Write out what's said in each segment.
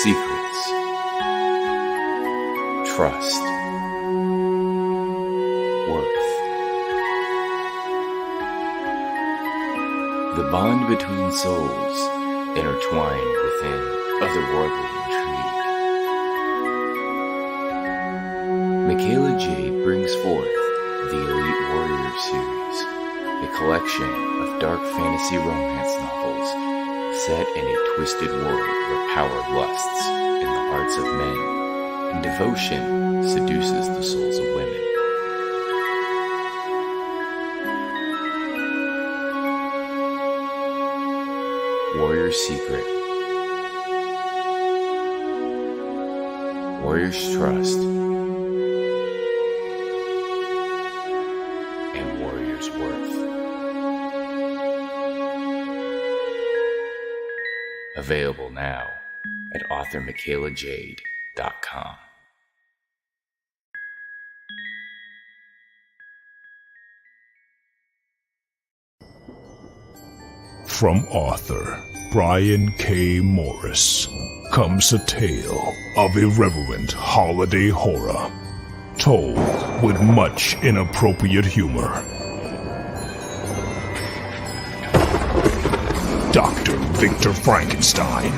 Secrets. Trust. Worth. The bond between souls intertwined within otherworldly intrigue. Michaela Jade brings forth the Elite Warrior series, a collection of dark fantasy romance novels set in a twisted world where power lusts in the hearts of men and devotion seduces the souls of women. Warrior's Secret. Warrior's Trust. And Warrior's Worth. Available now at authormichaelajade.com. From author Brian K. Morris comes a tale of irreverent holiday horror, told with much inappropriate humor. Dr. Victor Frankenstein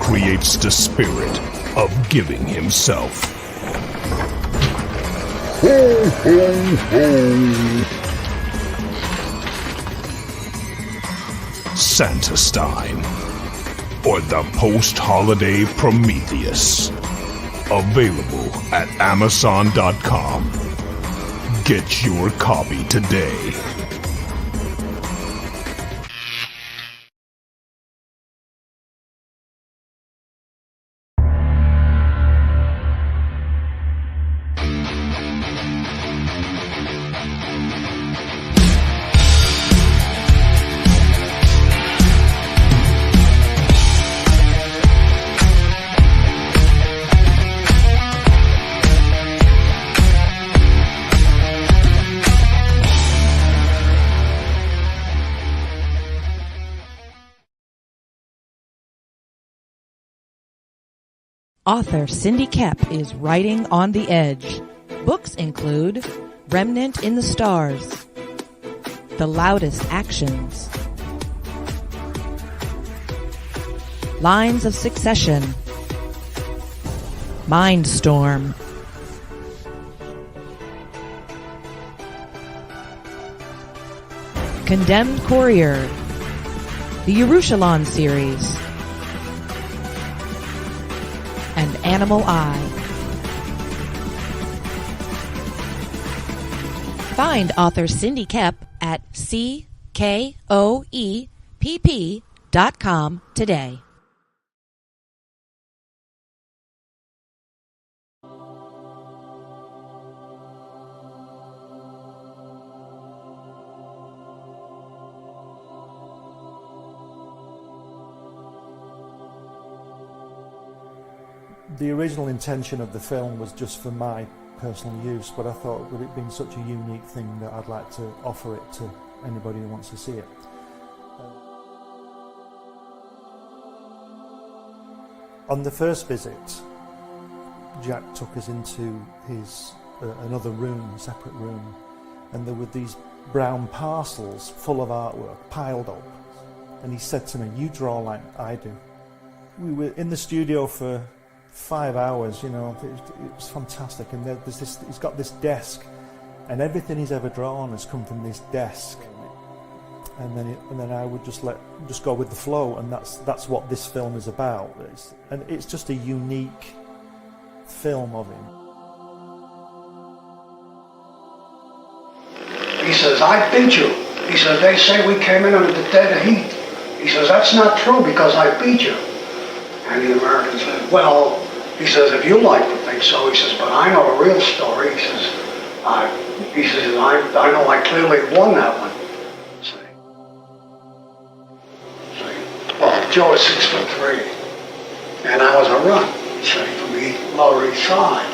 creates the spirit of giving himself. Ho, ho, ho. Santastein, or the post-holiday Prometheus. Available at Amazon.com. Get your copy today. Author Cindy Kep is writing on the edge. Books include Remnant in the Stars, The Loudest Actions, Lines of Succession, Mindstorm, Condemned Courier, the Yerushalayim series, and Animal Eye. Find author Cindy Kep at CKOEPP.com today. The original intention of the film was just for my personal use, but I thought, with it being such a unique thing, that I'd like to offer it to anybody who wants to see it. On the first visit, Jack took us into his another room, a separate room, and there were these brown parcels full of artwork piled up, and he said to me, "You draw like I do." We were in the studio for 5 hours, it was fantastic. And there's this, he's got this desk, and everything he's ever drawn has come from this desk. And then I would just go with the flow, and that's what this film is about. It's just a unique film of him. He says, "I beat you." He says, "They say we came in under the dead of heat." He says, "That's not true because I beat you." And the American said, "Well," he says, "if you like to think so," he says, "but I know a real story." He says, I know I clearly won that one." See? Well, Joe is 6'3", and I was a run, from the Lower East Side.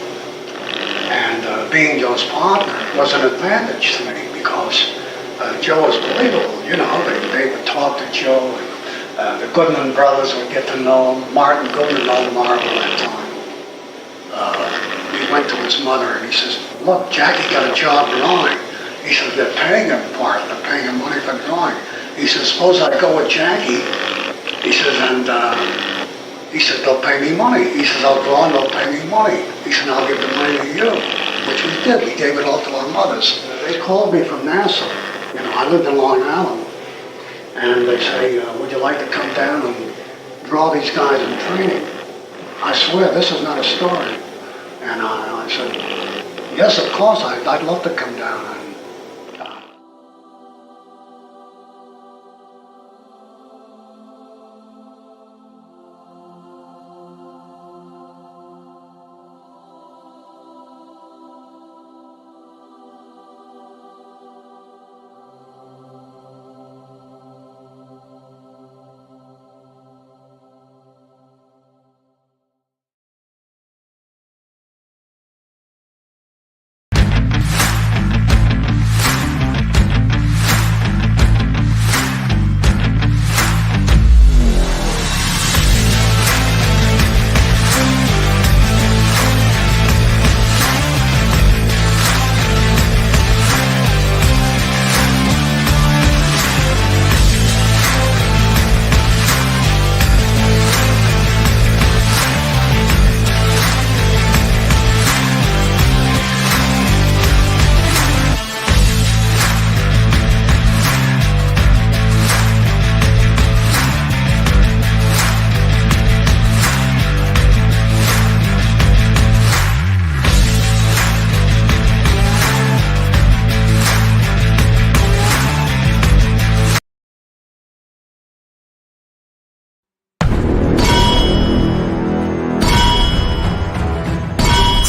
And being Joe's partner was an advantage to me because Joe was believable, they would talk to Joe, and The Goodman brothers would get to know him. Martin Goodman owned Marvel that time. He went to his mother and he says, look, Jackie got a job drawing. He says, they're paying him for it. They're paying him money for drawing. He says, suppose I go with Jackie. He says, and he said, they'll pay me money. He says, I'll draw and they'll pay me money. He said, I'll give the money to you, which we did. We gave it all to our mothers. They called me from Nassau. You know, I lived in Long Island. And they say, would you like to come down and draw these guys in training? I swear, this is not a story. And I said, yes, of course, I'd love to come down.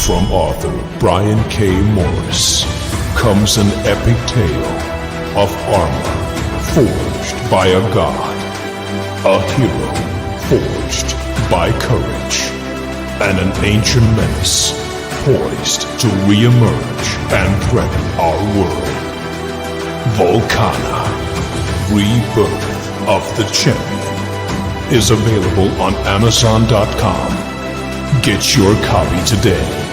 From author Brian K. Morris comes an epic tale of armor forged by a god, a hero forged by courage, and an ancient menace poised to re-emerge and threaten our world. Volcana, Rebirth of the Champion, is available on Amazon.com. Get your copy today.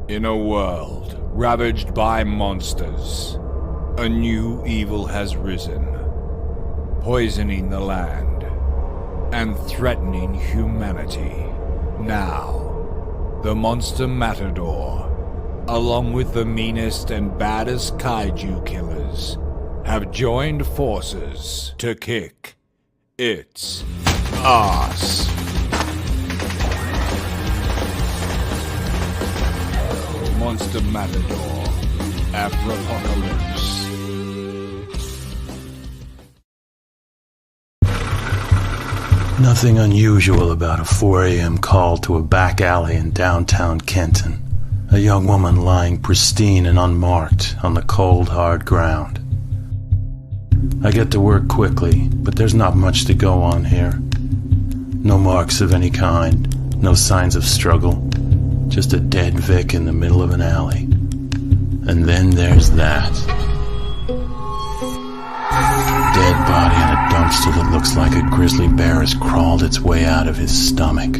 In a world ravaged by monsters, a new evil has risen, poisoning the land and threatening humanity. Now, the Monster Matador, along with the meanest and baddest kaiju killers, have joined forces to kick its ass. Monster Matador, Afropocalypse. Nothing unusual about a 4 a.m. call to a back alley in downtown Kenton. A young woman lying pristine and unmarked on the cold, hard ground. I get to work quickly, but there's not much to go on here. No marks of any kind, no signs of struggle. Just a dead Vic in the middle of an alley. And then there's that. Dead body in a dumpster that looks like a grizzly bear has crawled its way out of his stomach.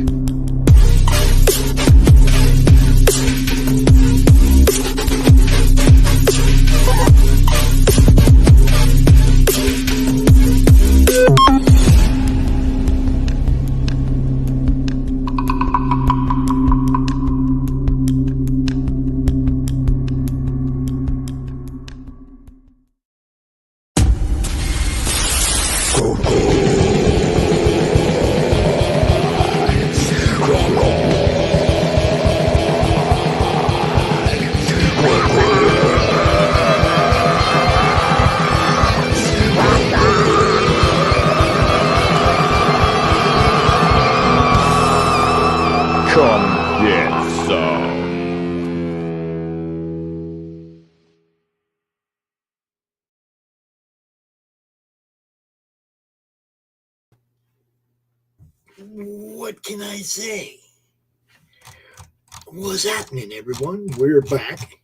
what can I say? What's happening, everyone? We're back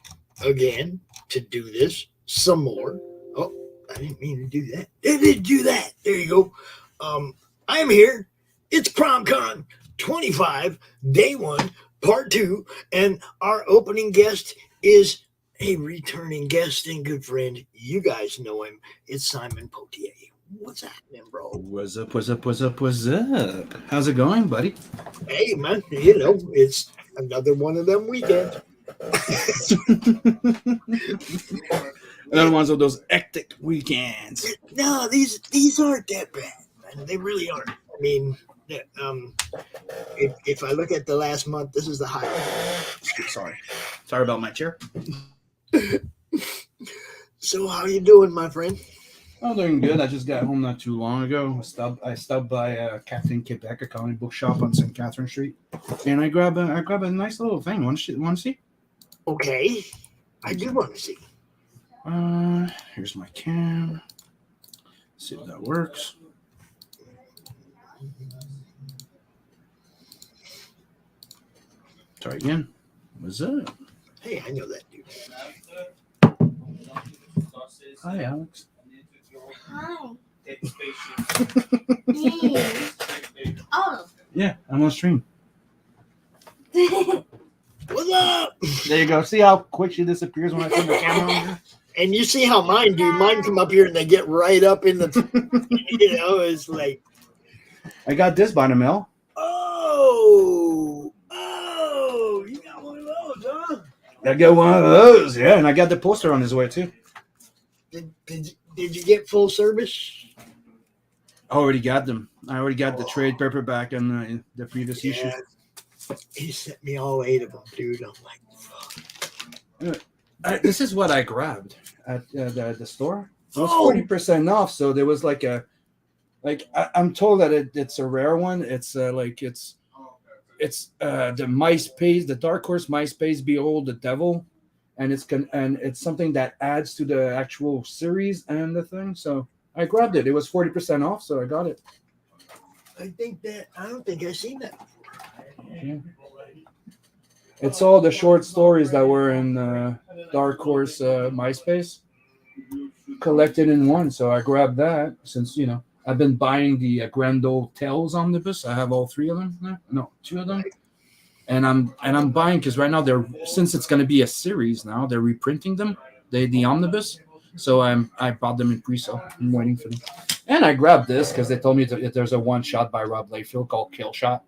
again to do this some more. Oh, I didn't mean to do that. I didn't do that. There you go. I'm here. It's CRoM CoN 25, Day 1, Part 2, and our opening guest is a returning guest and good friend. You guys know him. It's Simon Pothier. What's happening, bro? What's up? How's it going, buddy? Hey, man, you know, it's another one of them weekends. Another one of those hectic weekends. No, these aren't that bad, man. They really aren't. I mean, if I look at the last month, this is the high. Sorry about my chair. So how you doing, my friend? I'm doing good. I just got home not too long ago. I stopped by Captain Quebec, a comic book shop on St. Catherine Street, and I grab a nice little thing. Want to see? Okay, I do want to see. Here's my cam. See if that works. Try again. What's up? Hey, I know that dude. Hi, Alex. Hi. Oh. Yeah, I'm on stream. What's up? There you go. See how quick she disappears when I turn the camera on? And you see how mine do. Mine come up here and they get right up in the, you know, it's like. I got this by the mail. Oh, you got one of those, huh? I got one of those, yeah, and I got the poster on his way too. Did you get full service? I already got them. I already got the trade paperback and the previous issue. He sent me all 8 of them, dude. I'm like, fuck. This is what I grabbed at the store. It was 40% off, so there was I'm told that it's a rare one. It's the MySpace, the Dark Horse MySpace Behold the Devil. And it's something that adds to the actual series and the thing. So I grabbed it. It was 40% off, so I got it. I don't think I've seen that before. Yeah. It's all the short stories that were in Dark Horse MySpace collected in one. So I grabbed that since, you know, I've been buying the Grendel Tales omnibus. I have all 3 of them. No, 2 of them. And I'm buying because right now since it's going to be a series now, they're reprinting them, the omnibus. So I bought them in pre-sale. I'm waiting for them. And I grabbed this because they told me that there's a one shot by Rob Wakefield called Kill Shot.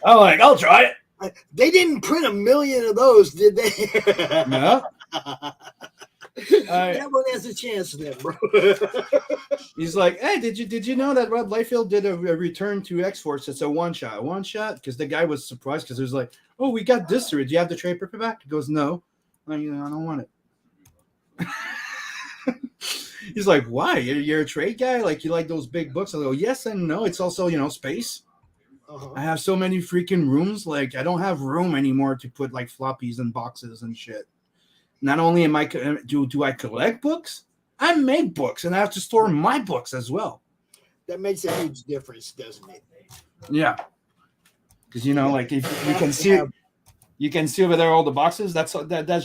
I'm like, I'll try it. They didn't print 1 million of those, did they? No. That one has a chance then, bro. He's like, hey, did you know that Rob Liefeld did a return to X-Force? It's a one shot, because the guy was surprised because he was like, oh, we got this through. Do you have the trade paperback? He goes, no. I don't want it. He's like, why? You're a trade guy? Like, you like those big books? I go, yes and no. It's also, space. Uh-huh. I have so many freaking rooms. Like, I don't have room anymore to put like floppies and boxes and shit. Not only am I do I collect books, I make books, and I have to store my books as well. That makes a huge difference, doesn't it? Yeah, because like if you can see over there all the boxes. That's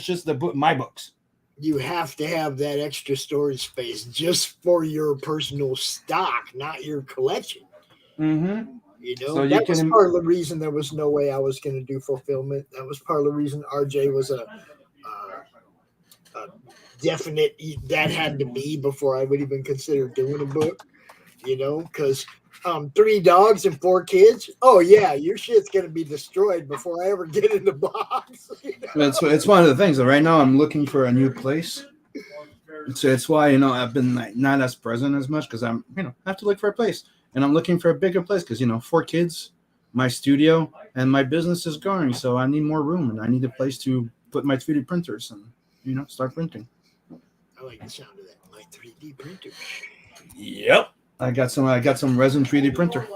just my books. You have to have that extra storage space just for your personal stock, not your collection. Mm-hmm. So that was part of the reason there was no way I was going to do fulfillment. That was part of the reason RJ was a definite that had to be before I would even consider doing a book, because 3 dogs and 4 kids. Oh yeah, your shit's gonna be destroyed before I ever get in the box. It's one of the things. Right now, I'm looking for a new place. It's why I've been not as present as much because I'm I have to look for a place, and I'm looking for a bigger place because 4 kids, my studio, and my business is growing, so I need more room and I need a place to put my 3D printers and start printing. I like the sound of that. My 3D printer. Yep. I got some resin 3D printer.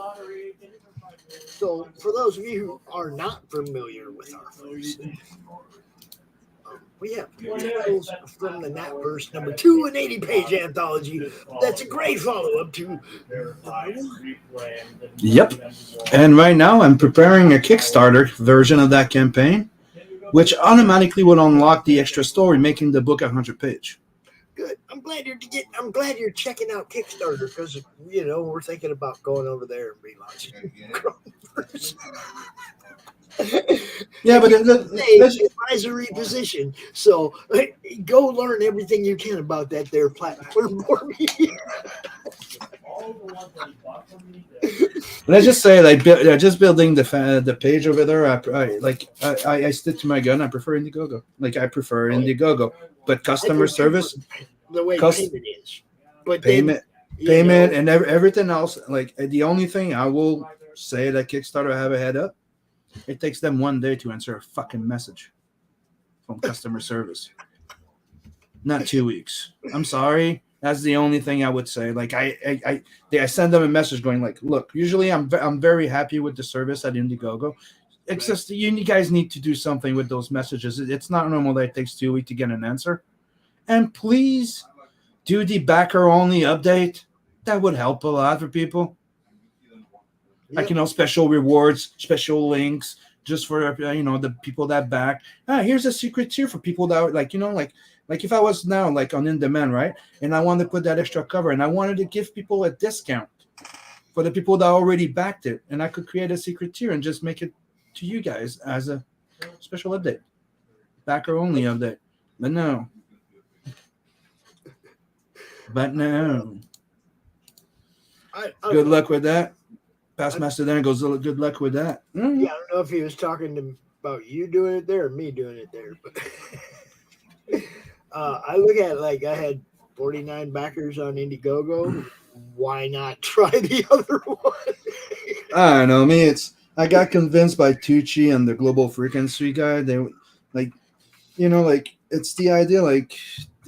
So for those of you who are not familiar with our folks, We have titles from the Natverse #2, an 80-page anthology. That's a great follow-up to Yep. And right now I'm preparing a Kickstarter version of that campaign, which automatically would unlock the extra story, making the book 100-page. Good. I'm glad you're checking out Kickstarter because we're thinking about going over there and relaunching. Yeah, but advisory position. So go learn everything you can about that there platform for me. Let's just say, just building the page over there. I stick to my gun. I prefer Indiegogo. I prefer Indiegogo, but customer service, the way payment is, but payment, and everything else. The only thing I will say that Kickstarter have a head up. It takes them 1 day to answer a fucking message from customer service. Not 2 weeks. I'm sorry. That's the only thing I would say. I send them a message going look, usually I'm very happy with the service at Indiegogo. It's just you guys need to do something with those messages. It's not normal that it takes 2 weeks to get an answer. And please do the backer only update. That would help a lot for people. Special rewards, special links, just for the people that back. Here's a secret tier for people that like if I was now on In Demand, right? And I wanted to put that extra cover, and I wanted to give people a discount for the people that already backed it, and I could create a secret tier and just make it to you guys as a special update, backer only update. But no. Good luck with that. Past Master then goes, good luck with that. Mm-hmm. Yeah, I don't know if he was talking about you doing it there or me doing it there, but I look at I had 49 backers on Indiegogo. Why not try the other one? I don't know. I got convinced by Tucci and the Global Frequency guy. They it's the idea.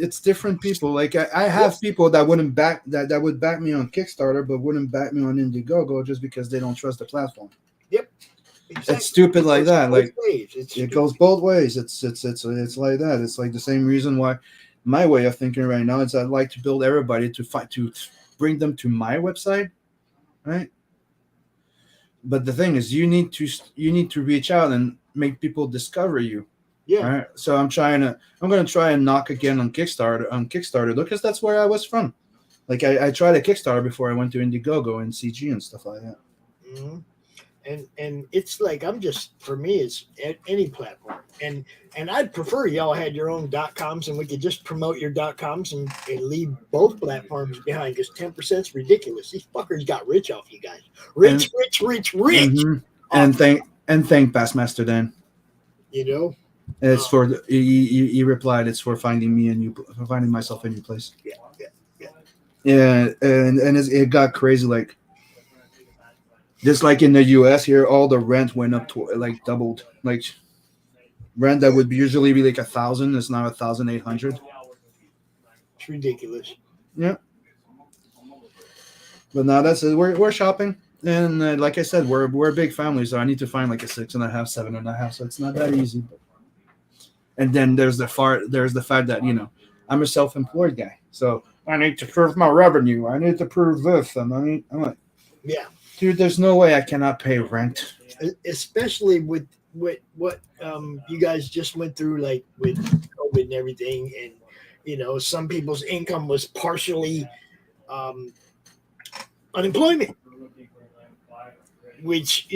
It's different people. I have people that wouldn't back that would back me on Kickstarter, but wouldn't back me on Indiegogo just because they don't trust the platform. Yep, exactly. It's stupid like that. It goes both ways. It's like that. It's the same reason why my way of thinking right now is I'd like to build everybody to bring them to my website, right? But the thing is, you need to reach out and make people discover you. Yeah. All right. So I'm going to try and knock again on Kickstarter because that's where I was from. I tried a Kickstarter before I went to Indiegogo and CG and stuff like that. Mm-hmm. And it's for me, it's any platform. And I'd prefer y'all had your own .coms and we could just promote your .coms and leave both platforms behind because 10% is ridiculous. These fuckers got rich off you guys. Rich. Mm-hmm. And thank Bassmaster Dan. It's for he replied. It's for finding me and you, for finding myself a new place. Yeah, and it got crazy. Just like in the U.S. here, all the rent went up to doubled. Rent that would usually be 1,000 is now 1,800. It's ridiculous. Yeah. But now that's it. We're shopping, and like I said, we're a big family, so I need to find a 6.5, 7.5. So it's not that easy. And then there's the fact that I'm a self-employed guy, so I need to prove my revenue. I need to prove this, and I'm like, yeah, dude, there's no way I cannot pay rent, especially with what you guys just went through, with COVID and everything, and some people's income was partially unemployment, which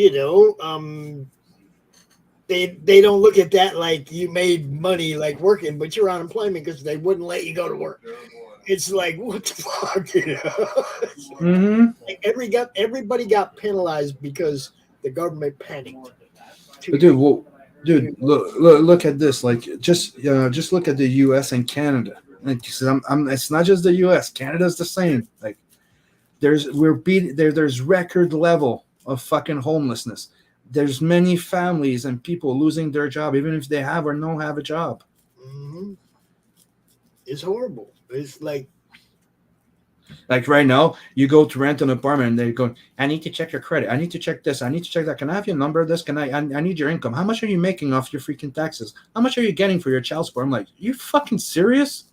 they don't look at that like you made money working, but you're unemployment because they wouldn't let you go to work. It's what the fuck, Mm-hmm. Everybody got penalized because the government panicked. But dude, look at this. Just look at the U.S. and Canada. It's not just the U.S. Canada's the same. There's record level of fucking homelessness. There's many families and people losing their job, even if they have or don't have a job. Mm-hmm. It's horrible. It's Like right now, you go to rent an apartment and they go, I need to check your credit. I need to check this. I need to check that. Can I have your number? This? I need your income. How much are you making off your freaking taxes? How much are you getting for your child support? I'm like, you fucking serious?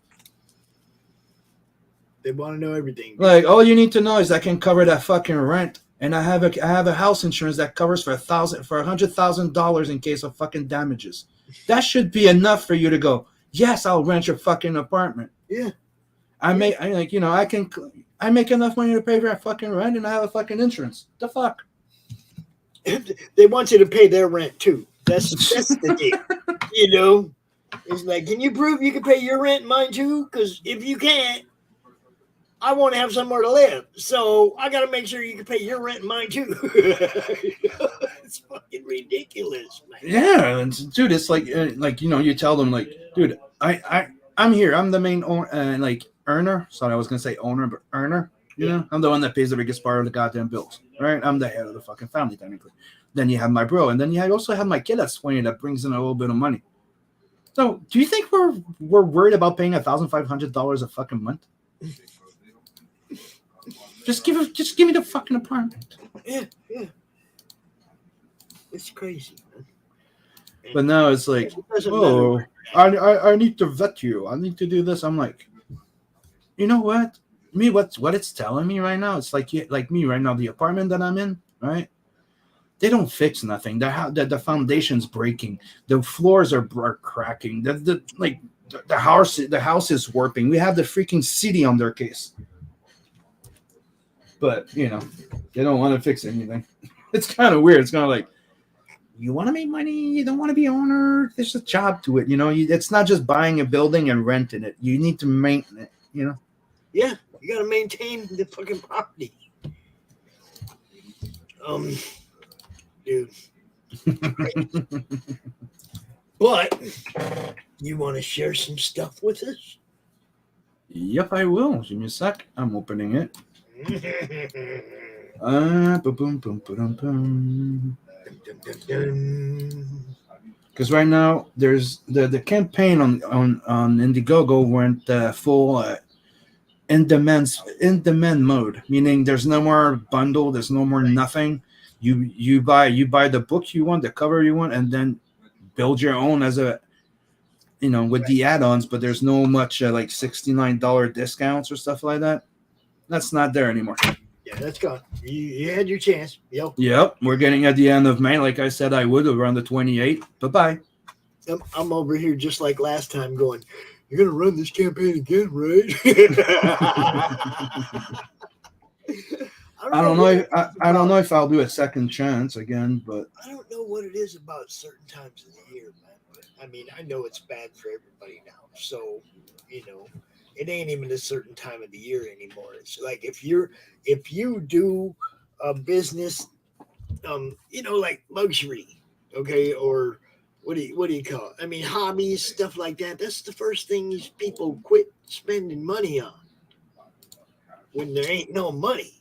They want to know everything. Like, all you need to know is I can cover that fucking rent, and I have a house insurance that covers for $100,000 in case of fucking damages. That should be enough for you to go, yes, I'll rent your fucking apartment. Yeah. I make enough money to pay for that fucking rent, and I have a fucking insurance. The fuck? They want you to pay their rent too. That's the deal. You know, it's like, can you prove you can pay your rent, mine too? Because if you can't, I want to have somewhere to live. So I got to make sure you can pay your rent and mine too. It's fucking ridiculous, man. Yeah, and dude, it's like you tell them like, dude, I'm here. I'm the main earner. Sorry, I was gonna say owner, but earner. You know, I'm the one that pays the biggest part of the goddamn bills, right? I'm the head of the fucking family, technically. Then you have my bro, and then you also have my kid that's 20 that brings in a little bit of money. So, do you think we're worried about paying $1,500 a fucking month? Just give me the fucking apartment. Yeah. It's crazy, man. But now it's like, I need to vet you. I need to do this. I'm like, you know what? What it's telling me right now, it's like me right now, the apartment that I'm in, right? They don't fix nothing. The foundation's breaking. The floors are cracking. The house is warping. We have the freaking city on their case. But, they don't want to fix anything. It's kind of weird. It's kind of like, you want to make money, you don't want to be owner. There's a job to it, It's not just buying a building and renting it. You need to maintain it, Yeah, you got to maintain the fucking property. Dude. But you want to share some stuff with us? Yep, I will. Give me a sec. I'm opening it. Because right now there's the campaign on Indiegogo went full in demand mode, meaning there's no more bundle, there's no more nothing. You buy the book you want, the cover you want, and then build your own as a with the add-ons, but there's no much like $69 discounts or stuff like that. That's not there anymore. Yeah, that's gone. You had your chance. Yep. We're getting at the end of May, like I said I would, around the 28th. Bye-bye. I'm over here just like last time going, you're going to run this campaign again, right? I don't know if I'll do a second chance again, but I don't know what it is about certain times of the year, man. But I mean, I know it's bad for everybody now. So, it ain't even a certain time of the year anymore. It's like if you do a business, like luxury, okay, or what do you call it? I mean, hobbies, stuff like that. That's the first thing these people quit spending money on when there ain't no money.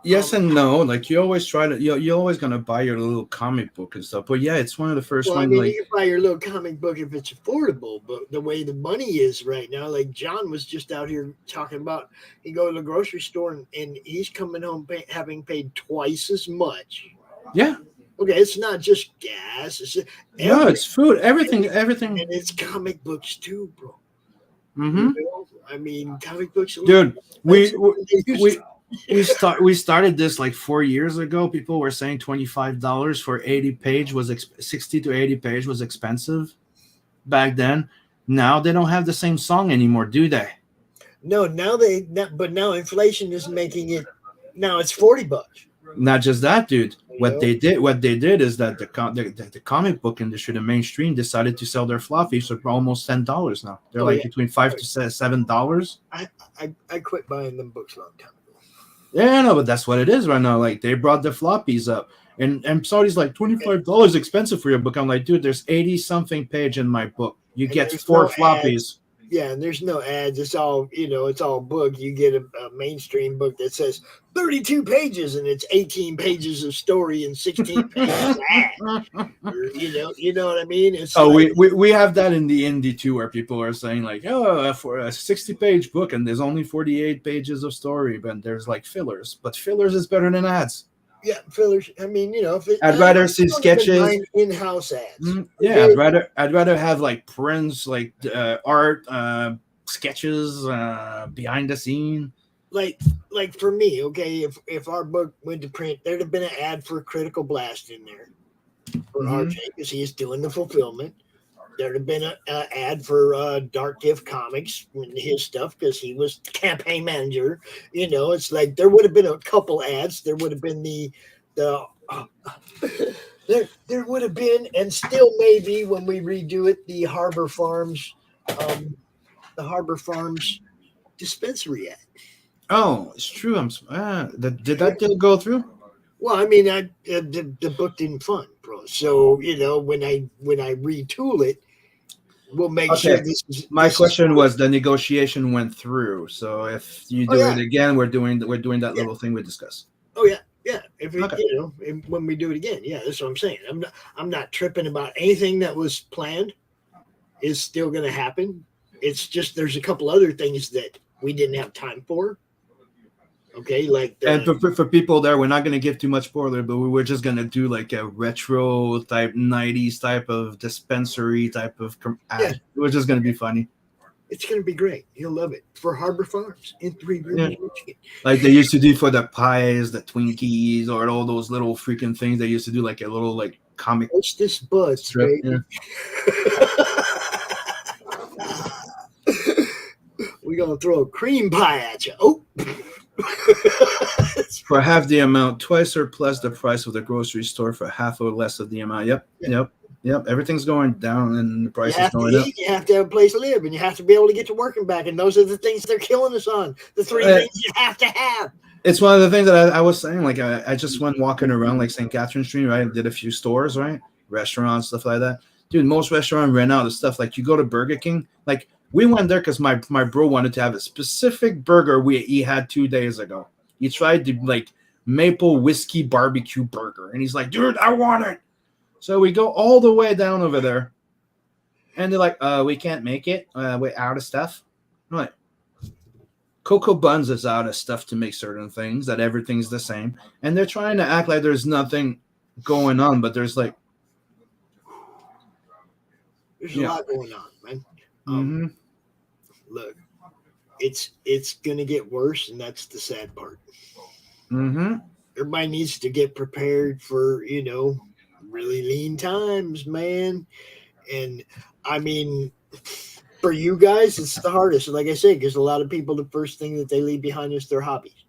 Yes and no. Like you always try to, you're always gonna buy your little comic book and stuff. But yeah, it's one of the first ones. You can buy your little comic book if it's affordable. But the way the money is right now, like John was just out here talking about, he go to the grocery store and he's coming home having paid twice as much. Yeah. Okay, it's not just gas. It's food. Everything. And it's comic books too, bro. Mm-hmm. I mean, comic books. Dude, we started this like 4 years ago. People were saying $25 for 80 page was 60 to 80 page was expensive back then. Now they don't have the same song anymore, do they? No, but now inflation is making it. Now it's $40. Not just that, dude. What they did is that the comic book industry, the mainstream, decided to sell their floppies for almost $10 now. They're between $5 to $7. I quit buying them books a long time ago. Yeah, no, but that's what it is right now. Like they brought the floppies up, and somebody's like $25 expensive for your book. I'm like, dude, there's 80 something page in my book. You get 4 floppies. Yeah, and there's no ads. It's all, it's all book. You get a mainstream book that says 32 pages and it's 18 pages of story and 16 pages of ads. Or, you know what I mean? It's we have that in the indie too, where people are saying like, oh, for a 60-page book and there's only 48 pages of story, but there's like fillers. But fillers is better than ads. Yeah, fillers. I mean, I'd rather see sketches, in-house ads. Yeah, I'd rather have like prints, like art, sketches, behind the scene. Like for me, okay, if our book went to print, there'd have been an ad for Critical Blast in there for RJ because he's doing the fulfillment. There'd have been an ad for Dark Gift Comics and his stuff because he was campaign manager. It's like there would have been a couple ads. There would have been there would have been, and still maybe when we redo it, the Harbor Farms dispensary ad. Oh, it's true. Did that deal go through? Well, I mean, the book didn't fund, bro. So when I retool it, we'll make sure this is. My question was the negotiation went through. So if you do it again, we're doing that little thing we discussed. Oh yeah. If when we do it again, that's what I'm saying. I'm not tripping about anything that was planned. Is still going to happen. It's just there's a couple other things that we didn't have time for. Okay, and for people there, we're not going to give too much spoiler, but we were just going to do like a retro type 90s type of dispensary type of ad. It was just going to be funny. It's going to be great. You'll love it. For Harbor Farms in 3 Rivers, Michigan. Like they used to do for the pies, the Twinkies, or all those little freaking things. They used to do like a little like comic. What's this buzz, strip? Yeah. We're going to throw a cream pie at you. Oh. For half the amount, twice or plus the price of the grocery store for half or less of the amount. Yep. Everything's going down and the price is going up. You have to have a place to live and you have to be able to get to work and back. And those are the things they're killing us on. The 3 things you have to have. It's one of the things that I was saying. Like I just went walking around like St. Catherine Street, right? I did a few stores, right? Restaurants, stuff like that. Dude, most restaurants ran out of stuff. Like you go to Burger King, like we went there because my bro wanted to have a specific burger he had 2 days ago. He tried the like maple whiskey barbecue burger, and he's like, "Dude, I want it." So we go all the way down over there, and they're like, "We can't make it. We're out of stuff." I'm like, Cocoa Buns is out of stuff to make certain things. That everything's the same, and they're trying to act like there's nothing going on, but there's like, there's a lot going on, man. Look, it's gonna get worse, and that's the sad part. Everybody needs to get prepared for really lean times, man. And I mean, for you guys, it's the hardest. Like I said, because a lot of people, the first thing that they leave behind is their hobbies,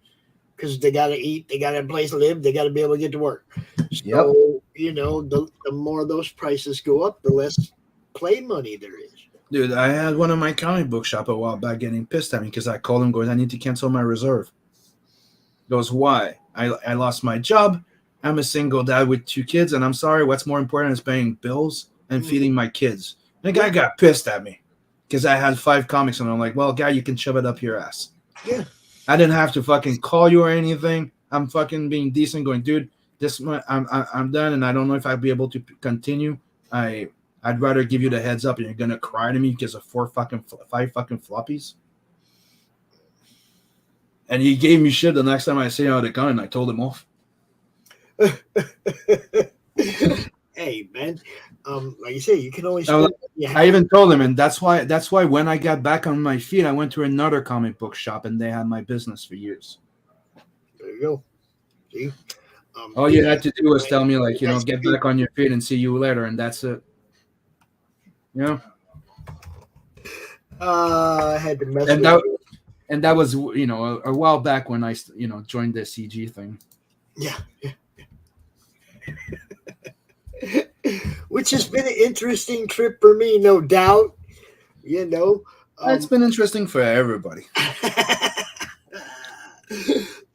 because they got to eat, they got a place to live, they got to be able to get to work. So the more those prices go up, the less play money there is. Dude, I had one of my comic book shop a while back getting pissed at me because I called him going, I need to cancel my reserve. He goes, why? I lost my job. I'm a single dad with 2 kids, and I'm sorry, what's more important is paying bills and feeding my kids. The guy got pissed at me because I had 5 comics, and I'm like, well, guy, you can shove it up your ass. Yeah. I didn't have to fucking call you or anything. I'm fucking being decent going, dude, I'm done, and I don't know if I'll be able to continue. I'd rather give you the heads up, and you're gonna cry to me because of 5 fucking floppies. And he gave me shit the next time I see him at the gun, and I told him off. Hey, man, like you say, you can only. I even told him, and that's why when I got back on my feet, I went to another comic book shop, and they had my business for years. There you go. See, all you had to do was tell me, like, get back on your feet and see you later, and that's it. I had to mess and with that, and that was a while back when I joined the CG thing. Yeah. Which has been an interesting trip for me, no doubt. It's been interesting for everybody.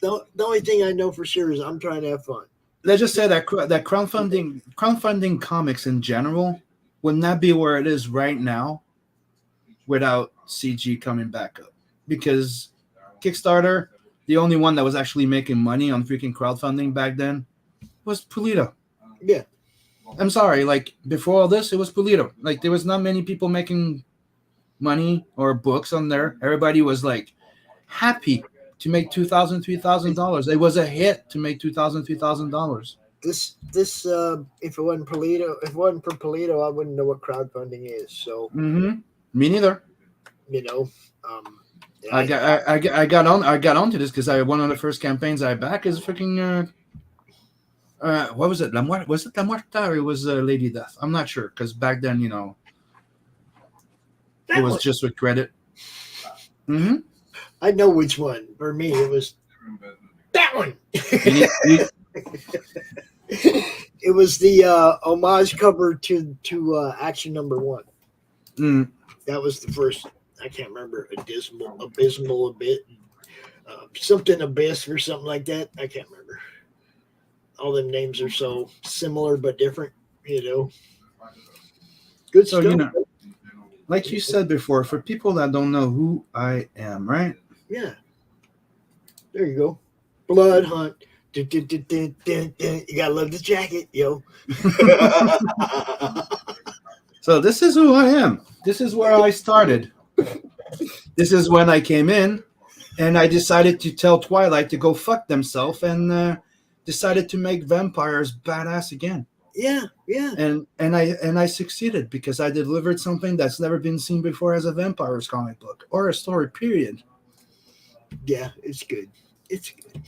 The only thing I know for sure is I'm trying to have fun. Let's just say that crowdfunding comics in general would not be where it is right now without CG coming back up, because Kickstarter, the only one that was actually making money on freaking crowdfunding back then was Pulido. Yeah. I'm sorry, like before all this, it was Pulido. Like there was not many people making money or books on there. Everybody was like happy to make $2,000, $3,000. It was a hit to make $2,000, $3,000. This if it wasn't for Pulido, I wouldn't know what crowdfunding is. So Me neither. you know, I got onto this because one of the first campaigns I back is freaking what was it? Was it La Muerta or it was Lady Death? I'm not sure because back then, you know, it was just with credit. I know which one. For me, it was that one. It was the homage cover to Action Number 1. That was the first. I can't remember. Abysmal, a bit, something abyss or something like that. I can't remember. All them names are so similar but different. You know. Good So stuff. you know, like you said before, for people that don't know who I am, right? Yeah. There you go. Blood Hunt. You gotta love the jacket, yo. So this is who I am. This is where I started. This is when I came in, and I decided to tell Twilight to go fuck themselves, and decided to make vampires badass again. Yeah. And I succeeded because I delivered something that's never been seen before as a vampires comic book or a story. Period. Yeah, it's good. It's good.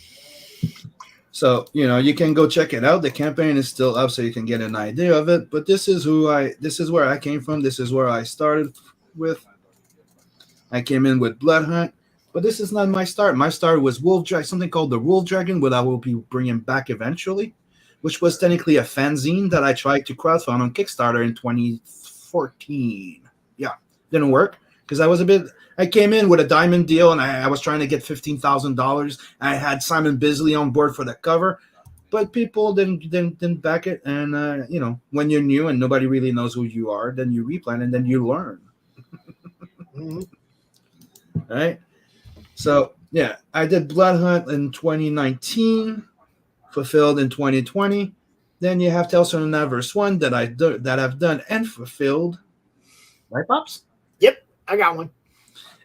So, you know, you can go check it out. The campaign is still up so you can get an idea of it. But this is where I came from. This is where I started with. I came in with Blood Hunt. But this is not my start. My start was something called the Wolf Dragon, which I will be bringing back eventually, which was technically a fanzine that I tried to crowdfund on Kickstarter in 2014. Yeah, didn't work because I came in with a diamond deal, and I was trying to get $15,000. I had Simon Bisley on board for the cover, but people didn't back it. And you know, when you're new and nobody really knows who you are, then you replan and then you learn. Right? So yeah, I did Blood Hunt in 2019, fulfilled in 2020. Then you have Tales from the Universe 1 that I've done and fulfilled. Right, Pops? Yep, I got one.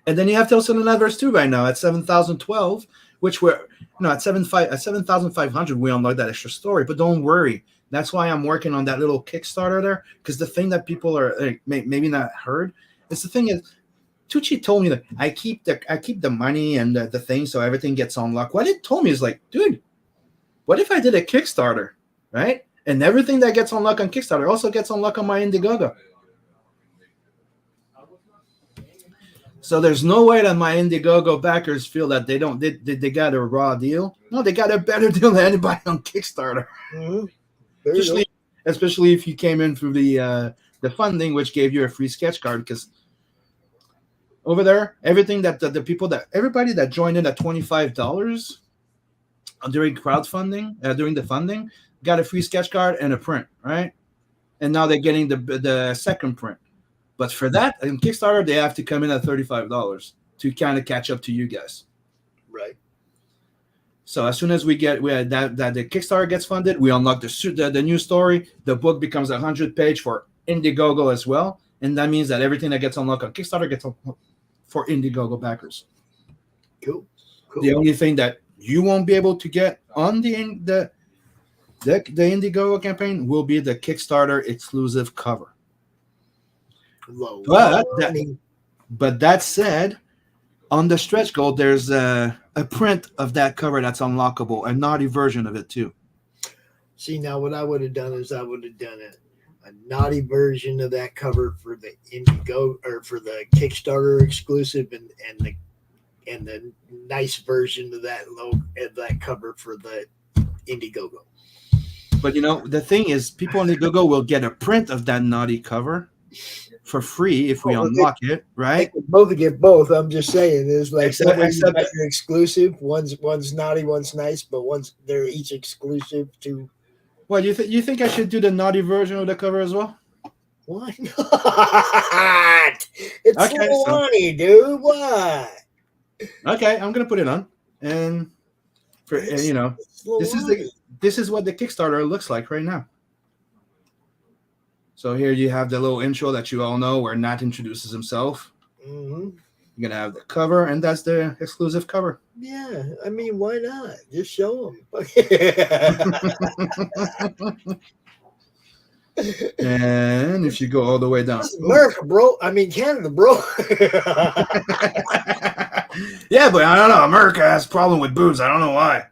And then you have Tales from the Universe 2 right now at 7,012, which we're at 7,500. We unlock that extra story, but don't worry. That's why I'm working on that little Kickstarter there, because the thing that people are maybe not heard is the thing is, Tucci told me that I keep the money and the thing so everything gets unlocked. What it told me is like, dude, what if I did a Kickstarter, right? And everything that gets unlocked on Kickstarter also gets unlocked on my Indiegogo. So there's no way that my Indiegogo backers feel that they got a raw deal. No, they got a better deal than anybody on Kickstarter. Especially if you came in through the funding, which gave you a free sketch card. Because over there, everything that everybody that joined in at $25 during crowdfunding, during the funding, got a free sketch card and a print, right? And now they're getting the second print. But for that, in Kickstarter, they have to come in at $35 to kind of catch up to you guys. Right. So as soon as we get that the Kickstarter gets funded, we unlock the new story. The book becomes 100-page for Indiegogo as well. And that means that everything that gets unlocked on Kickstarter gets unlocked for Indiegogo backers. Cool. The only thing that you won't be able to get on the Indiegogo campaign will be the Kickstarter exclusive cover. But that said, on the stretch goal, there's a print of that cover that's unlockable, a naughty version of it too. See, now what I would have done is I would have done a naughty version of that cover for the Indiegogo or for the Kickstarter exclusive, and the nice version of that cover for the Indiegogo. But the thing is, people on Indiegogo will get a print of that naughty cover for free if we unlock it, right? They both get both. I'm just saying, it's like except you're exclusive. One's naughty, one's nice, but they're each exclusive to. Well, you think I should do the naughty version of the cover as well? Why not? It's Okay, so- Silverline, dude. What? Okay, I'm gonna put it on, and for and, you know, this is what the Kickstarter looks like right now. So here you have the little intro that you all know where Nat introduces himself. Mm-hmm. You're gonna have the cover, and that's the exclusive cover. Yeah, I mean, why not? Just show them. And if you go all the way down, America, bro. I mean, Canada, bro. yeah, but I don't know. America has a problem with boobs. I don't know why.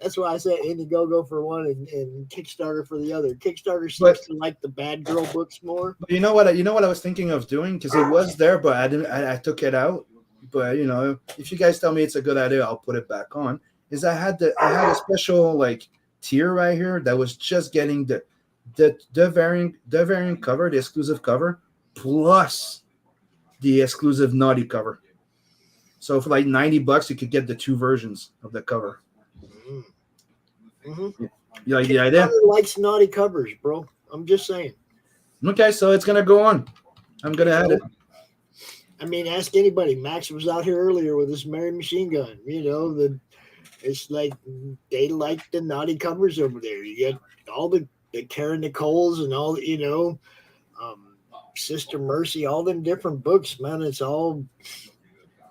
That's why I said Indiegogo for one and Kickstarter for the other. Kickstarter seems to like the bad girl books more. But you know what I was thinking of doing, because it was there, but I didn't. I took it out. But you know, if you guys tell me it's a good idea, I'll put it back on. Is I had a special like tier right here that was just getting the variant cover, the exclusive cover, plus the exclusive naughty cover. So for like $90, you could get the two versions of the cover. Mm-hmm. You like the idea? Likes naughty covers, bro. I'm just saying. Okay, so it's gonna go on. I'm gonna add it. I mean, ask anybody. Max was out here earlier with his Mary machine gun. You know, it's like they like the naughty covers over there. You get all the Karen Nicole's and all, you know, Sister Mercy, all them different books, man. It's all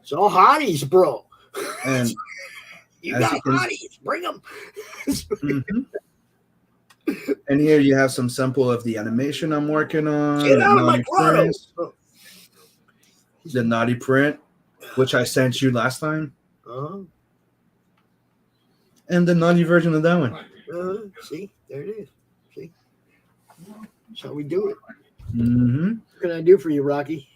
hotties, bro. And you got hotties, bring them. Mm-hmm. And here you have some sample of the animation I'm working on. Get out of my grotto. The naughty print, which I sent you last time. Uh-huh. And the naughty version of that one. See, there it is. See, that's how we do it. Mm-hmm. What can I do for you, Rocky?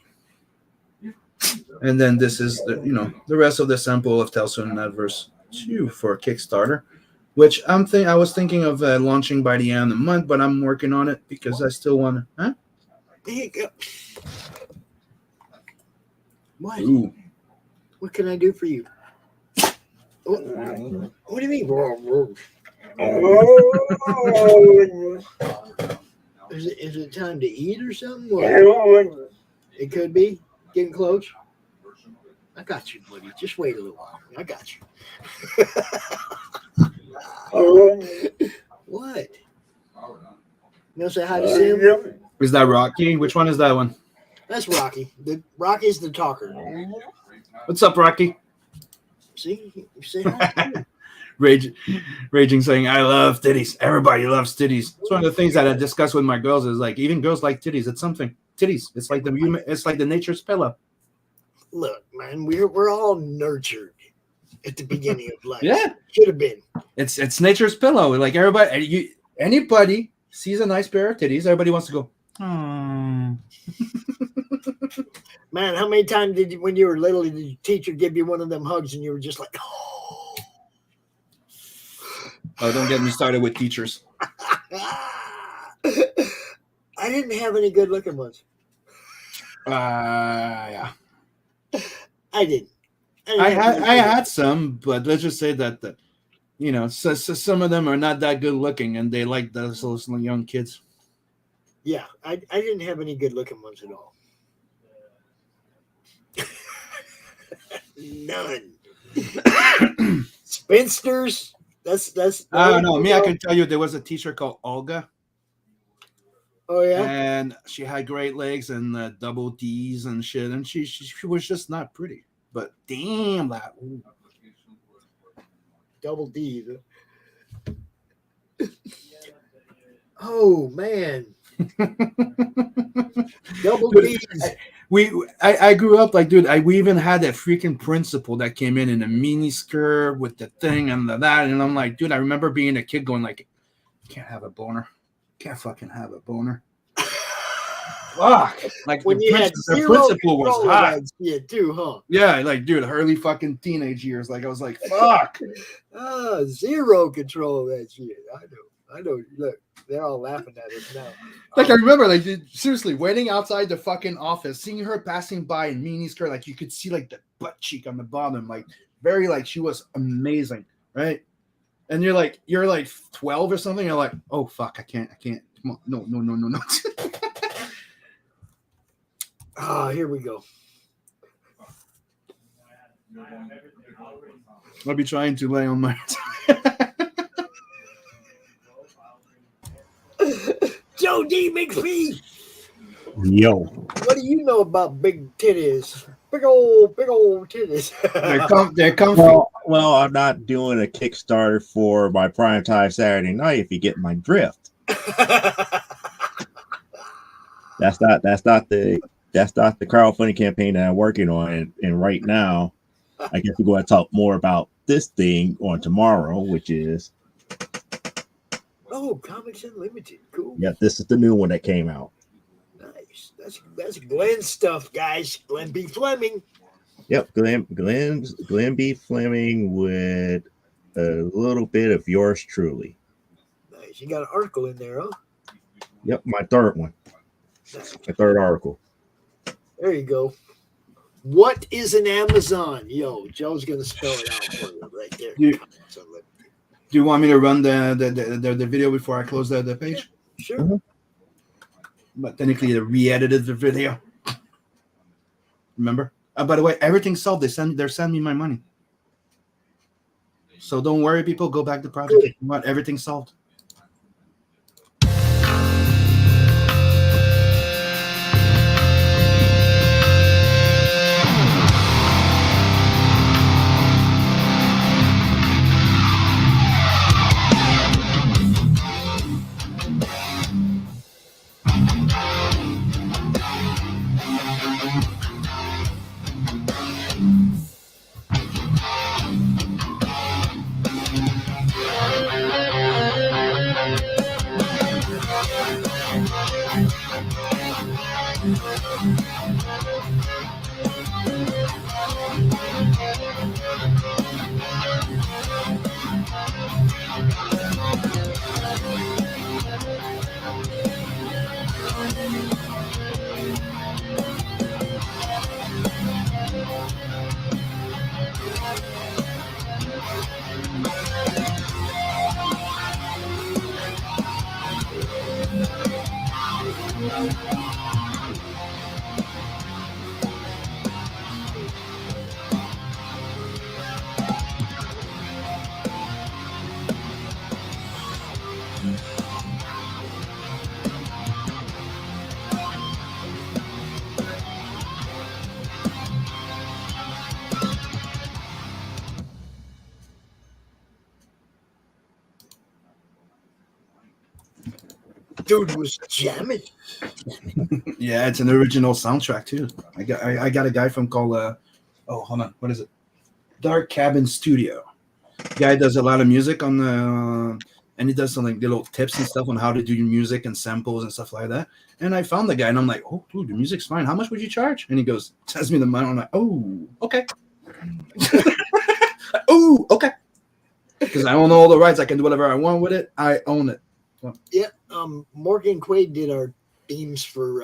And then this is the rest of the sample of Telson and Adverse 2 for Kickstarter, which I was thinking of launching by the end of the month, but I'm working on it because I still want to. Huh? There you go. What? Ooh. What can I do for you? What do you mean? Is it time to eat or something? Or? It could be. Getting close. I got you, buddy. Just wait a little while. I got you. What? You want to say hi to Sim? Is that Rocky? Which one is that one? That's Rocky. Rocky's the talker. What's up, Rocky? See? You say hi. Raging saying, I love titties. Everybody loves titties. It's one of the things that I discuss with my girls is like, even girls like titties. It's something. Titties. It's like the nature's pillow. Look, man, we're all nurtured at the beginning of life. Yeah. Should have been. It's nature's pillow. Like anybody sees a nice pair of titties, everybody wants to go, oh. Man, how many times when you were little, did your teacher give you one of them hugs and you were just like, oh. Oh, don't get me started with teachers. I didn't have any good looking ones. Yeah. I didn't. I had some, but let's just say that so some of them are not that good looking, and they like those young kids. Yeah, I didn't have any good looking ones at all. None. Spinsters. That's. I don't know. Me, I can tell you, there was a teacher called Olga. Oh yeah. And she had great legs and double D's and shit, and she was just not pretty. But damn that. Ooh. Double D's. Oh man. Double D's. I grew up like, dude, we even had a freaking principal that came in a mini skirt with the thing and that, and I'm like, dude, I remember being a kid going like, can't have a boner. Can't fucking have a boner. Fuck. Like when the principal was hot. Yeah, too, huh? Yeah, like, dude, early fucking teenage years. Like, I was like, fuck. Zero control of that shit. I know. Look, they're all laughing at us now. Like, I remember, like, dude, seriously, waiting outside the fucking office, seeing her passing by in mini skirt, like, you could see, like, the butt cheek on the bottom, like, very, like, she was amazing, right? And you're like 12 or something. You're like, oh fuck, I can't. Come on, no. Here we go. I'll be trying to lay on my. Joe D. McFee. Yo. What do you know about big titties? Big old titties. They're comfy. Well, I'm not doing a Kickstarter for my primetime Saturday night. If you get my drift, that's not the crowdfunding campaign that I'm working on. And right now, I guess we're going to talk more about this thing on tomorrow, which is Comics Unlimited. Cool. Yeah, this is the new one that came out. Nice. That's Glenn stuff, guys. Glenn B. Fleming. Yep, Glenn B. Fleming with a little bit of yours truly. Nice. You got an article in there, huh? Yep, my third one. Nice. My third article. There you go. What is an Amazon? Yo, Joe's gonna spell it out for you right there. Do you want me to run the video before I close the page? Sure. Mm-hmm. But technically, they re-edited the video. Remember? By the way, everything's solved. They're sending me my money. So don't worry, people. Go back to project. You want everything solved. Dude was jamming. Yeah, it's an original soundtrack too. I got a guy from called hold on, what is it? Dark Cabin Studio. Guy does a lot of music on the and he does some like little tips and stuff on how to do music and samples and stuff like that. And I found the guy and I'm like, oh dude, the music's fine. How much would you charge? And he goes, tells me the money. I'm like, oh, okay. Oh, okay. Because I own all the rights. I can do whatever I want with it. I own it. So. Yeah, Morgan Quaid did our themes for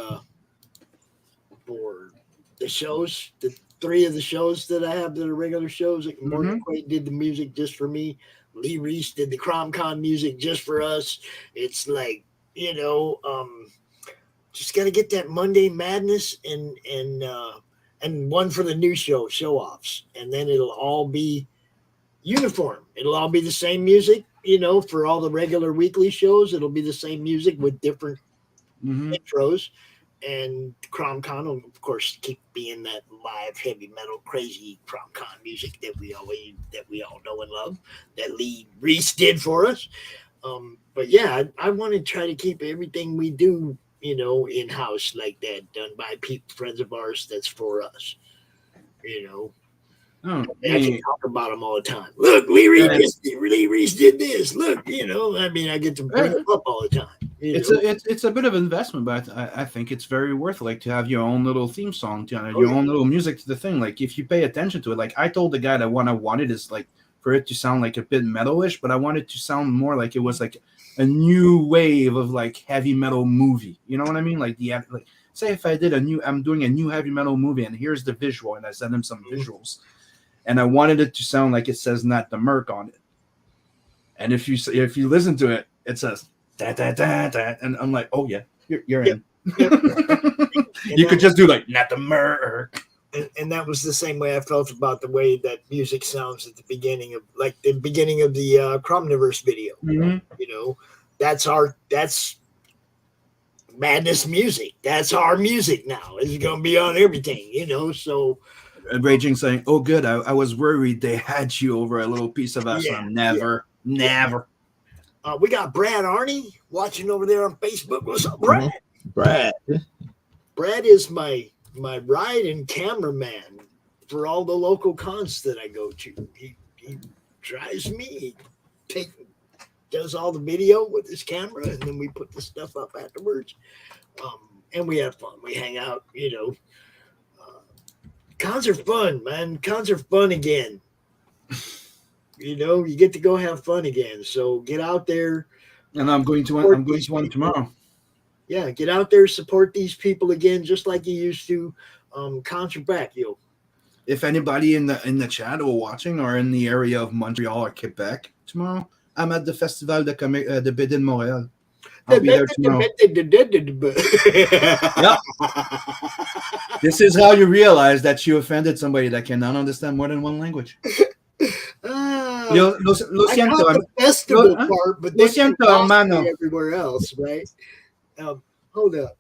the shows, the 3 of the shows that I have that are regular shows. Like Morgan Quaid did the music just for me. Lee Reese did the CRoM CoN music just for us. It's like, just got to get that Monday Madness and one for the new show offs, and then it'll all be uniform. It'll all be the same music. For all the regular weekly shows, it'll be the same music with different intros. And CRoM CoN will, of course, keep being that live heavy metal crazy CRoM CoN music that we all know and love, that Lee Reese did for us. But yeah, I want to try to keep everything we do, in house like that, done by friends of ours. That's for us, I can talk about them all the time. Look, Lee Reese did this. Look, I get to bring them up all the time. It's a bit of investment, but I think it's very worth it, to have your own little theme song, your own little music to the thing. Like if you pay attention to it, like I told the guy that what I wanted is like for it to sound like a bit metalish, but I wanted to sound more like it was like a new wave of like heavy metal movie. You know what I mean? Like say if I'm doing a new heavy metal movie, and here's the visual, and I send him some visuals. And I wanted it to sound like it says "Not the Merc" on it. And if you listen to it, it says da da da da, and I'm like, oh yeah, you're in. You could just do like not the Merc. And that was the same way I felt about the way that music sounds at the beginning of the Cromniverse video. Mm-hmm. You know, that's Madness music. That's our music now. It's gonna be on everything, you know. So Raging saying, "Oh, good. I was worried they had you over a little piece of us." Yeah, Never. We got Brad Arnie watching over there on Facebook. What's up, Brad? Brad. Brad is my ride and cameraman for all the local cons that I go to. He drives me. He does all the video with his camera, and then we put the stuff up afterwards. And we have fun. We hang out, you know. Cons are fun, man. Cons are fun again. You know, you get to go have fun again. So get out there. And I'm going to one tomorrow. Yeah, get out there, support these people again, just like you used to. Cons are back, yo. If anybody in the chat or watching or in the area of Montreal or Quebec tomorrow, I'm at the Festival de BD in Montréal. I'll be there tomorrow. Yep. This is how you realize that you offended somebody that cannot understand more than one language. Lo siento, the festival part, but lo siento, hermano. Everywhere else, right? Hold up.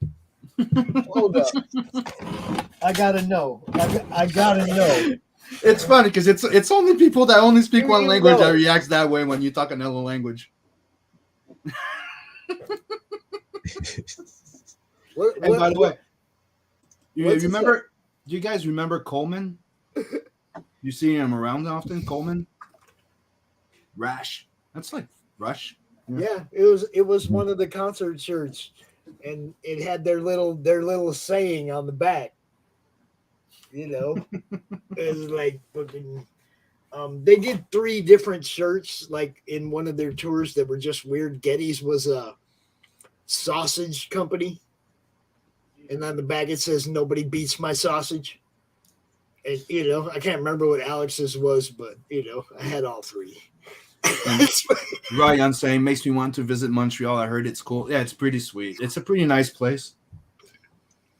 I gotta know. I gotta know. It's funny because it's only people that only speak one language that reacts that way when you talk another language. And by the way, you remember? Do you guys remember Coleman? You see him around often, Coleman? Rash. That's like Rush. Yeah, it was one of the concert shirts, and it had their little saying on the back. You know, it was like fucking. They did 3 different shirts, like in one of their tours that were just weird. Getty's was a sausage company, and on the back it says "Nobody beats my sausage." And you know, I can't remember what Alex's was, but you know, I had all 3. Ryan saying makes me want to visit Montreal. I heard it's cool. Yeah, it's pretty sweet. It's a pretty nice place.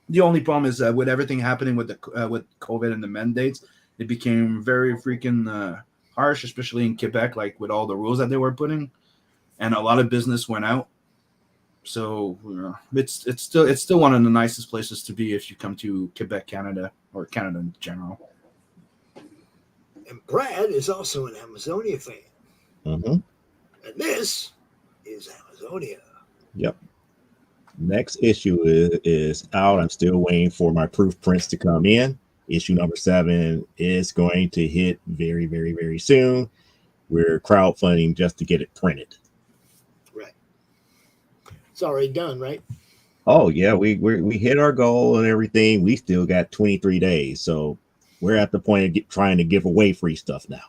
The only problem is with everything happening with with COVID and the mandates, it became very freaking harsh, especially in Quebec, like with all the rules that they were putting, and a lot of business went out. So it's still one of the nicest places to be if you come to Quebec, Canada, or Canada in general. And Brad is also an Amazonia fan. Mm-hmm. And this is Amazonia. Yep. Next issue is out. I'm still waiting for my proof prints to come in. Issue number 7 is going to hit very, very, very soon. We're crowdfunding just to get it printed. Right. It's already done, right? Oh yeah, we hit our goal and everything. We still got 23 days, so we're at the point of trying to give away free stuff now.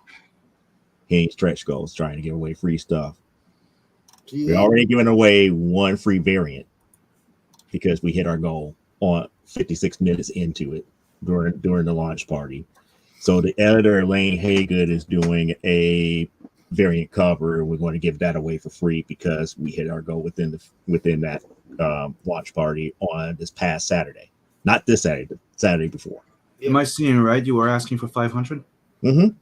He ain't stretch goals, trying to give away free stuff. We're already giving away 1 free variant because we hit our goal on 56 minutes into it during the launch party. So the editor Lane Haygood is doing a variant cover. We're going to give that away for free because we hit our goal within that launch party on this past Saturday. Not this Saturday, but Saturday before. Am I seeing right? You were asking for 500? Mm-hmm.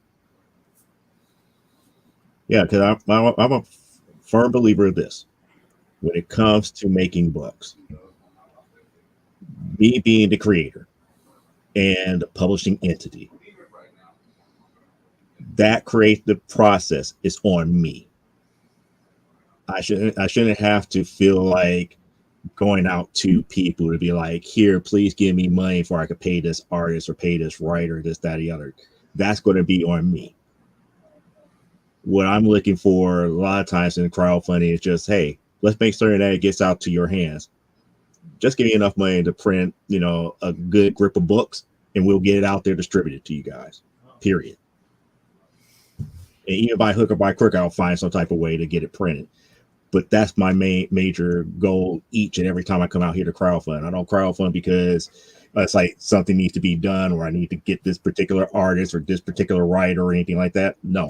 Yeah, because I'm a firm believer of this. When it comes to making books, me being the creator and the publishing entity, that creative process is on me. I shouldn't have to feel like going out to people to be like, here, please give me money for I could pay this artist or pay this writer, this, that, the other. That's going to be on me. What I'm looking for a lot of times in crowdfunding is just, hey, let's make certain that it gets out to your hands. Just give me enough money to print, a good grip of books, and we'll get it out there distributed to you guys. Period. And even by hook or by crook, I'll find some type of way to get it printed. But that's my major goal each and every time I come out here to crowdfund. I don't crowdfund because it's like something needs to be done or I need to get this particular artist or this particular writer or anything like that. No.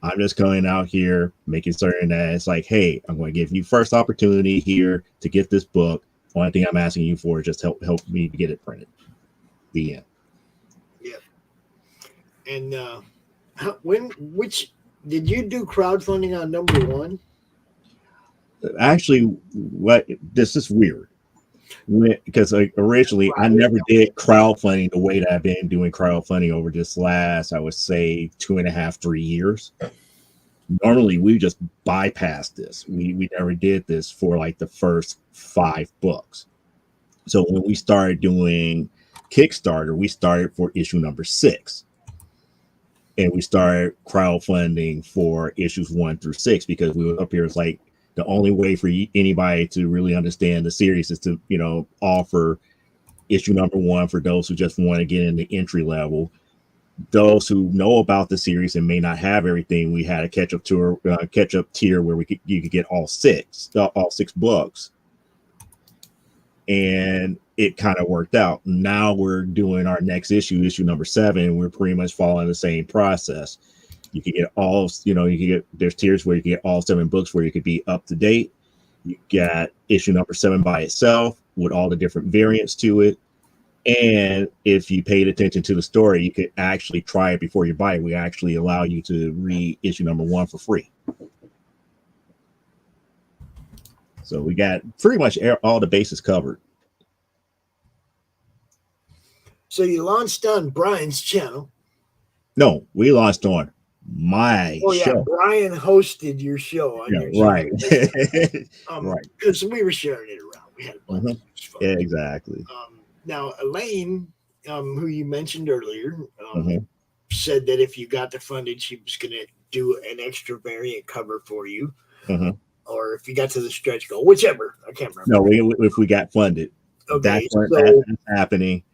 I'm just coming out here making certain that it's like, hey, I'm going to give you first opportunity here to get this book Only thing I'm asking you for is just help me to get it printed. The end. Yeah. And which did you do crowdfunding on number 1? Actually, this is weird. Because originally I never did crowdfunding the way that I've been doing crowdfunding over this last, I would say, 2.5, 3 years. Normally we just bypassed this. We never did this for like the first 5 books. So when we started doing Kickstarter, we started for issue number 6. And we started crowdfunding for issues 1 through 6 because we were up here. It's like the only way for anybody to really understand the series is to, offer issue number 1 for those who just want to get in the entry level. Those who know about the series and may not have everything, we had a catch-up tier where you could get all 6 books, and it kind of worked out. Now we're doing our next issue number 7. We're pretty much following the same process. You can get all, there's tiers where you can get all 7 books where you could be up to date. You got issue number 7 by itself with all the different variants to it. And if you paid attention to the story, you could actually try it before you buy it. We actually allow you to read issue number 1 for free. So we got pretty much all the bases covered. So you launched on Brian's channel. No, we launched on my show. Brian hosted your show on your right. Right. Because we were sharing it around. We had fun. Yeah, exactly. Now, Elaine, who you mentioned earlier, said that if you got the funding, she was going to do an extra variant cover for you. Or if you got to the stretch goal, whichever. I can't remember. No, if we got funded. Okay, that's happening.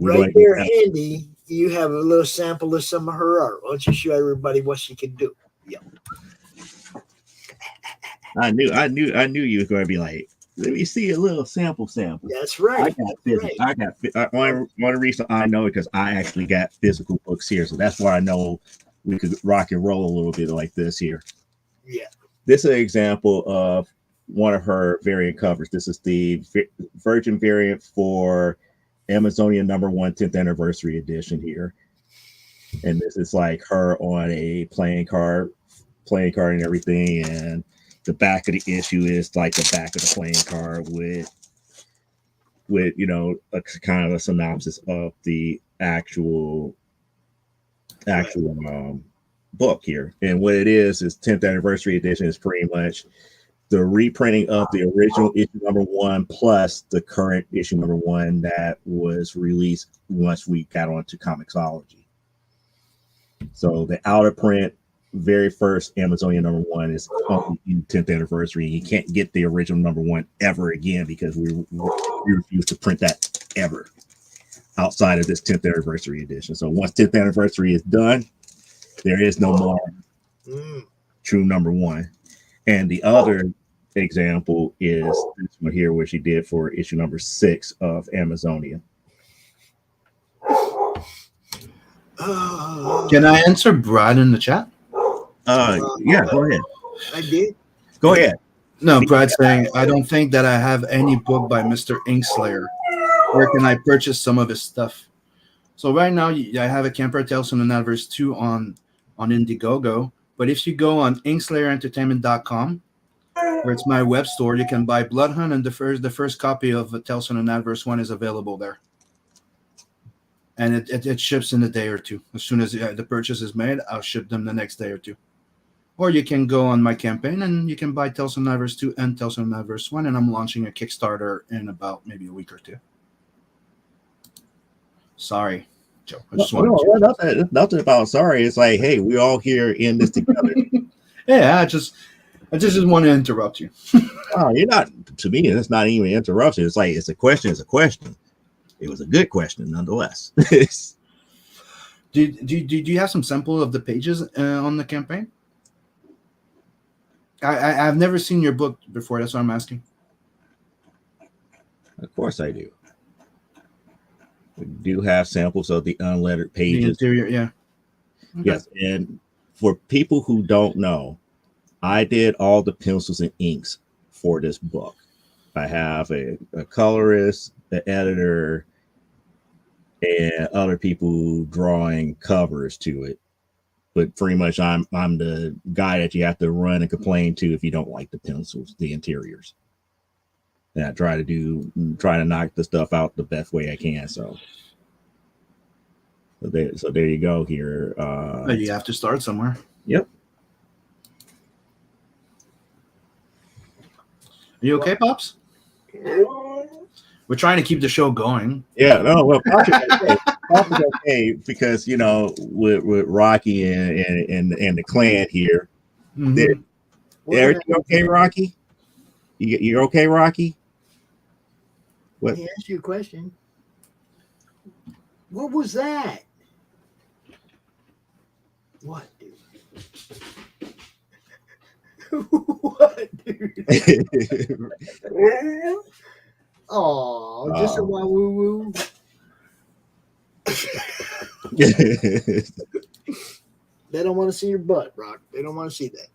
Right there, handy, you have a little sample of some of her art. Why don't you show everybody what she can do? Yeah. I knew you were going to be like, let me see a little sample. That's right. I got one reason I know it because I actually got physical books here, so that's why I know we could rock and roll a little bit like this here. Yeah. This is an example of one of her variant covers. This is the Virgin variant for Amazonia number 1 10th anniversary edition here, and this is like her on a playing card and everything, and the back of the issue is like the back of the playing card with a kind of a synopsis of the actual book here. And what it is 10th anniversary edition is pretty much the reprinting of the original issue number 1 plus the current issue number 1 that was released once we got onto Comixology. So the outer print, very first Amazonia number 1 is only in 10th anniversary. You can't get the original number 1 ever again because we refuse to print that ever outside of this 10th anniversary edition. So once 10th anniversary is done, there is no more true number 1. And the other example is this one here, where she did for issue number 6 of Amazonia. Can I answer Brad in the chat? Yeah, go ahead. I did. Go ahead. No, Brad's saying, I don't think that I have any book by Mr. Inkslayer. Where can I purchase some of his stuff? So right now, I have a Camper Tales from the Universe 2 on Indiegogo. But if you go on InkSlayerEntertainment.com, where it's my web store, you can buy Bloodhunt, and the first copy of Tales from the Universe 1 is available there. And it ships in a day or two. As soon as the purchase is made, I'll ship them the next day or two. Or you can go on my campaign and you can buy Tales from the Universe 2 and Tales from the Universe 1, and I'm launching a Kickstarter in about maybe a week or 2. Sorry, Joe. Nothing about sorry. It's like, hey, we're all here in this together. Yeah, I just want to interrupt you. Oh, you're not. To me, it's not even an interruption. It's like it's a question. It's a question. It was a good question, nonetheless. Do you have some sample of the pages on the campaign? I've never seen your book before. That's what I'm asking. Of course, I do. We do have samples of the unlettered pages. The interior, yeah. Okay. Yes, and for people who don't know, I did all the pencils and inks for this book. I have a colorist, an editor, and other people drawing covers to it. But pretty much I'm the guy that you have to run and complain to if you don't like the pencils, the interiors. And I try to knock the stuff out the best way I can. So there you go here. You have to start somewhere. Yep. Are you okay, Pops? We're trying to keep the show going. Yeah, no, well, Pops is okay because with Rocky and the clan here. Mm-hmm. Everything okay, Rocky? You're okay, Rocky? What? He asked you a question. What was that? What, dude? What, dude? Oh, just a woo woo. They don't want to see your butt, Rock. They don't want to see that.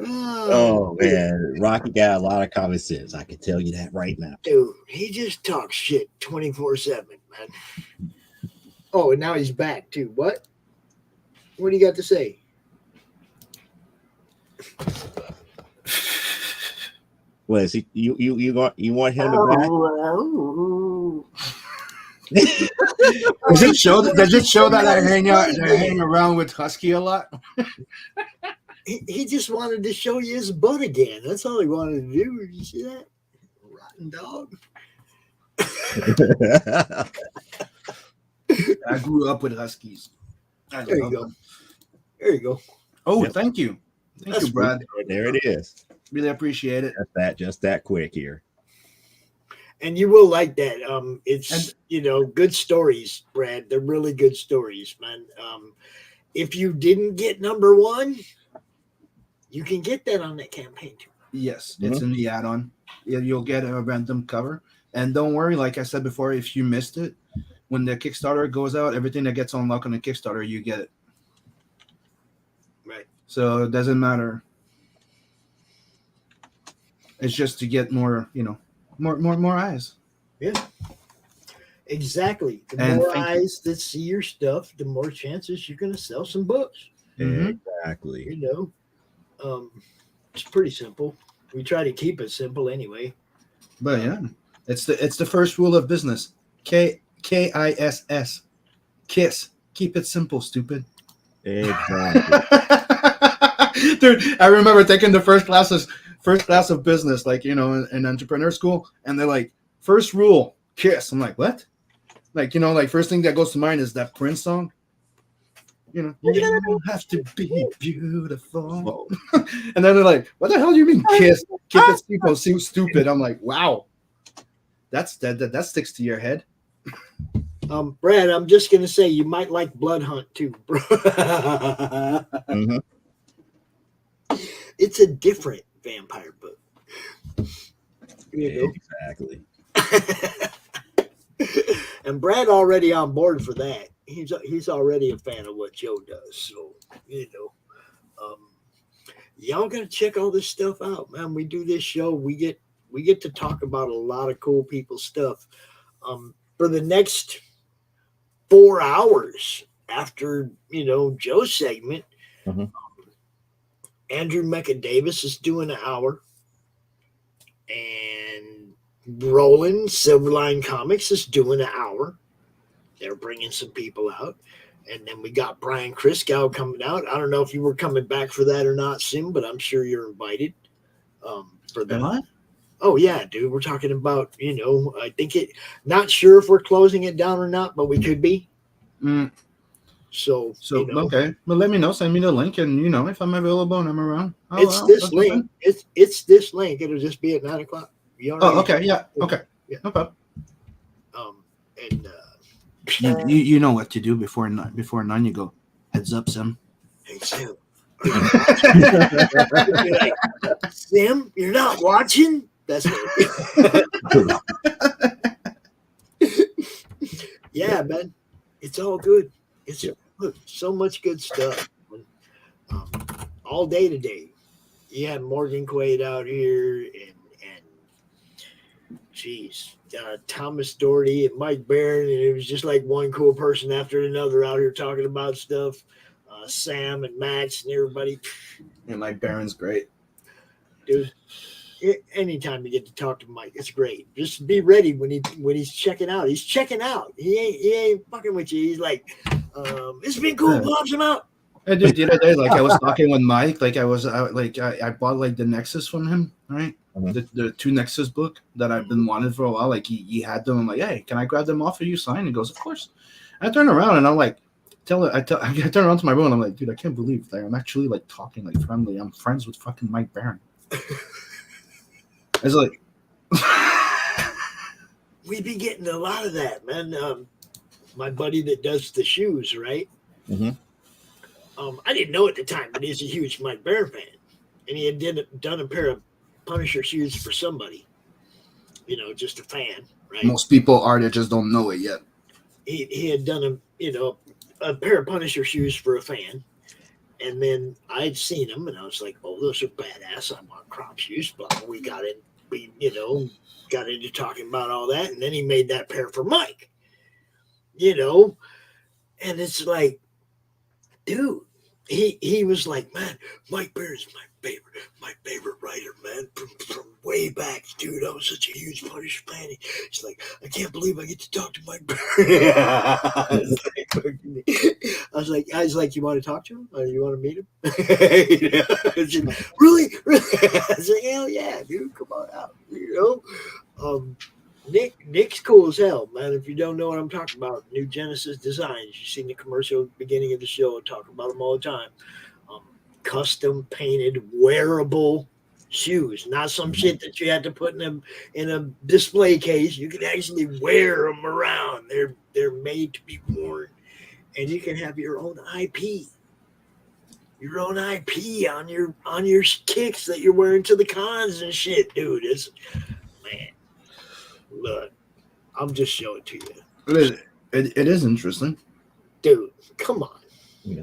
Oh man, Rocky got a lot of common sense. I can tell you that right now. Dude, he just talks shit 24/7, man. Oh, and now he's back too. What? What do you got to say? What is he? You want him to back? Does it show that I hang around with Husky a lot? He just wanted to show you his butt again. That's all he wanted to do. Did you see that? Rotten dog. I grew up with Huskies. There you go. There you go. Oh, Yep. Thank you. Thank you, Brad. There it is. Really appreciate it. Just that quick here. And you will like that. It's good stories, Brad. They're really good stories, man. If you didn't get number 1, you can get that on that campaign too. Yes, it's in the add-on. You'll get a random cover. And don't worry, like I said before, if you missed it, when the Kickstarter goes out, everything that gets unlocked on the Kickstarter, you get it. Right. So it doesn't matter. It's just to get more, more eyes. Yeah. Exactly. The more eyes that see your stuff, the more chances you're going to sell some books. Exactly. It's pretty simple. We try to keep it simple anyway. But yeah, it's the first rule of business. KISS. KISS. Keep it simple, stupid. Exactly. Dude, I remember taking the first class of business, in entrepreneur school, and they're like, first rule, KISS. I'm like, what? First thing that goes to mind is that Prince song. You don't have to be beautiful. And then they're like, what the hell do you mean KISS? Keep it simple, seem stupid. I'm like, wow. That sticks to your head. Brad, I'm just gonna say you might like Blood Hunt too, bro. Mm-hmm. It's a different vampire book. Exactly. And Brad already on board for that. He's already a fan of what Joe does. So y'all gotta check all this stuff out, man. We do this show. We get to talk about a lot of cool people's stuff. For the next 4 hours after Joe's segment, Andrew Mecha Davis is doing an hour, and Roland Silverline Comics is doing an hour. They're bringing some people out, and then we got Brian Christgau coming out. I don't know if you were coming back for that or not, Sim, but I'm sure you're invited. For that. Am I? Oh yeah, dude. We're talking about I think not sure if we're closing it down or not, but we could be. So okay. Well, let me know. Send me the link, and if I'm available and I'm around. It's this link. It's this link. It'll just be at 9:00. Okay. Yeah. Okay. Yeah. No problem. And you know what to do before 9. Before 9, you go, heads up, Sim. Hey Sim. Like, Sim, you're not watching? That's what yeah, man. It's all good. It's look, so much good stuff. all day today. You had Morgan Quaid out here and geez, Thomas Doherty and Mike Barron, and it was just like one cool person after another out here talking about stuff. Sam and Max and everybody. And Mike Barron's great. Dude, anytime you get to talk to Mike, it's great. Just be ready when he's checking out. He's checking out. He ain't fucking with you. He's like, it's been cool. Pops him out. I did the other day, like I was talking with Mike, like I bought like the Nexus from him, right? The two Nexus book that I've been wanting for a while. Like he had them. I'm like, hey, can I grab them off of you? Sign? He goes, of course. I turn around and I'm like, I turn around to my room and I'm like, dude, I can't believe that I'm actually like talking like friendly. I'm friends with fucking Mike Barron. It's like we be getting a lot of that, man. My buddy that does the shoes, right? Mm-hmm. I didn't know at the time, but he's a huge Mike Barron fan, and he had done a pair of Punisher shoes for somebody, just a fan, right? Most people are, they just don't know it yet. He had done a pair of Punisher shoes for a fan, and then I'd seen them, and I was like, "Oh, those are badass! I want CRoM shoes." But we got into talking about all that, and then he made that pair for Mike, and it's like, dude. He was like, man, Mike Barron's my favorite writer, man, from way back, dude. I was such a huge Punisher fan. He's like, I can't believe I get to talk to Mike Barron. I was like, you want to talk to him? Or you want to meet him? Really? I was like, hell yeah, dude, come on out. Nick's cool as hell, man. If you don't know what I'm talking about, New Genesis Designs. You've seen the commercial at the beginning of the show. I talk about them all the time. Custom painted, wearable shoes, not some shit that you had to put in a display case. You can actually wear them around. They're made to be worn, and you can have your own IP. Your own IP on your kicks that you're wearing to the cons and shit, dude. It's man. Look, I'm just showing it to you. It is interesting. Dude, come on. Yeah.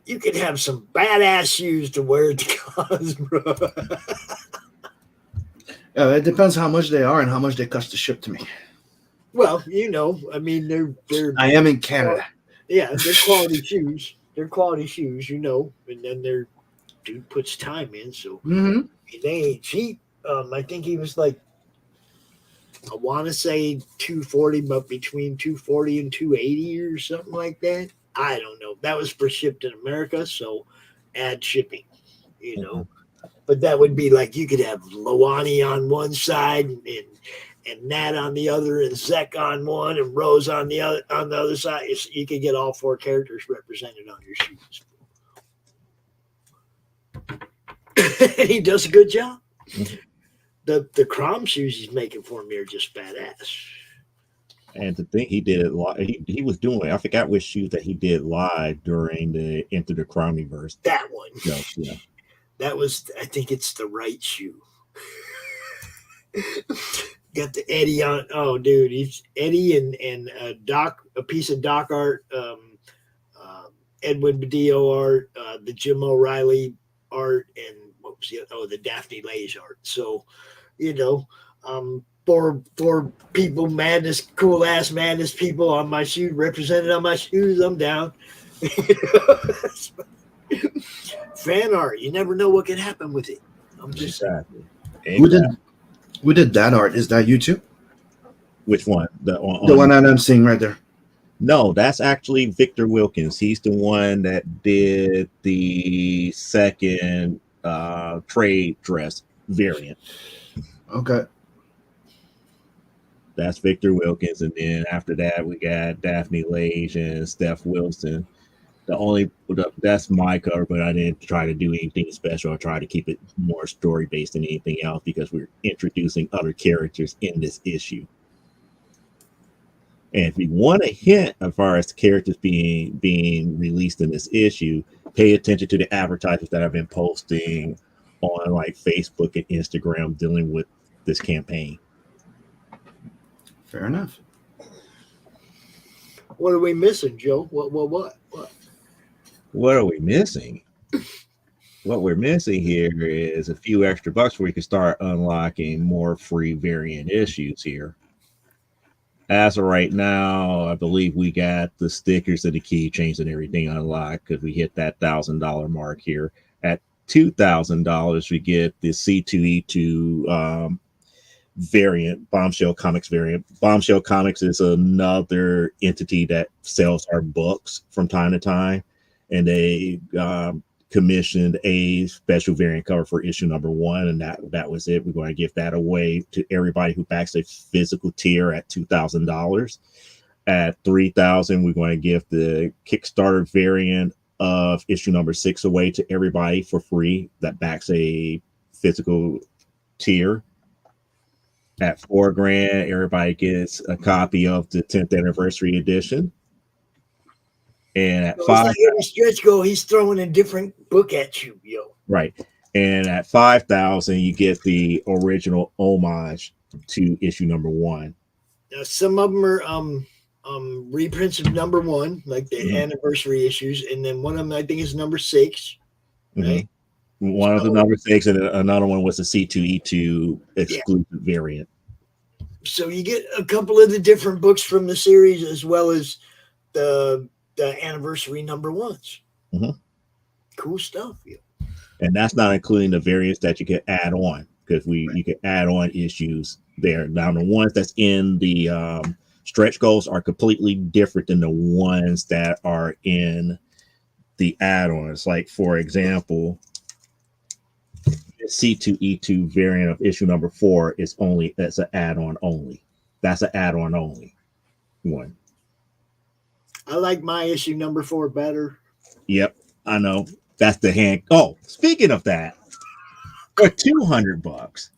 You could have some badass shoes to wear at the cons, bro. It depends how much they are and how much they cost to ship to me. Well, I mean, they're I am in Canada. Yeah, they're quality shoes. They're quality shoes, and then dude puts time in, so they ain't cheap. I think he was like, I want to say 240, but between 240 and 280 or something like that. I don't know. That was for shipped in America, so add shipping, But that would be like you could have Lawani on one side and Nat on the other, and Zek on one, and Rose on the other side. You could get all four characters represented on your shoes. And he does a good job. The CRoM shoes he's making for me are just badass. And to think he did it live, he was doing, I forgot which shoes that he did live during the Enter the CRoMiverse. That one. So, yeah. That was, I think it's the right shoe. Got the Eddie on. Oh, dude, he's Eddie and a piece of Doc art, Edwin Badillo art, the Jim O'Reilly art, and what was the Daphne Lage art. So, four people, cool ass Madness people on my shoe, represented on my shoes. I'm down. Fan art, you never know what can happen with it. I'm just Who did that art? Is that you too? Which one? The one that I'm seeing right there. No, that's actually Victor Wilkins. He's the one that did the second trade dress variant. Okay. That's Victor Wilkins, and then after that we got Daphne Lage and Steph Wilson. That's my cover, but I didn't try to do anything special. I tried to keep it more story based than anything else because we're introducing other characters in this issue. And if you want a hint as far as characters being released in this issue, pay attention to the advertisements that I've been posting on like Facebook and Instagram dealing with this campaign. Fair enough. What are we missing, Joe? What? What are we missing? What we're missing here is a few extra bucks where we can start unlocking more free variant issues here. As of right now, I believe we got the stickers and the keychains and everything unlocked because we hit that $1,000 mark here. At $2,000, we get the C2E2 variant, Bombshell Comics variant. Bombshell Comics is another entity that sells our books from time to time, and they commissioned a special variant cover for issue number 1, and that was it. We're going to give that away to everybody who backs a physical tier at $2,000. At $3,000, we're going to give the Kickstarter variant of issue number 6 away to everybody for free that backs a physical tier. At $4,000, everybody gets a copy of the 10th anniversary edition. And at $5,000, like every stretch goal, he's throwing a different book at you, yo. Right. And at $5,000, you get the original homage to issue number 1. Now, some of them are reprints of number 1, like the anniversary issues, and then one of them I think is number 6. Right. One of the number 6, and another one was the C2E2 exclusive variant. So you get a couple of the different books from the series as well as the anniversary number 1s. Cool stuff. Yeah. And that's not including the variants that you can add on, because you can add on issues there. Now the ones that's in the stretch goals are completely different than the ones that are in the add-ons. Like, for example, C2E2 variant of issue number 4 that's an add-on only. That's an add-on only one. I like my issue number 4 better. Yep, I know. That's the hand. Oh, speaking of that, for $200,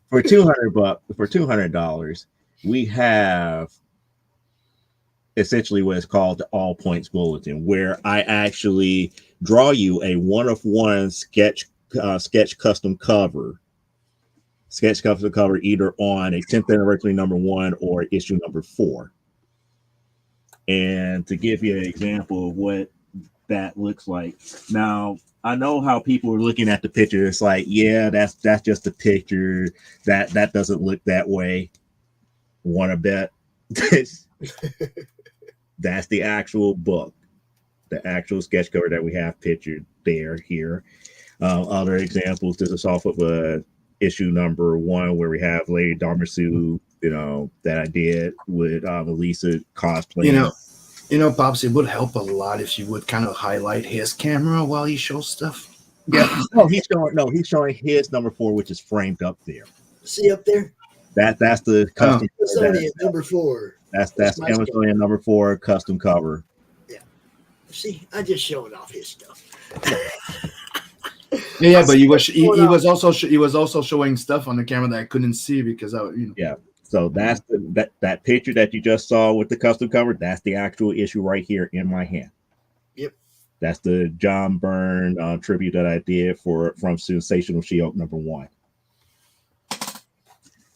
for $200, we have essentially what is called the All Points Bulletin, where I actually draw you a 1-of-1 sketch custom cover either on a 10th anniversary number 1 or issue number 4. And to give you an example of what that looks like. Now, I know how people are looking at the picture. It's like, yeah, that's just a picture. That doesn't look that way. Want to bet? That's the actual book, the actual sketch cover that we have pictured here. Other examples, this is off of issue number 1 where we have Lady Dharmasu, that I did with Elisa cosplay. Pops, it would help a lot if you would kind of highlight his camera while he shows stuff. Yeah, he's showing his number 4, which is framed up there. See up there? That's the custom. Number 4. That's Amazonian number 4 custom cover. Yeah. See, I just showing off his stuff. Yeah, but he was also showing stuff on the camera that I couldn't see because Yeah. So that's that picture that you just saw with the custom cover. That's the actual issue right here in my hand. Yep. That's the John Byrne tribute that I did from Sensational She-Hulk number 1.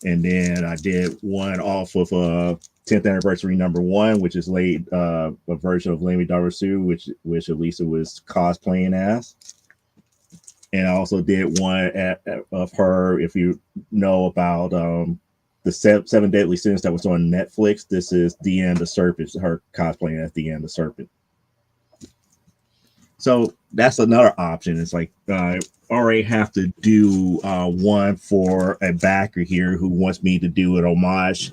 And then I did one off of 10th anniversary number 1, which is a version of Lady Dharmasu, which Elisa was cosplaying as. And I also did one of her, if you know about the 7 Deadly Sins that was on Netflix. This is Deanne the Serpent, her cosplaying as Deanne the Serpent. So that's another option. It's like I already have to do one for a backer here who wants me to do an homage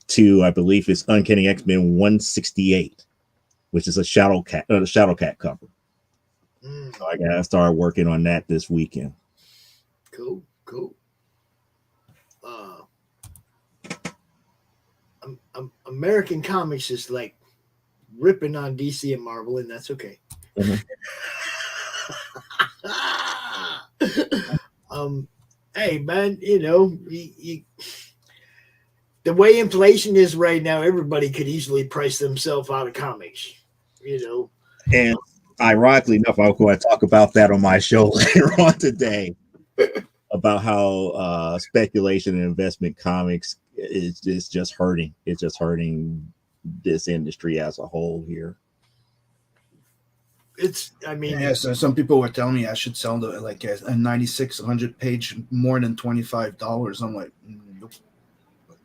to, I believe it's Uncanny X-Men 168, which is a Shadowcat cover. So I gotta start working on that this weekend. Cool. American Comics is like ripping on DC and Marvel, and that's okay. Hey man, the way inflation is right now, everybody could easily price themselves out of comics. And ironically enough, I'm going to talk about that on my show later on today about how speculation and investment comics is just hurting. It's just hurting this industry as a whole here. I mean, yeah. So some people were telling me I should sell like a 9,600 page more than $25. I'm like, nope.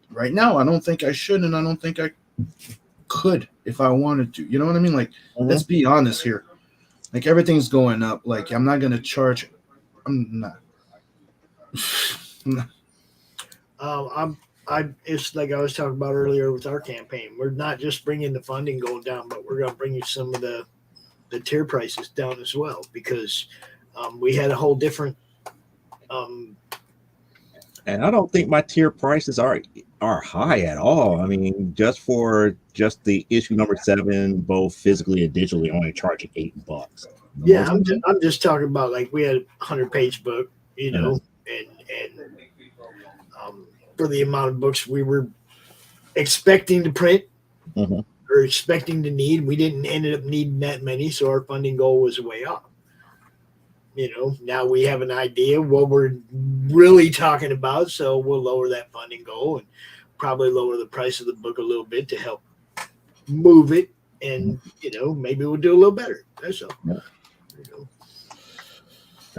Right now, I don't think I should, and I don't think I could if I wanted to. You know what I mean? Like, let's be honest here. Like, everything's going up. Like, I'm not gonna charge. I'm not. It's like I was talking about earlier with our campaign. We're not just bringing the funding goal down, but we're going to bring you some of the tier prices down as well, because we had a whole different. And I don't think my tier prices are high at all. I mean, just the issue number 7, both physically and digitally, only charging $8. Yeah, I'm just talking about, like, we had a 100-page book, you know, and for the amount of books we were expecting to print or expecting to need, we didn't ended up needing that many, so our funding goal was way up. You know, now we have an idea what we're really talking about, so we'll lower that funding goal and probably lower the price of the book a little bit to help move it, and you know, maybe we'll do a little better. That's all. Yeah. You know.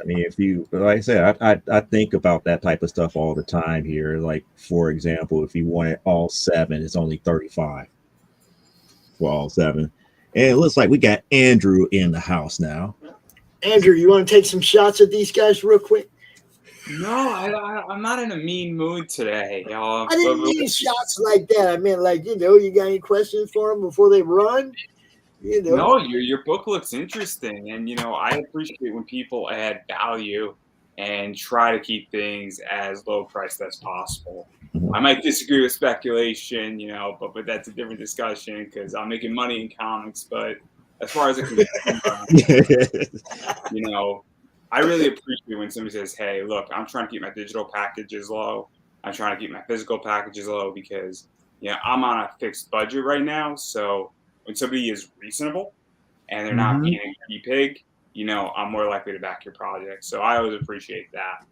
I mean, if you, like I said, I think about that type of stuff all the time here. Like, for example, if you wanted all 7, it's only $35 for all 7. And it looks like we got Andrew in the house now. Andrew, you want to take some shots at these guys real quick? No, I'm not in a mean mood today. I didn't mean shots like that. I meant, like, you know, you got any questions for them before they run? You know. No, your book looks interesting, and you know, I appreciate when people add value and try to keep things as low priced as possible. I might disagree with speculation, you know, but that's a different discussion because I'm making money in comics. But as far as it can, you know, I really appreciate when somebody says, "Hey, look, I'm trying to keep my digital packages low. I'm trying to keep my physical packages low because, you know, I'm on a fixed budget right now, so." When somebody is reasonable and they're not being a greedy pig, you know, I'm more likely to back your project. So I always appreciate that.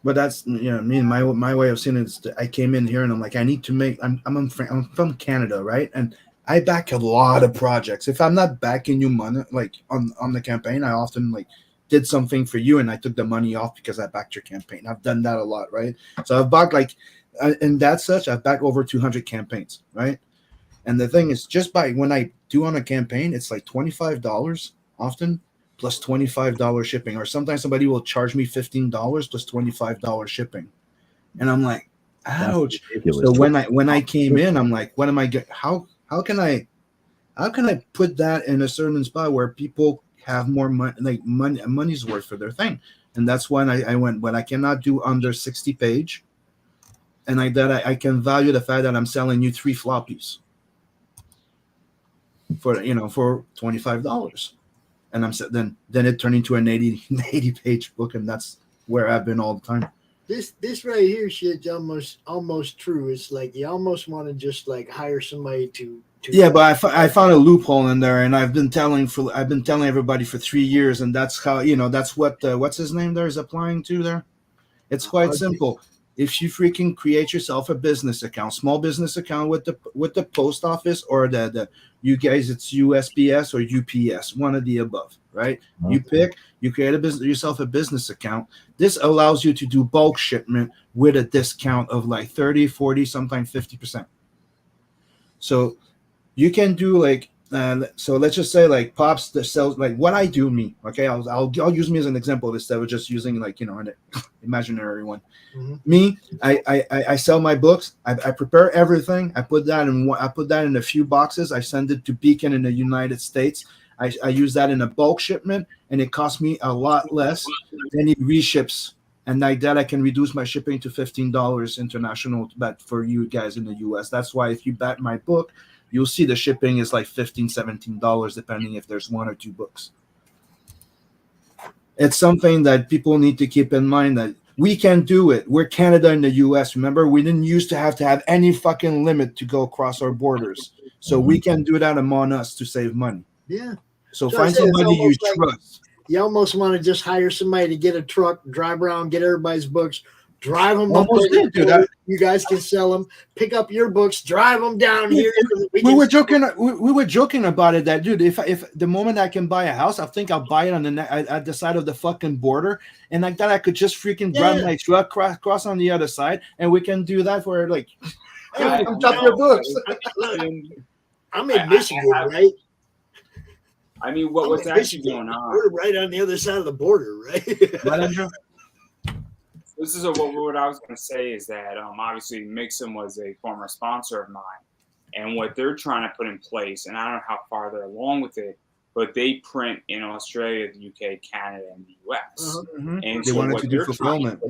But that's, you know, me and my way of seeing it is I came in here and I'm like, I need to make. I'm from Canada, right? And I back a lot of projects. If I'm not backing you money, like on the campaign, I often like did something for you and I took the money off because I backed your campaign. I've done that a lot, right? So I've backed like, and that's such. I've backed over 200 campaigns, right? And the thing is, just by when I do on a campaign, it's like $25 often plus $25 shipping. Or sometimes somebody will charge me $15 plus $25 shipping. And I'm like, ouch. So when I came in, I'm like, what am I getting? How can I put that in a certain spot where people have more money, like money's worth for their thing? And that's when I went, but I cannot do under 60 page. And I can value the fact that I'm selling you 3 floppies. For $25, and I'm then it turned into an 80 page book, and that's where I've been all the time. This right here shit's almost true. It's like you almost want to just like hire somebody to yeah, but I found a loophole in there, and I've been telling everybody for 3 years, and that's how, you know, that's what what's his name there is applying to there. It's quite simple. If you freaking create yourself a business account, small business account with the post office, or the you guys, it's USPS or UPS, one of the above, right? Okay. You create yourself a business account. This allows you to do bulk shipment with a discount of like 30, 40, sometimes 50%. So you can do like, so let's just say like Pops that sells, like what I do, me, okay, I'll use me as an example instead of just using like, you know, an imaginary one. Me, I sell my books. I prepare everything. I put that in a few boxes. I send it to Beacon in the United States. I use that in a bulk shipment, and it costs me a lot less than it reships. And like that, I can reduce my shipping to $15 international, but for you guys in the US. That's why if you back my book, you'll see the shipping is like $15, $17, depending if there's 1 or 2 books. It's something that people need to keep in mind, that we can do it. We're Canada and the US. Remember, we didn't used to have any fucking limit to go across our borders. So we can do that among us to save money. Yeah. So find somebody you trust. You almost want to just hire somebody to get a truck, drive around, get everybody's books, Drive them up. Almost did, dude. You guys can sell them. Pick up your books. Drive them down here. We were joking. We were joking about it. That dude, if the moment I can buy a house, I think I'll buy it on at the side of the fucking border, and like that, I could just freaking grab my truck, cross on the other side, and we can do that for like. Come drop your books. I'm in Michigan, right? I mean, what's actually going on? We're right on the other side of the border, right? Right, Andrew? This is what I was going to say is that obviously Mixum was a former sponsor of mine, and what they're trying to put in place, and I don't know how far they're along with it, but they print in Australia, the UK, Canada, and the US. Mm-hmm. And they so wanted what to do fulfillment.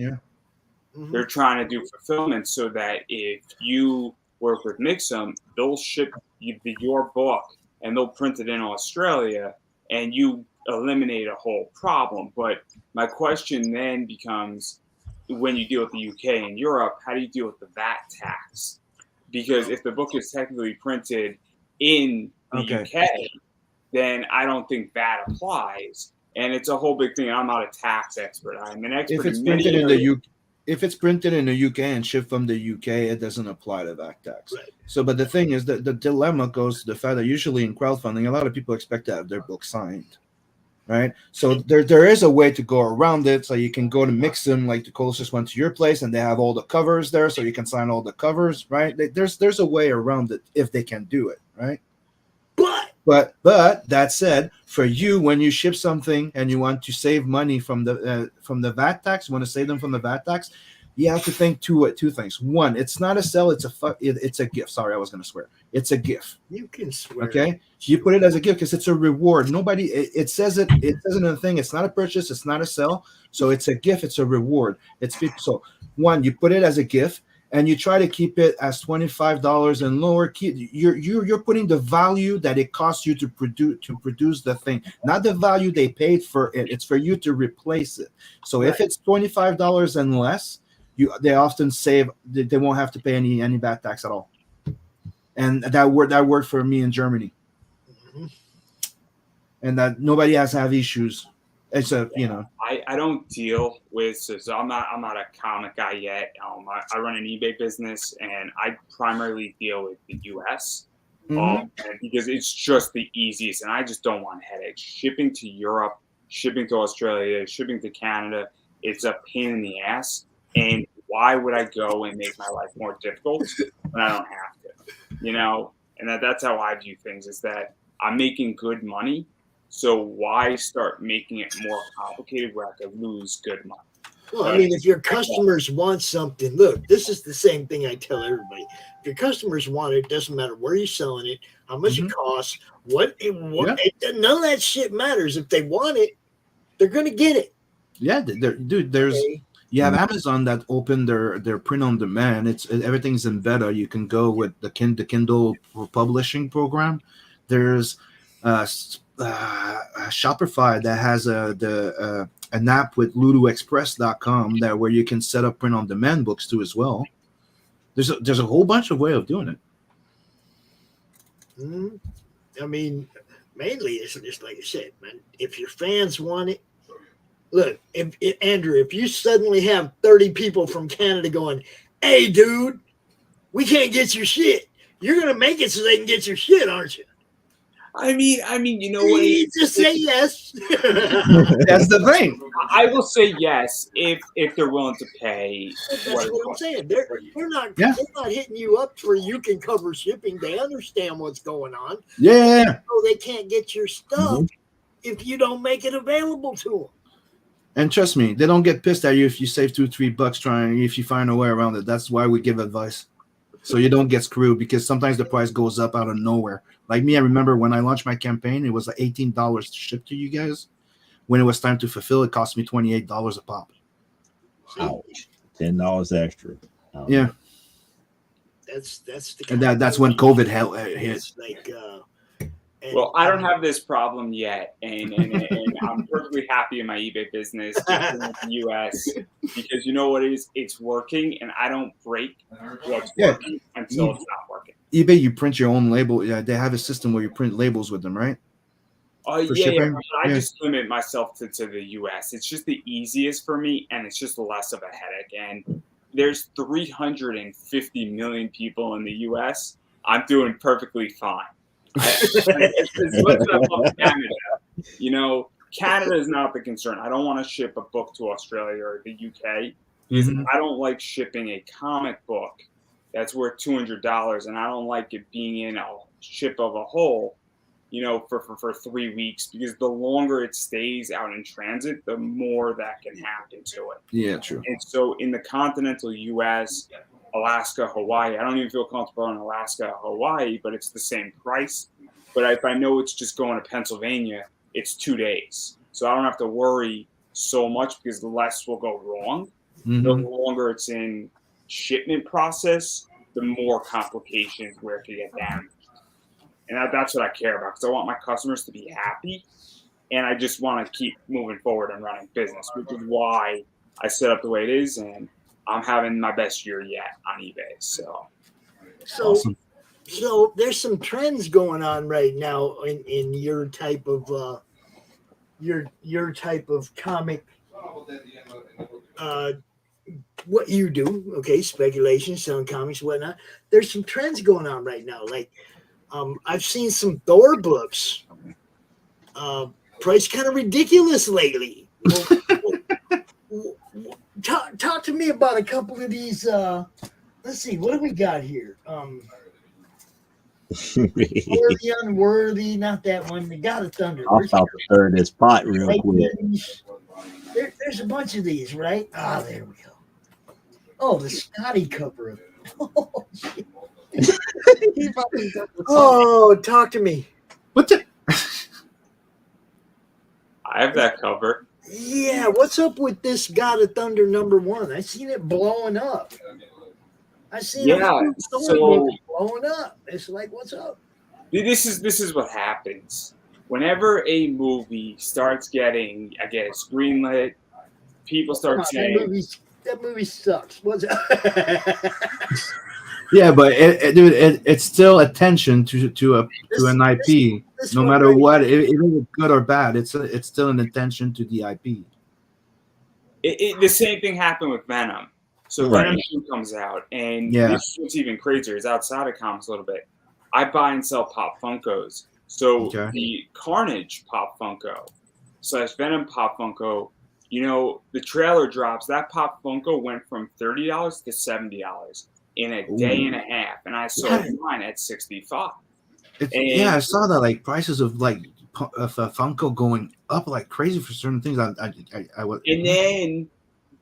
They're trying to do fulfillment so that if you work with Mixum, they'll ship you your book and they'll print it in Australia, and you eliminate a whole problem. But my question then becomes, when you deal with the UK and Europe, how do you deal with the VAT tax? Because if the book is technically printed in the UK, then I don't think VAT applies. And it's a whole big thing. I'm not a tax expert. I'm an expert. If it's printed in the UK, if it's printed in the UK and shipped from the UK, it doesn't apply to VAT tax. Right. So, but the thing is that the dilemma goes to the fact that usually in crowdfunding, a lot of people expect to have their book signed. Right, so there is a way to go around it. So you can go to Mixum, like the closest one to your place, and they have all the covers there, so you can sign all the covers. Right, there's a way around it if they can do it. Right, but that said, for you, when you ship something and you want to save money from the VAT tax, you want to save them from the VAT tax, you have to think two things. One, it's not a sell; it's a gift. Sorry, I was going to swear. It's a gift. You can swear. Okay, you put it as a gift because it's a reward. Nobody, it says it in the thing. It's not a purchase. It's not a sell. So it's a gift. It's a reward. So one, you put it as a gift, and you try to keep it as $25 and lower. You're putting the value that it costs you to produce the thing, not the value they paid for it. It's for you to replace it. So if it's $25 and less, they often save. They won't have to pay any VAT tax at all. And that worked for me in Germany. Mm-hmm. And that nobody has to have issues. It's I don't deal with so I'm not a comic guy yet. I run an eBay business and I primarily deal with the US. And because it's just the easiest and I just don't want headaches. Shipping to Europe, shipping to Australia, shipping to Canada, it's a pain in the ass. And why would I go and make my life more difficult when I don't have to? And that's how I view things, is that I'm making good money. So why start making it more complicated where I could lose good money? Well, I mean, if your customers want something, look, this is the same thing I tell everybody. If your customers want it, doesn't matter where you're selling it, how much it costs, none of that shit matters. If they want it, they're going to get it. Yeah, dude, you have Amazon that opened their print on demand. Everything's in beta. You can go with the Kindle publishing program. There's Shopify that has an app with ludoexpress.com that where you can set up print on demand books too as well. There's a whole bunch of way of doing it. I mean, mainly it's just like I said, man. If your fans want it, look, Andrew, if you suddenly have 30 people from Canada going, "Hey, dude, we can't get your shit," you're gonna make it so they can get your shit, aren't you? I mean, you know what? Just say yes. That's the thing. I will say yes if they're willing to pay. That's what I'm saying. They're not hitting you up for you can cover shipping. They understand what's going on. Yeah. So they can't get your stuff if you don't make it available to them. And trust me, they don't get pissed at you if you save $2-3 if you find a way around it. That's why we give advice. So you don't get screwed, because sometimes the price goes up out of nowhere. Like me, I remember when I launched my campaign, it was like $18 to ship to you guys. When it was time to fulfill, it cost me $28 a pop. Ouch. $10 extra. Yeah. That's when COVID hit. It's like, well, I don't have this problem yet, and I'm perfectly happy in my eBay business in the US, because you know what it is? It's working, and I don't break what's working until it's not working. eBay, you print your own label. Yeah, they have a system where you print labels with them, right? for Yeah. shipping? I just limit myself to the U.S. It's just the easiest for me, and it's just less of a headache. And there's 350 million people in the U.S. I'm doing perfectly fine. As much as I love Canada, Canada is not the concern. I don't want to ship a book to Australia or the UK because I don't like shipping a comic book that's worth $200, and I don't like it being in a ship of a hole, for 3 weeks, because the longer it stays out in transit, the more that can happen to it. Yeah, true. And so in the continental U.S., Alaska, Hawaii, I don't even feel comfortable in Alaska, Hawaii, but it's the same price. But if I know it's just going to Pennsylvania, it's 2 days. So I don't have to worry so much because the less will go wrong. The longer it's in shipment process, the more complications where it can get damaged. And that's what I care about, because I want my customers to be happy, and I just want to keep moving forward and running business, which is why I set up the way it is, and I'm having my best year yet on eBay. So awesome. So there's some trends going on right now in your type of your type of comic. What you do, okay? Speculation, selling comics, whatnot. There's some trends going on right now. Like, I've seen some Thor books. Price kind of ridiculous lately. Talk to me about a couple of these. Let's see, what do we got here? Worthy, unworthy, not that one. The God of Thunder. I'll stop to stir this pot real quick. There's a bunch of these, right? There we go. Oh, the Scotty cover. Oh, shit. Oh, talk to me. What's it? I have that cover. Yeah, what's up with this God of Thunder #1? I seen it blowing up. I seen it blowing up. It's like, what's up? This is what happens whenever a movie starts getting, I guess, greenlit. People start saying that movie sucks. What's up? Yeah, but it's still attention to an IP. No matter what, if it's good or bad, it's still an attention to the IP. The same thing happened with Venom. So Venom 2 comes out, and this is what's even crazier. Is outside of comics a little bit. I buy and sell Pop Funkos. So the Carnage Pop Funko / Venom Pop Funko, the trailer drops. That Pop Funko went from $30 to $70 in a day and a half, and I sold mine at $65. I saw that, like, prices of Funko going up like crazy for certain things. I was. And then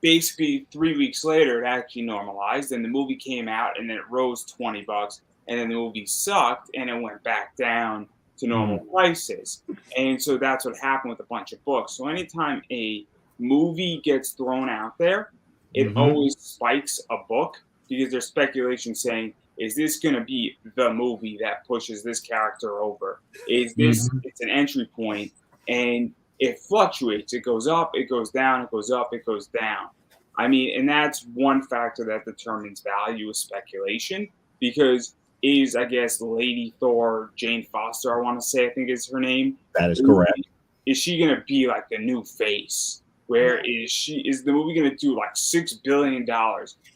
basically 3 weeks later, it actually normalized, and the movie came out, and then it rose $20, and then the movie sucked, and it went back down to normal prices. And so that's what happened with a bunch of books. So anytime a movie gets thrown out there, it always spikes a book, because there's speculation saying, is this going to be the movie that pushes this character over? Is this, it's an entry point, and it fluctuates. It goes up, it goes down, it goes up, it goes down. I mean, and that's one factor that determines value is speculation, because I guess, Lady Thor, Jane Foster, I want to say, I think is her name. That is correct. Is she going to be like the new face? Where is the movie going to do like $6 billion?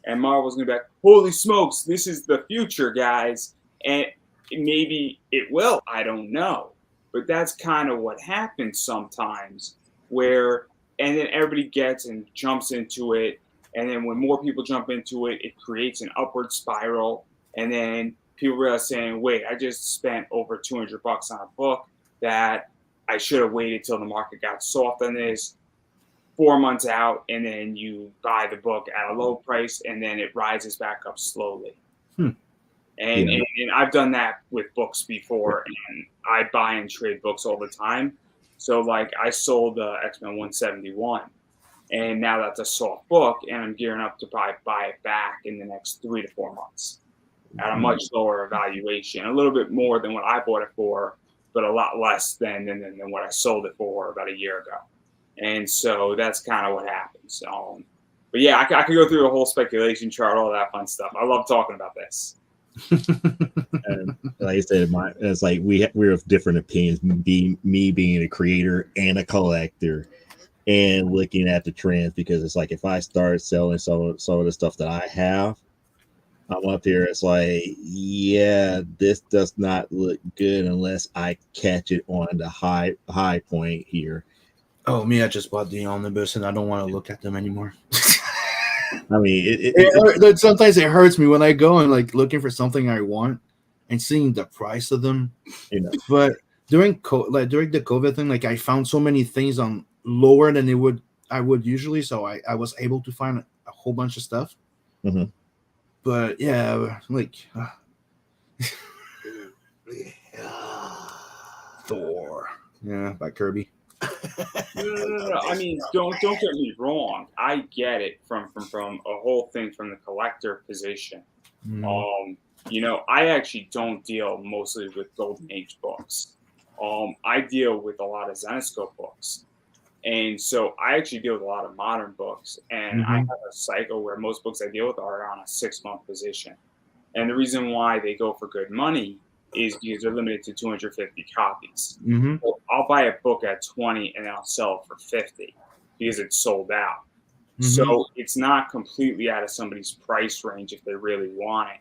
And Marvel's going to be like, holy smokes, this is the future, guys. And maybe it will. I don't know. But that's kind of what happens sometimes, and then everybody gets and jumps into it. And then when more people jump into it, it creates an upward spiral. And then people realize saying, wait, I just spent over $200 on a book that I should have waited till the market got soft on this. 4 months out, and then you buy the book at a low price, and then it rises back up slowly. And I've done that with books before, and I buy and trade books all the time. So, like, I sold X-Men 171, and now that's a soft book, and I'm gearing up to buy it back in the next 3 to 4 months at a much lower valuation, a little bit more than what I bought it for, but a lot less than what I sold it for about a year ago. And so that's kind of what happens. But yeah, I could go through a whole speculation chart, all that fun stuff. I love talking about this. And like I said, it's like we're of different opinions. Me being a creator and a collector, and looking at the trends, because it's like if I start selling some of the stuff that I have, I'm up here. It's like, yeah, this does not look good unless I catch it on the high point here. Oh, me, I just bought the omnibus and I don't want to look at them anymore. I mean, sometimes it hurts me when I go and like looking for something I want and seeing the price of them. You know, but during the COVID thing, like I found so many things on lower than I would usually, so I was able to find a whole bunch of stuff. Mm-hmm. But yeah, like Thor, yeah, by Kirby. No. I mean, don't get me wrong. I get it from a whole thing from the collector position. You know, I actually don't deal mostly with Golden Age books. I deal with a lot of Zenescope books, and so I actually deal with a lot of modern books. And I have a cycle where most books I deal with are on a 6-month position. And the reason why they go for good money is because they're limited to 250 copies. So I'll buy a book at 20 and then I'll sell it for 50 because it's sold out. So it's not completely out of somebody's price range if they really want it.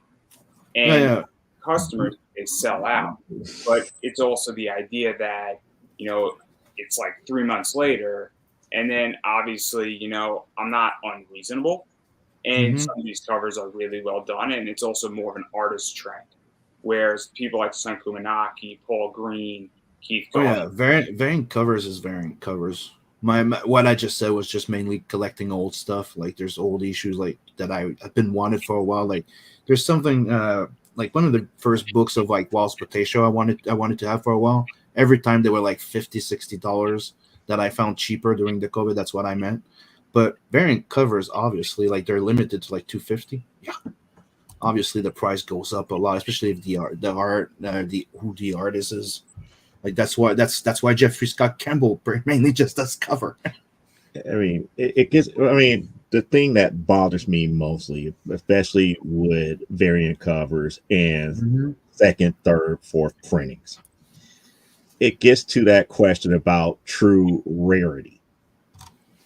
And customers, they sell out. But it's also the idea that, you know, it's like 3 months later. And then obviously, you know, I'm not unreasonable. And some of these covers are really well done. And it's also more of an artist trend. Whereas people like Sun Kumanaki, Paul Green, Keith Garland. Variant covers is variant covers. My what I just said was just mainly collecting old stuff. Like there's old issues like that I've been wanted for a while. Like there's something like one of the first books of like Wild's Potato I wanted to have for a while. Every time they were like $50-$60 that I found cheaper during the COVID. That's what I meant. But variant covers, obviously, like they're limited to like $250. Yeah. Obviously the price goes up a lot, especially if who the artist is. Like that's why Jeffrey Scott Campbell mainly just does cover. I mean, it gets. I mean, the thing that bothers me mostly, especially with variant covers and second, third, fourth printings, it gets to that question about true rarity.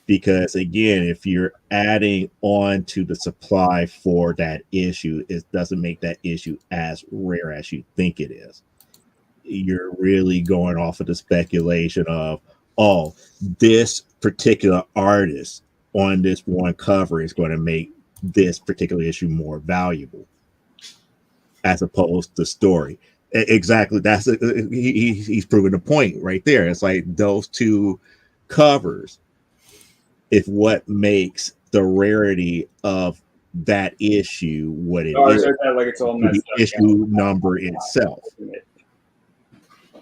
Because again, if you're adding on to the supply for that issue, it doesn't make that issue as rare as you think it is. You're really going off of the speculation of, oh, this particular artist on this one cover is going to make this particular issue more valuable, as opposed to story. Exactly. He's proven the point right there. It's like those two covers. If what makes the rarity of that issue what it is, like it's all the issue number itself.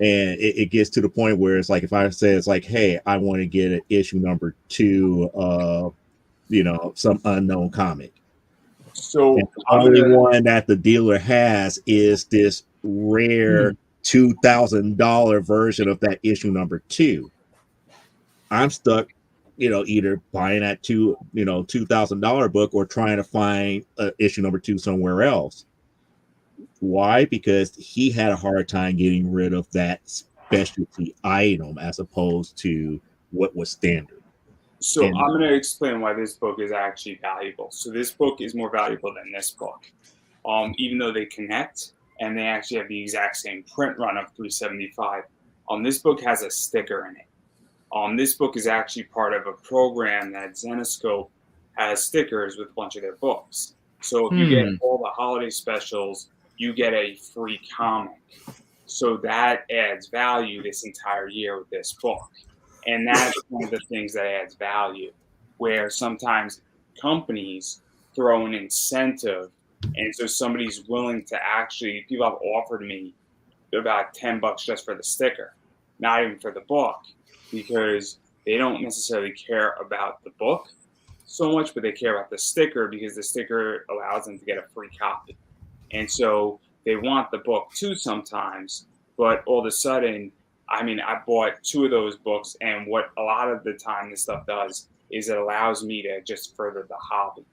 And it gets to the point where it's like, if I say it's like, hey, I want to get an issue number 2 of, you know, some unknown comic. So and the only one that the dealer has is this rare $2,000 version of that issue number 2. I'm stuck, you know, either buying that $2,000 book or trying to find issue number 2 somewhere else. Why? Because he had a hard time getting rid of that specialty item as opposed to what was standard. So I'm going to explain why this book is actually valuable. So this book is more valuable than this book, even though they connect and they actually have the exact same print run of 375. This book has a sticker in it. This book is actually part of a program that Zenescope has stickers with a bunch of their books. So if you get all the holiday specials, you get a free comic. So that adds value this entire year with this book. And that's one of the things that adds value, where sometimes companies throw an incentive. And so somebody's willing to actually, people have offered me about $10 just for the sticker, not even for the book, because they don't necessarily care about the book so much, but they care about the sticker because the sticker allows them to get a free copy. And so they want the book too sometimes, but all of a sudden, I mean, I bought 2 of those books, and what a lot of the time this stuff does is it allows me to just further the hobby.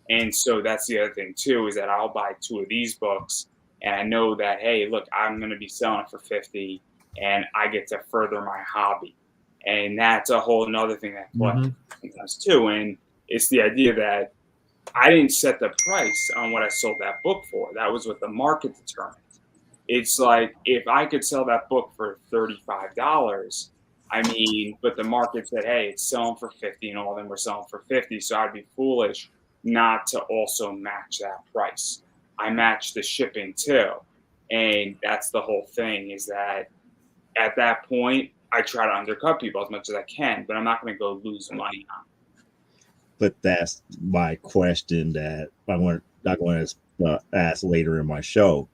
And so that's the other thing too, is that I'll buy 2 of these books and I know that, hey, look, I'm going to be selling it for 50, and I get to further my hobby. And that's a whole another thing that collecting sometimes too. And it's the idea that I didn't set the price on what I sold that book for. That was what the market determined. It's like, if I could sell that book for $35, I mean, but the market said, hey, it's selling for 50 and all of them were selling for 50. So I'd be foolish not to also match that price. I match the shipping too. And that's the whole thing, is that at that point, I try to undercut people as much as I can, but I'm not going to go lose money on it. But that's my question that I'm going to ask later in my show.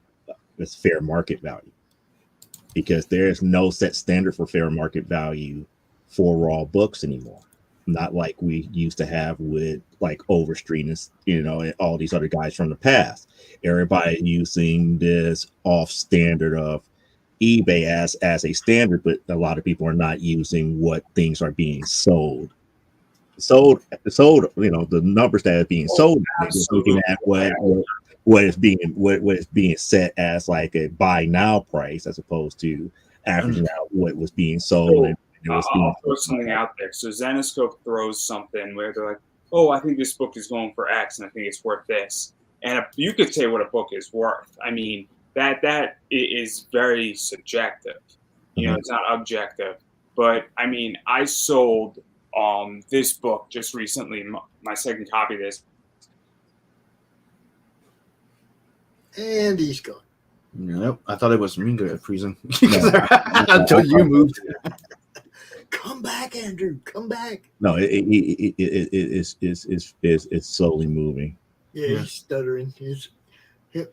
It's fair market value, because there is no set standard for fair market value for raw books anymore. Not like we used to have with like Overstreet and all these other guys from the past. Everybody using this off standard of eBay as a standard, but a lot of people are not using what things are being sold. The numbers that are being sold. Just looking at what is being set as like a buy now price, as opposed to averaging out what was being sold. I'll throw something out there. So Zenoscope throws something where they're like, oh, I think this book is going for X, and I think it's worth this. And you could say what a book is worth. I mean, that is very subjective. It's not objective. But I mean, I sold this book just recently, my second copy of this. And he's gone. Nope, I thought it was me freezing until you moved. Come back, Andrew. Come back. No, it's slowly moving. Yeah, he's stuttering.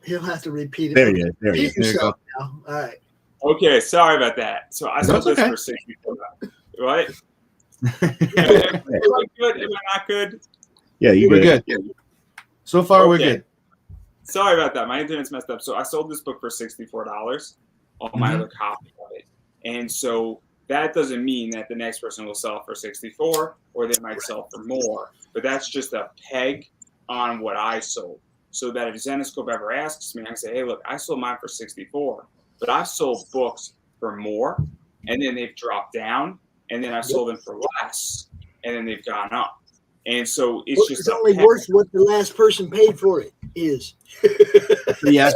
He'll have to repeat it. There he is. There he is. There you go. Now. All right. Okay, sorry about that. So I sold this for $64. What? Am I good? Am I not good? Yeah, we're good. So far, we're good. Sorry about that. My internet's messed up. So I sold this book for $64 on my other copy of it. And so that doesn't mean that the next person will sell it for $64, or they might sell for more. But that's just a peg on what I sold. So that if Zenoscope ever asks me, I say, hey, look, I sold mine for $64, but I've sold books for more, and then they've dropped down, and then I sold them for less, and then they've gone up. And so it's only worth what the last person paid for it is. You have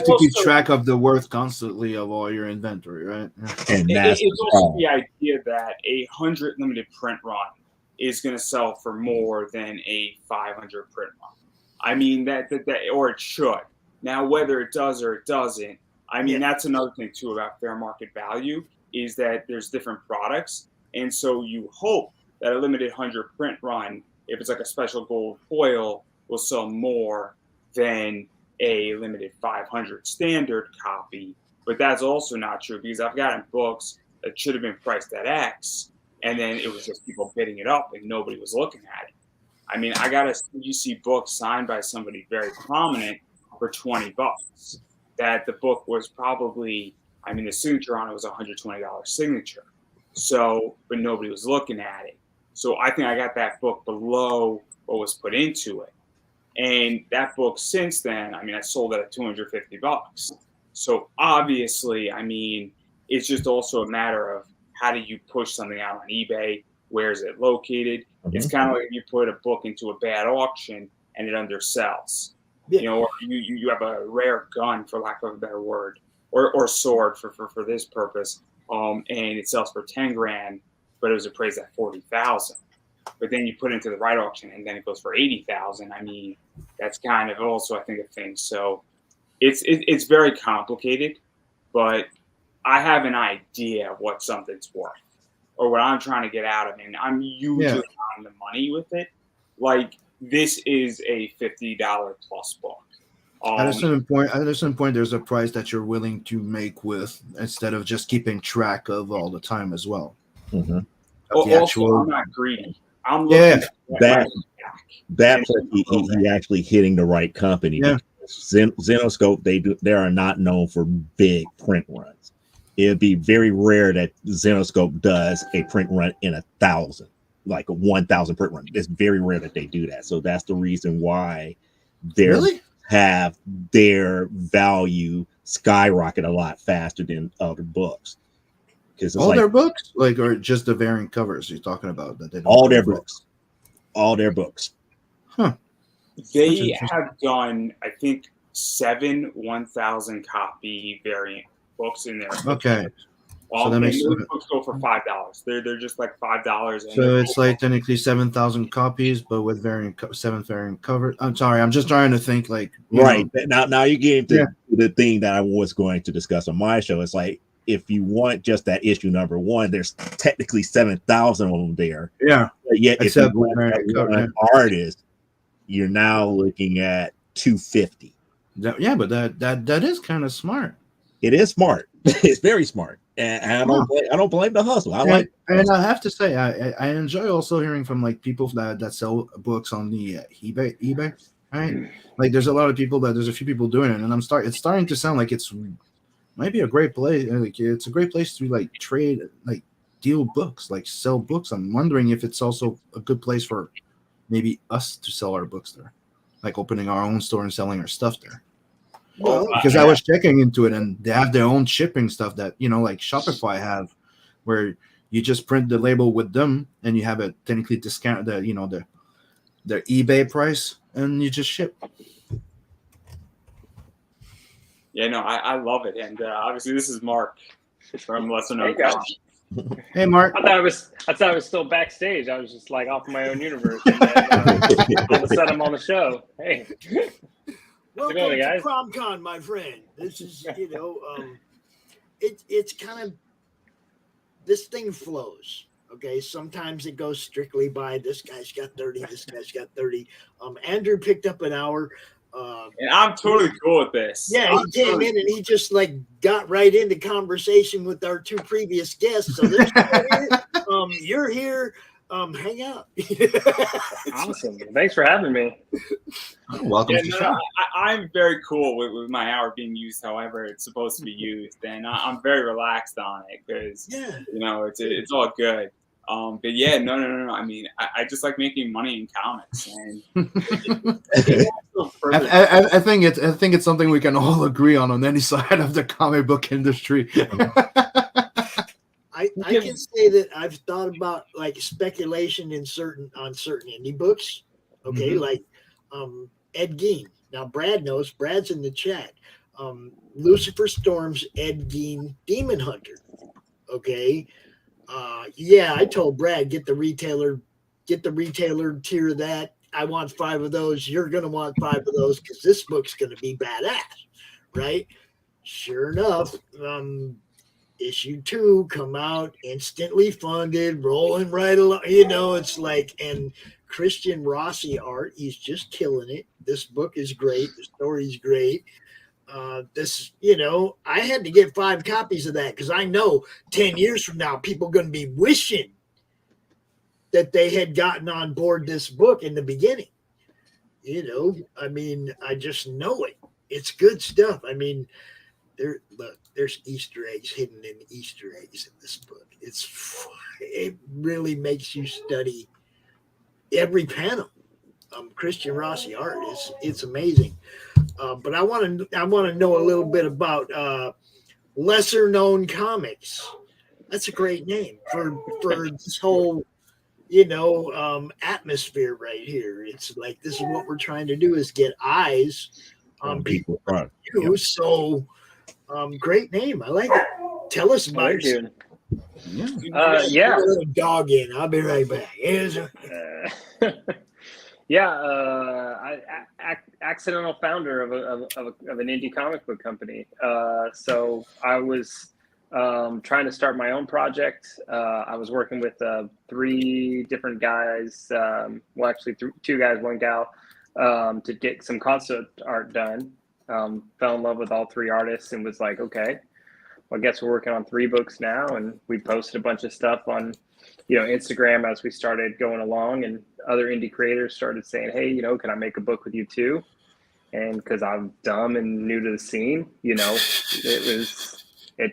to keep track of the worth constantly of all your inventory, right? And it's also the idea that a 100 limited print run is going to sell for more than a 500 print run. I mean, that or it should. Now, whether it does or it doesn't, I mean, that's another thing too about fair market value, is that there's different products. And so you hope that a limited 100 print run, if it's like a special gold foil, will sell more than a limited 500 standard copy. But that's also not true, because I've gotten books that should have been priced at X, and then it was just people bidding it up and nobody was looking at it. I mean, I got a UC book signed by somebody very prominent for $20. That the book was probably, I mean, the signature on it was a $120 signature. So, but nobody was looking at it. So I think I got that book below what was put into it. And that book since then, I mean, I sold it at $250. So obviously, I mean, it's just also a matter of how do you push something out on eBay? Where is it located? It's kind of like if you put a book into a bad auction and it undersells. Or you have a rare gun, for lack of a better word, or sword for this purpose, and it sells for $10,000, but it was appraised at $40,000. But then you put it into the right auction and then it goes for $80,000. I mean, that's kind of also, I think, a thing. So it's very complicated, but I have an idea of what something's worth or what I'm trying to get out of it. And I'm usually on the money with it. Like, this is a $50 plus book. At a certain point, there's a price that you're willing to make with, instead of just keeping track of all the time as well. Also, I'm not greedy. I'm looking at that he actually hitting the right company. Yeah. Zenoscope, they are not known for big print runs. It'd be very rare that Zenoscope does a print run in 1,000, like a 1,000 print run. It's very rare that they do that. So that's the reason why they're have their value skyrocket a lot faster than other books. Because all their books, like, or just the variant covers you're talking about that they don't all their books, all their books. Huh? They have done, I think, 7 1,000 copy variant books in there. Okay. Well, So that makes those books go for $5. They're just like $5. So it's like technically 7,000 copies, but with seven variant covers. I'm sorry, I'm just trying to think like right now you're getting to the thing that I was going to discuss on my show. It's like if you want just that issue number 1, there's technically 7,000 of them there. Yeah. But yet, if you want an artist, you're now looking at 250. Yeah, but that is kind of smart. It is smart. It's very smart. And I don't blame the hustle. I have to say, I enjoy also hearing from like people that sell books on the eBay, right? Like there's a few people doing it, and it's starting to sound like it's might be a great place. Like it's a great place to like trade, like deal books, like sell books. I'm wondering if it's also a good place for maybe us to sell our books there, like opening our own store and selling our stuff there. Well, because I was checking into it, and they have their own shipping stuff that like Shopify have, where you just print the label with them, and you have a technically discount their eBay price, and you just ship. Yeah, no, I love it, and obviously this is Mark from Lesser Known. Hey, Mark. I thought I was still backstage. I was just like off in my own universe. And then, all of a sudden, I'm on the show. Hey. Welcome going, to guys? CRoM CoN, my friend. This is, it's kind of, this thing flows. Okay, sometimes it goes strictly by this guy's got 30, this guy's got 30. Andrew picked up an hour. And I'm totally cool with this. Yeah, he came in and he just like got right into conversation with our 2 previous guests. So there's you're here. Hang out. Awesome. Thanks for having me. Welcome to the show. I'm very cool with my hour being used however it's supposed to be used, and I'm very relaxed on it because it's all good. But yeah, no. I mean, I just like making money in comics, and I think it's something we can all agree on any side of the comic book industry. I can say that I've thought about like speculation on certain indie books. Okay, like Ed Gein. Now Brad knows. Brad's in the chat. Lucifer Storm's Ed Gein Demon Hunter. Okay. I told Brad get the retailer tier of that. I want 5 of those. You're gonna want 5 of those because this book's gonna be badass, right? Sure enough, issue 2 come out, instantly funded, rolling right along. It's like, and Christian Rossi art, he's just killing it. This book is great. The story's great. I had to get 5 copies of that because I know 10 years from now, people are going to be wishing that they had gotten on board this book in the beginning. I mean, I just know it. It's good stuff. I mean, there's Easter eggs hidden in Easter eggs in this book. It really makes you study every panel. Christian Rossi art it's amazing. But I want to know a little bit about Lesser Known Comics. That's a great name for this whole atmosphere right here. It's like this is what we're trying to do is get eyes on people. So great name. I like it. Tell us about yourself. Yeah. Put a little dog in. I'll be right back. Accidental founder of an indie comic book company. So I was trying to start my own project. I was working with 3 different guys. Actually 2 guys, 1 gal, to get some concept art done. Fell in love with all 3 artists and was like, okay, well, I guess we're working on 3 books now. And we posted a bunch of stuff on, Instagram as we started going along, and other indie creators started saying, hey, can I make a book with you too? And because I'm dumb and new to the scene, it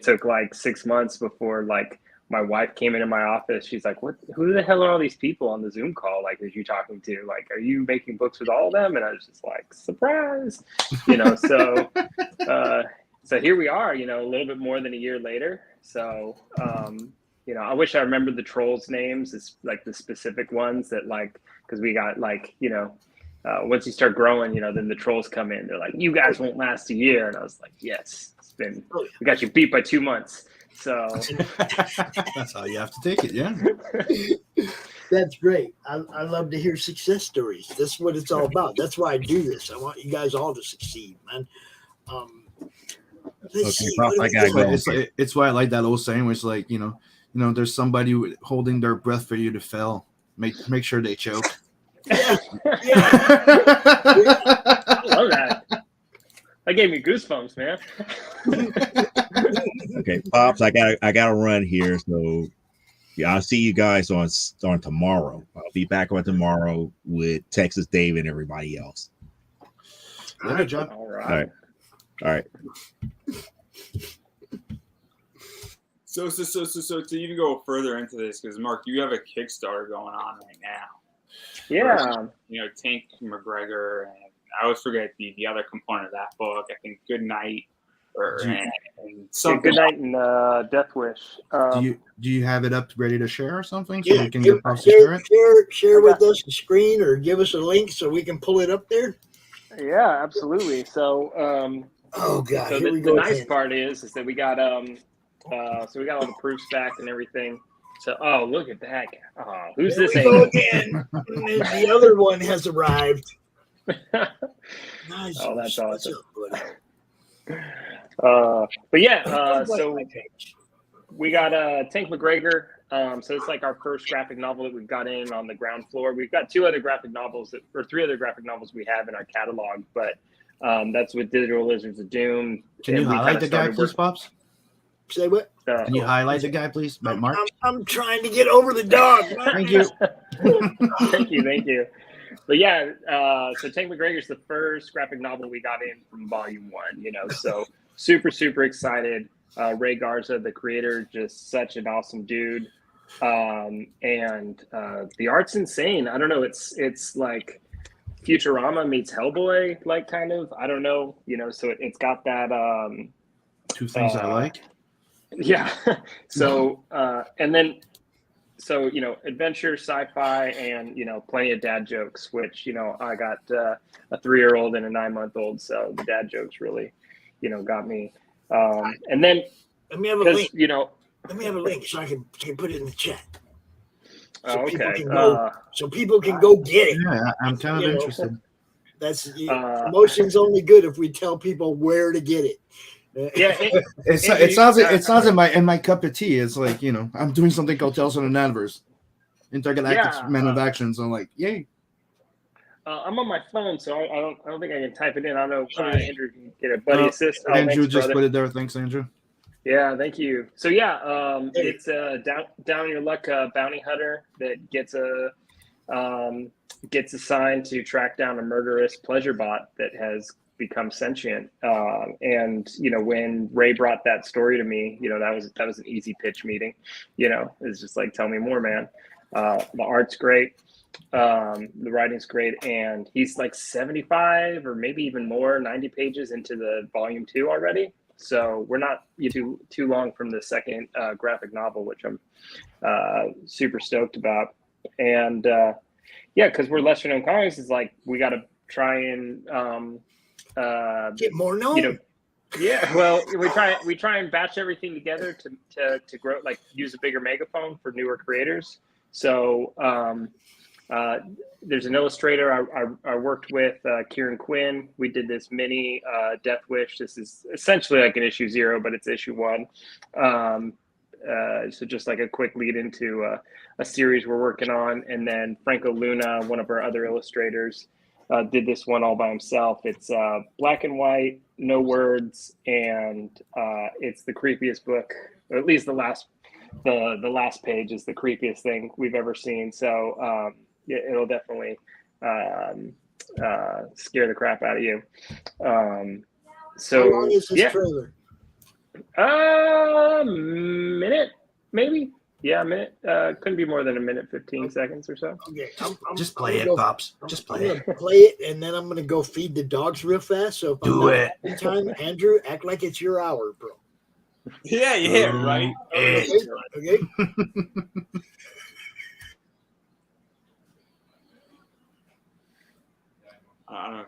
took like 6 months before like my wife came into my office. She's like, who the hell are all these people on the Zoom call? Like, is you talking to? Like, are you making books with all of them? And I was just like, surprise, so so here we are, a little bit more than a year later. So, I wish I remembered the trolls' names, it's like the specific ones that because we got once you start growing, then the trolls come in. They're like, you guys won't last a year. And I was like, yes, we got you beat by 2 months. So that's how you have to take it. Yeah. That's great. I love to hear success stories. That's what it's all about. That's why I do this. I want you guys all to succeed, man. It's why I like that old saying, where it's like, there's somebody holding their breath for you to fail. Make sure they choke. Yeah. I love that. That gave me goosebumps, man. Okay, Pops, I gotta run here. So yeah, I'll see you guys on tomorrow. I'll be back on tomorrow with Texas Dave and everybody else. All right, John. All right. So to even go further into this, because Mark, you have a Kickstarter going on right now. Yeah. Tank McGregor, and I always forget the other component of that book. I think Good Night, and something. Good Night and Death Wish. Do you have it up ready to share or something? So we can share with us a screen or give us a link so we can pull it up there. Yeah, absolutely. So, oh god, so here we the go. nice part is that we got so we got all the proofs back and everything. So, oh, look at that. Oh, who's there this? We go again. The other one has arrived. Nice. Oh, that's awesome. But yeah, so we got Tank McGregor. So it's like our first graphic novel that we've got in on the ground floor. We've got 3 other graphic novels we have in our catalog, but that's with Digital Lizards of Doom. Can you highlight the guy, please, Pops? Say what? Can you highlight the guy, please, by Mark? I'm trying to get over the dog. Thank you. Thank you. But yeah, so Tank McGregor's the first graphic novel we got in from volume 1, so super, super excited. Ray Garza, the creator, just such an awesome dude. And the art's insane. I don't know. It's like Futurama meets Hellboy, like kind of, I don't know, so it's got that, 2 things I like. Yeah. So, and then, so, adventure, sci-fi, and, plenty of dad jokes, which, I got a 3-year-old and a 9-month-old. So the dad jokes really, got me. And then, let me have a link. Let me have a link so I can put it in the chat. So okay. People can go get it. Yeah, I'm kind of interested. That's promotion's only good if we tell people where to get it. Yeah, it sounds in my cup of tea. It's like I'm doing something called Tales from the Naniverse, Intergalactic Men of Action. So I'm like, yay. I'm on my phone, so I don't think I can type it in. I don't know if Andrew can get a buddy assist. Andrew thanks, just brother. put it there. Thanks, Andrew. Yeah, thank you. So yeah, it's a down your luck bounty hunter that gets assigned to track down a murderous pleasure bot that has become sentient. And when Ray brought that story to me, that was an easy pitch meeting. It's just like, tell me more, man. The art's great. The writing's great, and he's like 75 or maybe even more, 90 pages into the volume 2 already. So we're not too long from the second graphic novel, which I'm super stoked about. And because we're lesser known comics, it's like we got to try and get more known. Yeah, well, we try and batch everything together to grow, like use a bigger megaphone for newer creators. So there's an illustrator I worked with, Kieran Quinn. We did this mini Death Wish. This is essentially like an issue 0, but it's issue 1. So just like a quick lead into a series we're working on. And then Franco Luna, one of our other illustrators, did this one all by himself. It's black and white, no words, and it's the creepiest book, or at least the last page is the creepiest thing we've ever seen. So it'll definitely scare the crap out of you. So how long is this trailer? Minute maybe. Yeah, a minute. Couldn't be more than a minute, 15 seconds or so. Okay, Just play it, Pops. Just play I'm it. gonna play it, and then I'm gonna go feed the dogs real fast. So if I'm Do not it. in time, Andrew, act like it's your hour, bro. Yeah, right. Okay. I don't know.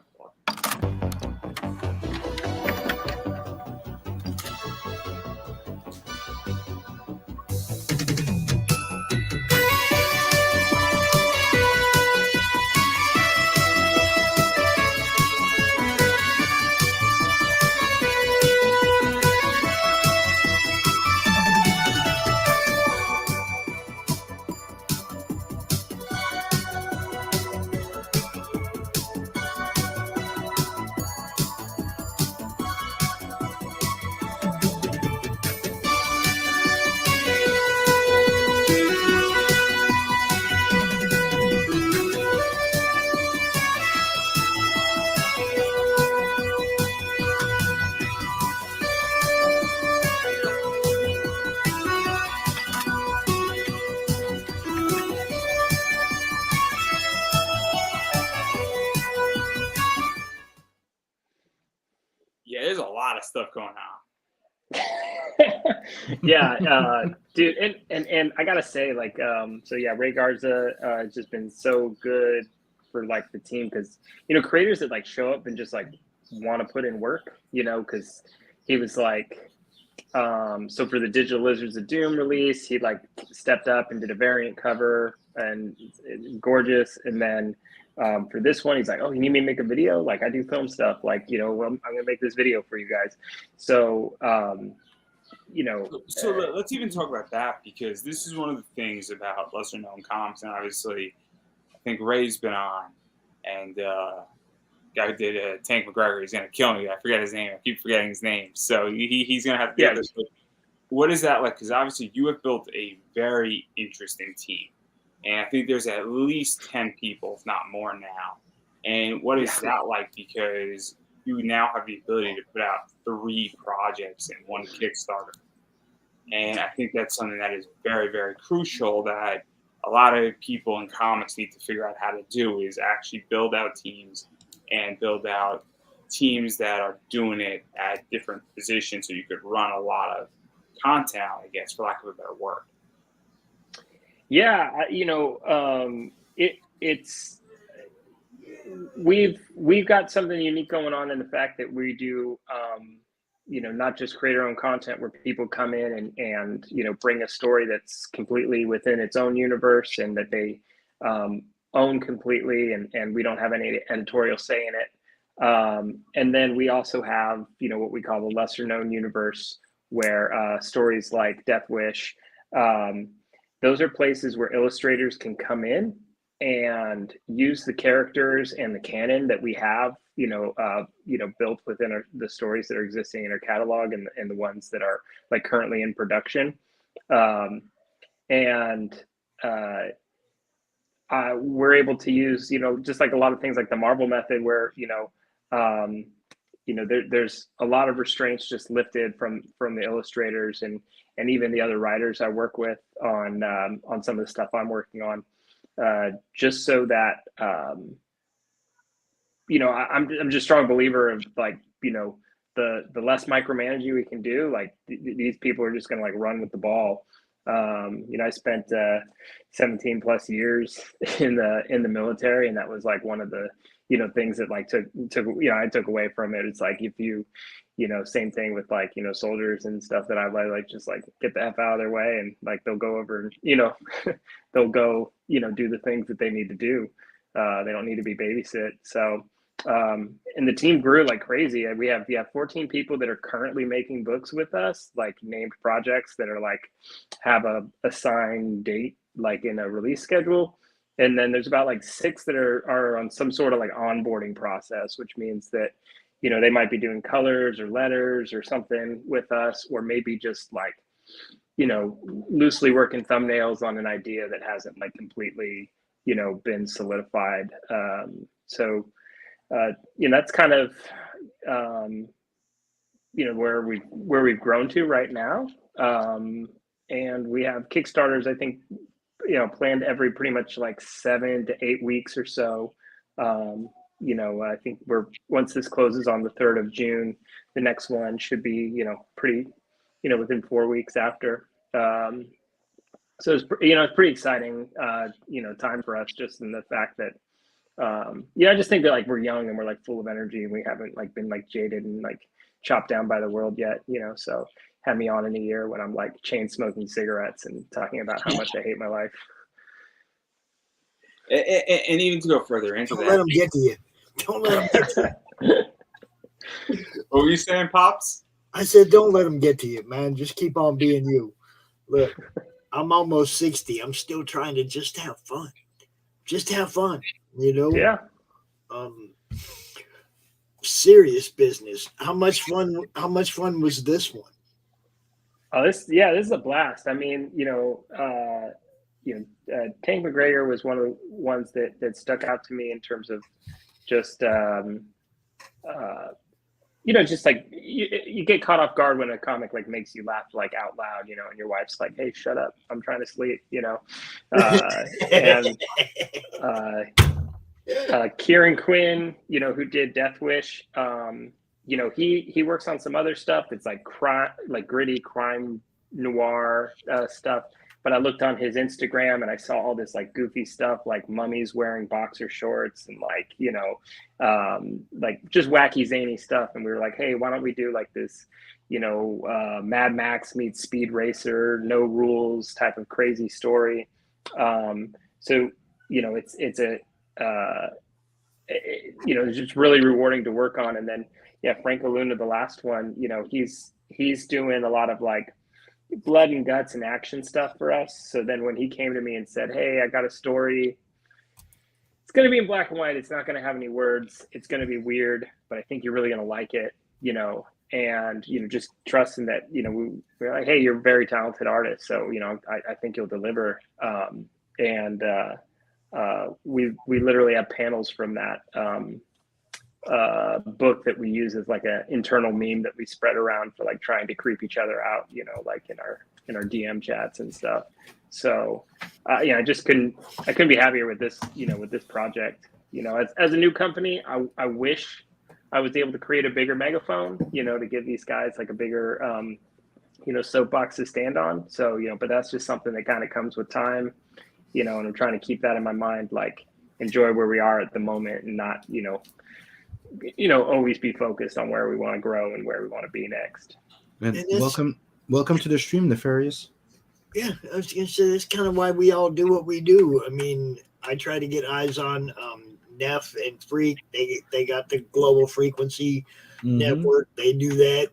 Yeah, there's a lot of stuff going on. Yeah, dude, and I gotta say, like, so yeah, Ray Garza has just been so good for like the team, because creators that like show up and just like want to put in work, because he was like, so for the Digital Lizards of Doom release, he like stepped up and did a variant cover, and it's gorgeous. And then for this one, he's like, oh, you need me to make a video? Like, I do film stuff. Like, well, I'm gonna make this video for you guys. So So let's even talk about that, because this is one of the things about lesser known comics, and obviously I think Ray's been on, and guy who did Tank McGregor, he's gonna kill me. I forget his name. I keep forgetting his name. So he's gonna have to get this. What is that like? Because obviously you have built a very interesting team, and I think there's at least 10 people, if not more now. And what is that like? Because you now have the ability to put out 3 projects in one Kickstarter. And I think that's something that is very, very crucial, that a lot of people in comics need to figure out how to do, is actually build out teams and build out teams that are doing it at different positions, so you could run a lot of content, I guess, for lack of a better word. Yeah, it's we've got something unique going on in the fact that we do not just creator-owned content where people come in and bring a story that's completely within its own universe and that they own completely, and we don't have any editorial say in it. And then we also have what we call the lesser-known universe, where stories like Death Wish, those are places where illustrators can come in and use the characters and the canon that we have, built within the stories that are existing in our catalog, and the ones that are like currently in production. We're able to use, just like a lot of things like the Marvel method, where, there's a lot of restraints just lifted from the illustrators and even the other writers I work with on some of the stuff I'm working on. Just so that, I'm just a strong believer of like, the less micromanaging we can do, like these people are just going to like run with the ball. I spent 17 plus years in the military, and that was like one of the things that like took I took away from it. It's like, if you same thing with like soldiers and stuff, that I like just like get the F out of their way, and like they'll go over and they'll go do the things that they need to do. They don't need to be babysit. So and the team grew like crazy. We have 14 people that are currently making books with us, like named projects that are like have a assigned date like in a release schedule. And then there's about like 6 that are on some sort of like onboarding process, which means that they might be doing colors or letters or something with us, or maybe just like loosely working thumbnails on an idea that hasn't like completely been solidified. So that's kind of where we've grown to right now. and we have Kickstarters, I think, planned every pretty much like 7 to 8 weeks or so. I think once this closes on the 3rd of June, the next one should be, pretty, within 4 weeks after. So it's pretty exciting, time for us, just in the fact that, I just think that like we're young and we're like full of energy and we haven't like been like jaded and like chopped down by the world yet, so have me on in a year when I'm like chain smoking cigarettes and talking about how much I hate my life. And even to go further into Don't that, let them get to you. Don't let them get to you. What were you saying, Pops? I said, don't let them get to you, man. Just keep on being you. Look, I'm almost 60. I'm still trying to just have fun. Just have fun, Yeah. Serious business. How much fun was this one? Oh, this is a blast. I mean, Tank McGregor was one of the ones that stuck out to me in terms of just, just like you get caught off guard when a comic like makes you laugh like out loud, and your wife's like, "Hey, shut up, I'm trying to sleep," and Kieran Quinn, who did Death Wish, he works on some other stuff that's like gritty crime noir stuff. But I looked on his Instagram and I saw all this like goofy stuff, like mummies wearing boxer shorts and like, like just wacky zany stuff. And we were like, hey, why don't we do like this, Mad Max meets Speed Racer, no rules type of crazy story. It's just really rewarding to work on. And then, Franco Luna, the last one, he's doing a lot of like blood and guts and action stuff for us. So then when he came to me and said, hey, I got a story, it's going to be in black and white. It's not going to have any words. It's going to be weird, but I think you're really going to like it, and, just trusting that, we're like, hey, you're a very talented artist. So, I think you'll deliver. We literally have panels from that book that we use as like an internal meme that we spread around for like trying to creep each other out, like in our DM chats and stuff. So I couldn't be happier with this, with this project. As a new company, I wish I was able to create a bigger megaphone, to give these guys like a bigger soapbox to stand on. So, but that's just something that kind of comes with time, and I'm trying to keep that in my mind, like enjoy where we are at the moment and not, always be focused on where we want to grow and where we want to be next. And welcome to the stream, Nefarious. Yeah, I was gonna say that's kind of why we all do what we do. I mean, I try to get eyes on Neff and Freak. They got the Global Frequency Network. They do that.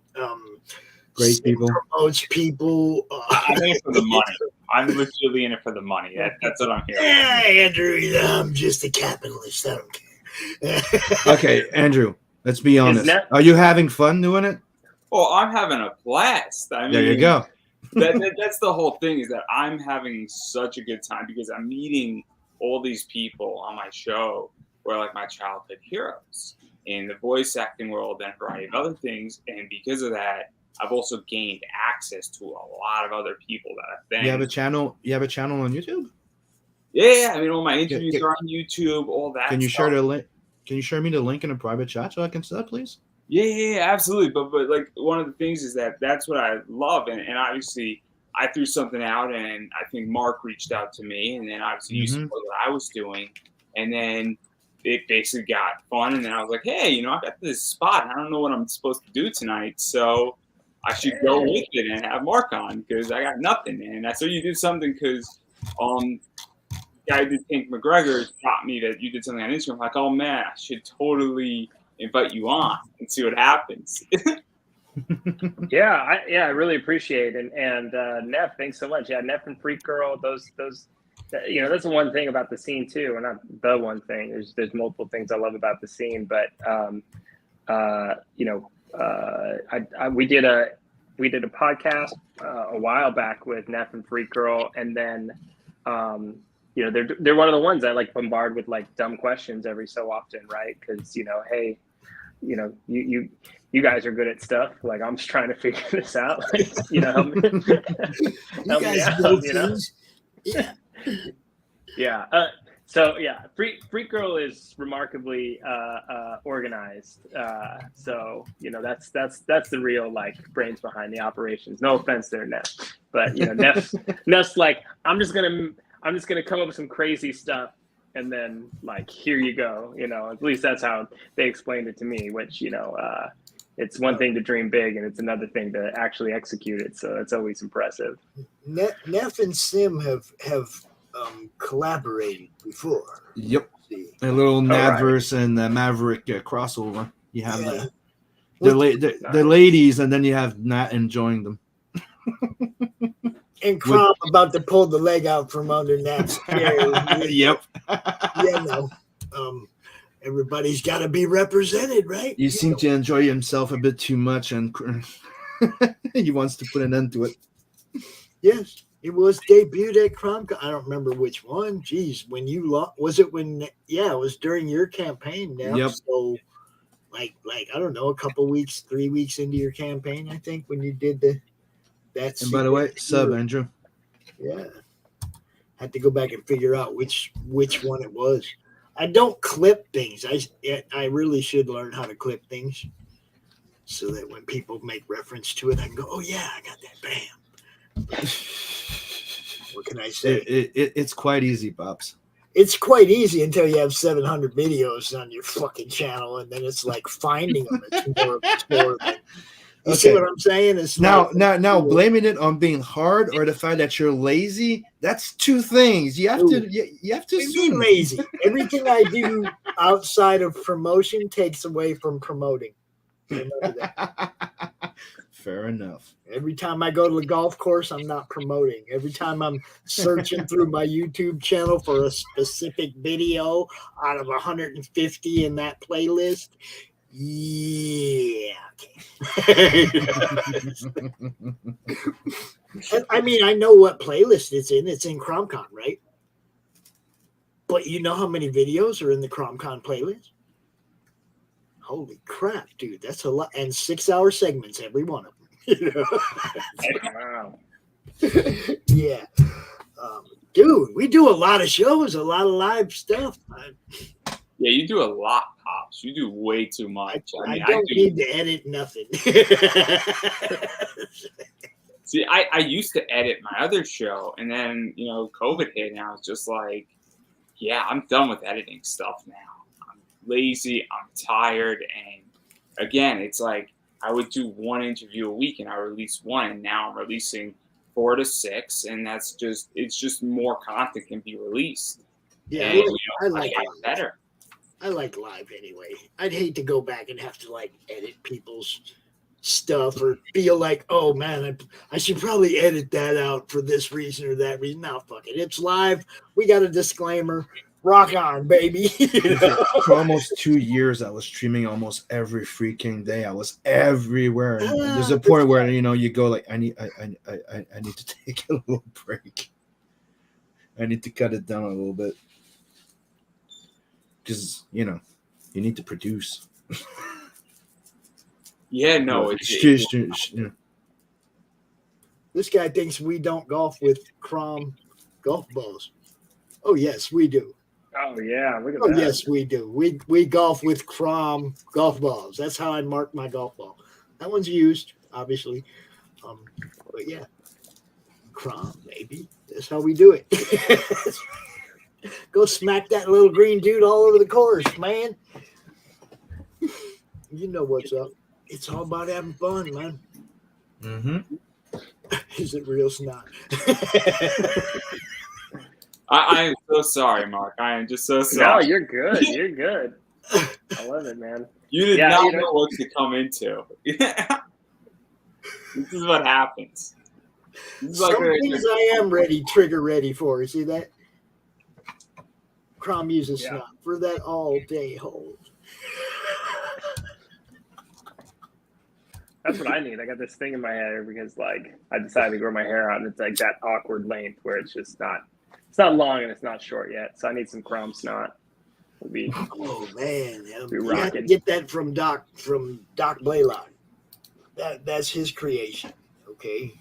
Great people. Promotes people. I'm in it for the money. I'm literally in it for the money. That's what I'm here. Yeah, Andrew, I'm just a capitalist. I don't care. Okay, Andrew, let's be honest. Are you having fun doing it? Oh, I'm having a blast. I mean, there you go. That's the whole thing, is that I'm having such a good time because I'm meeting all these people on my show who are like my childhood heroes in the voice acting world and a variety of other things. And because of that, I've also gained access to a lot of other people that I've been. You have a channel on YouTube? Yeah, I mean, all my interviews are on YouTube, all that. Can you share the link? Can you share me the link in a private chat so I can see that, please? Yeah, absolutely. But like one of the things is that's what I love, and obviously I threw something out, and I think Mark reached out to me, and then obviously you supported what I was doing, and then it basically got fun, and then I was like, hey, I got this spot, and I don't know what I'm supposed to do tonight, so I should go with it and have Mark on because I got nothing, and I saw you did something because guy who did Tank McGregor taught me that you did something on Instagram. I'm like, oh man, I should totally invite you on and see what happens. I really appreciate it. And Neff, thanks so much. Yeah, Neff and Freak Girl, those that's the one thing about the scene too, and not the one thing. There's multiple things I love about the scene, but we did a podcast a while back with Neff and Freak Girl, and then they're one of the ones I like bombard with like dumb questions every so often, right? Because hey, you know, you guys are good at stuff. Like, I'm just trying to figure this out. Like, you know, help me, help me out, you know? Yeah. Yeah. So yeah, Freak Girl is remarkably organized. So you know, that's the real like brains behind the operations. No offense there, Neff, but you know, Neff's like, I'm just gonna come up with some crazy stuff, and then like, here you go. You know, at least that's how they explained it to me. Which, you know, it's one thing to dream big, and it's another thing to actually execute it. So it's always impressive. Neff and Sim have collaborated before. Yep. A little Nadverse and Maverick crossover. You have the ladies, and then you have Nat enjoying them. And CRoM about to pull the leg out from under Nat's chair. Yep. Yeah, no. Everybody's got to be represented, right? You seem to enjoy himself a bit too much, and he wants to put an end to it. Yes. It was debuted at CRoM CoN. I don't remember which one. Jeez, when you was it when? Yeah, it was during your campaign. Now, yep. So, like I don't know, a couple weeks, 3 weeks into your campaign, I think, when you did that. And by the way, sub Andrew. Yeah, had to go back and figure out which one it was. I don't clip things. I really should learn how to clip things, so that when people make reference to it, I can go, oh yeah, I got that. Bam. What can I say? It's quite easy, Pops. It's quite easy until you have 700 videos on your fucking channel, and then it's like finding them. It's more of a chore. You see what I'm saying? It's now blaming it on being hard or the fact that you're lazy. That's two things. You have to be lazy. Everything I do outside of promotion takes away from promoting. Remember that. Fair enough. Every time I go to the golf course, I'm not promoting. Every time I'm searching through my YouTube channel for a specific video out of 150 in that playlist, yeah. I mean, I know what playlist it's in. It's in CRoM CoN, right? But you know how many videos are in the CRoM CoN playlist? Holy crap, dude. That's a lot. And 6-hour segments, every one of them. You know? Wow. Yeah. Dude, we do a lot of shows, a lot of live stuff. Yeah, you do a lot, Pops. You do way too much. I don't need to edit nothing. See, I used to edit my other show, and then, you know, COVID hit, and I was just like, yeah, I'm done with editing stuff now. I'm lazy, I'm tired, and again, it's like I would do one interview a week, and I release one, and now I'm releasing 4 to 6, and it's just more content can be released. Yeah, and, you know, I like it better. I like live anyway. I'd hate to go back and have to like edit people's stuff or feel like, oh man, I should probably edit that out for this reason or that reason. No, fuck it. It's live. We got a disclaimer. Rock on, baby. You know? For almost 2 years, I was streaming almost every freaking day. I was everywhere. And there's a point where, you know, you go like, I need to take a little break. I need to cut it down a little bit. Because, you know, you need to produce. Yeah, no. This guy thinks we don't golf with CRoM golf balls. Oh, yes, we do. Oh, yeah. Look at that. Yes, we do. We golf with CRoM golf balls. That's how I mark my golf ball. That one's used, obviously. But, yeah. CRoM, baby. That's how we do it. Go smack that little green dude all over the course, man. You know what's up. It's all about having fun, man. Mm-hmm. Is it real snot? I am so sorry, Mark. I am just so sorry. No, you're good. You're good. I love it, man. You did not know what to come into. This is what happens. Some things I am trigger ready for. You see that? CRoM uses snot for that all day hold. That's what I need. I got this thing in my hair because, like, I decided to grow my hair out, and it's like that awkward length where it's just not. It's not long and it's not short yet, so I need some CRoM snot. Would be Oh man, be you have to rocking. get that from Doc Blalock. That's his creation. Okay,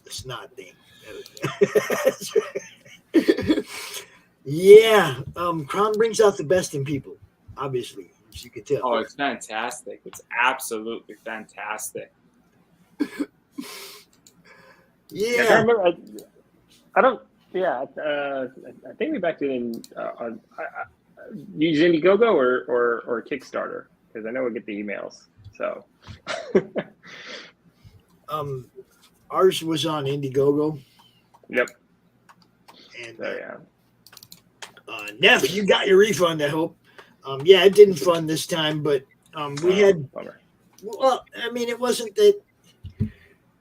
it's not thing. Yeah, CRoM brings out the best in people, obviously, as you can tell. Oh, it's fantastic. It's absolutely fantastic. Yeah. I can't remember. I don't. Yeah, I think we backed it in use Indiegogo or Kickstarter because I know we get the emails. So, ours was on Indiegogo. Yep. And yeah. Neff, you got your refund, I hope. Yeah, it didn't fund this time, but we had. Bummer. Well, I mean, it wasn't that.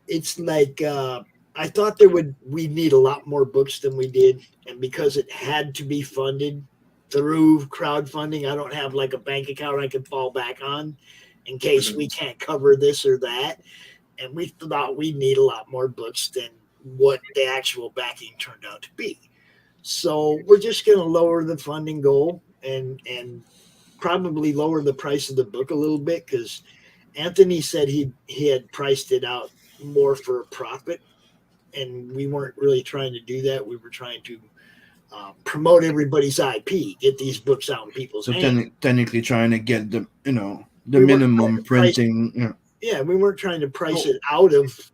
It's like I thought we'd need a lot more books than we did, and because it had to be funded through crowdfunding, I don't have like a bank account I can fall back on in case we can't cover this or that. And we thought we'd need a lot more books than what the actual backing turned out to be. So we're just going to lower the funding goal and probably lower the price of the book a little bit because Anthony said he had priced it out more for a profit, and we weren't really trying to do that. We were trying to promote everybody's IP, get these books out in people's hands. Technically trying to get the minimum printing. Yeah, we weren't trying to price it out of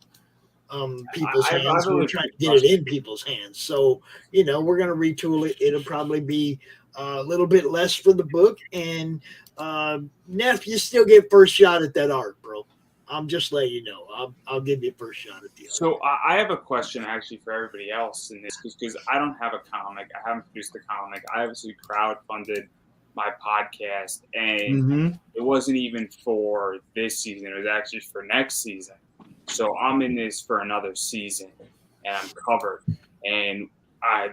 people's hands. We were trying to get it in people's hands. So, we're going to retool it. It'll probably be a little bit less for the book. And Neff, you still get first shot at that art, bro. I'm just letting you know. I'll give you first shot at the art. So I have a question actually for everybody else in this because I don't have a comic. I haven't produced a comic. I obviously crowdfunded my podcast, and it wasn't even for this season. It was actually for next season. So I'm in this for another season, and I'm covered. And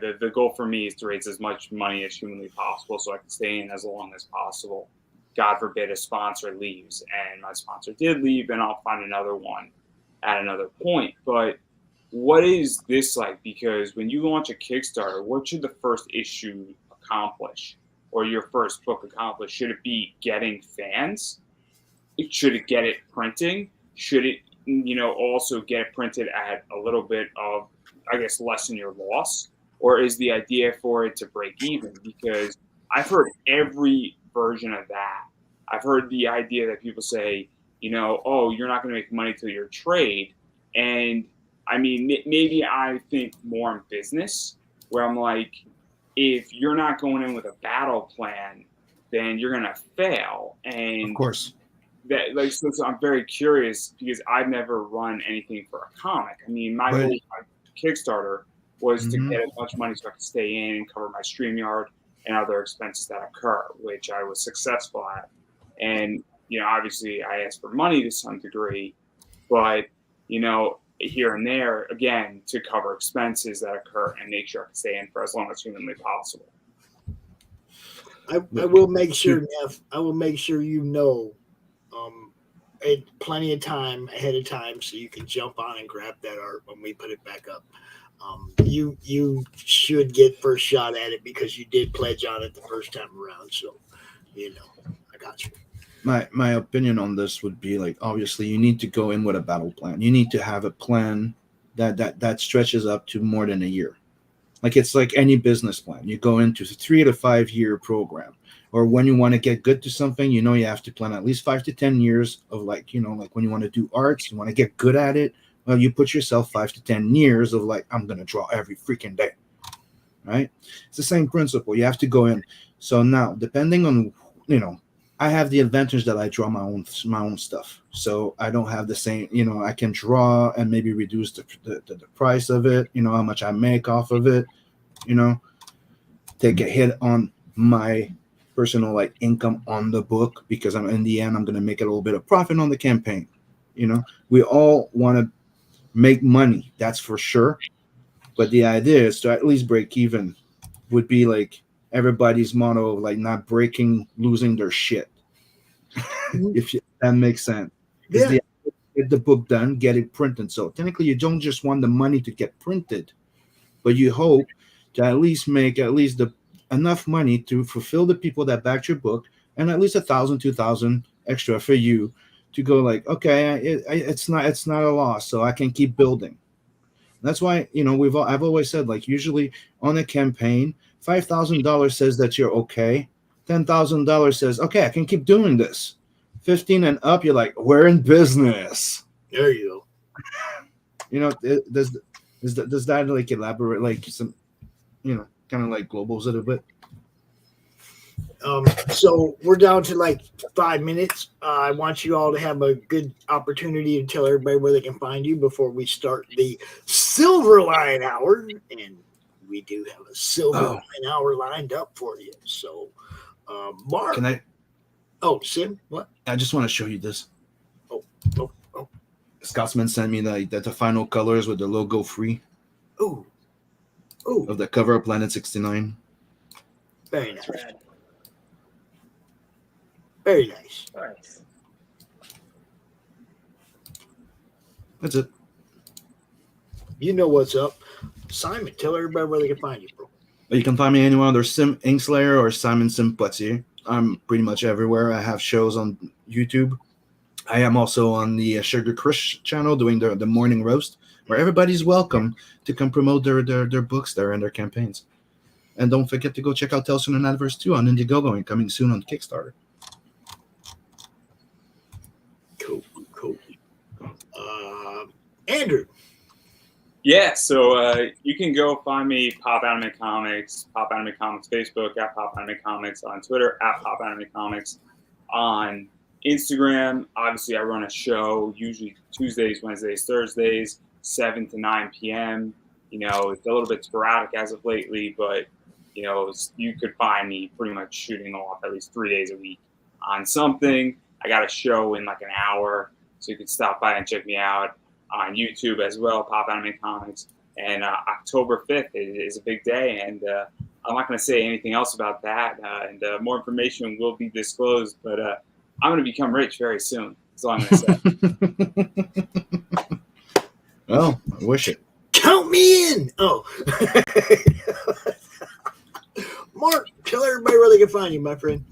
the goal for me is to raise as much money as humanly possible so I can stay in as long as possible. God forbid a sponsor leaves, and my sponsor did leave, and I'll find another one at another point. But what is this like? Because when you launch a Kickstarter, what should the first issue accomplish, or your first book accomplish? Should it be getting fans? Should it get it printing? Should it, also get it printed at a little bit of, I guess, lessen your loss? Or is the idea for it to break even? Because I've heard every version of that. I've heard the idea that people say, oh, you're not going to make money till your trade. And I mean, maybe I think more in business where I'm like, if you're not going in with a battle plan, then you're going to fail. And of course, that so I'm very curious because I've never run anything for a comic. I mean, my whole Kickstarter was to get as much money so I could stay in and cover my StreamYard and other expenses that occur, which I was successful at. And, obviously I asked for money to some degree, but, here and there, again, to cover expenses that occur and make sure I can stay in for as long as humanly possible. I will make sure, Neff, plenty of time ahead of time so you can jump on and grab that art when we put it back up. You should get first shot at it because you did pledge on it the first time around. So, I got you. My opinion on this would be like, obviously you need to go in with a battle plan. You need to have a plan that stretches up to more than a year. Like it's like any business plan. You go into a 3 to 5 year program, or when you want to get good to something, you have to plan at least 5 to 10 years of like when you want to do arts, you want to get good at it. Well, you put yourself 5 to 10 years of like, I'm going to draw every freaking day, right? It's the same principle. You have to go in. So now, depending on, I have the advantage that I draw my own stuff. So I don't have the same, I can draw and maybe reduce the price of it, how much I make off of it, take a hit on my personal like income on the book because in the end, I'm going to make a little bit of profit on the campaign. We all want to make money, that's for sure. But the idea is to at least break even would be like everybody's motto of like not losing their shit. If that makes sense. Yeah. Get the book done, get it printed. So technically you don't just want the money to get printed, but you hope to at least make the enough money to fulfill the people that backed your book, and at least 1,000, 2,000 extra for you to go like, okay, it's not a loss, so I can keep building. That's why, you know, I've always said, like, usually on a campaign, $5,000 says that you're okay. $10,000 says, okay, I can keep doing this. 15 and up, you're like, we're in business. There you go. You know, does that like elaborate, like some, you know, kind of like globals it a bit? So we're down to like 5 minutes. I want you all to have a good opportunity to tell everybody where they can find you before we start the Silverline hour. And we do have a Silverline hour lined up for you. So, Mark. Can I? Oh, Sim, what? I just want to show you this. Oh. Scotsman sent me the final colors with the logo free. Ooh. Of the cover of Planet 69. Very nice. Very nice. Nice. That's it. You know what's up. Simon, tell everybody where they can find you, bro. You can find me anywhere under Sim Inkslayer or Simon SIM Pothier. I'm pretty much everywhere. I have shows on YouTube. I am also on the Sugar Crush channel doing the morning roast, where everybody's welcome to come promote their books there and their campaigns. And don't forget to go check out Tales from the Universe 2 on Indiegogo and coming soon on Kickstarter. Cool. Andrew. Yeah, so you can go find me, Pop Anime Comics Facebook, at Pop Anime Comics, on Twitter, at Pop Anime Comics, on Instagram. Obviously, I run a show, usually Tuesdays, Wednesdays, Thursdays, 7 to 9 p.m. You know, it's a little bit sporadic as of lately, but, you know, you could find me pretty much shooting off at least 3 days a week on something. I got a show in like an hour, so you can stop by and check me out on YouTube as well, Pop Anime Comics. And October 5th is a big day, and I'm not going to say anything else about that. And more information will be disclosed, but I'm going to become rich very soon. That's all I'm going to say. Well, I wish it. Count me in. Oh. Mark, tell everybody where they can find you, my friend.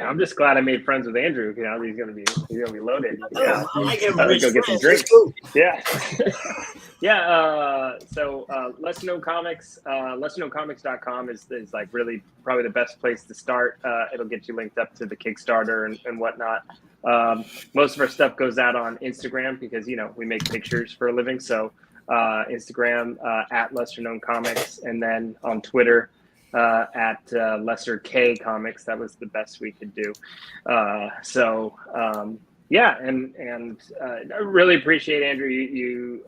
I'm just glad I made friends with Andrew. You know, he's gonna be loaded. Yeah, I like him. go get some drinks. Yeah, yeah. So Let's Know Comics. Let'sKnowComics.com is like really probably the best place to start. It'll get you linked up to the Kickstarter and whatnot. Most of our stuff goes out on Instagram because, you know, we make pictures for a living. So Instagram at Lesser Known Comics, and then on Twitter. At Lesser K Comics. That was the best we could do. Yeah, and I really appreciate, Andrew, you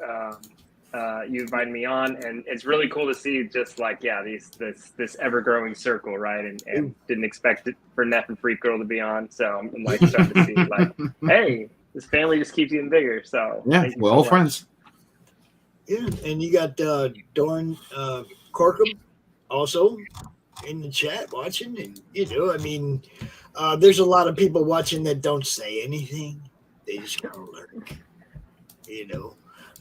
invited me on, and it's really cool to see just like, yeah, this ever growing circle, right? And didn't expect it for Neff and Freak Girl to be on, so I'm like starting to see like, hey, this family just keeps getting bigger. So yeah, we're all friends. Yeah, and you got Dorn Corkum also in the chat watching, and you know, I mean, there's a lot of people watching that don't say anything. They just kind of lurk, you know.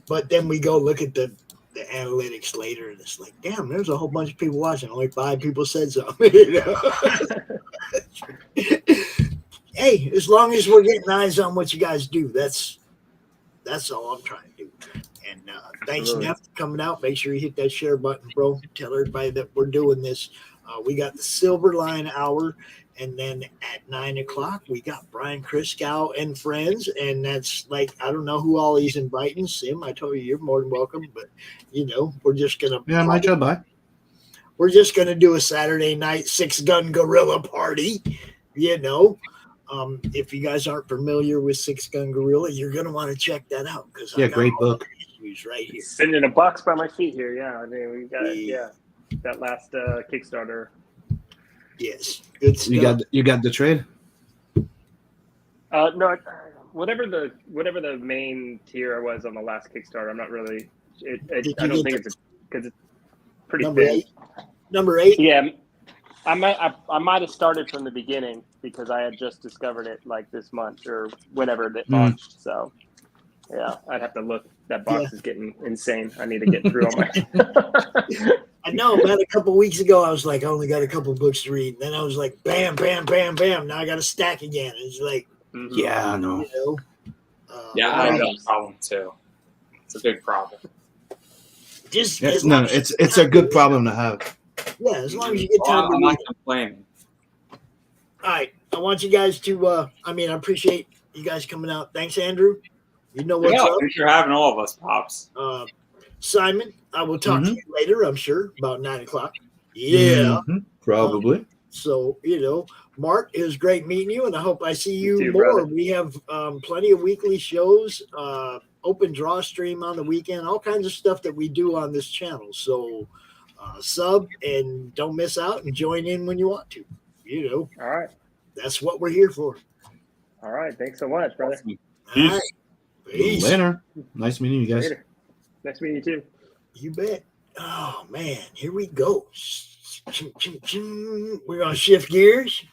But then we go look at the analytics later, and it's like, damn, there's a whole bunch of people watching. Only 5 people said something. You know? Hey, as long as we're getting eyes on what you guys do, that's all I'm trying to do. And thanks, Neff, for coming out. Make sure you hit that share button, bro. Tell everybody that we're doing this. We got the Silverline hour, and then at 9 o'clock, we got Brian Christgau and friends. And that's like, I don't know who all he's inviting. Sim, I told you you're more than welcome. But, you know, we're just going to. Yeah, my job, bye. We're just going to do a Saturday night 6-gun Goriila party, you know. If you guys aren't familiar with 6-gun Goriila, you're going to want to check that out. Yeah, great book. Right here. Sitting in a box by my feet here. Yeah, I mean, we got that last Kickstarter. Yes, good stuff. You got the trade? No, whatever the main tier was on the last Kickstarter. I'm not really. I don't think it's because it's pretty number thin. 8. Number 8. Yeah, I might have started from the beginning because I had just discovered it like this month or whenever it launched. So. Yeah, I'd have to look. That box is getting insane. I need to get through all my. I know, man. A couple weeks ago, I was like, I only got a couple books to read. And then I was like, bam, bam, bam, bam. Now I got a stack again. It's like, yeah, I know. Yeah, I have that problem too. It's a big problem. Just it's a good problem to have. Yeah, as long as you get time to I'm read. not complaining. All right, I want you guys to. I appreciate you guys coming out. Thanks, Andrew. You know what's up. Thanks for having all of us, Pops. Simon, I will talk to you later. I'm sure about 9:00. Yeah, probably. So Mark, it was great meeting you, and I hope I see you too, more. brother. We have plenty of weekly shows, open draw stream on the weekend, all kinds of stuff that we do on this channel. So sub and don't miss out, and join in when you want to. All right. That's what we're here for. All right. Thanks so much, brother. All right. Peace. Later. Nice meeting you guys. Later. Nice meeting you too. You bet. Oh man, here we go. We're gonna shift gears.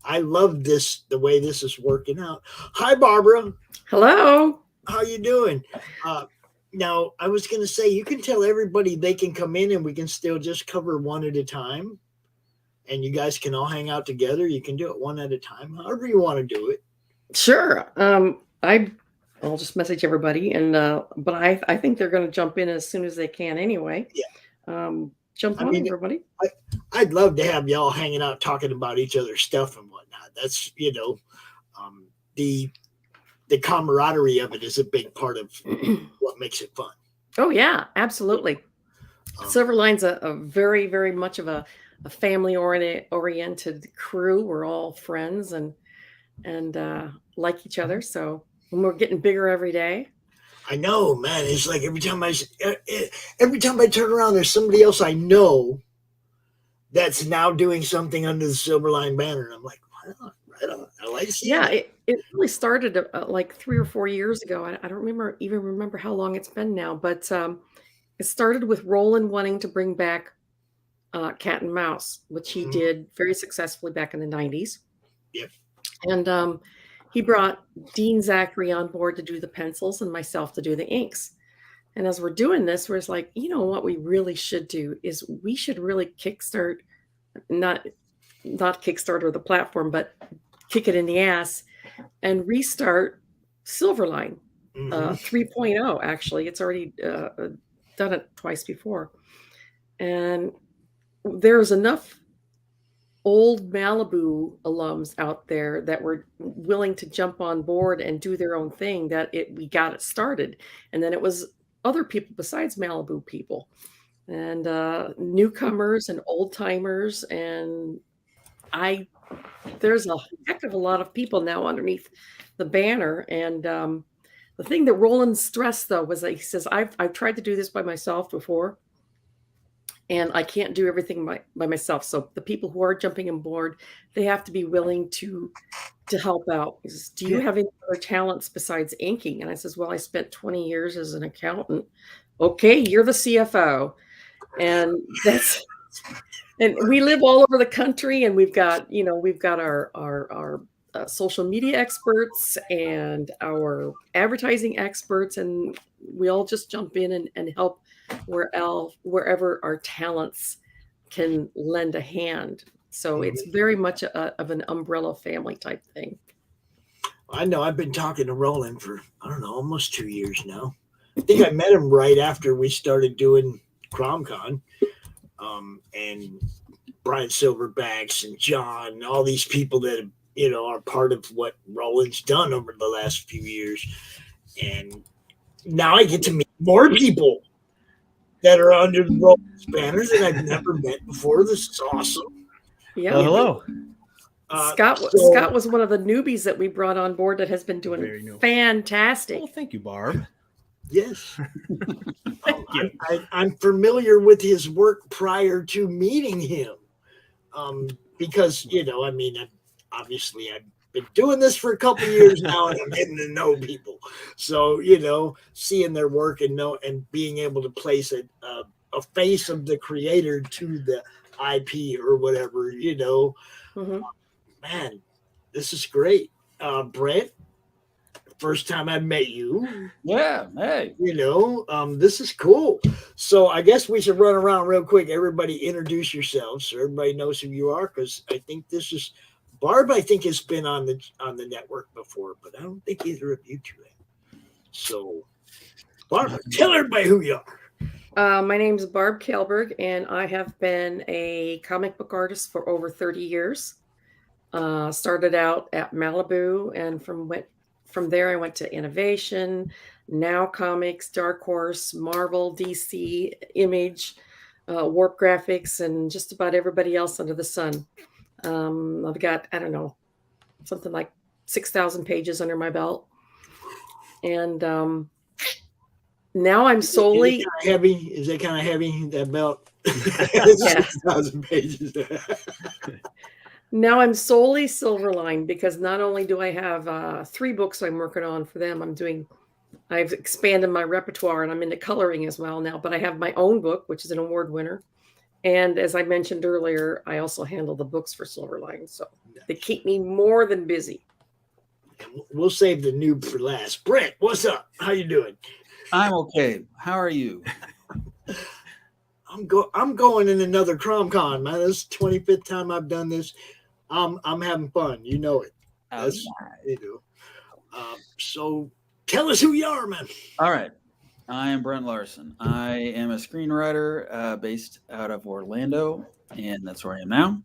I love this, the way this is working out. Hi, Barbara. Hello. How you doing? Now, I was gonna say, you can tell everybody they can come in, and we can still just cover one at a time, and you guys can all hang out together. You can do it one at a time, however you want to do it. Sure. I'll just message everybody, and but I think they're going to jump in as soon as they can anyway. Yeah. Jump on, everybody. I'd love to have y'all hanging out, talking about each other's stuff and whatnot. That's the camaraderie of it is a big part of what makes it fun. Oh yeah, absolutely. Silverline's a very, very much of a family oriented crew. We're all friends and like each other. So we're getting bigger every day. I know, man. It's like every time I turn around, there's somebody else I know that's now doing something under the Silverline banner. And I'm like, right on. I like seeing it really started like 3 or 4 years ago. I don't remember how long it's been now, but it started with Roland wanting to bring back Cat and Mouse, which he did very successfully back in the 90s. Yep. And he brought Dean Zachary on board to do the pencils and myself to do the inks. And as we're doing this, we're like, what we really should do is we should really kickstart, not Kickstarter the platform, but kick it in the ass and restart Silverline 3.0. Actually, it's already done it twice before. And there's enough old Malibu alums out there that were willing to jump on board and do their own thing that we got it started. And then it was other people besides Malibu people and newcomers and old timers. And there's a heck of a lot of people now underneath the banner. And the thing that Roland stressed though was that he says, I've tried to do this by myself before, and I can't do everything by myself. So the people who are jumping on board, they have to be willing to help out. He says, do you have any other talents besides inking? And I says, well, I spent 20 years as an accountant. Okay, you're the CFO. And and we live all over the country, and we've got our social media experts and our advertising experts, and we all just jump in and help wherever our talents can lend a hand. So it's very much of an umbrella family type thing. I know. I've been talking to Roland for, I don't know, almost 2 years now. I think I met him right after we started doing CRoM CoN. And Brian Silverbacks and John, all these people that are part of what Roland's done over the last few years. And now I get to meet more people that are under the Roland's banners that I've never met before. This is awesome. Yeah. Hello. Scott was one of the newbies that we brought on board that has been doing fantastic. Well, thank you, Barb. Yes. I'm familiar with his work prior to meeting him. Because, obviously I've been doing this for a couple of years now, and I'm getting to know people. So, seeing their work and being able to place a face of the creator to the IP or whatever, man, this is great. Brent, first time I met you. Yeah, hey. You know, this is cool. So I guess we should run around real quick. Everybody introduce yourselves so everybody knows who you are, because I think this is Barb. I think has been on the network before, but I don't think either of you two have. So, Barb, tell everybody who you are. My name is Barb Kaalberg, and I have been a comic book artist for over 30 years. Started out at Malibu, and from there I went to Innovation, Now Comics, Dark Horse, Marvel, DC, Image, Warp Graphics, and just about everybody else under the sun. I've got, I don't know, something like 6,000 pages under my belt. And now I'm solely... Is that kind of heavy, that belt? Yeah. 6,000 pages. Now I'm solely Silverline, because not only do I have 3 books I'm working on for them, I've expanded my repertoire, and I'm into coloring as well now, but I have my own book, which is an award winner. And as I mentioned earlier, I also handle the books for Silverline. So they keep me more than busy. We'll save the noob for last. Brent, what's up? How you doing? I'm okay. How are you? I'm going in another CRoM CoN, man. This is the 25th time I've done this. I'm having fun. You know it. That's, you know. So tell us who you are, man. All right. I am Brent Larson. I am a screenwriter based out of Orlando, and that's where I am now.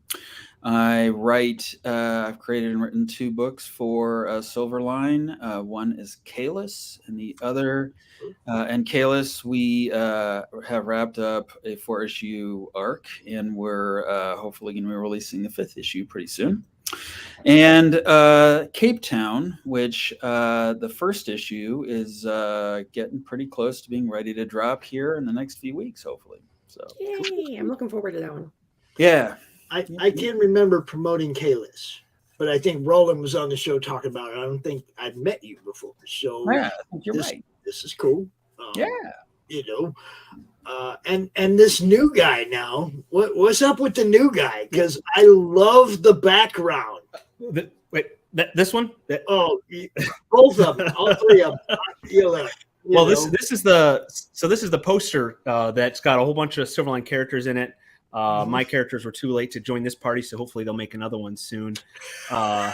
I write, I've created and written 2 books for Silverline. One is Kalis, and the other, and Kalis, we have wrapped up a 4-issue arc, and we're hopefully going to be releasing the 5th issue pretty soon. And Cape Town, which the 1st issue is getting pretty close to being ready to drop here in the next few weeks, hopefully. So, yay! I'm looking forward to that one. Yeah. I can remember promoting Kalis, but I think Roland was on the show talking about it. I don't think I'd met you before. So yeah, I think you're right. This is cool. Yeah. You know, and this new guy now, what's up with the new guy? Because I love the background. This one? Both of them, all 3 of them. Well, this is the poster that's got a whole bunch of Silverline characters in it. My characters were too late to join this party, so hopefully they'll make another one soon. A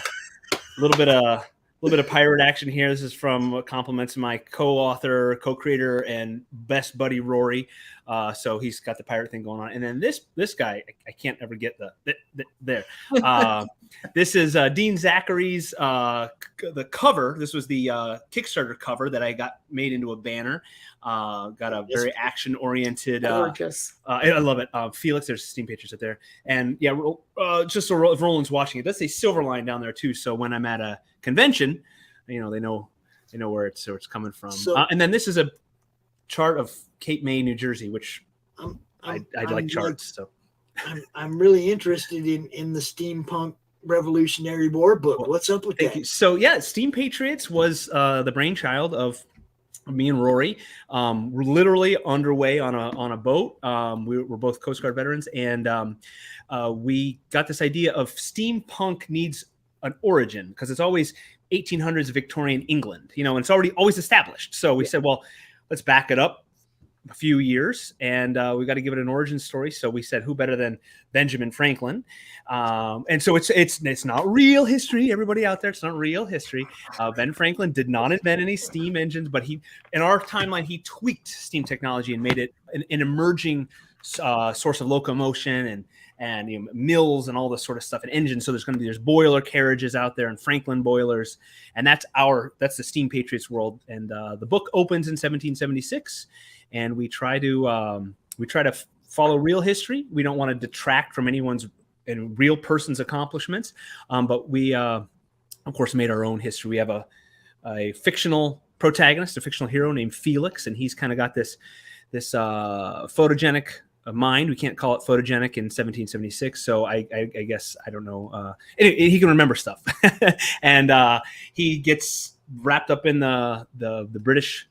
little bit of pirate action here. This is from compliments to my co-author, co-creator, and best buddy Rory. So he's got the pirate thing going on. And then this guy, I can't ever get there. This is Dean Zachary's the cover. This was the Kickstarter cover that I got made into a banner. Got a very action-oriented. Gorgeous. I love it. Felix, there's Steam Patriots up there, and yeah, just so if Roland's watching it, does say Silverline down there too. So when I'm at a convention, you know, they know where it's coming from. So, and then this is a chart of Cape May, New Jersey, which I like charts. So I'm really interested in the steampunk Revolutionary War book. What's up with that? So yeah, Steam Patriots was the brainchild of me and Rory. We're literally underway on a boat. We're both Coast Guard veterans, and we got this idea of steampunk needs an origin, because it's always 1800s Victorian England, you know, and it's always established. So we said, well, let's back it up a few years, and we got to give it an origin story. So we said, who better than Benjamin Franklin? And so it's not real history, everybody out there. It's not real history. Ben Franklin did not invent any steam engines, but in our timeline, he tweaked steam technology and made it an emerging source of locomotion and you know, mills and all this sort of stuff, and engines. So there's boiler carriages out there and Franklin boilers, and that's the Steam Patriots world. And the book opens in 1776, and we try to follow real history. We don't want to detract from anyone's and real person's accomplishments, but we of course made our own history. We have a fictional protagonist, a fictional hero named Felix, and he's kind of got this photogenic mind. We can't call it photogenic in 1776, so I guess I don't know. Anyway, he can remember stuff, and he gets wrapped up in the British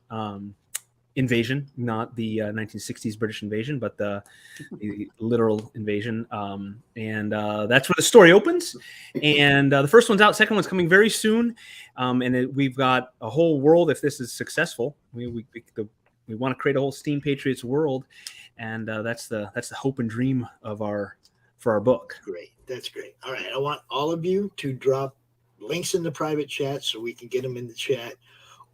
invasion, not the 1960s British invasion, but the literal invasion. And that's where the story opens. And the first one's out. Second one's coming very soon. And we've got a whole world. If this is successful, we want to create a whole Steam Patriots world, and that's the hope and dream of for our book. Great, that's great. All right, I want all of you to drop links in the private chat so we can get them in the chat.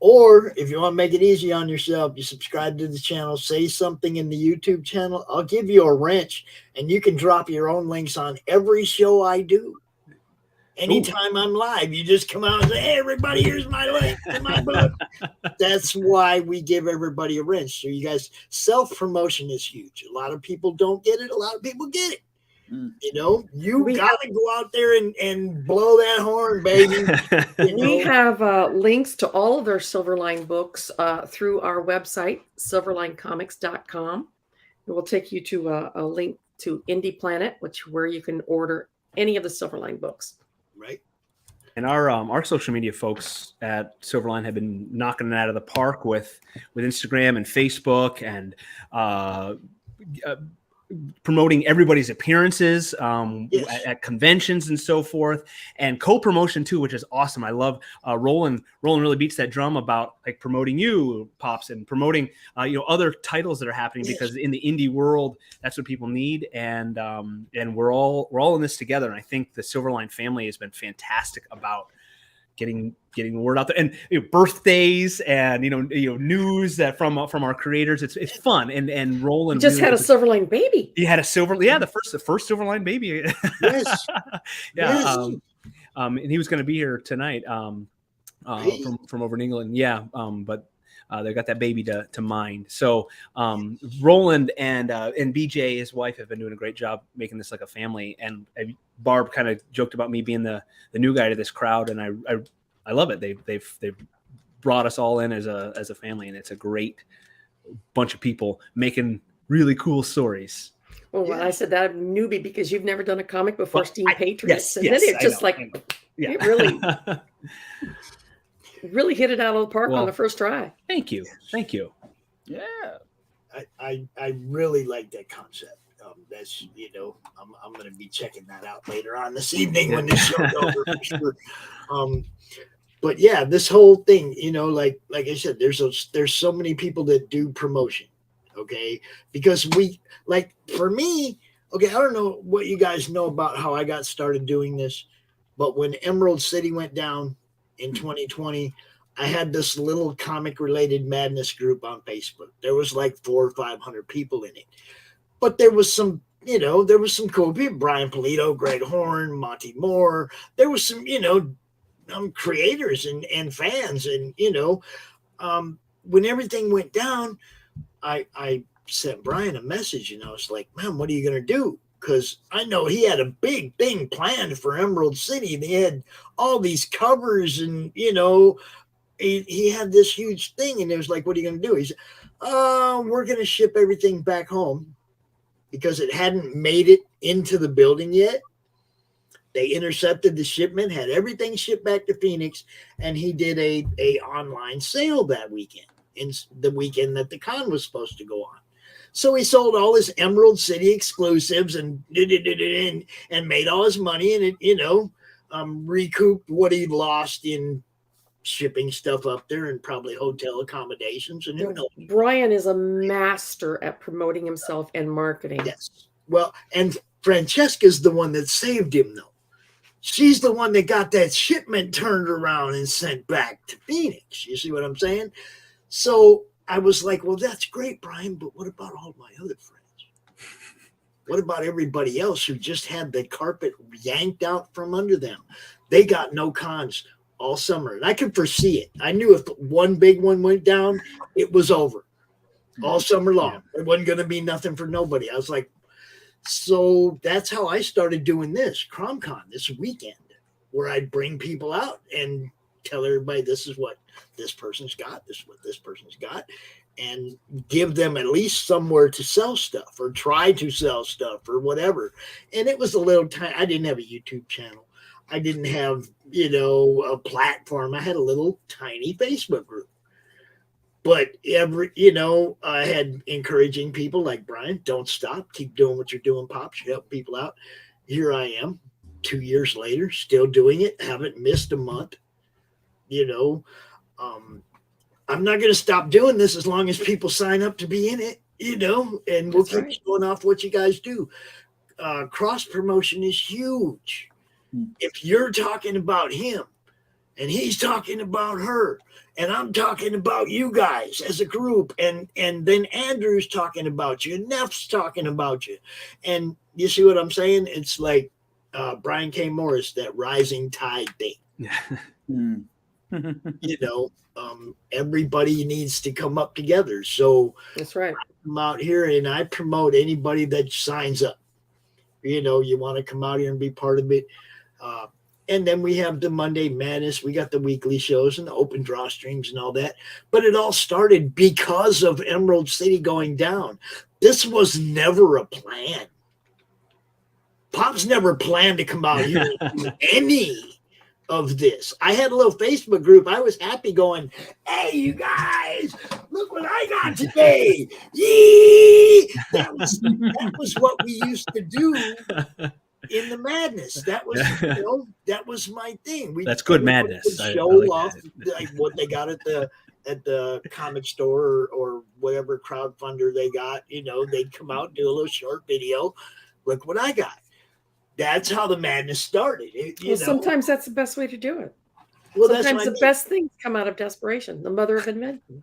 Or if you want to make it easy on yourself, you subscribe to the channel, say something in the YouTube channel. I'll give you a wrench, and you can drop your own links on every show I do. Anytime I'm live, you just come out and say, hey, everybody, here's my link to my book. That's why we give everybody a wrench. So you guys, self-promotion is huge. A lot of people don't get it. A lot of people get it. You know, you got to go out there and blow that horn, baby. We have links to all of their Silverline books through our website, silverlinecomics.com. It will take you to a link to Indie Planet, where you can order any of the Silverline books. Right. And our social media folks at Silverline have been knocking it out of the park with Instagram and Facebook and promoting everybody's appearances at conventions and so forth, and co-promotion too, which is awesome. I love Roland really beats that drum about like promoting you, Pops, and promoting other titles that are happening, because in the indie world, that's what people need, and we're all in this together. And I think the Silverline family has been fantastic about getting the word out there, and birthdays and news that from our creators. It's fun, and Roland just had a Silverline baby. He had a the first Silverline baby. Yes. Yeah. And he was going to be here tonight from over in England. Yeah. But they got that baby to mind. So Roland and BJ, his wife, have been doing a great job making this like a family. And Barb kind of joked about me being the new guy to this crowd, and I love it. They've brought us all in as a family, and it's a great bunch of people making really cool stories. Well, when I said that, I'm newbie because you've never done a comic before, Steam Patriots, and then yes, it's just it really hit it out of the park on the first try. Thank you. Yeah, I really like that concept. That's I'm going to be checking that out later on this evening when this show's over for sure. But yeah, this whole thing, like I said, there's so many people that do promotion, okay? Because for me, okay, I don't know what you guys know about how I got started doing this, but when Emerald City went down in 2020, I had this little comic-related madness group on Facebook. There was like 400 or 500 people in it, but there was some cool people: Brian Polito, Greg Horn, Monty Moore. There was some, creators and fans, and when everything went down, I sent Brian a message, and I was like, man, what are you gonna do? Because I know he had a big thing planned for Emerald City. They had all these covers, and he had this huge thing, and it was like, what are you gonna do? He said, we're gonna ship everything back home because it hadn't made it into the building yet. They intercepted the shipment, had everything shipped back to Phoenix, and he did a online sale that weekend, in the weekend that the con was supposed to go on. So he sold all his Emerald City exclusives and made all his money, and it recouped what he lost in shipping stuff up there and probably hotel accommodations. And who knows? Brian is a master at promoting himself and marketing. Yes. Well, and Francesca's the one that saved him, though. She's the one that got that shipment turned around and sent back to Phoenix. You see what I'm saying? So I was like, well, that's great, Brian, but what about all my other friends? What about everybody else who just had the carpet yanked out from under them? They got no cons all summer, and I could foresee it. I knew if one big one went down, it was over all summer long. It wasn't going to be nothing for nobody. I was like, so that's how I started doing this CRoM CoN this weekend, where I'd bring people out and tell everybody this is what this person's got, this is what this person's got, and give them at least somewhere to sell stuff or try to sell stuff or whatever. And it was a little tiny. I didn't have a YouTube channel. I didn't have, a platform. I had a little tiny Facebook group. But I had encouraging people like Brian, don't stop, keep doing what you're doing, Pops. You help people out. Here I am, 2 years later, still doing it. Haven't missed a month. I'm not going to stop doing this as long as people sign up to be in it. And we'll keep showing off what you guys do. Cross promotion is huge. If you're talking about him and he's talking about her, and I'm talking about you guys as a group, and then Andrew's talking about you, and Neff's talking about you, and you see what I'm saying? It's like Brian K. Morris, that rising tide thing. Everybody needs to come up together. So that's right. I'm out here and I promote anybody that signs up. You want to come out here and be part of it. And then we have the Monday Madness. We got the weekly shows and the open draw streams and all that. But it all started because of Emerald City going down. This was never a plan. Pop's never planned to come out here and do any of this. I had a little Facebook group. I was happy going, hey, you guys, look what I got today. Yee! That was what we used to do in the Madness. That was that was my thing. That's good madness. Show off like what they got at the comic store or whatever crowdfunder they got. They'd come out and do a little short video. Look what I got. That's how the madness started. Sometimes that's the best way to do it. Well, sometimes the best things come out of desperation, the mother of invention.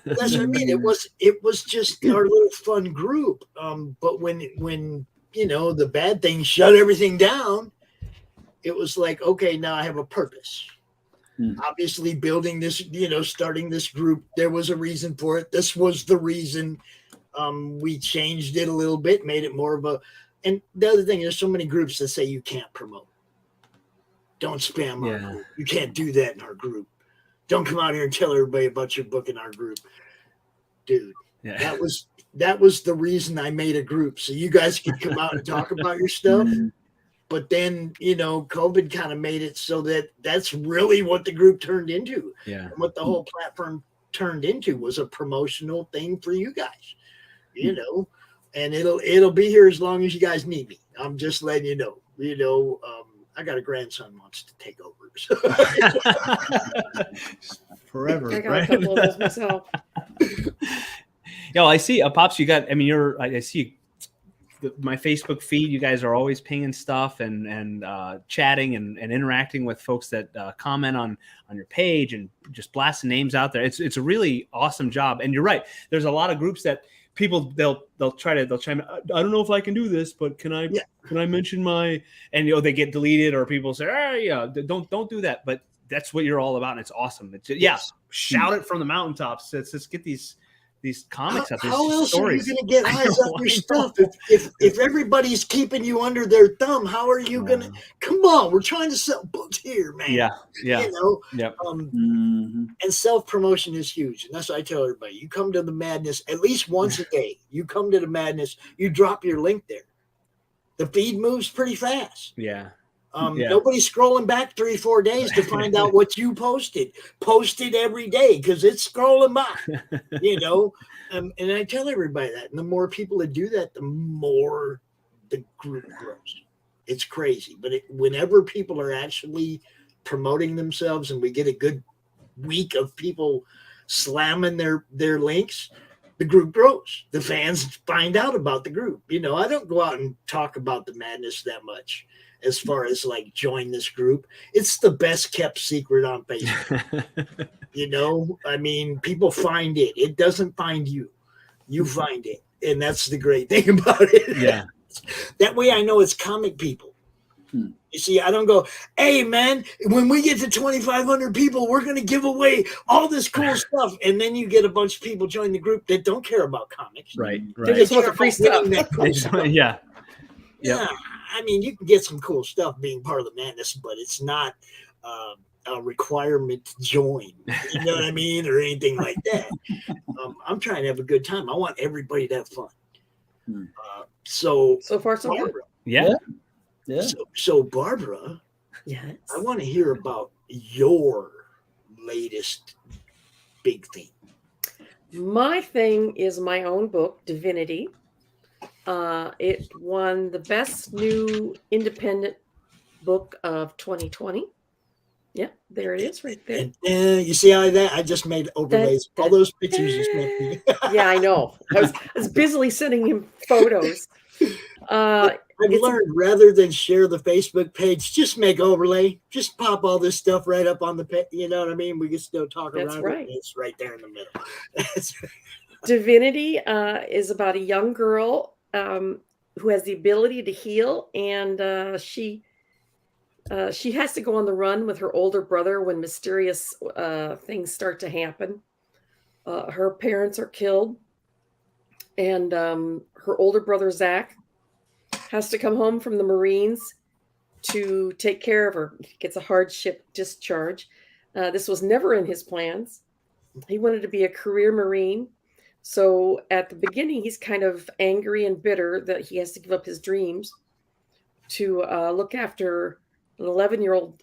That's what I mean. It was just our little fun group. But when the bad things shut everything down, it was like, okay, now I have a purpose. Obviously, building this, starting this group, there was a reason for it. This was the reason. We changed it a little bit, made it more of a. And the other thing, there's so many groups that say you can't promote. Don't spam our group. You can't do that in our group. Don't come out here and tell everybody about your book in our group. Dude, that was the reason I made a group. So you guys could come out and talk about your stuff. But then, COVID kind of made it so that that's really what the group turned into. Yeah. And what the whole platform turned into was a promotional thing for you guys, and it'll be here as long as you guys need me. I'm just letting you know. I got a grandson wants to take over. So. Forever. I got a couple of those myself. I see Pops. You got. I see my Facebook feed. You guys are always pinging stuff and chatting and interacting with folks that comment on your page and just blasting names out there. It's a really awesome job. And you're right. There's a lot of groups that people they'll chime in. I don't know if I can do this, but can I mention my, and they get deleted or people say, don't do that. But that's what you're all about. And it's awesome. Shout it from the mountaintops. Let's get these comics up. How else stories. Are you going to get eyes on your stuff if everybody's keeping you under their thumb? How are you going to? Come on, we're trying to sell books here, man. Yeah. Yep. And self promotion is huge, and that's what I tell everybody. You come to the Madness at least once a day. You come to the Madness, you drop your link there. The feed moves pretty fast. Yeah. Nobody's scrolling back 3-4 days to find out what you posted. Post it every day because it's scrolling by, and I tell everybody that. And the more people that do that, the more the group grows. It's crazy. But whenever people are actually promoting themselves and we get a good week of people slamming their links, the group grows. The fans find out about the group. I don't go out and talk about the Madness that much. As far as like join this group, it's the best kept secret on Facebook. People find it. It doesn't find you. You find it. And that's the great thing about it. Yeah. That way I know it's comic people. You see, I don't go, hey man, when we get to 2,500 people, we're going to give away all this cool stuff. And then you get a bunch of people join the group that don't care about comics. Right. They just want the free stuff. Yeah. You can get some cool stuff being part of the Madness, but it's not a requirement to join. You know what I mean? Or anything like that. I'm trying to have a good time. I want everybody to have fun. So far, so Barbara, good. Yeah. So Barbara, yes, I want to hear about your latest big thing. My thing is my own book, Divinity. It won the best new independent book of 2020. Yeah, there it is right there. And you see how that I just made overlays. All those pictures you sent me. Yeah, I know. I was busily sending him photos. I've learned rather than share the Facebook page, just make overlay. Just pop all this stuff right up on the page. You know what I mean? We can still talk That's around right. it. It's right there in the middle. Divinity is about a young girl who has the ability to heal, and she has to go on the run with her older brother when mysterious things start to happen. Her parents are killed, and her older brother, Zach, has to come home from the Marines to take care of her. He gets a hardship discharge. This was never in his plans. He wanted to be a career Marine. So at the beginning, he's kind of angry and bitter that he has to give up his dreams to look after an 11-year-old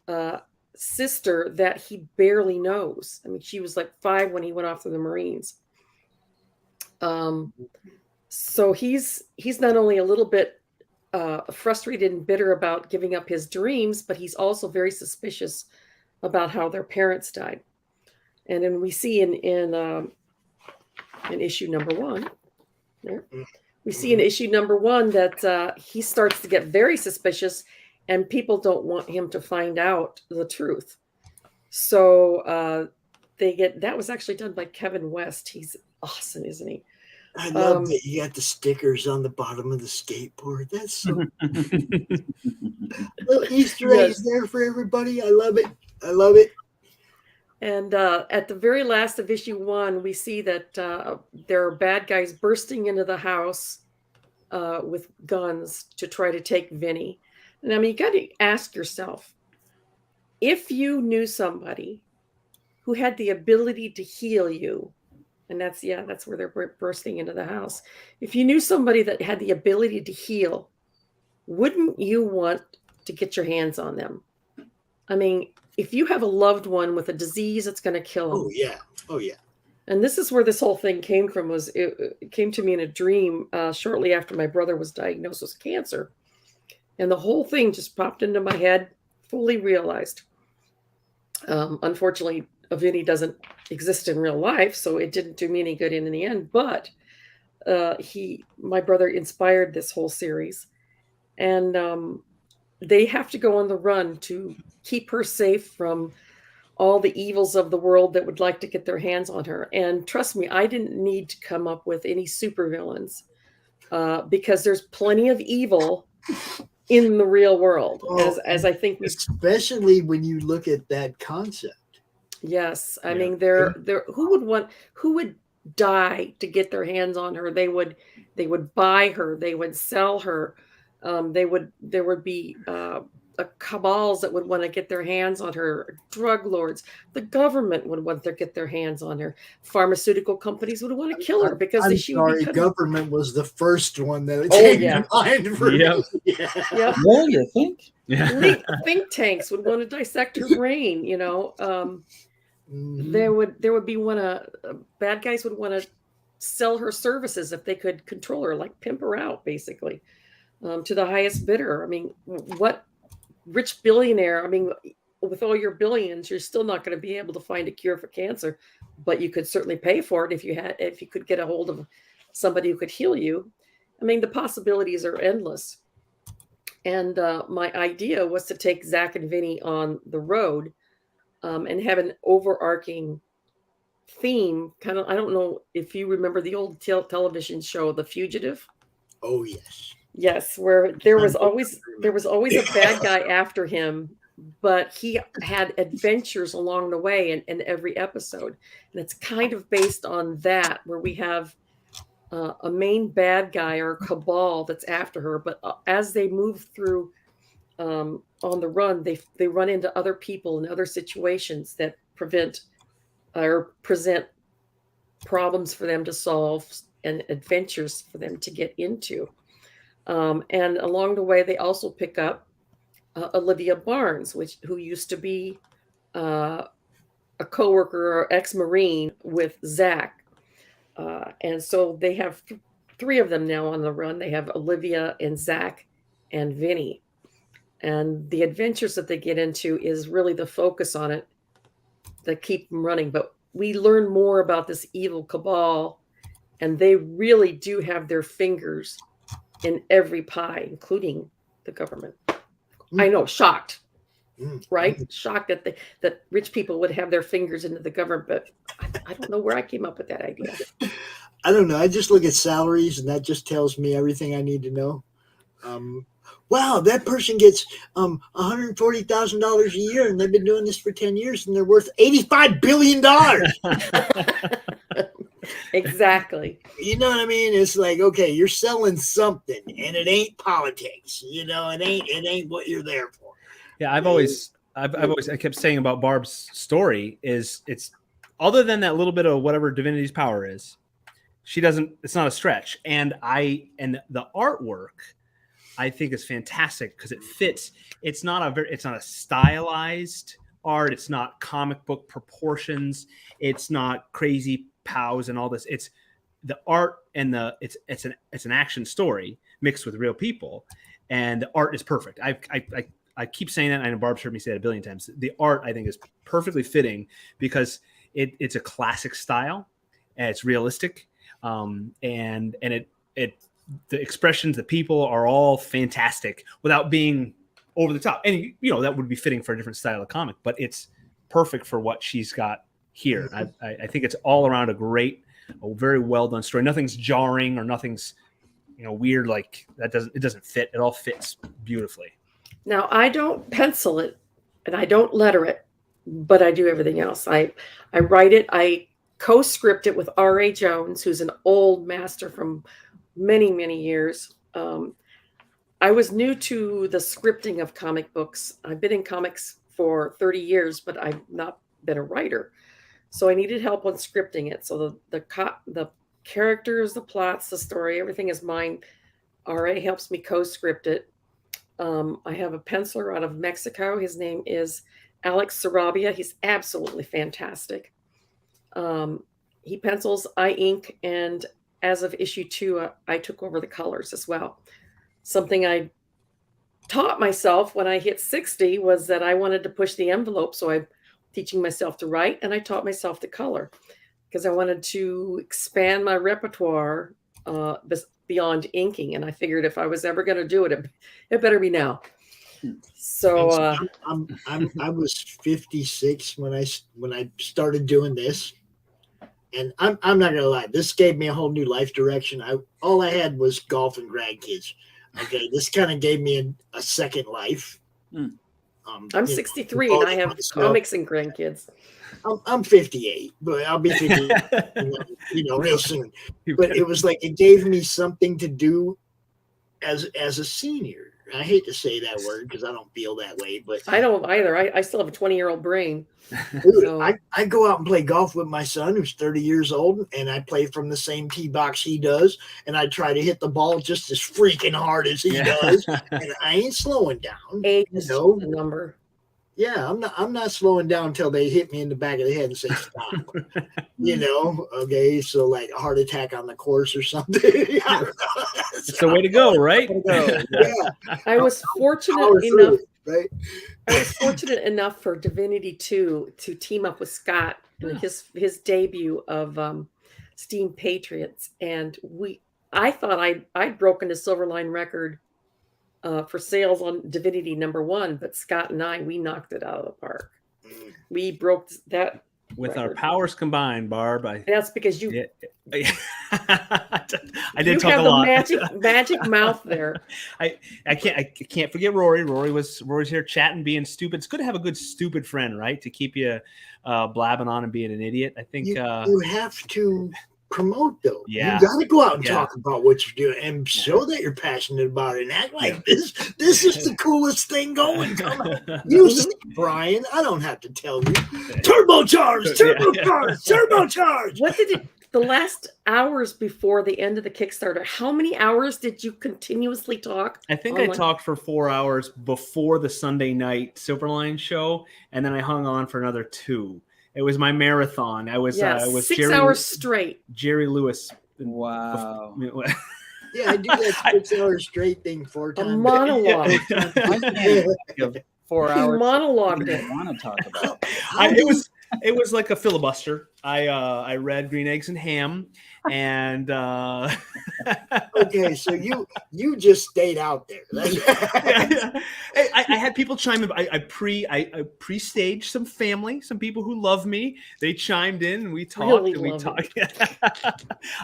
sister that he barely knows. I mean, she was like 5 when he went off to the Marines. So he's not only a little bit frustrated and bitter about giving up his dreams, but he's also very suspicious about how their parents died. And then we see in issue number 1, there, we see in issue number 1 that he starts to get very suspicious, and people don't want him to find out the truth. So that was actually done by Kevin West. He's awesome, isn't he? I love that you got the stickers on the bottom of the skateboard. That's so little Easter eggs there for everybody. I love it. I love it. And at the very last of issue 1, we see that there are bad guys bursting into the house with guns to try to take Vinny. And I mean, you got to ask yourself, if you knew somebody who had the ability to heal you, and that's where they're bursting into the house. If you knew somebody that had the ability to heal, wouldn't you want to get your hands on them? I mean, if you have a loved one with a disease that's going to kill them. Oh yeah. And this is where this whole thing came from. It came to me in a dream shortly after my brother was diagnosed with cancer. And the whole thing just popped into my head, fully realized. Unfortunately, Vinny doesn't exist in real life, so it didn't do me any good in the end. But my brother inspired this whole series, and they have to go on the run to keep her safe from all the evils of the world that would like to get their hands on her. And trust me, I didn't need to come up with any supervillains because there's plenty of evil in the real world, as I think, especially when you look at that concept. Yes, I mean, who would die to get their hands on her? They would buy her, they would sell her. There would be cabals that would want to get their hands on her, drug lords. The government would want to get their hands on her. Pharmaceutical companies would want to kill her because government was the first one that came to mind for me. Yep. Well, you think? Think tanks would want to dissect her brain. You know, there would be bad guys would want to sell her services if they could control her, like pimp her out, basically, to the highest bidder. I mean, what rich billionaire? I mean, with all your billions, you're still not going to be able to find a cure for cancer, but you could certainly pay for it if you could get a hold of somebody who could heal you. I mean, the possibilities are endless. And my idea was to take Zach and Vinny on the road and have an overarching theme. Kind of, I don't know if you remember the old television show, The Fugitive. Oh yes. Yes, where there was always a bad guy after him, but he had adventures along the way in every episode. And it's kind of based on that, where we have a main bad guy or cabal that's after her. But as they move through on the run, they run into other people and other situations that present problems for them to solve and adventures for them to get into. And along the way, they also pick up Olivia Barnes, who used to be a coworker or ex-Marine with Zach. And so they have three of them now on the run. They have Olivia and Zach and Vinny. And the adventures that they get into is really the focus on it that keep them running. But we learn more about this evil cabal, and they really do have their fingers in every pie, including the government. I know, shocked, right? Shocked that rich people would have their fingers into the government, but I don't know where I came up with that idea. I don't know. I just look at salaries, and that just tells me everything I need to know. Wow, that person gets $140,000 a year, and they've been doing this for 10 years, and they're worth $85 billion. Exactly. You know what I mean? It's like, okay, you're selling something, and it ain't politics. You know, it ain't what you're there for. Yeah, I kept saying about Barb's story is it's other than that little bit of whatever Divinity's power is, it's not a stretch. And the artwork I think is fantastic because it fits. It's not a stylized art. It's not comic book proportions. It's not crazy pows and all this. It's the art and it's an action story mixed with real people, and the art is perfect. I keep saying that. I know Barb's heard me say it a billion times. The art I think is perfectly fitting because it's a classic style and it's realistic, and the expressions, the people are all fantastic without being over the top. And, that would be fitting for a different style of comic, but it's perfect for what she's got here. I think it's all around a very well done story. Nothing's jarring or nothing's, weird. Like it doesn't fit. It all fits beautifully. Now I don't pencil it and I don't letter it, but I do everything else. I write it. I co-script it with R.A. Jones, who's an old master from many, many years. I was new to the scripting of comic books. I've been in comics for 30 years, but I've not been a writer. So I needed help on scripting it. So the characters, the plots, the story, everything is mine. RA helps me co-script it. I have a penciler out of Mexico. His name is Alex Sarabia. He's absolutely fantastic. He pencils, I ink, and as of issue 2, I took over the colors as well. Something I taught myself when I hit 60 was that I wanted to push the envelope. So I'm teaching myself to write, and I taught myself to color because I wanted to expand my repertoire beyond inking. And I figured if I was ever going to do it, it better be now. So I was 56 when I started doing this. And I'm not gonna lie, this gave me a whole new life direction. All I had was golf and grandkids. Okay, this kind of gave me a second life. I'm 63 and I have comics and grandkids. I'm 58, but I'll be 50, real soon. But it was like it gave me something to do as a senior. I hate to say that word because I don't feel that way, but I don't either. I still have a 20-year-old brain. Dude, so. I go out and play golf with my son who's 30 years old, and I play from the same tee box he does, and I try to hit the ball just as freaking hard as he does, and I ain't slowing down. Age is the number. Yeah, I'm not slowing down until they hit me in the back of the head and say stop. Okay, so like a heart attack on the course or something. It's the way to go, right? Yeah. I was fortunate enough. Right. I was fortunate enough for Divinity 2 to team up with Scott in his debut of Steam Patriots, and I thought I'd broken the Silverline record for sales on Divinity #1, but Scott and we knocked it out of the park. We broke that with record. Our powers combined, Barb. That's because you. I did talk a lot. You have the magic mouth there. I can't forget Rory. Rory's here chatting, being stupid. It's good to have a good stupid friend, right? To keep you blabbing on and being an idiot. I think you have to promote though. Yeah. You got to go out and talk about what you're doing and show that you're passionate about it and act like this is the coolest thing going. Come on. You see, Brian, I don't have to tell you. Turbocharged. What did it the last hours before the end of the Kickstarter, how many hours did you continuously talk? I think I talked for 4 hours before the Sunday night Silverline show, and then I hung on for another 2. It was my marathon. I was Yeah, it was 6 Jerry, hours straight. Jerry Lewis. Wow. Yeah, I do that 6 hours straight thing 4 times. A monologue. Yeah. 4 He hours. monologued I it. want to talk about. It was like a filibuster. I read Green Eggs and Ham, and Okay, so you just stayed out there. I had people chime in. I pre-staged some family, some people who love me. They chimed in, and we talked. Really and we love talked.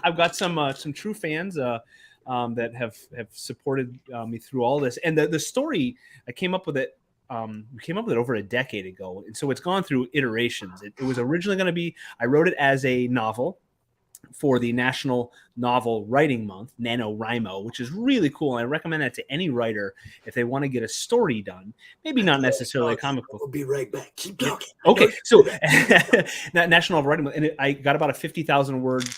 I've got some true fans that have supported me through all this. And the story, I came up with it. We came up with it over a decade ago, and so it's gone through iterations. It was originally going to be. I wrote it as a novel for the National Novel Writing Month, NaNoWriMo, which is really cool. And I recommend that to any writer if they want to get a story done. Maybe not necessarily a comic book. We'll be right back. Keep talking. Okay, so National Novel Writing Month, and I got about a 50,000 word,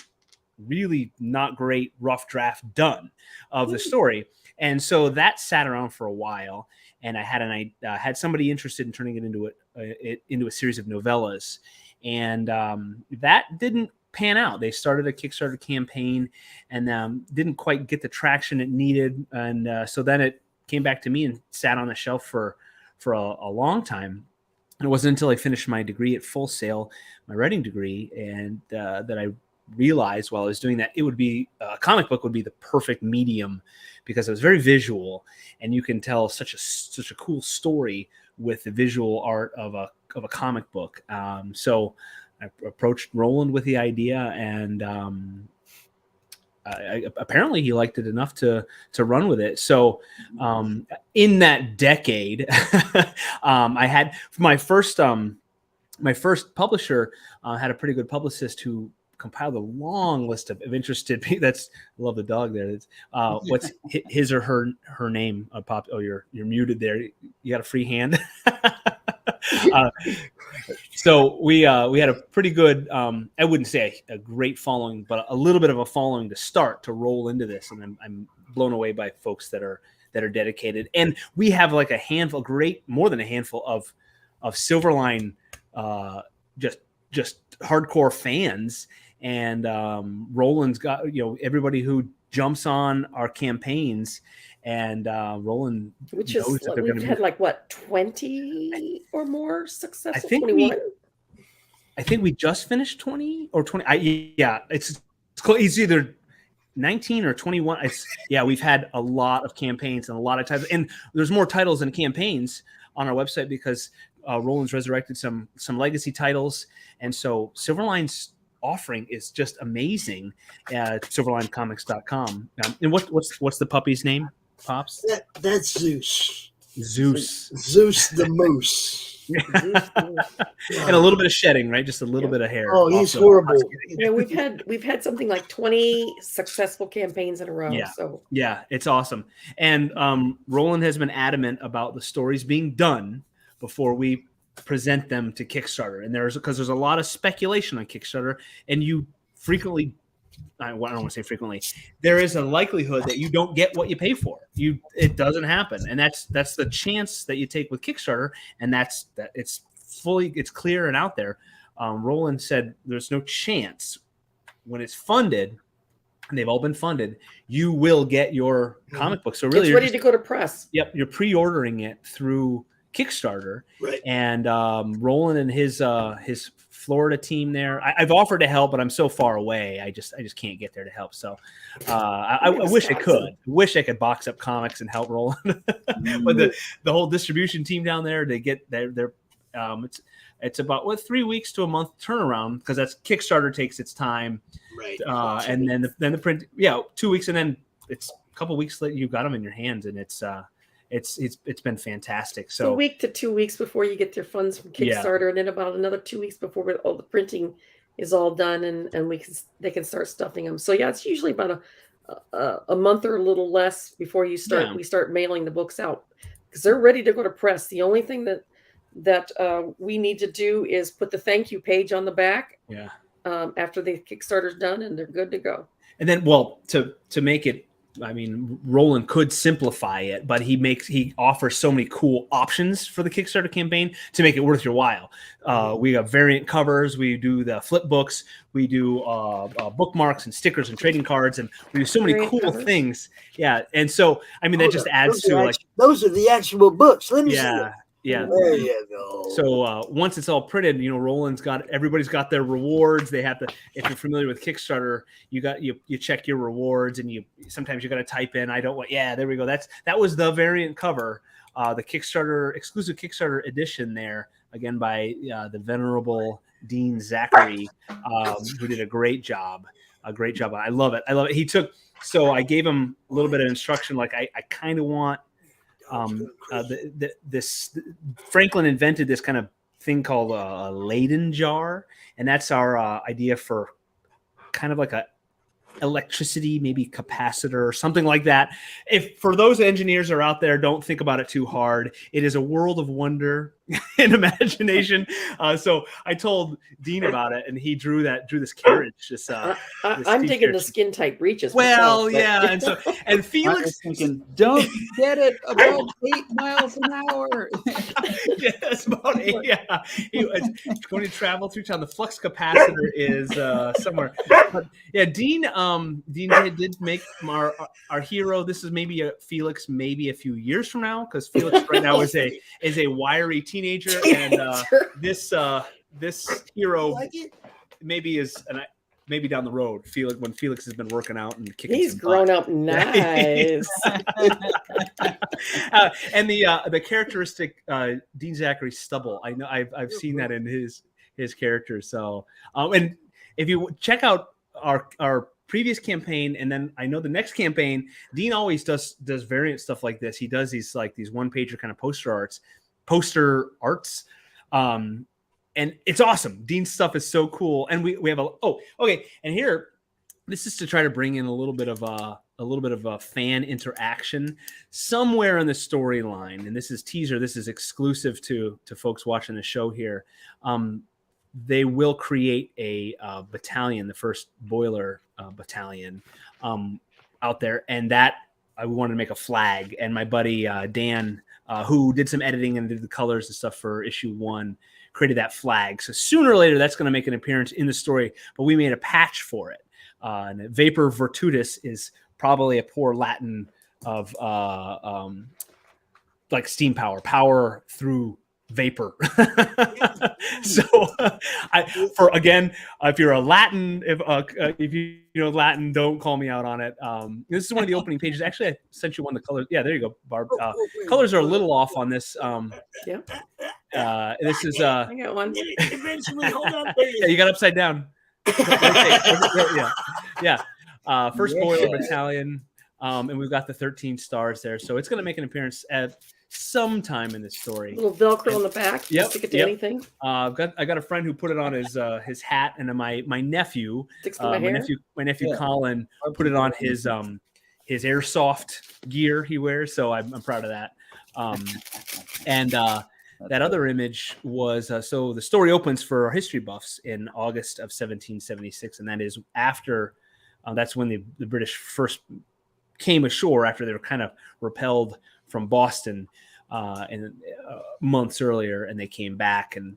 really not great rough draft done of the story. And so that sat around for a while, and I had somebody interested in turning it into a series of novellas, and that didn't pan out. They started a Kickstarter campaign and didn't quite get the traction it needed, and so then it came back to me and sat on the shelf for a long time. And it wasn't until I finished my degree at Full Sail, my writing degree, and that I realized while I was doing that it would be a comic book would be the perfect medium, because it was very visual and you can tell such a cool story with the visual art of a comic book. So I approached Roland with the idea, and apparently he liked it enough to run with it. So in that decade, I had my first publisher had a pretty good publicist who compiled a long list of interested people. I love the dog there. What's his or her name? Pop. Oh, you're muted there. You got a free hand. So we had a pretty good, I wouldn't say a great following, but a little bit of a following to start to roll into this. And I'm blown away by folks that are dedicated. And we have like more than a handful of Silverline, just hardcore fans. And Roland's got, everybody who jumps on our campaigns, and Roland, which is we've had 20 or more successful. I think 21. I think we just finished 20 or 20. It's either 19 or 21. We've had a lot of campaigns and a lot of titles, and there's more titles than campaigns on our website because Roland's resurrected some legacy titles, and so Silverline's offering is just amazing at silverlinecomics.com. And what's the puppy's name, Pops? That's Zeus. Zeus the moose. And a little bit of shedding, right? Just a little bit of hair. Oh, he's horrible. We've had something like 20 successful campaigns in a row. Yeah, it's awesome. And Roland has been adamant about the stories being done before we present them to Kickstarter. And because there's a lot of speculation on Kickstarter, and you frequently, I don't want to say frequently, there is a likelihood that you don't get what you pay for. It doesn't happen, and that's the chance that you take with Kickstarter, and it's clear and out there. Roland said there's no chance when it's funded, and they've all been funded, you will get your comic book. So really, it's ready to go to press. Yep, you're pre-ordering it through Kickstarter, right? And Roland and his Florida team there. I've offered to help, but I'm so far away. I just can't get there to help. So I wish I could. Wish I could box up comics and help Roland. But the whole distribution team down there, they get their it's about 3 weeks to a month turnaround, because that's Kickstarter takes its time, right? And then the print, 2 weeks, and then it's a couple weeks later you've got them in your hands, and it's been fantastic. So a week to 2 weeks before you get your funds from Kickstarter, and then about another 2 weeks before all the printing is all done, and they can start stuffing them. So it's usually about a month or a little less before we start mailing the books out, because they're ready to go to press. The only thing that we need to do is put the thank you page on the back. After the Kickstarter's done, and they're good to go. And then, to make it I mean, Roland could simplify it, but he offers so many cool options for the Kickstarter campaign to make it worth your while. We have variant covers, we do the flip books, we do bookmarks and stickers and trading cards, and we do so many cool things. Yeah, and so I mean that just adds to like those are the actual books. Let me see them. Yeah. There you go. So once it's all printed, Roland's everybody's got their rewards. They have to, if you're familiar with Kickstarter, you check your rewards, and sometimes you got to type in, there we go. That was the variant cover, the Kickstarter exclusive Kickstarter edition there, again by the venerable Dean Zachary, who did a great job. I love it. So I gave him a little bit of instruction, like I kind of want. Franklin invented this kind of thing called a Leyden jar, and that's our idea for kind of like a electricity, maybe capacitor or something like that. If for those engineers are out there, don't think about it too hard. It is a world of wonder and imagination. So I told Dean about it, and he drew this carriage. I'm taking the skin tight breeches. Well, myself, yeah, and Felix was thinking, don't get it about 8 miles an hour. Yes, about 8. Yeah, he's going to travel through town. The flux capacitor is somewhere. But yeah, Dean did make our hero. This is maybe Felix, maybe a few years from now, because Felix right now is a wiry teenager, and this hero maybe down the road. When Felix has been working out and kicking. He's grown up nice. And the characteristic Dean Zachary stubble. I know I've seen that in his character. So and if you check out our previous campaign, and then I know the next campaign, Dean always does variant stuff like this. He does these one-pager kind of poster arts, and it's awesome. Dean's stuff is so cool, and we have and here, this is to try to bring in a little bit of a fan interaction somewhere in the storyline, and this is teaser. This is exclusive to folks watching the show here. They will create a battalion, the first boiler battalion out there, and that I wanted to make a flag. And my buddy Dan, who did some editing and did the colors and stuff for issue 1, created that flag. So sooner or later, that's going to make an appearance in the story. But we made a patch for it. And Vapor Virtutis is probably a poor Latin of like steam power through vapor. So if you're a Latin, if you know Latin, don't call me out on it. This is one of the opening pages. Actually, I sent you one of the colors. Yeah, there you go, Barb. Colors are a little off on this. This is I got one. Eventually, hold on. Yeah, you got upside down. Yeah. First boiler battalion. And we've got the 13 stars there. So it's going to make an appearance at some time in this story. A little Velcro on the back. Yep. Stick it to anything. I got a friend who put it on his hat, and my nephew, my nephew Colin, put it on his airsoft gear he wears. So I'm proud of that. And that other image was so the story opens for our history buffs in August of 1776, and that is after that's when the British first came ashore after they were kind of repelled from Boston months earlier, and they came back, and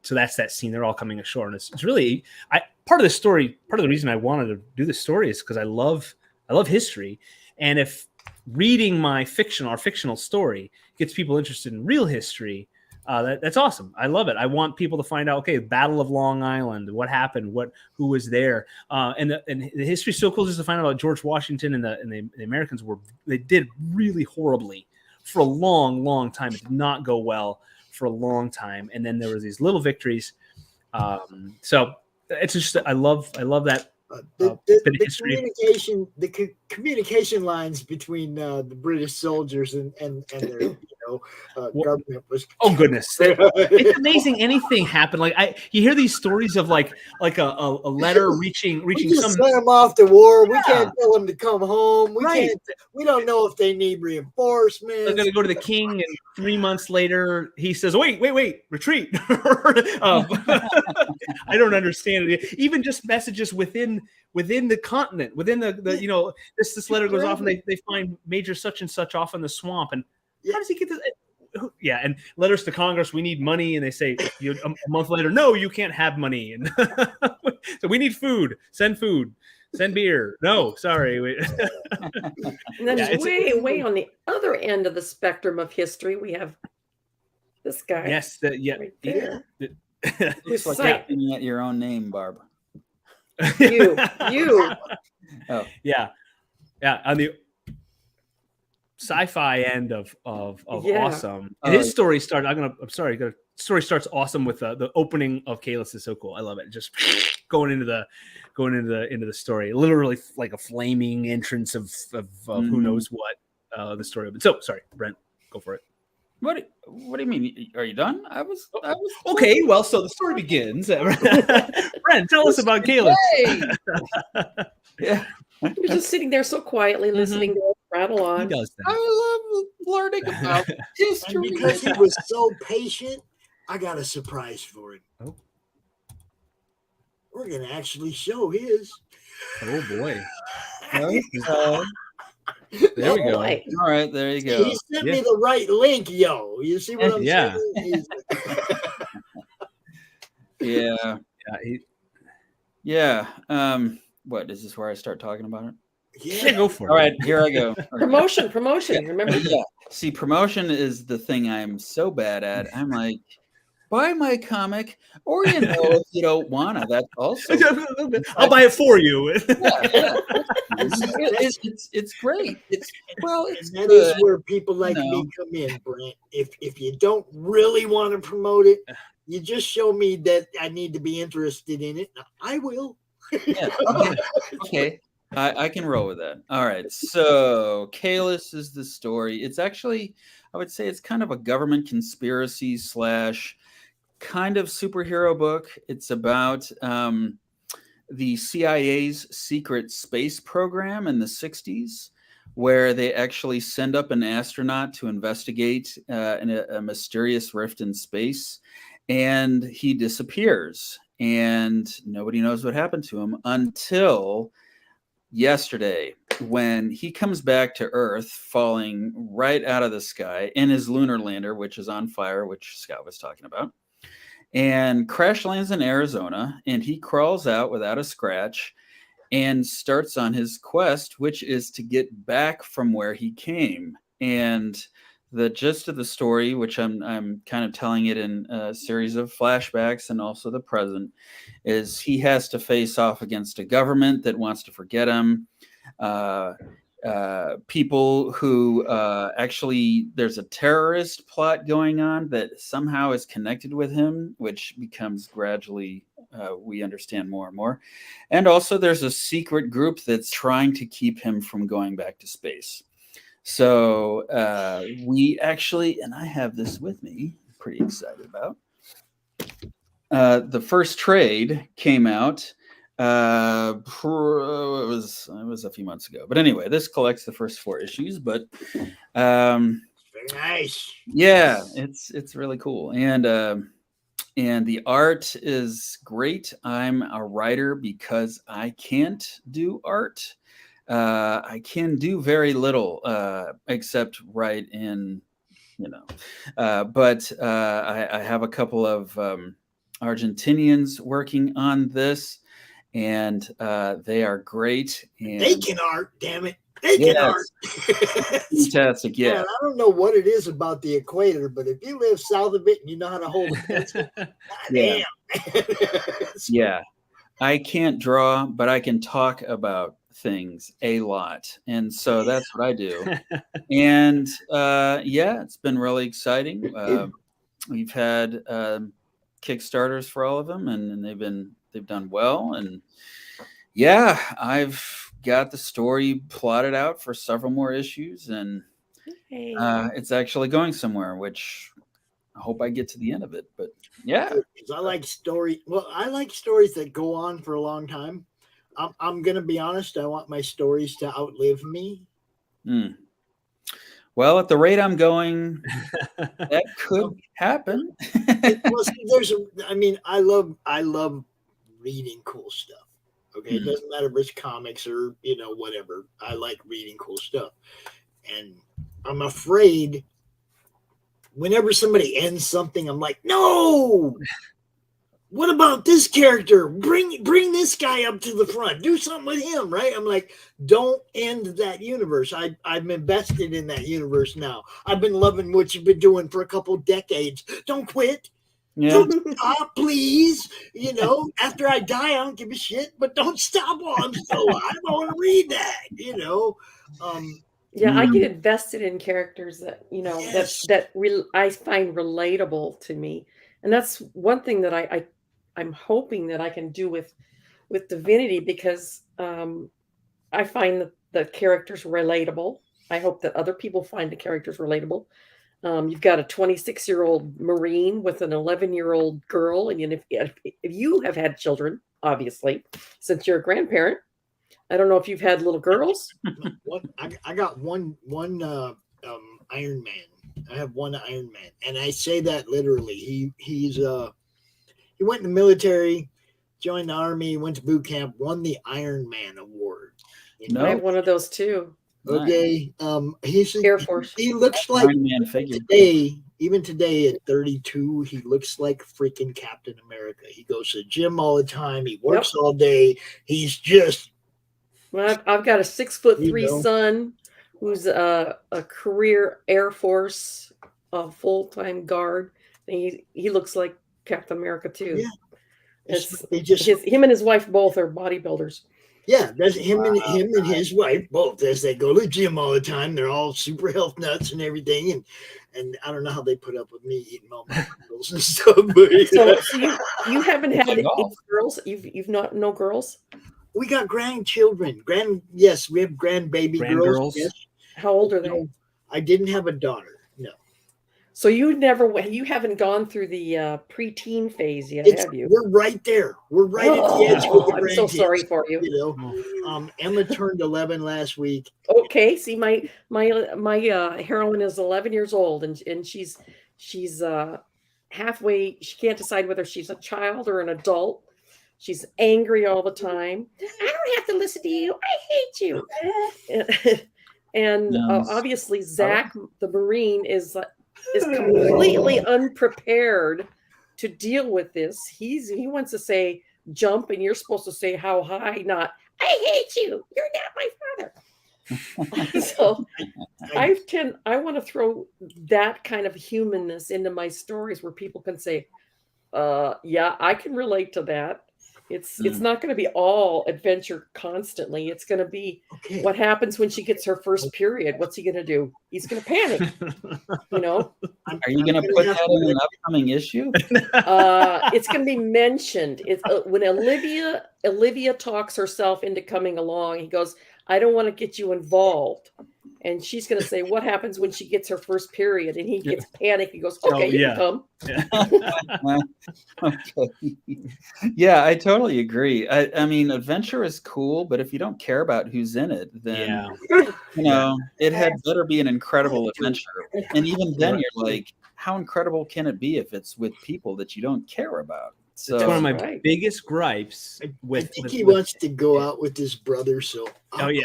so that's that scene. They're all coming ashore, and it's really part of the story. Part of the reason I wanted to do this story is because I love history, and if reading our fictional story gets people interested in real history, that's awesome. I love it. I want people to find out, okay, Battle of Long Island, what happened, who was there, and the history is so cool just to find out about George Washington and the Americans they did really horribly for a long, long time. It did not go well for a long time, and then there were these little victories. So it's just I love that. The communication lines between the British soldiers and their government was. Oh goodness, it's amazing. Anything happened. Like you hear these stories of like a letter reaching just sent them off to war. We can't tell them to come home. We don't know if they need reinforcements. They're going to go to the king, and 3 months later he says, "Wait, retreat." I don't understand it. Even just messages within the continent, within the this letter goes off, and they find Major such and such off in the swamp. And how does he get this? Yeah, and letters to Congress. We need money, and they say a month later, no, you can't have money. And so we need food. Send food. Send beer. No, sorry. And then way on the other end of the spectrum of history, we have this guy. Yes, right there. It's like acting at your own name, Barb. You. Oh, yeah. On the sci-fi end of awesome. And his story started. The story starts awesome with the opening of Kalis is so cool. I love it. Just going into the story, literally like a flaming entrance of who knows what the story of it. So sorry, Brent, go for it. What do you mean? Are you done? I was okay. Well, so the story begins. Brent, tell us about Kalis. Yeah. You're just sitting there so quietly listening to us rattle on. He does that. I love learning about history. And because he was so patient, I got a surprise for him. Oh. We're going to actually show his. Oh, boy. There we go. Boy. All right, there you go. He sent me the right link, yo. You see what I'm saying? Yeah. What is this? Where I start talking about it? Yeah, go for it. All right, here I go. Promotion. Remember? Yeah. See, promotion is the thing I'm so bad at. I'm like, buy my comic, or if you don't wanna, that's also. I'll buy it for you. It's great. It's that is where people like me come in, Brent. If you don't really want to promote it, you just show me that I need to be interested in it. I will. Yeah. Okay. I can roll with that. All right. So Kalis is the story. It's actually, I would say it's kind of a government conspiracy / kind of superhero book. It's about the CIA's secret space program in the 60s, where they actually send up an astronaut to investigate a mysterious rift in space, and he disappears. And nobody knows what happened to him until yesterday, when he comes back to Earth, falling right out of the sky in his lunar lander, which is on fire, which Scott was talking about, and crash lands in Arizona. And he crawls out without a scratch and starts on his quest, which is to get back from where he came. And the gist of the story, which I'm kind of telling it in a series of flashbacks and also the present, is he has to face off against a government that wants to forget him. People who actually, there's a terrorist plot going on that somehow is connected with him, which becomes gradually, we understand more and more. And also there's a secret group that's trying to keep him from going back to space. So we actually, and I have this with me, pretty excited about. The first trade came out. It was a few months ago, but anyway, this collects the first 4 issues. But very nice. Yeah, it's really cool, and the art is great. I'm a writer because I can't do art. I can do very little except write in, but I have a couple of Argentinians working on this, and they are great. And they can art, damn it. They can art. Fantastic, yeah. Man, I don't know what it is about the equator, but if you live south of it and you know how to hold a pencil, Yeah. damn. Yeah. I can't draw, but I can talk about things a lot, and so that's what I do. And it's been really exciting. We've had Kickstarters for all of them, and they've done well. And I've got the story plotted out for several more issues, and it's actually going somewhere, which I hope I get to the end of it. But I like story. Well, I like stories that go on for a long time. I'm going to be honest. I want my stories to outlive me. Well, at the rate I'm going, that could happen. Well, see, I love reading cool stuff. Okay, it doesn't matter if it's comics or whatever. I like reading cool stuff, and I'm afraid whenever somebody ends something, I'm like, no. What about this character? Bring this guy up to the front. Do something with him, right? I'm like, don't end that universe. I'm invested in that universe now. I've been loving what you've been doing for a couple decades. Don't quit. Yeah. Don't stop, please. After I die, I don't give a shit. But don't stop while I'm still alive. I want to read that. Yeah, I get invested in characters that I find relatable to me, and that's one thing that I'm hoping that I can do with Divinity, because I find the characters relatable. I hope that other people find the characters relatable. You've got a 26-year-old Marine with an 11-year-old girl, and if you have had children, obviously, since you're a grandparent, I don't know if you've had little girls. I got one Iron Man. I have one Iron Man, and I say that literally. He went in the military, joined the army, went to boot camp, won the Iron Man award. I have one of those too. Okay. He's Air Force. He looks like Iron Man figure. Even today at 32, he looks like freaking Captain America. He goes to the gym all the time. He works all day. He's just. Well, I've got a 6'3" son who's a career Air Force full-time guard. And he looks like Captain America too. Yeah. Him and his wife both are bodybuilders. Yeah, that's him and his wife both, as they go to the gym all the time. They're all super health nuts and everything, and I don't know how they put up with me eating all my meals and stuff. But so you haven't had any girls? You've not no girls? We got grandchildren. Yes, we have grandbaby girls. Yes. How old are they? I didn't have a daughter. No. So you haven't gone through the preteen phase yet, have you? We're right there. We're right at the edge with the I'm so sorry for you. Emma turned 11 last week. Okay, see, my heroine is 11 years old, and she's halfway. She can't decide whether she's a child or an adult. She's angry all the time. I don't have to listen to you. I hate you. And obviously, Zach, the Marine, is completely unprepared to deal with this. He wants to say jump, and you're supposed to say how high, not I hate you. You're not my father. So I want to throw that kind of humanness into my stories where people can say, yeah, I can relate to that. It's not going to be all adventure constantly. It's going to be what happens when she gets her first period. What's he going to do? He's going to panic. Are you going to put that in an upcoming issue? It's going to be mentioned. It's when Olivia talks herself into coming along. He goes, "I don't want to get you involved." And she's going to say, "What happens when she gets her first period?" And he gets panicked. He goes, "Okay, you can come." Okay. Yeah, I totally agree. I mean, adventure is cool, but if you don't care about who's in it, then it had better be an incredible adventure. And even then, you're like, how incredible can it be if it's with people that you don't care about? So it's one of my biggest gripes with. I think he wants to go out with his brother. So I'll I'm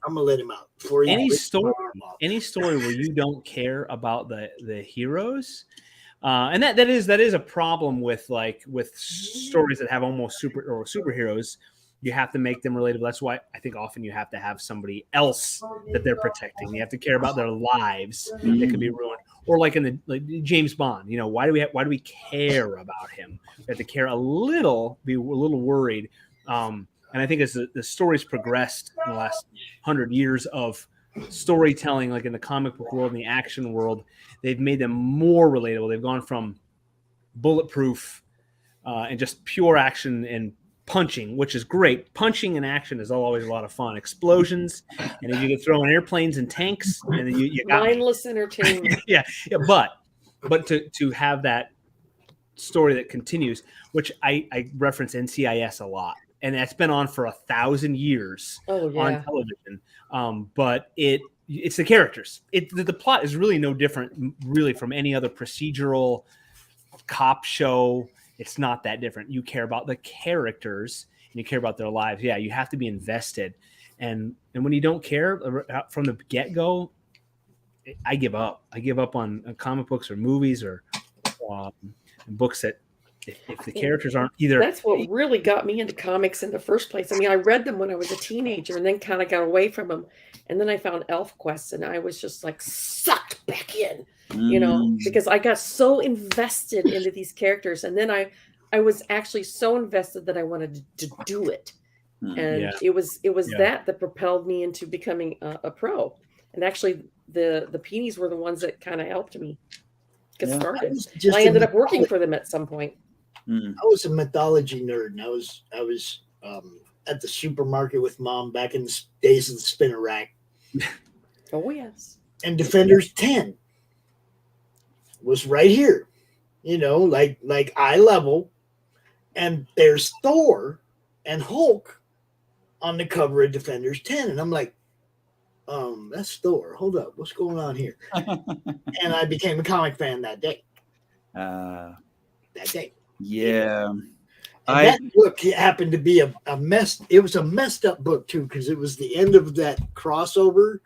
gonna let him out. Any story where you don't care about the heroes, and that is a problem with stories that have almost superheroes. You have to make them relatable. That's why I think often you have to have somebody else that they're protecting. You have to care about their lives that could be ruined. Or like in the James Bond, why do we care about him? We have to care a little, be a little worried. And I think as the stories progressed in the last 100 years of storytelling, like in the comic book world and the action world, they've made them more relatable. They've gone from bulletproof and just pure action and punching, which is great. Punching and action is always a lot of fun. Explosions, and then you can throw in airplanes and tanks, and then you got mindless entertainment. yeah. But to have that story that continues, which I reference NCIS a lot, and that's been on for 1,000 years on television. But it's the characters. The plot is really no different, really, from any other procedural cop show. it's not that different. You care about the characters and you care about their lives. Yeah, you have to be invested. And when you don't care from the get-go, I give up. I give up on comic books or movies or books that if the characters aren't either. That's what really got me into comics in the first place. I mean, I read them when I was a teenager and then kind of got away from them. And then I found ElfQuest and I was just like sucked back in, you know, because I got so invested into these characters. And then I was actually so invested that I wanted to do it. And it was that propelled me into becoming a pro. And actually the Peonies were the ones that kind of helped me get started. And I ended up working for them at some point. I was a mythology nerd, and I was at the supermarket with Mom back in the days of the spinner rack. Oh yes. And Defenders 10 was right here, you know, like eye level, and there's Thor and Hulk on the cover of Defenders 10, and I'm like, that's Thor. Hold up, what's going on here? And I became a comic fan that day. That day. Yeah. And that book happened to be a mess. It was a messed up book too, because it was the end of that crossover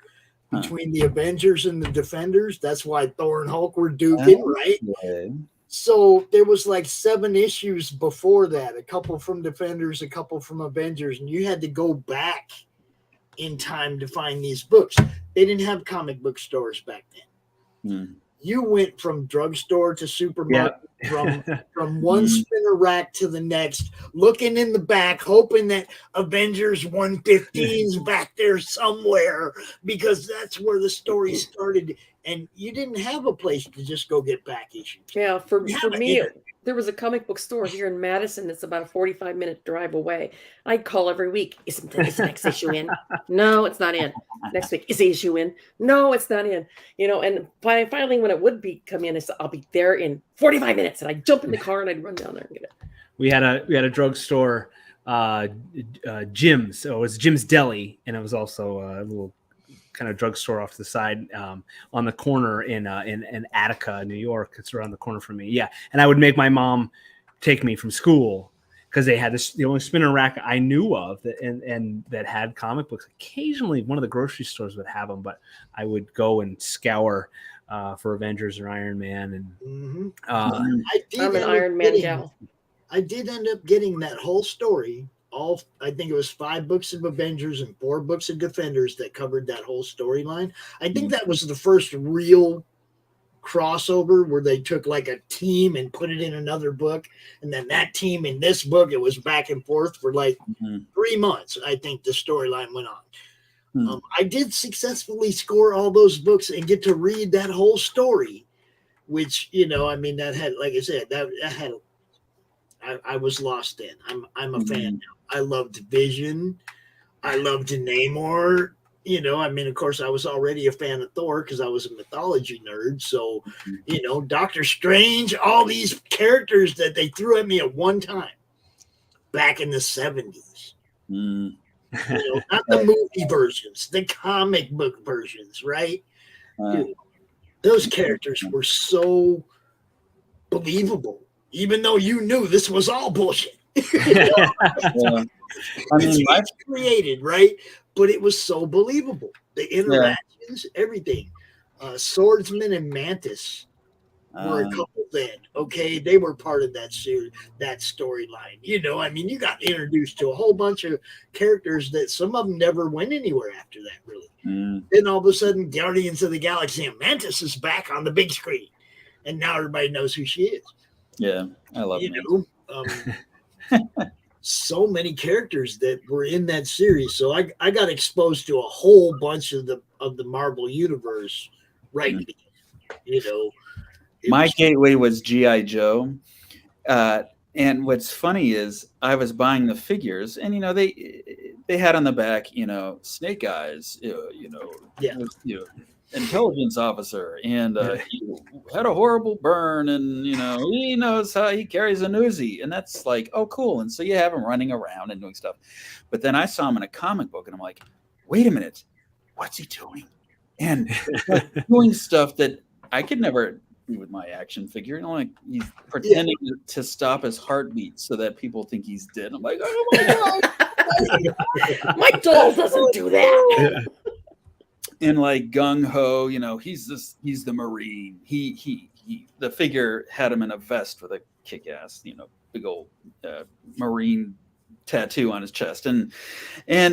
between the Avengers and the Defenders. That's why Thor and Hulk were duking, right? Yeah. So there was like 7 issues before that, a couple from Defenders, a couple from Avengers, and you had to go back in time to find these books. They didn't have comic book stores back then. You went from drugstore to supermarket, from one spinner rack to the next, looking in the back, hoping that Avengers 115's back there somewhere, because that's where the story started. And you didn't have a place to just go get back issues. Yeah, for me, there was a comic book store here in Madison that's about a 45-minute drive away. I'd call every week. Is the next issue in? No, it's not in. Next week, is the issue in? No, it's not in. You know, and finally, when it would come in, I'll be there in 45 minutes. And I'd jump in the car and I'd run down there and get it. We had a drugstore, Jim's. So it was Jim's Deli, and it was also a little kind of drugstore off to the side on the corner in Attica, New York. It's around the corner from me. Yeah, and I would make my mom take me from school because they had the only spinner rack I knew of that had comic books. Occasionally, one of the grocery stores would have them, but I would go and scour for Avengers or Iron Man. And I'm an Iron Man gal. I did end up getting that whole story. I think it was 5 books of Avengers and 4 books of Defenders that covered that whole storyline. I think that was the first real crossover where they took like a team and put it in another book, and then that team in this book, it was back and forth for like 3 months. I think the storyline went on. I did successfully score all those books and get to read that whole story, which, you know, I mean, that had, like I said, that had. I was lost in. I'm a fan now. I loved Vision. I loved Namor. You know, I mean, of course, I was already a fan of Thor because I was a mythology nerd. So, you know, Doctor Strange, all these characters that they threw at me at one time back in the 70s. You know, not the movie versions, the comic book versions, right? Dude, those characters were so believable. Even though you knew this was all bullshit. I mean, it's created, right? But it was so believable. The interactions, everything. Swordsman and Mantis were a couple then. Okay, they were part of that series, that storyline. You know, I mean, you got introduced to a whole bunch of characters that some of them never went anywhere after that, really. Then all of a sudden, Guardians of the Galaxy and Mantis is back on the big screen. And now everybody knows who she is. Yeah, I love it. So many characters that were in that series. So I got exposed to a whole bunch of the Marvel universe, right? You know, my gateway was G.I. Joe. And what's funny is I was buying the figures, and you know, they had on the back, you know, Snake Eyes, you know, intelligence officer, and he had a horrible burn, and you know, he knows how he carries an Uzi, and that's like, oh cool. And so you have him running around and doing stuff. But then I saw him in a comic book and I'm like, wait a minute, what's he doing? And doing stuff that I could never with my action figure. And like he's pretending to stop his heartbeat so that people think he's dead. I'm like, oh my god, my doll doesn't do that. And like gung ho, you know, he's the Marine. He the figure had him in a vest with a kick ass, you know, big old Marine tattoo on his chest, and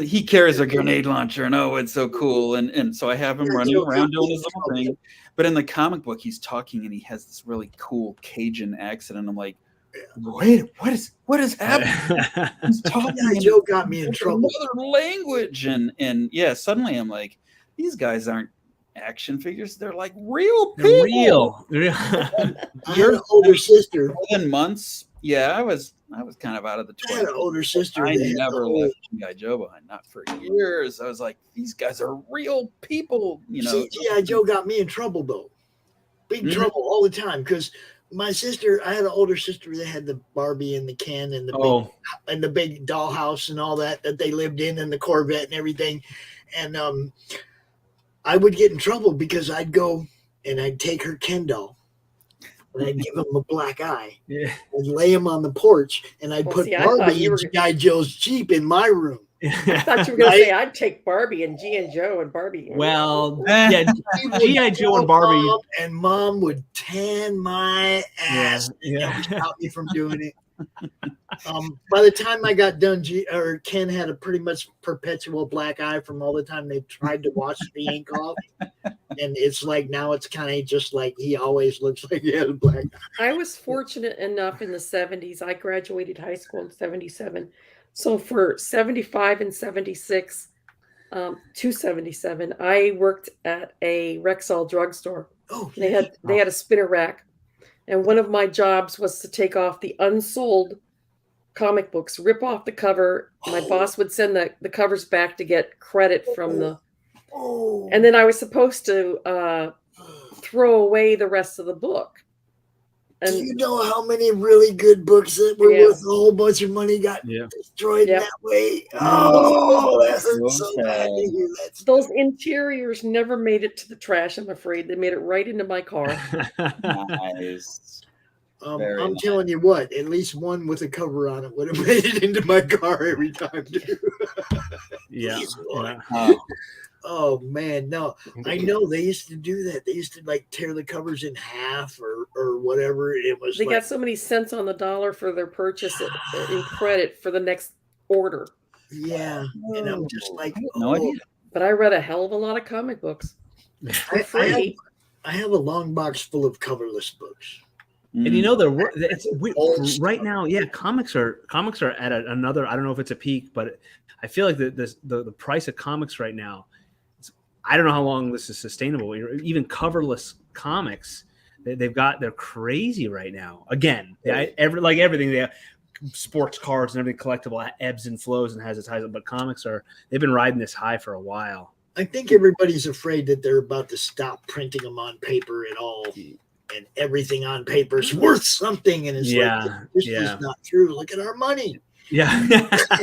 he carries a grenade launcher, and oh, it's so cool. And so I have him running around doing his little thing. But in the comic book, he's talking and he has this really cool Cajun accent, and I'm like, wait, what is happening? He's talking. Yeah, Joe got me in trouble. Another language, and yeah, suddenly I'm like, these guys aren't action figures; they're like real people. Real. I had an older sister. Within months, yeah, I was kind of out of the I had an older sister. I never left G.I. Joe behind, not for years. I was like, these guys are real people, you know. See, G.I. Joe got me in trouble though, big trouble all the time, because my sister, I had an older sister that had the Barbie and the Ken and the big dollhouse and all that they lived in, and the Corvette and everything, and I would get in trouble because I'd go and I'd take her Ken doll and I'd give him a black eye. Yeah. I'd lay him on the porch and I'd put Barbie and G.I. Joe's Jeep in my room. I thought you were going to say I'd take Barbie and G.I. Joe and Barbie. Well, yeah, G.I. Joe and Barbie. And Mom would tan my ass and stop me from doing it. By the time I got done, Ken had a pretty much perpetual black eye from all the time they tried to wash the ink off, and it's like now it's kind of just like he always looks like he had a black eye. I was fortunate enough in the 70s. I graduated high school in 77, so for 75 and 76 to 77, I worked at a Rexall drugstore. Oh, they had a spinner rack. And one of my jobs was to take off the unsold comic books, rip off the cover. My boss would send the covers back to get credit from the... And then I was supposed to throw away the rest of the book. And do you know how many really good books that were worth a whole bunch of money got destroyed that way? Oh, that hurts so bad to hear that. Those interiors never made it to the trash, I'm afraid. They made it right into my car. Nice. I'm telling you what, at least one with a cover on it would have made it into my car every time, too. Yeah. Oh man, no! I know they used to do that. They used to like tear the covers in half or whatever. It was. They got so many cents on the dollar for their purchase in credit for the next order. Yeah, and I'm just like, no idea. But I read a hell of a lot of comic books. I have a long box full of coverless books. And you know right now, comics are at another. I don't know if it's a peak, but I feel like the price of comics right now. I don't know how long this is sustainable. Even coverless comics, they're crazy right now. Again, like everything, they have sports cards and everything collectible ebbs and flows and has its highs. But comics they've been riding this high for a while. I think everybody's afraid that they're about to stop printing them on paper at all, and everything on paper is worth something. And it's like, this is not true. Look at our money. Yeah.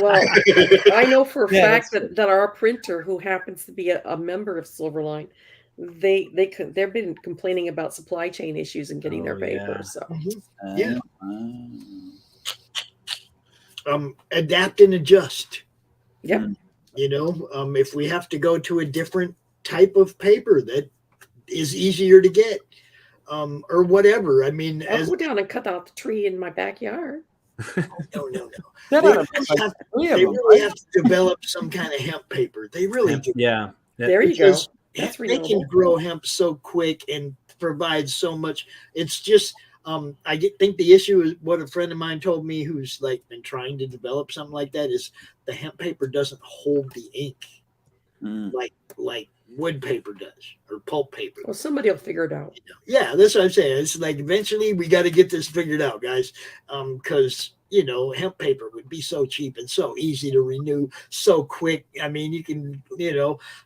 Well, I know for a fact that our printer, who happens to be a member of Silverline, they've been complaining about supply chain issues and getting their paper. So adapt and adjust. Yep. You know, if we have to go to a different type of paper that is easier to get, or whatever. I mean, I'll go down and cut out the tree in my backyard. No. They really have to develop some kind of hemp paper. They really do. Yeah. There you go. That's they can grow hemp so quick and provide so much. It's just, I think the issue is what a friend of mine told me, who's like been trying to develop something like that, is the hemp paper doesn't hold the ink like wood paper does, or pulp paper. Well, somebody will figure it out. Yeah, that's what I'm saying. It's like eventually we got to get this figured out, guys, because hemp paper would be so cheap and so easy to renew so quick. I mean, you can,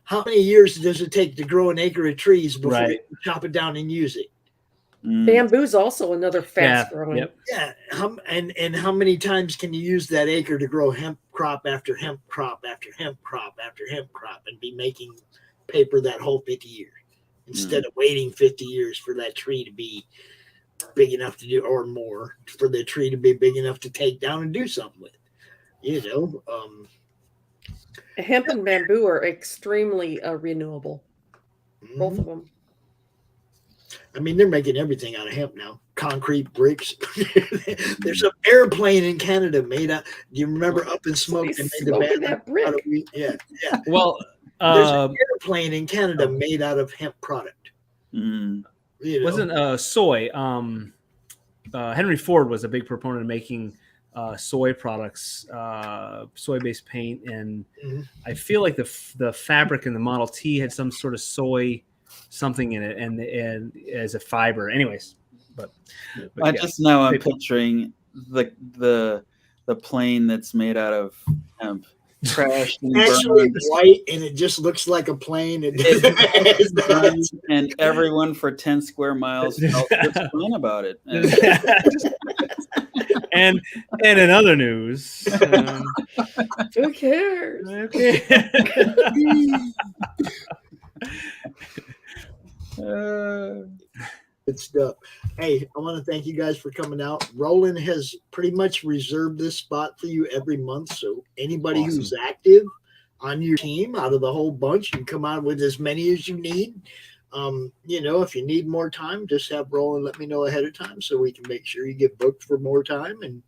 how many years does it take to grow an acre of trees before you chop it down and use it? Bamboo's also another fast growing. Yep. Yeah, and how many times can you use that acre to grow hemp crop after hemp crop after hemp crop after hemp crop and be making paper that whole 50 years? instead of waiting 50 years for that tree to be big enough to do, or more, for the tree to be big enough to take down and do something with. Hemp and bamboo are extremely renewable. Both of them. I mean, they're making everything out of hemp now. Concrete, bricks. There's an airplane in Canada made out. Do you remember Up in Smoke? They made the band out of wheat? Yeah. Well, there's an airplane in Canada made out of hemp product. Wasn't soy? Henry Ford was a big proponent of making soy products, soy-based paint, and I feel like the fabric in the Model T had some sort of soy something in it, and as a fiber. Anyways, but I just now I'm picturing the plane that's made out of hemp. Crashed and actually burned. white, and it just looks like a plane. And everyone for 10 square miles felt complain about it. And in other news, who cares? Okay. Good stuff. Hey, I want to thank you guys for coming out. Roland has pretty much reserved this spot for you every month. So anybody who's active on your team out of the whole bunch, you can come out with as many as you need. If you need more time, just have Roland let me know ahead of time so we can make sure you get booked for more time. And,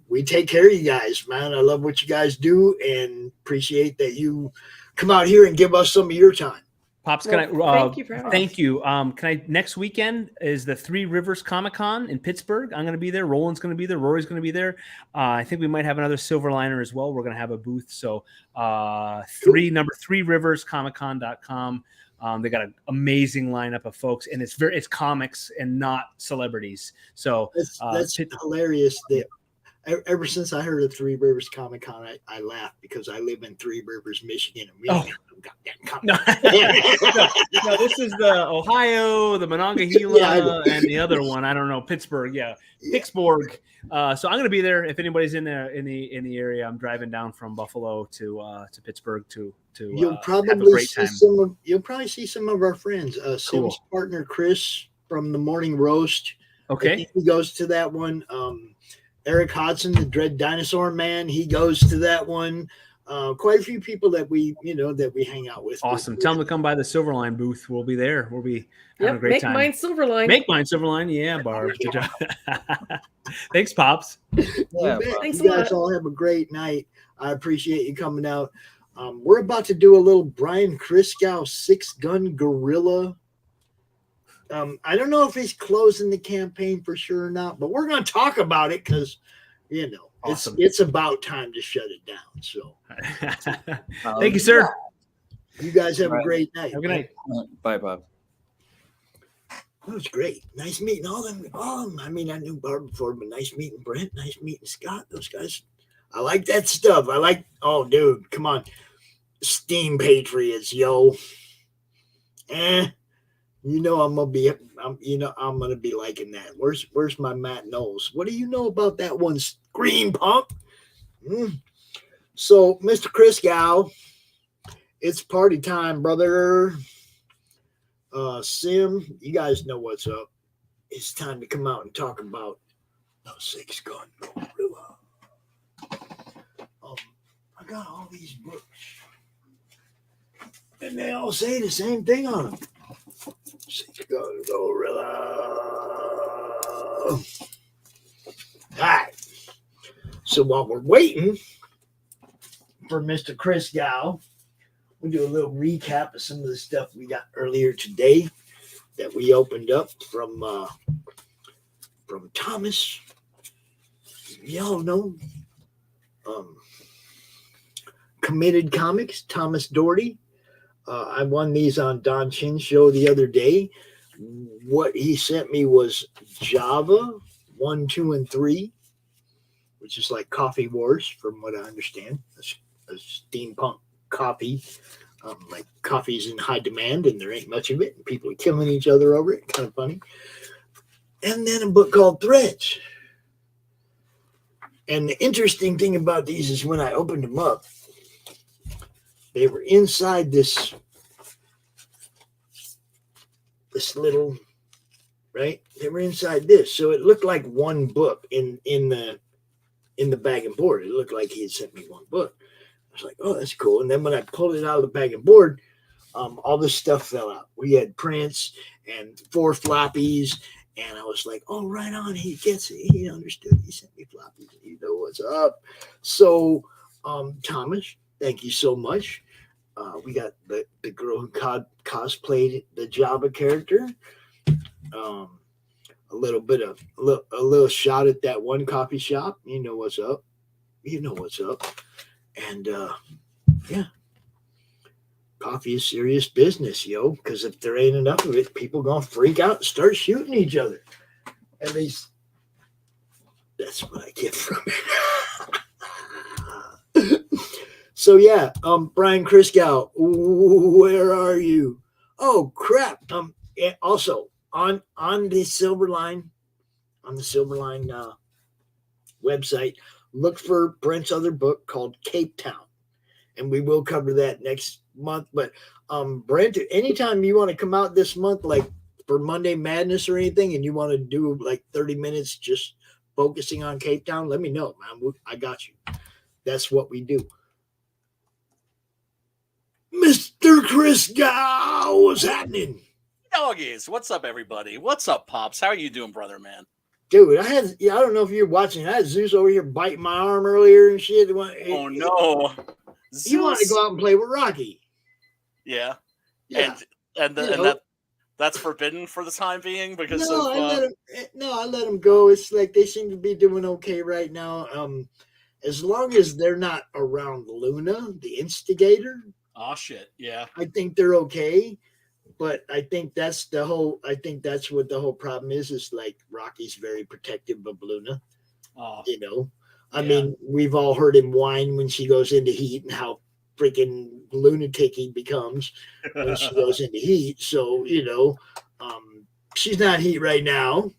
we take care of you guys, man. I love what you guys do and appreciate that you come out here and give us some of your time. Pops, Well, can I? thank you for having Thank us. you. Can I? Next weekend is the Three Rivers Comic Con in Pittsburgh. I'm going to be there. Roland's going to be there. Rory's going to be there. I think we might have another Silverliner as well. We're going to have a booth. So, number 3 riverscomiccon.com. They got an amazing lineup of folks, and it's comics and not celebrities. So that's hilarious. That ever since I heard of Three Rivers Comic Con, I laugh because I live in Three Rivers, Michigan, and we don't have no goddamn comic. No, this is the Ohio, the Monongahela, and the other one. I don't know, Pittsburgh. Yeah. Pittsburgh. So I'm going to be there. If anybody's in the area, I'm driving down from Buffalo to Pittsburgh to You'll have a probably great see time. you'll probably see some of our friends. Sim's partner Chris from the Morning Roast. Okay. I think he goes to that one. Eric Hodson, the Dread Dinosaur Man, he goes to that one. Quite a few people that we hang out with. Awesome. Tell them to come by the Silverline booth. We'll be there. We'll be having a great make time. mine Silverline. Make mine Silverline. Yeah, Barb. Good job. Thanks, Pops. Yeah, Thanks you a guys lot. all have a great night. I appreciate you coming out. We're about to do a little Brian Christgau 6-gun Goriila. I don't know if he's closing the campaign for sure or not, but we're going to talk about it because, Awesome. it's about time to shut it down. So, Thank you, sir. You guys have a great night. Have a good night. Bye, Bob. That was great. Nice meeting all them. I knew Barb before, but nice meeting Brent. Nice meeting Scott. Those guys. I like that stuff. Dude, come on. Steam Patriots, yo. I'm gonna be liking that. Where's my Matt Knowles? What do you know about that one Scream Punk? So, Mr. Christgau, it's party time, brother. Sim, you guys know what's up. It's time to come out and talk about the 6-gun Goriila. I got all these books, and they all say the same thing on them. 6-gun Goriila. All right. So while we're waiting for Mr. Christgau, we'll do a little recap of some of the stuff we got earlier today that we opened up from Thomas. Y'all know Committed Comics, Thomas Doherty. I won these on Don Chin's show the other day. What he sent me was Java 1, 2, and 3, which is like Coffee Wars, from what I understand. A steampunk coffee. Like coffee's in high demand and there ain't much of it. And people are killing each other over it. Kind of funny. And then a book called Threads. And the interesting thing about these is when I opened them up, they were inside this this little, right? They were inside this, so it looked like one book in the bag and board. It looked like he had sent me one book. I was like, oh, that's cool. And then when I pulled it out of the bag and board, all this stuff fell out. We had prints and 4 floppies, and I was like, oh, right on. He gets it. He understood. He sent me floppies. You know what's up. So, Thomas, thank you so much. We got the girl who cosplayed the Jabba character. A little shot at that one coffee shop. You know what's up. And yeah, coffee is serious business, yo. Because if there ain't enough of it, people gonna freak out and start shooting each other. At least that's what I get from it. So yeah, Brian Christgau, where are you? Oh crap! Also on the Silverline, website, look for Brent's other book called Cape Town, and we will cover that next month. But Brent, anytime you want to come out this month, like for Monday Madness or anything, and you want to do like 30 minutes just focusing on Cape Town, let me know, man. I got you. That's what we do. Mr. Christgau, what's happening? Doggies, what's up, everybody? What's up, Pops? How are you doing, brother, man? Dude, I don't know if you're watching. I had Zeus over here biting my arm earlier and shit. Oh, no. He wanted to go out and play with Rocky. Yeah. Yeah. And that's forbidden for the time being because I let him go. It's like they seem to be doing okay right now. As long as they're not around Luna, the instigator. Oh, shit. Yeah. I think they're okay. But I think that's what the whole problem is like Rocky's very protective of Luna. Oh. You know? I mean, we've all heard him whine when she goes into heat and how freaking lunatic he becomes when she goes into heat. So, you know, she's not heat right now.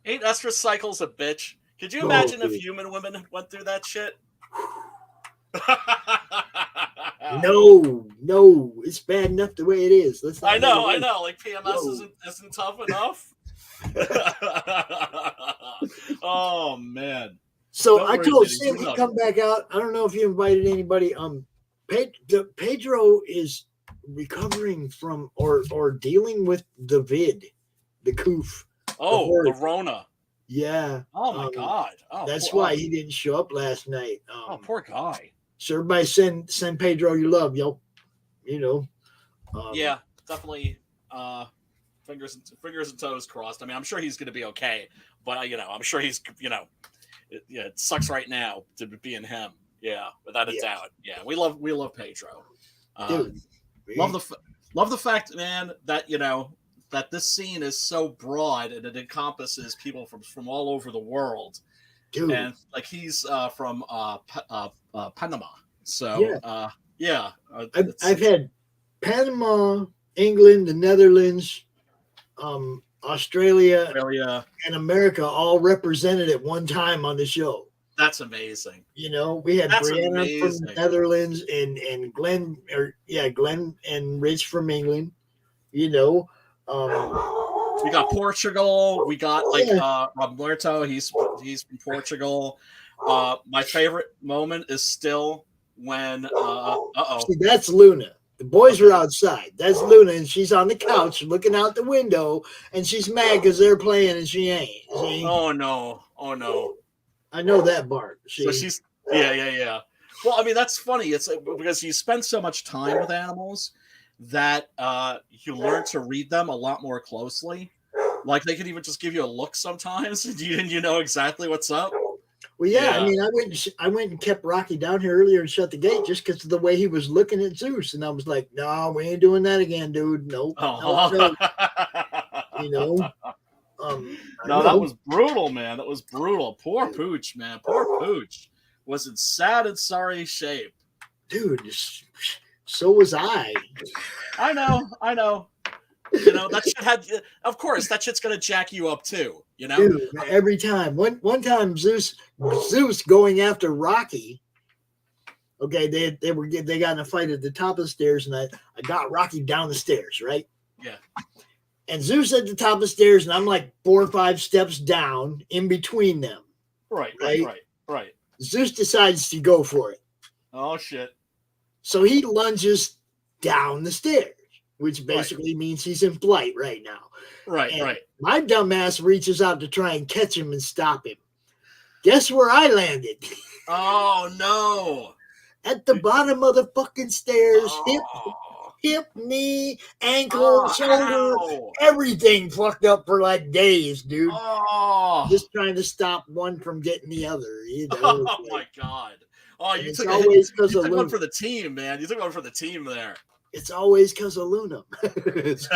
Ain't Estrus Cycles a bitch? Could you imagine if human women went through that shit? No, it's bad enough the way it is. I know. Like PMS isn't tough enough. Oh man. So I told Sim to come back out. I don't know if you invited anybody. Pedro is recovering from or dealing with the coof. Oh, the Rona. Yeah. Oh my God. Oh, that's why he didn't show up last night. Poor guy. So everybody send Pedro your love, yo. You know. Yeah, definitely. Fingers and toes crossed. I mean, I'm sure he's going to be okay, but I'm sure he's it sucks right now to be in him. Yeah, without a doubt. Yeah, we love Pedro. Dude, love the fact, man, that that this scene is so broad and it encompasses people from all over the world. Dude. And like he's from Panama. So I've had Panama, England, the Netherlands, Australia, and America all represented at one time on the show. That's amazing. You know, we had Brianna from the Netherlands and Glenn and Rich from England. You know, we got Portugal. We got Roberto. He's from Portugal. My favorite moment is still when See, that's Luna. The boys are outside. That's Luna, and she's on the couch looking out the window, and she's mad because they're playing and she ain't. Oh no! I know that, Barb. So she's yeah. Well, I mean that's funny. It's because you spend so much time with animals that you learn to read them a lot more closely. Like they could even just give you a look sometimes, and you know exactly what's up. Well, yeah. I mean, I went and kept Rocky down here earlier and shut the gate just because of the way he was looking at Zeus, and I was like, "No, we ain't doing that again, dude. Nope." No. You know. That was brutal, man. That was brutal. Poor Pooch, man. Poor Pooch was in sad and sorry shape, dude. So was I. I know. You know that shit had. Of course, that shit's gonna jack you up too. You know, dude, every time. One time, Zeus going after Rocky. Okay, they got in a fight at the top of the stairs, and I got Rocky down the stairs, right? Yeah. And Zeus at the top of the stairs, and I'm like 4 or 5 steps down in between them. Right. Zeus decides to go for it. Oh shit. So he lunges down the stairs, which basically means he's in flight right now. Right. My dumbass reaches out to try and catch him and stop him. Guess where I landed? Oh no. At the bottom of the fucking stairs, hip, knee, ankle, shoulder, everything fucked up for like days, dude. Just trying to stop one from getting the other, you know. Oh my god. Oh, you took one for the team, man. You took one for the team there. It's always because of Luna. It's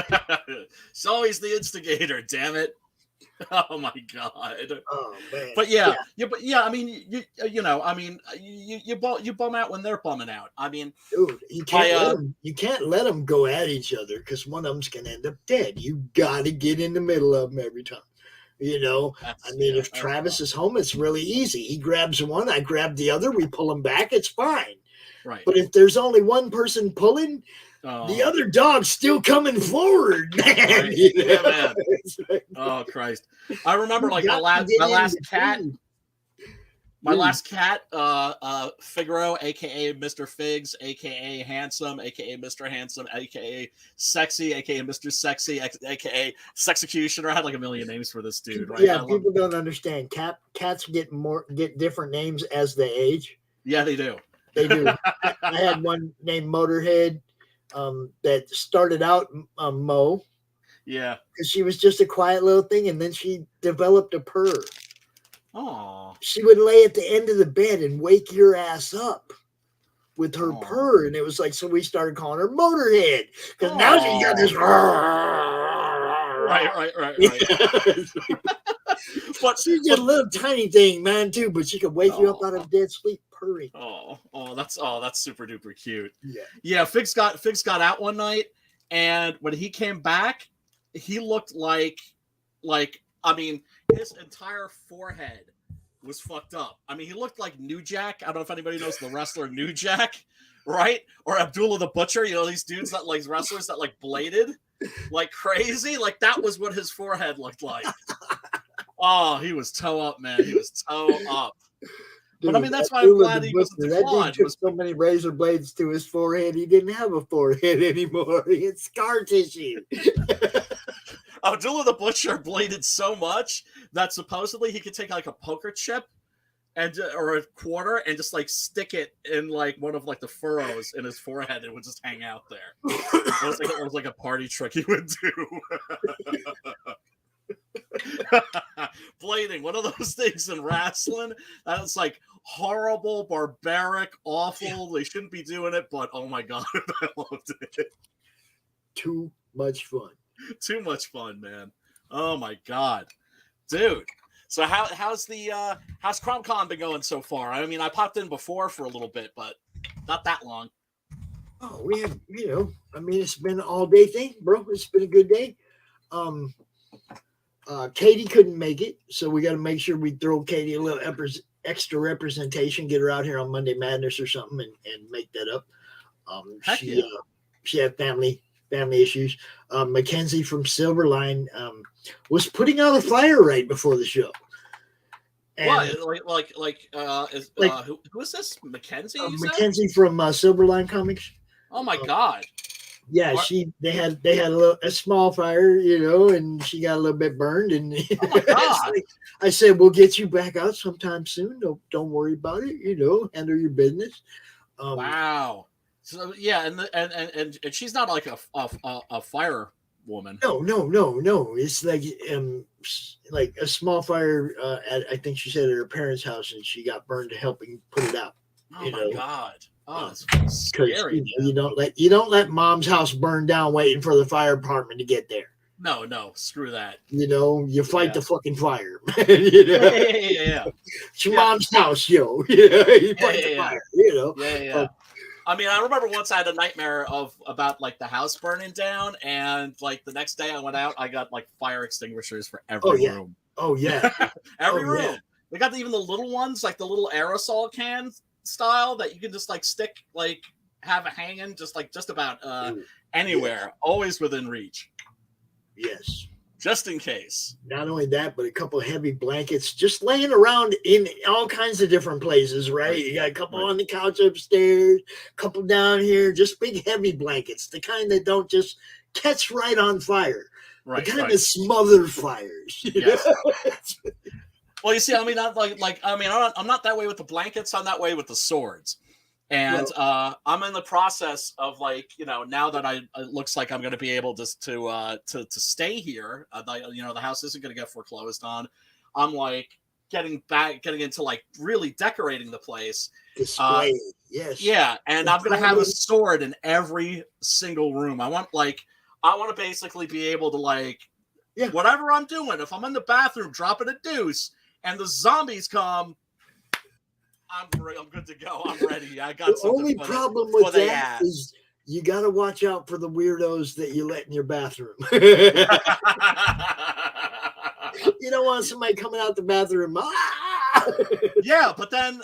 always the instigator, damn it. Oh my god. Oh man. But yeah. I mean, you bum out when they're bumming out. I mean, dude, you can't let them go at each other because one of them's gonna end up dead. You got to get in the middle of them every time. You know, if Travis is home, it's really easy. He grabs one, I grab the other, we pull him back. It's fine. Right. But if there's only one person pulling, the other dog's still coming forward, man. Right. Yeah, man. Oh Christ! I remember like my last cat, Figaro, aka Mr. Figs, aka Handsome, aka Mr. Handsome, aka Sexy, aka Mr. Sexy, aka Sexecutioner. I had like a million names for this dude. Right? Yeah, people don't understand. Cats get different names as they age. Yeah, they do. They do. I had one named Motorhead. That started out Mo. Yeah. Because she was just a quiet little thing, and then she developed a purr. Oh. She would lay at the end of the bed and wake your ass up with her purr. And it was like, so we started calling her Motorhead. Because now she's got this. Right. But she's just a little tiny thing, man, too. But she could wake you up out of dead sleep purring. That's super duper cute. Yeah. Figs got out one night, and when he came back, he looked like his entire forehead was fucked up. I mean, he looked like New Jack. I don't know if anybody knows the wrestler New Jack, right? Or Abdullah the Butcher. You know, these dudes that like wrestlers that like bladed like crazy. Like that was what his forehead looked like. Oh, he was toe up, man. He was toe up. Dude, but I mean, that's why I'm glad he was that dude took so many razor blades to his forehead, he didn't have a forehead anymore. He had scar tissue. Abdullah the Butcher bladed so much that supposedly he could take like a poker chip and or a quarter and just like stick it in like one of like the furrows in his forehead and it would just hang out there. It was like a party trick he would do. Blading, one of those things in wrestling that's like horrible, barbaric, awful. They shouldn't be doing it, but oh my god, I loved it. Too much fun. Too much fun, man. Oh my god, dude. So how's CRoM CoN been going so far? I mean, I popped in before for a little bit, but not that long. Oh, we have, it's been an all day thing, bro. It's been a good day. Katie couldn't make it, so we got to make sure we throw Katie a little extra representation, get her out here on Monday Madness or something, and make that up. She had family issues. Mackenzie from Silverline was putting out a flyer right before the show. And who is this? Mackenzie? Mackenzie from Silverline Comics. Oh my god. Yeah, they had a small fire, and she got a little bit burned, and oh my god. I said, we'll get you back out sometime soon. Don't worry about it, handle your business. Wow. So yeah, and she's not like a fire woman. No. It's like a small fire. I think she said at her parents' house, and she got burned helping put it out. Oh my god! Oh, that's scary. You don't let mom's house burn down waiting for the fire department to get there. No, screw that. You fight the fucking fire. Yeah. It's your mom's house, yo. You fight the fire. Yeah. I mean, I remember once I had a nightmare about like the house burning down, and like the next day I went out, I got like fire extinguishers for every room. Oh yeah, every room. Yeah. They got even the little ones, like the little aerosol can style that you can just like stick, like have a hanging, just about anywhere, always within reach. Yes. Just in case. Not only that, but a couple of heavy blankets just laying around in all kinds of different places, right? You got a couple on the couch upstairs, a couple down here, just big heavy blankets, the kind that don't just catch right on fire. Right. The kind that smother fires. Yes. Well, you see, I mean, I'm not that way with the blankets. I'm that way with the swords. And I'm in the process of now that it looks like I'm going to be able to stay here. The house isn't going to get foreclosed on. I'm getting into really decorating the place. Display, yes. Yeah, and I'm going to have a sword in every single room. I want to basically be able to whatever I'm doing. If I'm in the bathroom dropping a deuce and the zombies come, I'm good to go. I'm ready. I got the only problem with that is you got to watch out for the weirdos that you let in your bathroom. You don't want somebody coming out the bathroom. Yeah, but then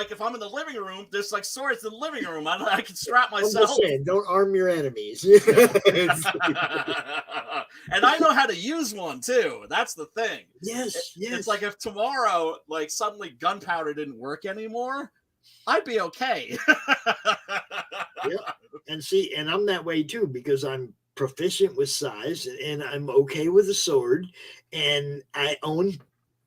if I'm in the living room, there's swords in the living room. I can strap myself. I'm just saying, don't arm your enemies. And I know how to use one too. That's the thing. Yes. It's if tomorrow suddenly gunpowder didn't work anymore, I'd be okay. Yeah. And I'm that way too, because I'm proficient with size and I'm okay with a sword, and I own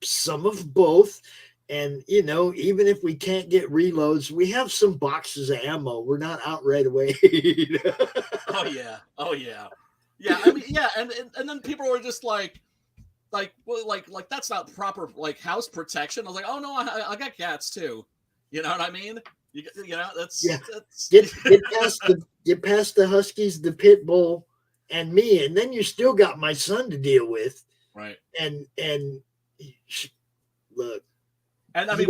some of both. And even if we can't get reloads, we have some boxes of ammo. We're not out right away. Oh yeah. Yeah, I mean, yeah, and then people were just like that's not proper house protection. I was like, oh no, I got cats too. You know what I mean? That's get past the Huskies, the pit bull, and me, and then you still got my son to deal with. Right. And look. And I mean,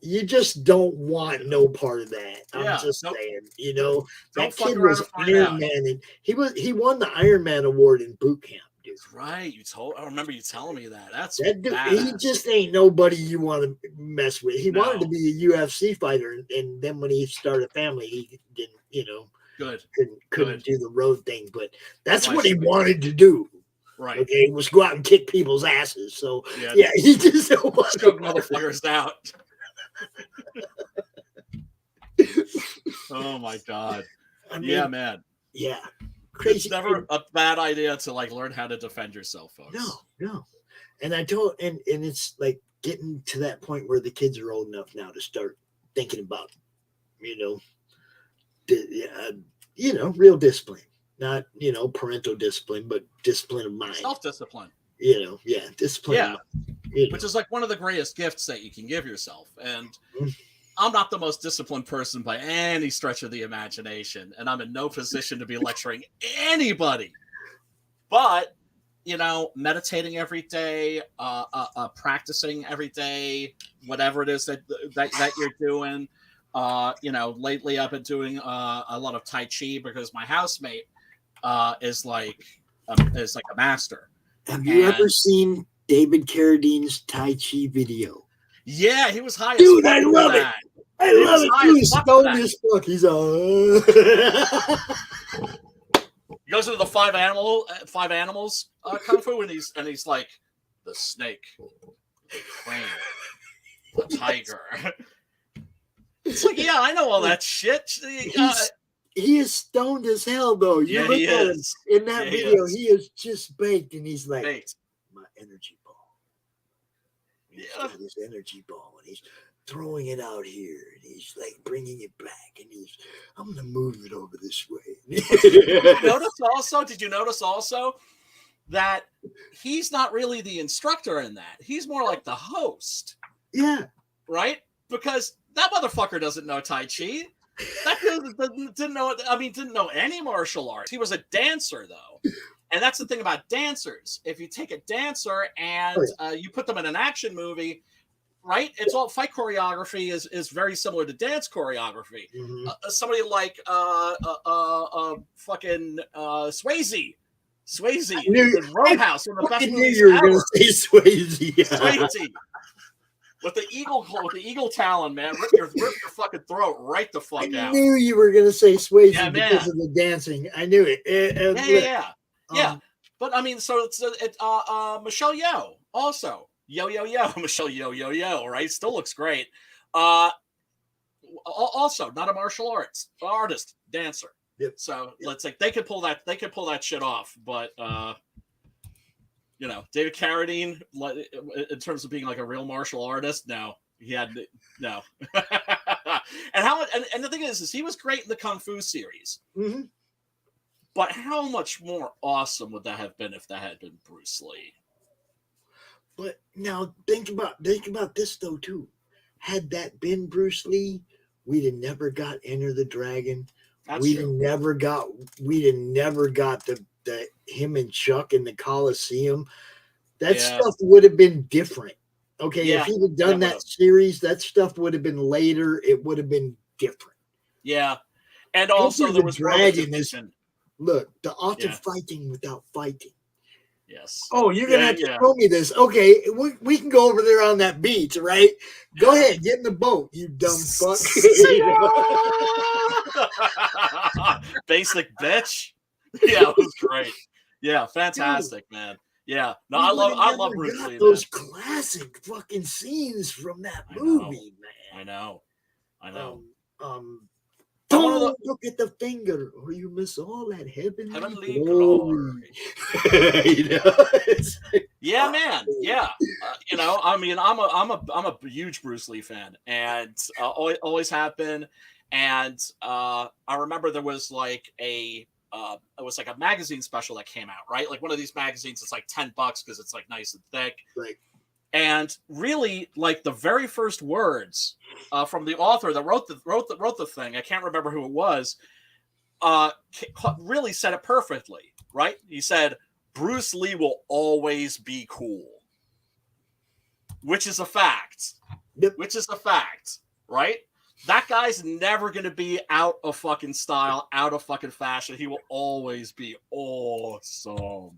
you just don't want no part of that. I'm just saying, that kid was Iron Man, and he won the Iron Man award in boot camp, dude. Right. I remember you telling me that. That dude, he just ain't nobody you want to mess with. He wanted to be a UFC fighter, and then when he started a family, he didn't, couldn't do the road thing. But that's what he wanted to do. Right. Okay, was go out and kick people's asses. So yeah he just scope motherfuckers out. Oh my god. I mean, yeah, man. Yeah. Crazy. It's never a bad idea to learn how to defend yourself, folks. No. And I told and it's getting to that point where the kids are old enough now to start thinking about, real discipline. Not, parental discipline, but discipline of mind. Self-discipline. Discipline. Yeah. Which is one of the greatest gifts that you can give yourself. And I'm not the most disciplined person by any stretch of the imagination. And I'm in no position to be lecturing anybody. But, meditating every day, practicing every day, whatever it is that you're doing. Lately I've been doing a lot of Tai Chi because my housemate is like a master. Have you ever seen David Carradine's Tai Chi video? Yeah, he was high. Dude, I love it. I love it. He's stoned as fuck. He's he goes into the five animals kung fu, and he's like the snake, the crane, the tiger. It's yeah, I know all that shit. He is stoned as hell, though. You look at him in that video. He is just baked, and he's like, my energy ball. He's got his energy ball, and he's throwing it out here, and he's bringing it back, and I'm going to move it over this way. Did you notice also that he's not really the instructor in that? He's more like the host. Yeah. Right? Because that motherfucker doesn't know Tai Chi. That dude didn't know any martial arts. He was a dancer, though. And that's the thing about dancers. If you take a dancer and you put them in an action movie, right? It's all fight choreography is very similar to dance choreography. Mm-hmm. Somebody like fucking Swayze. The Roadhouse, one of the best movies ever. Going to say Swayze. Swayze. With the eagle talon, man, rip your fucking throat right the fuck out. I knew you were gonna say Swayze because of the dancing. I knew it. Yeah. But I mean, so it's Michelle Yeoh also. Yo, Michelle Yeoh, right? Still looks great. Also, not a martial artist, dancer. Yep. So let's say they could pull that shit off. But David Carradine, in terms of being like a real martial artist, no, he had no. and the thing is he was great in the Kung Fu series. Mm-hmm. But how much more awesome would that have been if that had been Bruce Lee? But now think about this though too. Had that been Bruce Lee, we'd have never got Enter the Dragon. We'd have never got the him and Chuck in the Coliseum. That stuff would have been different. Okay, if he'd have done that series, that stuff would have been later. It would have been different. Yeah, and also there was Dragon is look the art of fighting without fighting. Yes. Oh, you're gonna have to show me this. Okay, we can go over there on that beach, right? Go ahead, get in the boat, you dumb fuck. Basic bitch. Yeah, it was great. Yeah, fantastic, man. Yeah, no, I love Bruce Lee. Those classic fucking scenes from that movie, man. I know. Don't look at the finger, or you miss all that heavenly glory. Yeah, man. Yeah, I mean, I'm a huge Bruce Lee fan, and always have been. And I remember there was like a magazine special that came out, right? Like one of these magazines, it's like $10 because it's like nice and thick. Right. And really, like the very first words from the author that wrote the thing, I can't remember who it was, really said it perfectly, right? He said, "Bruce Lee will always be cool," which is a fact. Yep. Which is a fact, right? That guy's never going to be out of fucking style, out of fucking fashion. He will always be awesome.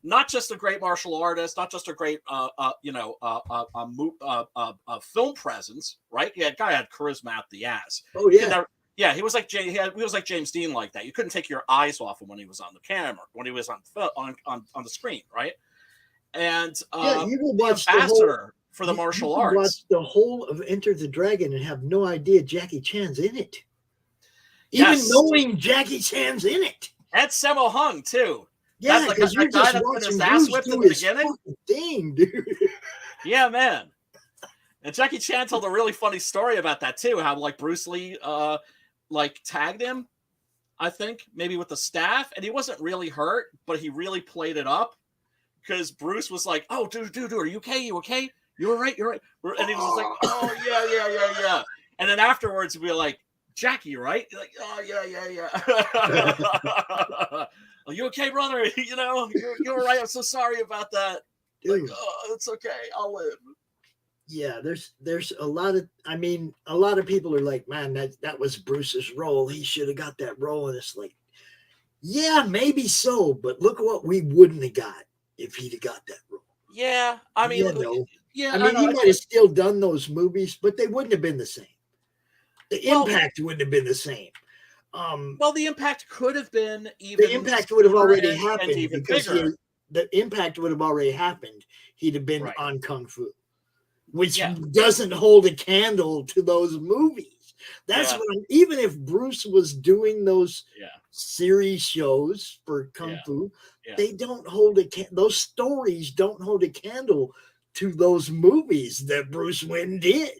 Not just a great martial artist, not just a great, film presence, right? Yeah, guy had charisma out the ass. Oh yeah, he was like James Dean like that. You couldn't take your eyes off him when he was on the camera, when he was on the screen, right? And you will watch ambassador for the martial arts. Watch the whole of Enter the Dragon and have no idea Jackie Chan's in it. Even knowing Jackie Chan's in it. And Sammo Hung too. Yeah, because you're just watching Bruce do his fucking thing, dude. Yeah, man. And Jackie Chan told a really funny story about that too. How like Bruce Lee, tagged him, I think maybe with the staff, and he wasn't really hurt, but he really played it up because Bruce was like, "Oh, dude, are you okay? You okay? You're right. And he was like, "Oh yeah." And then afterwards, we'd be like, "Jackie, right?" You're like, "Oh yeah." Are you okay, brother? You're all right. I'm so sorry about that. Dude. Like, oh, it's okay. I'll live. Yeah, there's a lot of people are like, man, that was Bruce's role. He should have got that role. And it's like, yeah, maybe so, but look at what we wouldn't have got if he'd have got that role. Yeah, I mean, he might have still done those movies, but they wouldn't have been the same. The impact wouldn't have been the same. The impact could have been even. The impact would have already happened because the impact would have already happened. He'd have been on Kung Fu, which doesn't hold a candle to those movies. That's what even if Bruce was doing those series shows for Kung Fu, they don't hold those stories don't hold a candle to those movies that Bruce Wayne did.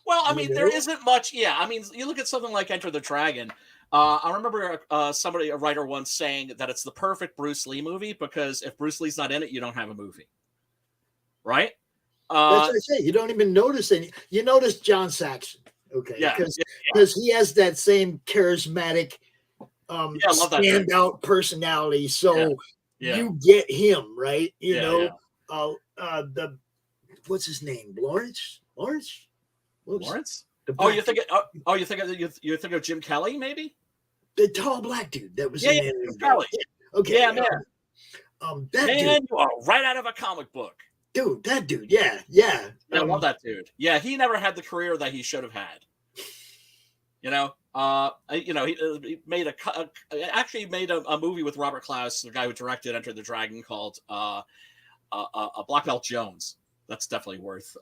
Well, I mean, there isn't much. Yeah, I mean, you look at something like Enter the Dragon. I remember a writer once saying that it's the perfect Bruce Lee movie because if Bruce Lee's not in it, you don't have a movie. Right? That's what I say. You don't even notice any. You notice John Saxon, okay? Because he has that same charismatic, standout personality. So you get him, right? What's his name? Lawrence. Lawrence? You think of Jim Kelly, maybe? The tall black dude that was in Jim Kelly. Okay. Yeah, man. That man, dude, you are right out of a comic book. Dude, that dude, yeah. I love that dude. Yeah, he never had the career that he should have had. He made actually made a movie with Robert Klaus, the guy who directed Enter the Dragon, called Black Belt Jones. That's definitely worth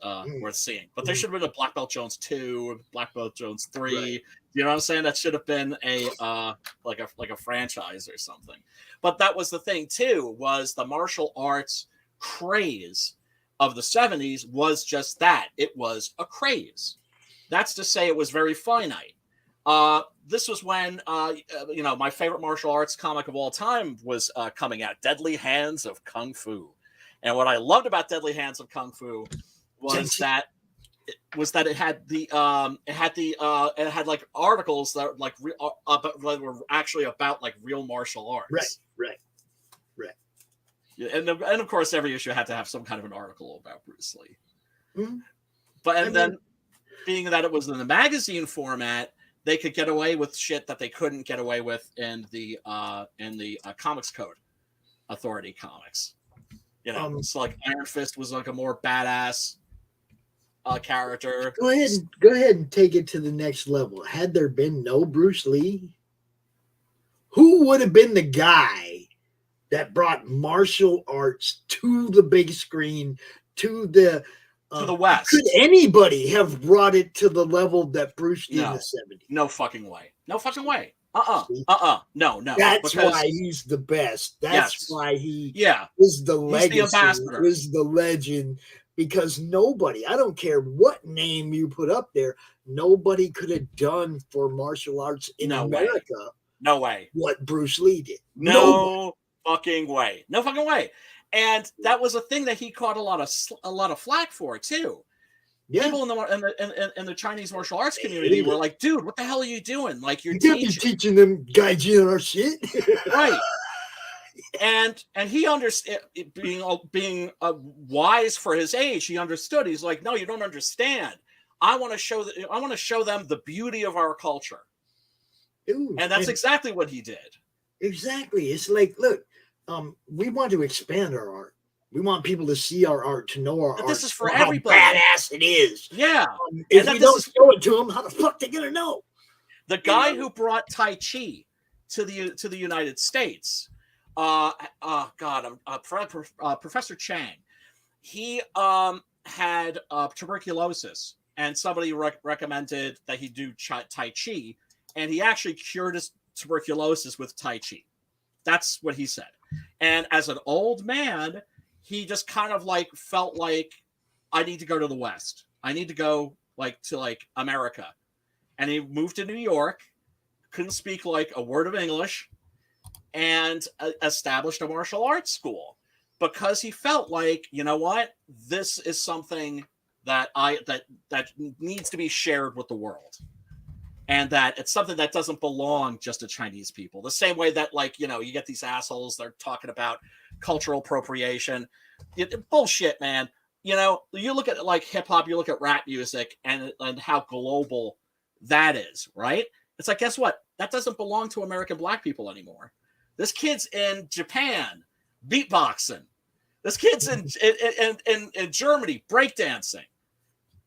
seeing. But there should have been a Black Belt Jones 2, Black Belt Jones 3. Right. You know what I'm saying? That should have been a like a franchise or something. But that was the thing too, was the martial arts craze of the 70s was just that. It was a craze. That's to say it was very finite. This was when my favorite martial arts comic of all time was coming out, Deadly Hands of Kung Fu. And what I loved about Deadly Hands of Kung Fu was that it had like articles that were actually about like real martial arts. Right. Yeah, and of course every issue had to have some kind of an article about Bruce Lee. Mm-hmm. But then being that it was in the magazine format, they could get away with shit that they couldn't get away with in the Comics Code Authority comics. So like Iron Fist was like a more badass character. Go ahead and take it to the next level. Had there been no Bruce Lee, who would have been the guy that brought martial arts to the big screen, to the West? Could anybody have brought it to the level that Bruce did in the 70s? No fucking way. No fucking way. No. That's why he's the best. That's why he is the legacy, he's the ambassador, is the legend. Because nobody, I don't care what name you put up there, nobody could have done for martial arts in America. No way. What Bruce Lee did. No fucking way. No fucking way. And that was a thing that he caught a lot of flack for too. Yeah. People in the Chinese martial arts community were like, "Dude, what the hell are you doing? Like you're teaching them gaijin our shit, right?" And he understood, being wise for his age. He understood. He's like, "No, you don't understand. I want to show them the beauty of our culture." Ooh, and that's exactly what he did. Exactly. It's like, look, we want to expand our art. We want people to see our art, to know our art. This is for everybody. How badass it is. Yeah. If we don't show it to them, how the fuck they gonna know? The guy who brought Tai Chi to the United States, Professor Chang, he had tuberculosis, and somebody recommended that he do Tai Chi, and he actually cured his tuberculosis with Tai Chi. That's what he said. And as an old man, he just kind of like felt like, I need to go to the West. I need to go to America. And he moved to New York, couldn't speak like a word of English, and established a martial arts school because he felt like, you know what, this is something that needs to be shared with the world. And that it's something that doesn't belong just to Chinese people. The same way that, you get these assholes, they're talking about cultural appropriation. Bullshit, man. You look at hip hop, you look at rap music and how global that is, right? It's like, guess what? That doesn't belong to American black people anymore. This kid's in Japan beatboxing. This kid's in Germany breakdancing.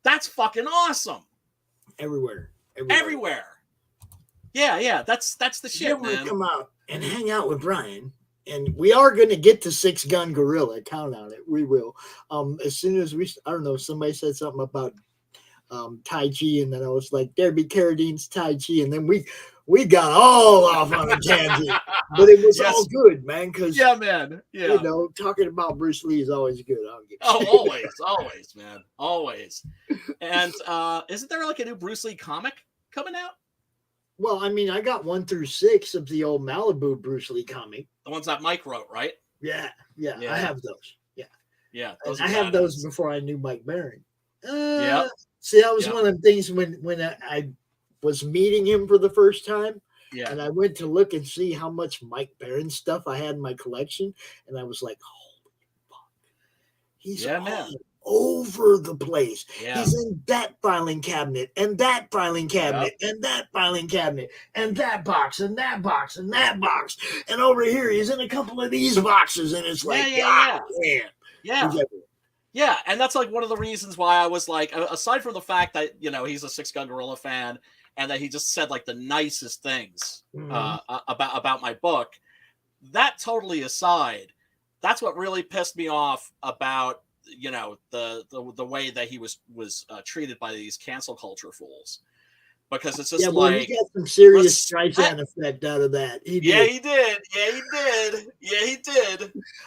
That's fucking awesome. Everywhere. Yeah. That's the shit, man. Man. Come out and hang out with Brian, and we are going to get to 6-gun Goriila. Count on it. We will. As soon as I don't know. Somebody said something about Tai Chi, and then I was like, there be Carradine's Tai Chi, and then we got all off on a tangent, but it was all good, man. Because talking about Bruce Lee is always good. Always, man, always. And isn't there like a new Bruce Lee comic coming out? Well, I mean, I got 1 through 6 of the old Malibu Bruce Lee comic. The ones that Mike wrote, right? Yeah. I have those. Yeah. I have those before I knew Mike Barron. Yeah. See, that was one of them things when I was meeting him for the first time. Yeah. And I went to look and see how much Mike Barron stuff I had in my collection. And I was like, holy fuck. He's over the place. Yeah. He's in that filing cabinet and that filing cabinet and that filing cabinet and that box and that box and that box. And over here, he's in a couple of these boxes. And it's like, yeah. Yeah, and that's like one of the reasons why I was like, aside from the fact that he's a Six Gun Gorilla fan and that he just said like the nicest things about my book. That totally aside, that's what really pissed me off about the way that he was treated by these cancel culture fools, because it's just he got some serious Streisand effect out of that. He did. He did.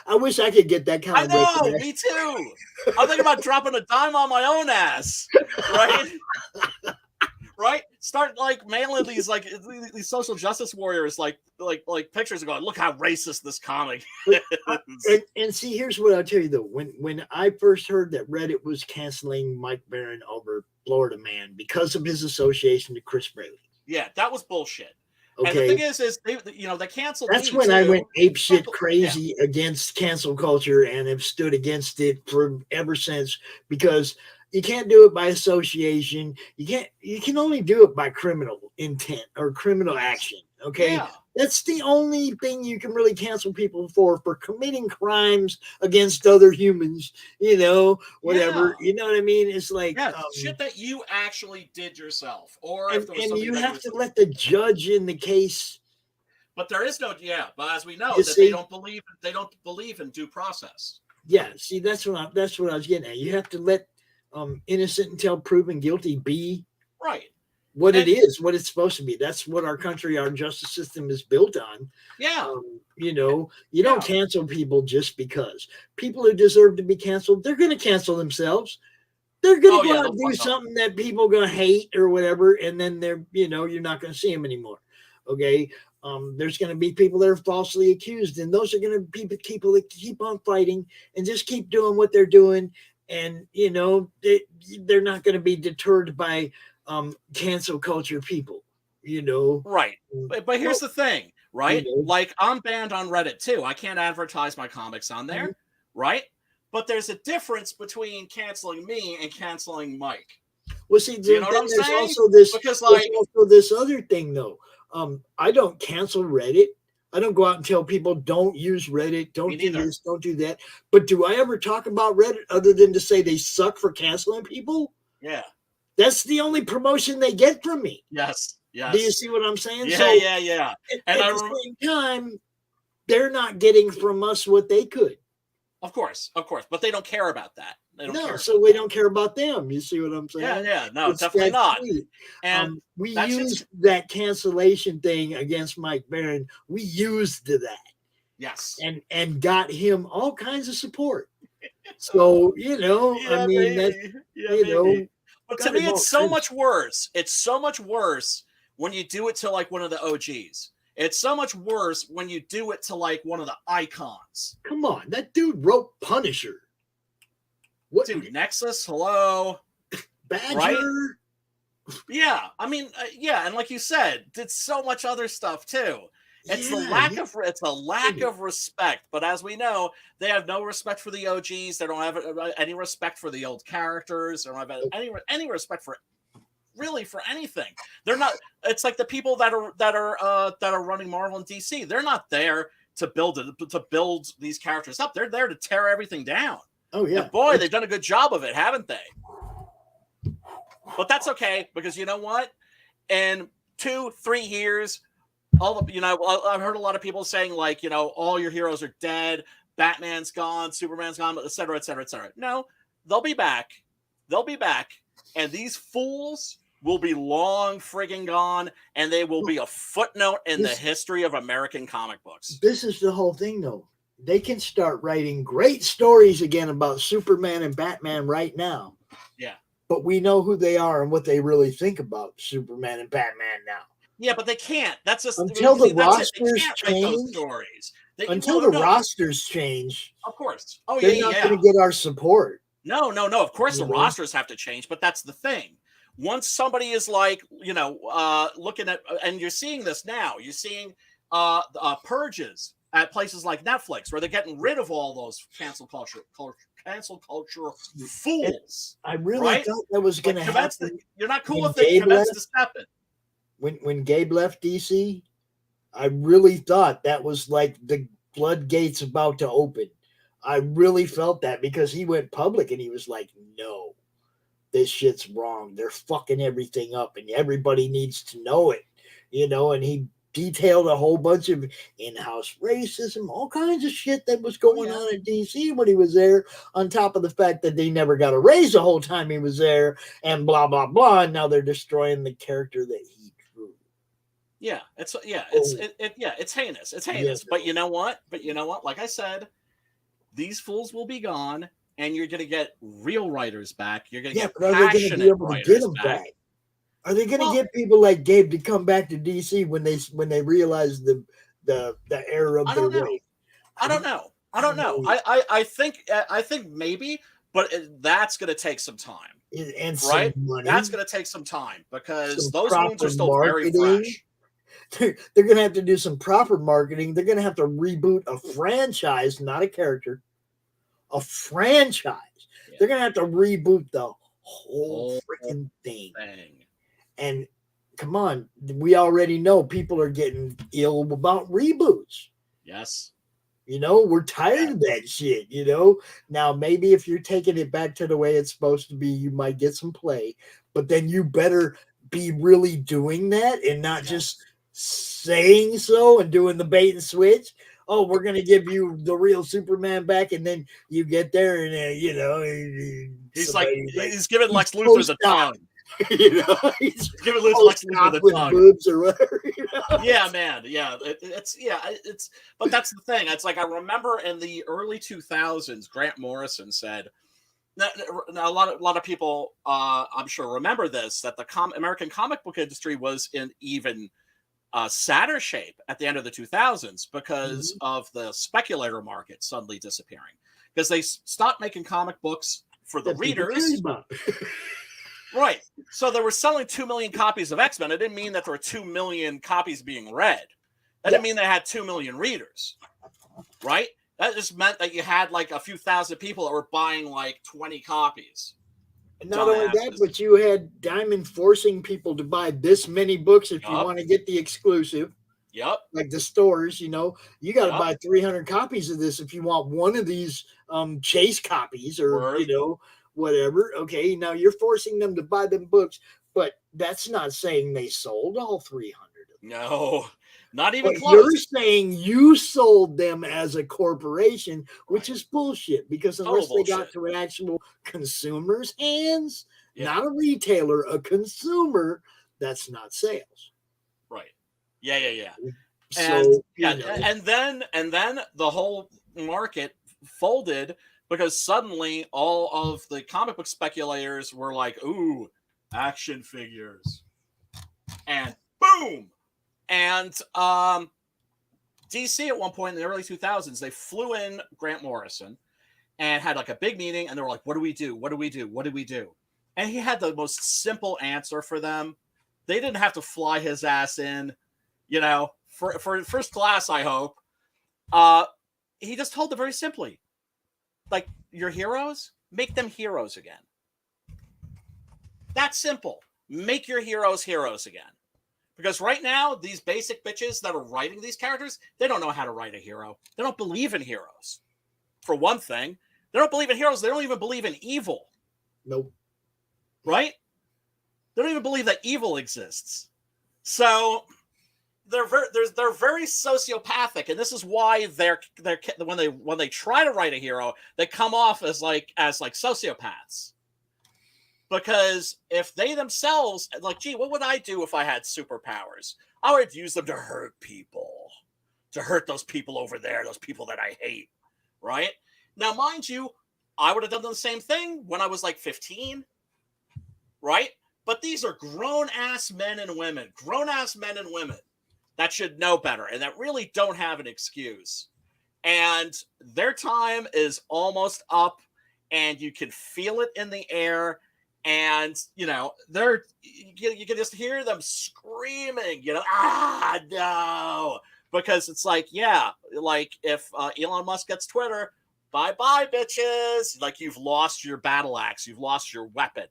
I wish I could get that kind of. I know, me too. I'm thinking about dropping a dime on my own ass, right? Right? Start like mailing these social justice warriors like pictures and going, look how racist this comic is. And see, here's what I'll tell you though. When I first heard that Reddit was canceling Mike Barron over Florida Man because of his association to Chris Braley. Yeah, that was bullshit. Okay. And the thing is they canceled. That's when I went apeshit crazy against cancel culture and have stood against it ever since, because you can't do it by association. You can only do it by criminal intent or criminal action. Okay. Yeah. That's the only thing you can really cancel people for committing crimes against other humans, whatever. Yeah. You know what I mean? It's like shit that you actually did yourself, or and, if there was and you that have to let the judge in the case. But there is no but as we know You that see? they don't believe in due process. Yeah, see, that's what I was getting at. You have to let innocent until proven guilty be right what it is, what it's supposed to be. That's what our country, our justice system is built on. Yeah. You don't cancel people just because. People who deserve to be canceled, they're going to cancel themselves. They're going to go out and do something that people are going to hate or whatever, and then you're not going to see them anymore. Okay. There's going to be people that are falsely accused, and those are going to be people that keep on fighting and just keep doing what they're doing. And, they're not going to be deterred by cancel culture people, Right. But here's the thing, right? Like, I'm banned on Reddit too. I can't advertise my comics on there, right? But there's a difference between canceling me and canceling Mike. Well, see, do you know what I'm saying? Also there's also this other thing, though. I don't cancel Reddit. I don't go out and tell people don't use Reddit, don't do this, don't do that. But do I ever talk about Reddit other than to say they suck for canceling people? Yeah. That's the only promotion they get from me. Yes. Do you see what I'm saying? Yeah, yeah. And at the same time, they're not getting from us what they could. Of course. But they don't care about that. They don't care. So we don't care about them. You see what I'm saying? Yeah. No, it's definitely not. Sweet. And we used that cancellation thing against Mike Barron. We used that. Yes. And got him all kinds of support. So, I mean, that, But to me, it's so much worse. It's so much worse when you do it to like one of the OGs. It's so much worse when you do it to like one of the icons. Come on, that dude wrote Punisher. What, dude? Nexus, hello, Badger. Right? Yeah, I mean, and like you said, did so much other stuff too. It's a lack of respect. But as we know, they have no respect for the OGs. They don't have any respect for the old characters. They don't have any respect for anything. They're not. It's like the people that are running Marvel and DC. They're not there to build these characters up. They're there to tear everything down. Oh yeah, and boy, they've done a good job of it, haven't they? But that's okay, because you know what? In 2-3 years, I've heard a lot of people saying like, all your heroes are dead. Batman's gone, Superman's gone, et cetera, et cetera, et cetera. No, they'll be back. And these fools will be long friggin' gone, and they will be a footnote in the history of American comic books. This is the whole thing, though. They can start writing great stories again about Superman and Batman right now. Yeah. But we know who they are and what they really think about Superman and Batman now. Yeah, but they can't. That's just until the rosters change. Until the rosters change. Of course. They're not going to get our support. No. Of course, the rosters have to change, but that's the thing. Once somebody is like, looking at, and you're seeing this now. You're seeing purges at places like Netflix, where they're getting rid of all those cancel culture fools. I really thought that was going to happen. You're not cool if they commence to step it. When Gabe left DC, I really thought that was like the floodgates about to open. I really felt that because he went public and he was like, no, this shit's wrong. They're fucking everything up and everybody needs to know it, and he detailed a whole bunch of in-house racism, all kinds of shit that was going on in DC when he was there, on top of the fact that they never got a raise the whole time he was there, and blah, blah, blah. And now they're destroying the character that he drew. Yeah, it's heinous. It's heinous. Yes. But you know what? Like I said, these fools will be gone, and you're going to get real writers back. You're going to get but are they going to be passionate able to get them back? Are they going to get people like Gabe to come back to DC when they realize the error of their way? I don't know. I think maybe, but that's going to take some time. And right? Some money. That's going to take some time because Some those wounds are still marketing. very fresh. They're going to have to do some proper marketing. They're going to have to reboot a franchise, not a character. A franchise. Yeah. They're going to have to reboot the whole freaking thing. And come on, we already know people are getting ill about reboots. Yes. We're tired of that shit, Now, maybe if you're taking it back to the way it's supposed to be, you might get some play. But then you better be really doing that and not just saying so and doing the bait and switch. Oh, we're going to give you the real Superman back. And then you get there and, he's giving Lex Luthor the tongue. He's giving Lex Luthor the tongue. Boobs or whatever. Yeah, man. Yeah, it's. But that's the thing. It's like I remember in the early 2000s, Grant Morrison said. Now a lot of people, I'm sure, remember this. That the American comic book industry was in even sadder shape at the end of the 2000s because of the speculator market suddenly disappearing. Because they stopped making comic books for the readers. Right. So they were selling 2 million copies of X-Men. It didn't mean that there were 2 million copies being read. That didn't mean they had 2 million readers. Right? That just meant that you had like a few thousand people that were buying like 20 copies. And not only that, but you had Diamond forcing people to buy this many books if you want to get the exclusive. Yep. Like the stores, you got to buy 300 copies of this if you want one of these chase copies or, whatever. Okay, now you're forcing them to buy them books, but that's not saying they sold all 300 of them. No, not even but close. You're saying you sold them as a corporation, which is bullshit because unless they got to an actual consumer's hands, not a retailer, a consumer, that's not sales. Right. Yeah. So, and then the whole market folded because suddenly all of the comic book speculators were like, ooh, action figures. And boom! And DC at one point in the early 2000s, they flew in Grant Morrison and had like a big meeting and they were like, what do we do? What do we do? What do we do? And he had the most simple answer for them. They didn't have to fly his ass in, for first class, I hope. He just told them very simply, like, your heroes, make them heroes again. That's simple. Make your heroes heroes again. Because right now, these basic bitches that are writing these characters, they don't know how to write a hero. They don't believe in heroes. For one thing, they don't believe in heroes. They don't even believe in evil. Nope. Right? They don't even believe that evil exists. So they're very sociopathic, and this is why they're when they try to write a hero, they come off as like sociopaths. Because if they themselves, like, gee, what would I do if I had superpowers? I would use them to hurt people, to hurt those people over there, those people that I hate, right? Now, mind you, I would have done the same thing when I was like 15, right? But these are grown-ass men and women that should know better and that really don't have an excuse. And their time is almost up, and you can feel it in the air. And, you can just hear them screaming, no, because it's like, if Elon Musk gets Twitter, bye-bye, bitches. Like, you've lost your battle axe. You've lost your weapon.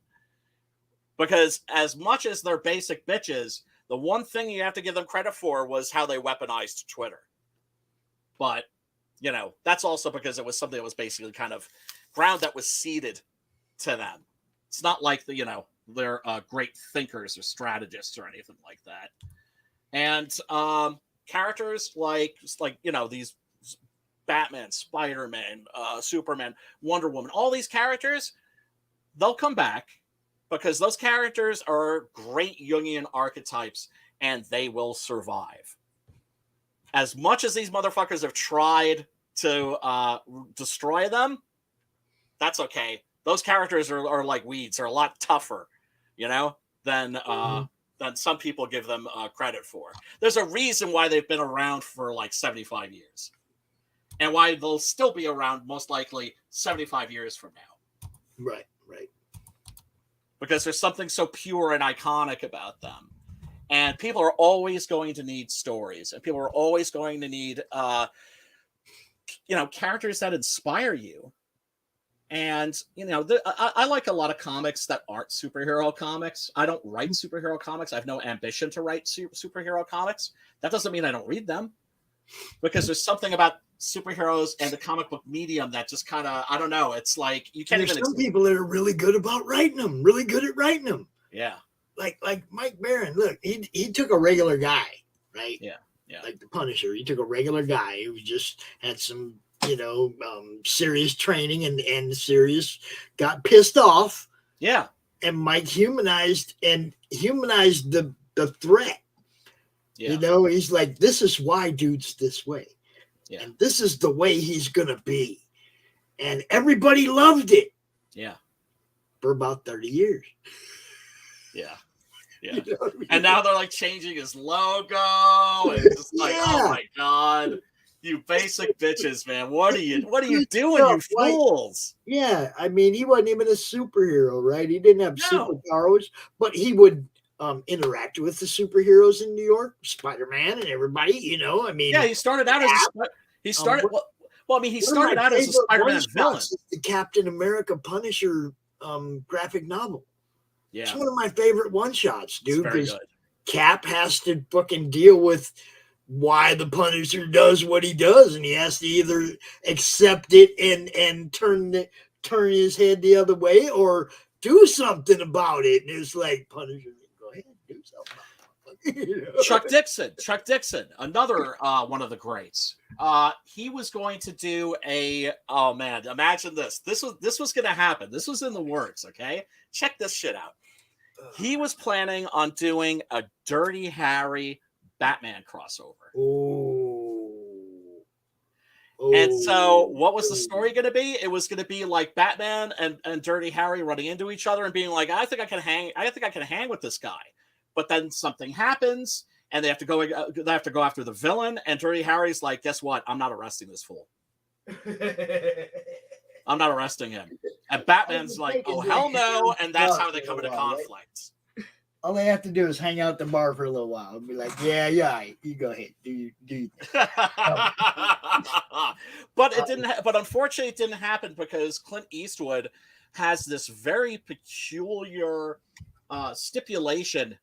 Because as much as they're basic bitches, the one thing you have to give them credit for was how they weaponized Twitter. But you know, that's also because it was something that was basically kind of ground that was ceded to them. It's not like they're great thinkers or strategists or anything like that. And characters like these Batman, Spider-Man, Superman, Wonder Woman, all these characters, they'll come back because those characters are great Jungian archetypes and they will survive. As much as these motherfuckers have tried to destroy them, that's okay. Those characters are like weeds. They're a lot tougher, than some people give them credit for. There's a reason why they've been around for like 75 years. And why they'll still be around most likely 75 years from now. Right. Because there's something so pure and iconic about them. And people are always going to need stories. And people are always going to need, characters that inspire you. And, I like a lot of comics that aren't superhero comics. I don't write superhero comics. I have no ambition to write superhero comics. That doesn't mean I don't read them. Because there's something about superheroes and the comic book medium that just kind of, I don't know. It's like you can't There's even. Some people that are really good about writing them. Really good at writing them. Yeah. Like Mike Barron. Look, he took a regular guy, right? Yeah. Like the Punisher. He took a regular guy who just had some, serious training and got pissed off. Yeah. And Mike humanized the threat. Yeah. He's like, this is why dude's this way. Yeah. And this is the way he's going to be. And everybody loved it. Yeah. For about 30 years. Yeah. Yeah. And now they're like changing his logo. And it's just like, oh my God. You basic bitches, man. What are you doing, you fools? Yeah. I mean, he wasn't even a superhero, right? He didn't have superpowers, but he would interact with the superheroes in New York, Spider-Man and everybody, Yeah, he started out as he started out as a Spider-Man villain. The Captain America Punisher graphic novel. Yeah. It's one of my favorite one-shots, dude, because Cap has to fucking deal with why the Punisher does what he does, and he has to either accept it and turn his head the other way or do something about it. And it's like, Punisher, go ahead, do something. Chuck Dixon, another one of the greats. He was going to do imagine this. This was going to happen. This was in the works, okay? Check this shit out. He was planning on doing a Dirty Harry Batman crossover. And so what was the story going to be? It was going to be like Batman and Dirty Harry running into each other and being like, I think I can hang with this guy. But then something happens and they have to go after the villain. And Dirty Harry's like, guess what? I'm not arresting this fool. I'm not arresting him. And Batman's like, oh, hell no. And that's how they come into conflict. All they have to do is hang out at the bar for a little while and be like, yeah, you go ahead. Do you. But it didn't. But unfortunately, it didn't happen because Clint Eastwood has this very peculiar stipulation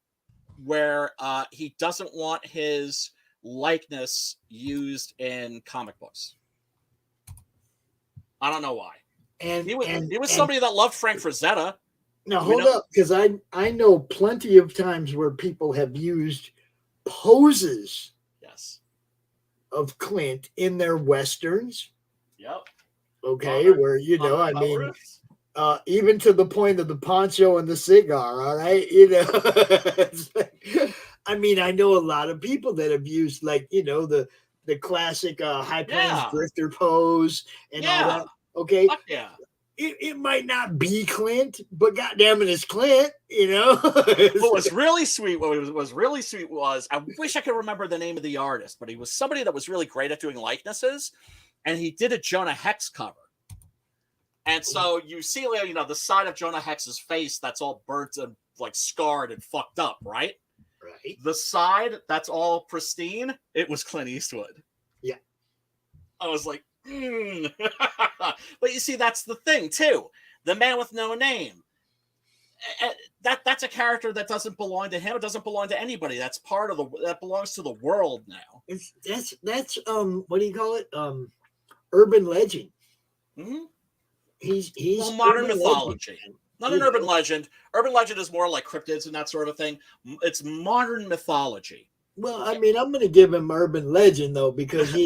where he doesn't want his likeness used in comic books. I don't know why. And he was somebody that loved Frank Frazetta. Now hold up, because I know plenty of times where people have used poses of Clint in their westerns. Yep. Okay, where even to the point of the poncho and the cigar, all right? I mean, I know a lot of people that have used the classic High Plains drifter pose and all that. Okay. Fuck yeah. It might not be Clint, but goddamn it, it's Clint, What was really sweet was I wish I could remember the name of the artist, but he was somebody that was really great at doing likenesses, and he did a Jonah Hex cover. And so you see, the side of Jonah Hex's face that's all burnt and scarred and fucked up, right? Right. The side that's all pristine, it was Clint Eastwood. Yeah. I was like, But you see, that's the thing too. The Man with No Name. That's a character that doesn't belong to him. It doesn't belong to anybody. That's part of that belongs to the world now. That's what do you call it? urban legend. Mm-hmm. He's modern urban mythology. Legend, Not an urban legend. Urban legend is more like cryptids and that sort of thing. It's modern mythology. Well, I mean, I'm going to give him urban legend though, because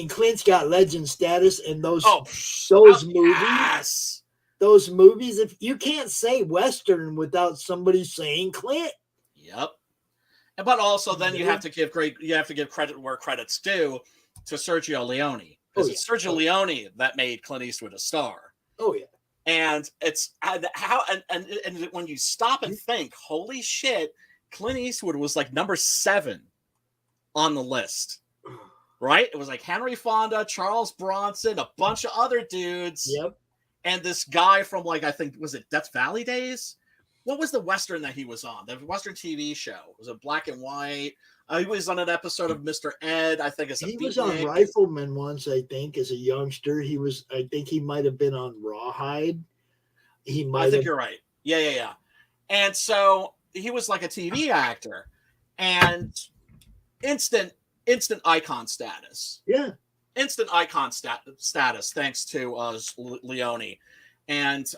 Clint's got legend status, and those movies. Yes. Those movies. If you can't say Western without somebody saying Clint. Yep. But also, then you have to give credit where credit's due to Sergio Leone, because it's Sergio Leone that made Clint Eastwood a star. Oh yeah. And it's and when you stop and think, holy shit, Clint Eastwood was like number 7 on the list, right? It was like Henry Fonda, Charles Bronson, a bunch of other dudes. Yep. And this guy from, like, I think, was it Death Valley days? What was the Western that he was on? The Western TV show. Was it black and white? He was on an episode of Mr. Ed, I think, as a He was on Rifleman once, I think, as a youngster. I think he might have been on Rawhide. I think you're right. Yeah. And so he was like a TV actor, and instant icon status. Yeah. Instant icon status thanks to Leone. And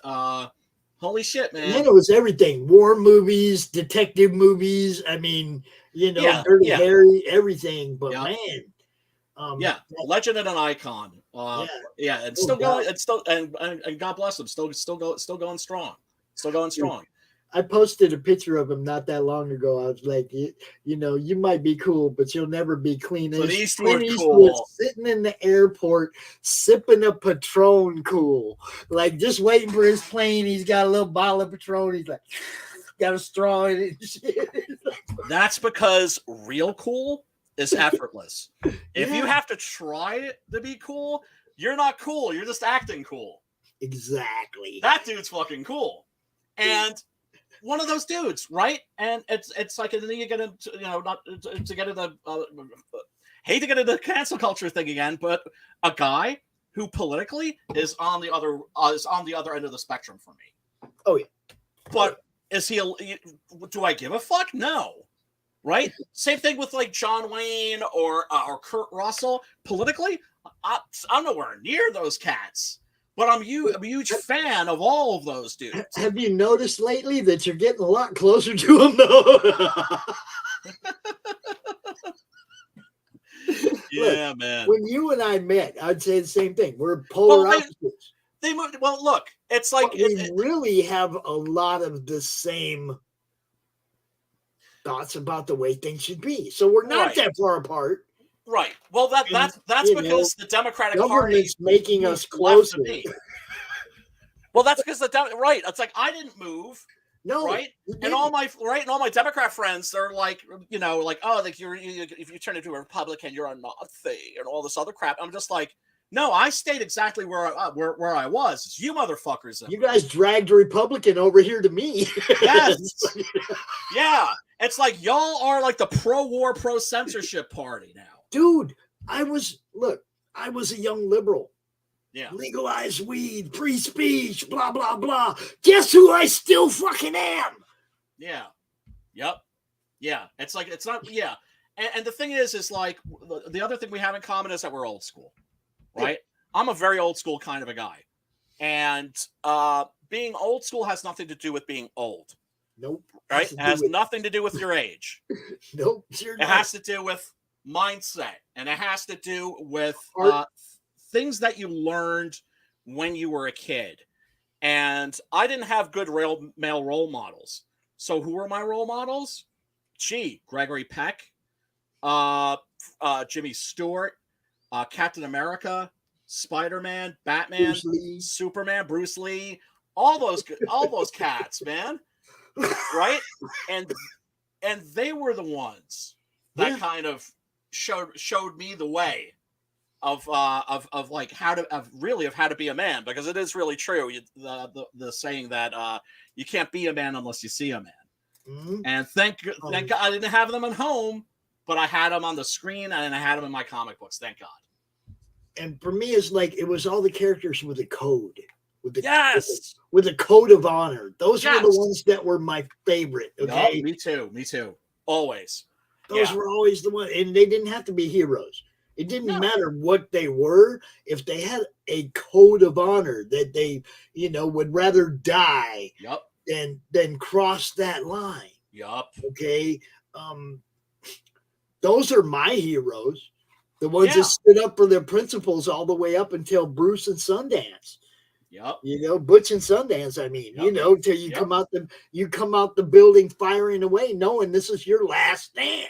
holy shit, man. And then it was everything. War movies, detective movies. I mean, Dirty Harry, everything. But man. Legend and an icon. And still going. It's still and God bless him. Still going strong. Still going strong. I posted a picture of him not that long ago. I was like, you might be cool, but you'll never be clean. Clint Eastwood cool. Sitting in the airport, sipping a Patron cool. Like, just waiting for his plane. He's got a little bottle of Patron. He's like, got a straw in it. That's because real cool is effortless. If you have to try to be cool, you're not cool. You're just acting cool. Exactly. That dude's fucking cool. And one of those dudes, right? And it's like, and then you get into, not to get into hate to get into the cancel culture thing again, but a guy who politically is on the other end of the spectrum for me. Oh yeah. But do I give a fuck? No. Right? Same thing with like John Wayne or Kurt Russell. Politically, I'm nowhere near those cats. But I'm a huge fan of all of those dudes. Have you noticed lately that you're getting a lot closer to them, though? Yeah, man. When you and I met, I'd say the same thing. We're polar opposites. They moved. Well, look, it's like we really have a lot of the same thoughts about the way things should be. So we're not that far apart. Right. Well, that's because the Democratic Party is making us closer. Well, that's because right. It's like I didn't move. No. Right. And all my Democrat friends, they're like, if you turn into a Republican, you're a Nazi and all this other crap. I'm just like, no, I stayed exactly where I was. It's you motherfuckers. You guys dragged a Republican over here to me. Yes. Yeah. It's like y'all are like the pro-war, pro-censorship party now. Dude, I was a young liberal. Yeah. Legalize weed, free speech, blah, blah, blah. Guess who I still fucking am? Yeah. Yep. Yeah. It's like, it's not, yeah. And the thing is like, the other thing we have in common is that we're old school, right? I'm a very old school kind of a guy. And being old school has nothing to do with being old. Nope. Right? It has nothing to do with your age. Nope. It has to do with mindset, and it has to do with things that you learned when you were a kid. And I didn't have good male role models. So who were my role models? Gregory Peck, Jimmy Stewart, Captain America, Spider-Man, Batman, Superman, Bruce Lee, all those cats, man. Right? And they were the ones that kind of showed me the way of like how to be a man, because it is really true. The saying that you can't be a man unless you see a man. Mm-hmm. And thank God I didn't have them at home, but I had them on the screen and I had them in my comic books. Thank God. And for me, it's like it was all the characters with a code. With a code of honor. Those were the ones that were my favorite. Okay. Yep, me too. Always. Those were always the ones, and they didn't have to be heroes. It didn't matter what they were. If they had a code of honor that they, would rather die than cross that line. Okay. Those are my heroes. The ones that stood up for their principles all the way up until Bruce and Sundance. Butch and Sundance. I mean, till you come out the building firing away, knowing this is your last stand.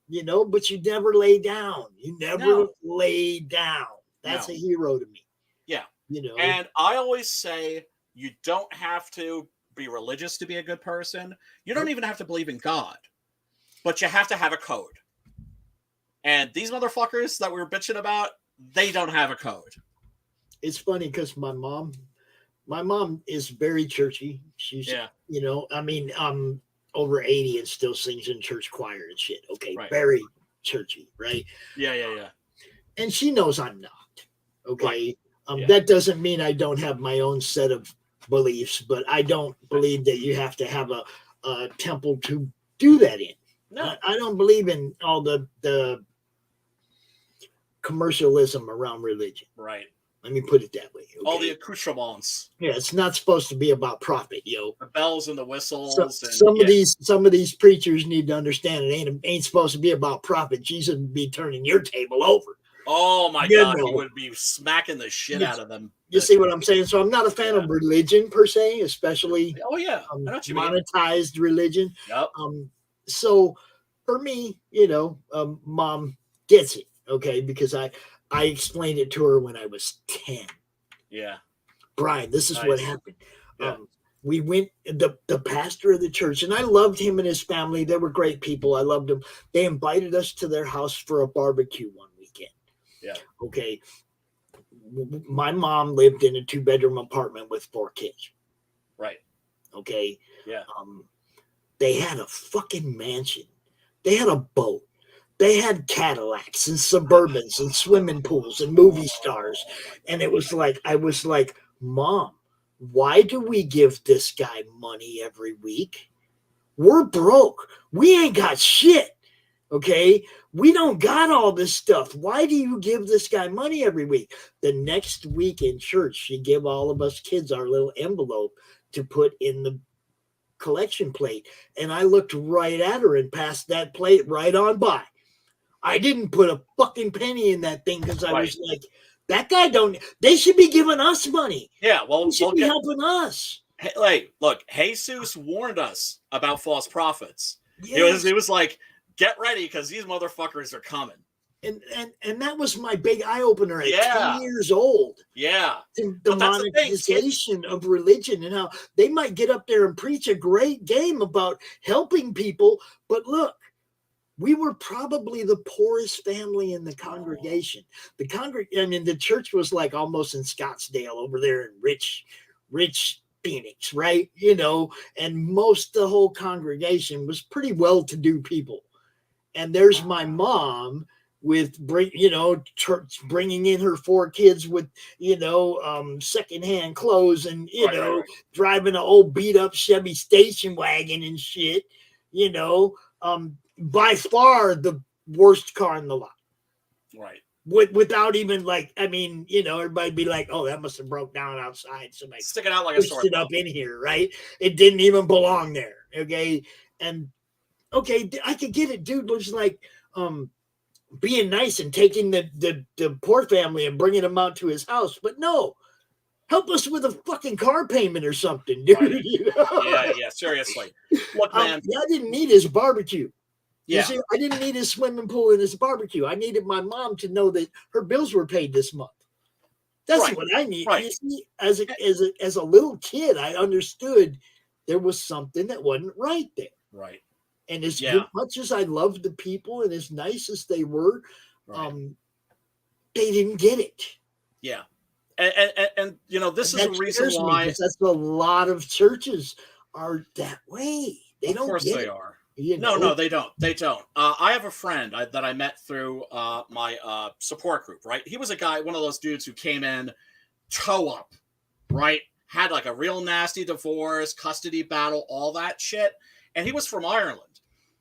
But you never lay down. You never lay down. That's a hero to me. Yeah. And I always say you don't have to be religious to be a good person. You don't even have to believe in God, but you have to have a code. And these motherfuckers that we were bitching about, they don't have a code. It's funny because my mom is very churchy. She's, over 80 and still sings in church choir and shit. Okay. Right. Very churchy. Right. Yeah. And she knows I'm not. Okay. That doesn't mean I don't have my own set of beliefs, but I don't believe that you have to have a temple to do that in. No. I don't believe in all the commercialism around religion. Right. Let me put it that way. Okay? All the accoutrements. Yeah, it's not supposed to be about profit, yo. The bells and the whistles. Some of these preachers need to understand it ain't supposed to be about profit. Jesus would be turning your table over. Oh my God, he would be smacking the shit out of them. You see what I'm saying? So I'm not a fan of religion per se, especially monetized religion. Yep. So for me, mom gets it, okay, because I explained it to her when I was 10. Yeah. Brian, this is what happened. Yeah. We went, the pastor of the church, and I loved him and his family. They were great people. I loved them. They invited us to their house for a barbecue one weekend. Yeah. Okay. My mom lived in a 2-bedroom apartment with 4 kids. Right. Okay. Yeah. They had a fucking mansion. They had a boat. They had Cadillacs and Suburbans and swimming pools and movie stars. And it was like, I was like, Mom, why do we give this guy money every week? We're broke. We ain't got shit. Okay. We don't got all this stuff. Why do you give this guy money every week? The next week in church, she gave all of us kids our little envelope to put in the collection plate. And I looked right at her and passed that plate right on by. I didn't put a fucking penny in that thing because I was like, that guy they should be giving us money. Yeah, well, they should be helping us. Hey, look, Jesus warned us about false prophets. Yes. It was like, get ready because these motherfuckers are coming. And that was my big eye opener at 10 years old. Yeah. The monetization of religion and how they might get up there and preach a great game about helping people, but look, we were probably the poorest family in the congregation. The church was like almost in Scottsdale over there in rich Phoenix, right? And the whole congregation was pretty well-to-do people. And there's my mom with bringing in her 4 kids with secondhand clothes and driving an old beat up Chevy station wagon and shit. By far the worst car in the lot. Right. Without even everybody be like, oh, that must have broke down outside. Somebody sticking out like a sword. It up in here, right? It didn't even belong there. Okay. And okay, I could get it, dude. Looks like being nice and taking the poor family and bringing them out to his house. But no, help us with a fucking car payment or something, dude. Right. Yeah, seriously. Look, man. I didn't need his barbecue. Yeah. You see, I didn't need his swimming pool and his barbecue. I needed my mom to know that her bills were paid this month. That's what I need. Right. You see, as a little kid, I understood there was something that wasn't right there. Right. And as much as I loved the people and as nice as they were, they didn't get it. Yeah. And this is a reason why. That's a lot of churches are that way. They don't. Of course they are. No, they don't. They don't. I have a friend that I met through my support group, right? He was a guy, one of those dudes who came in toe up, right? Had like a real nasty divorce, custody battle, all that shit. And he was from Ireland,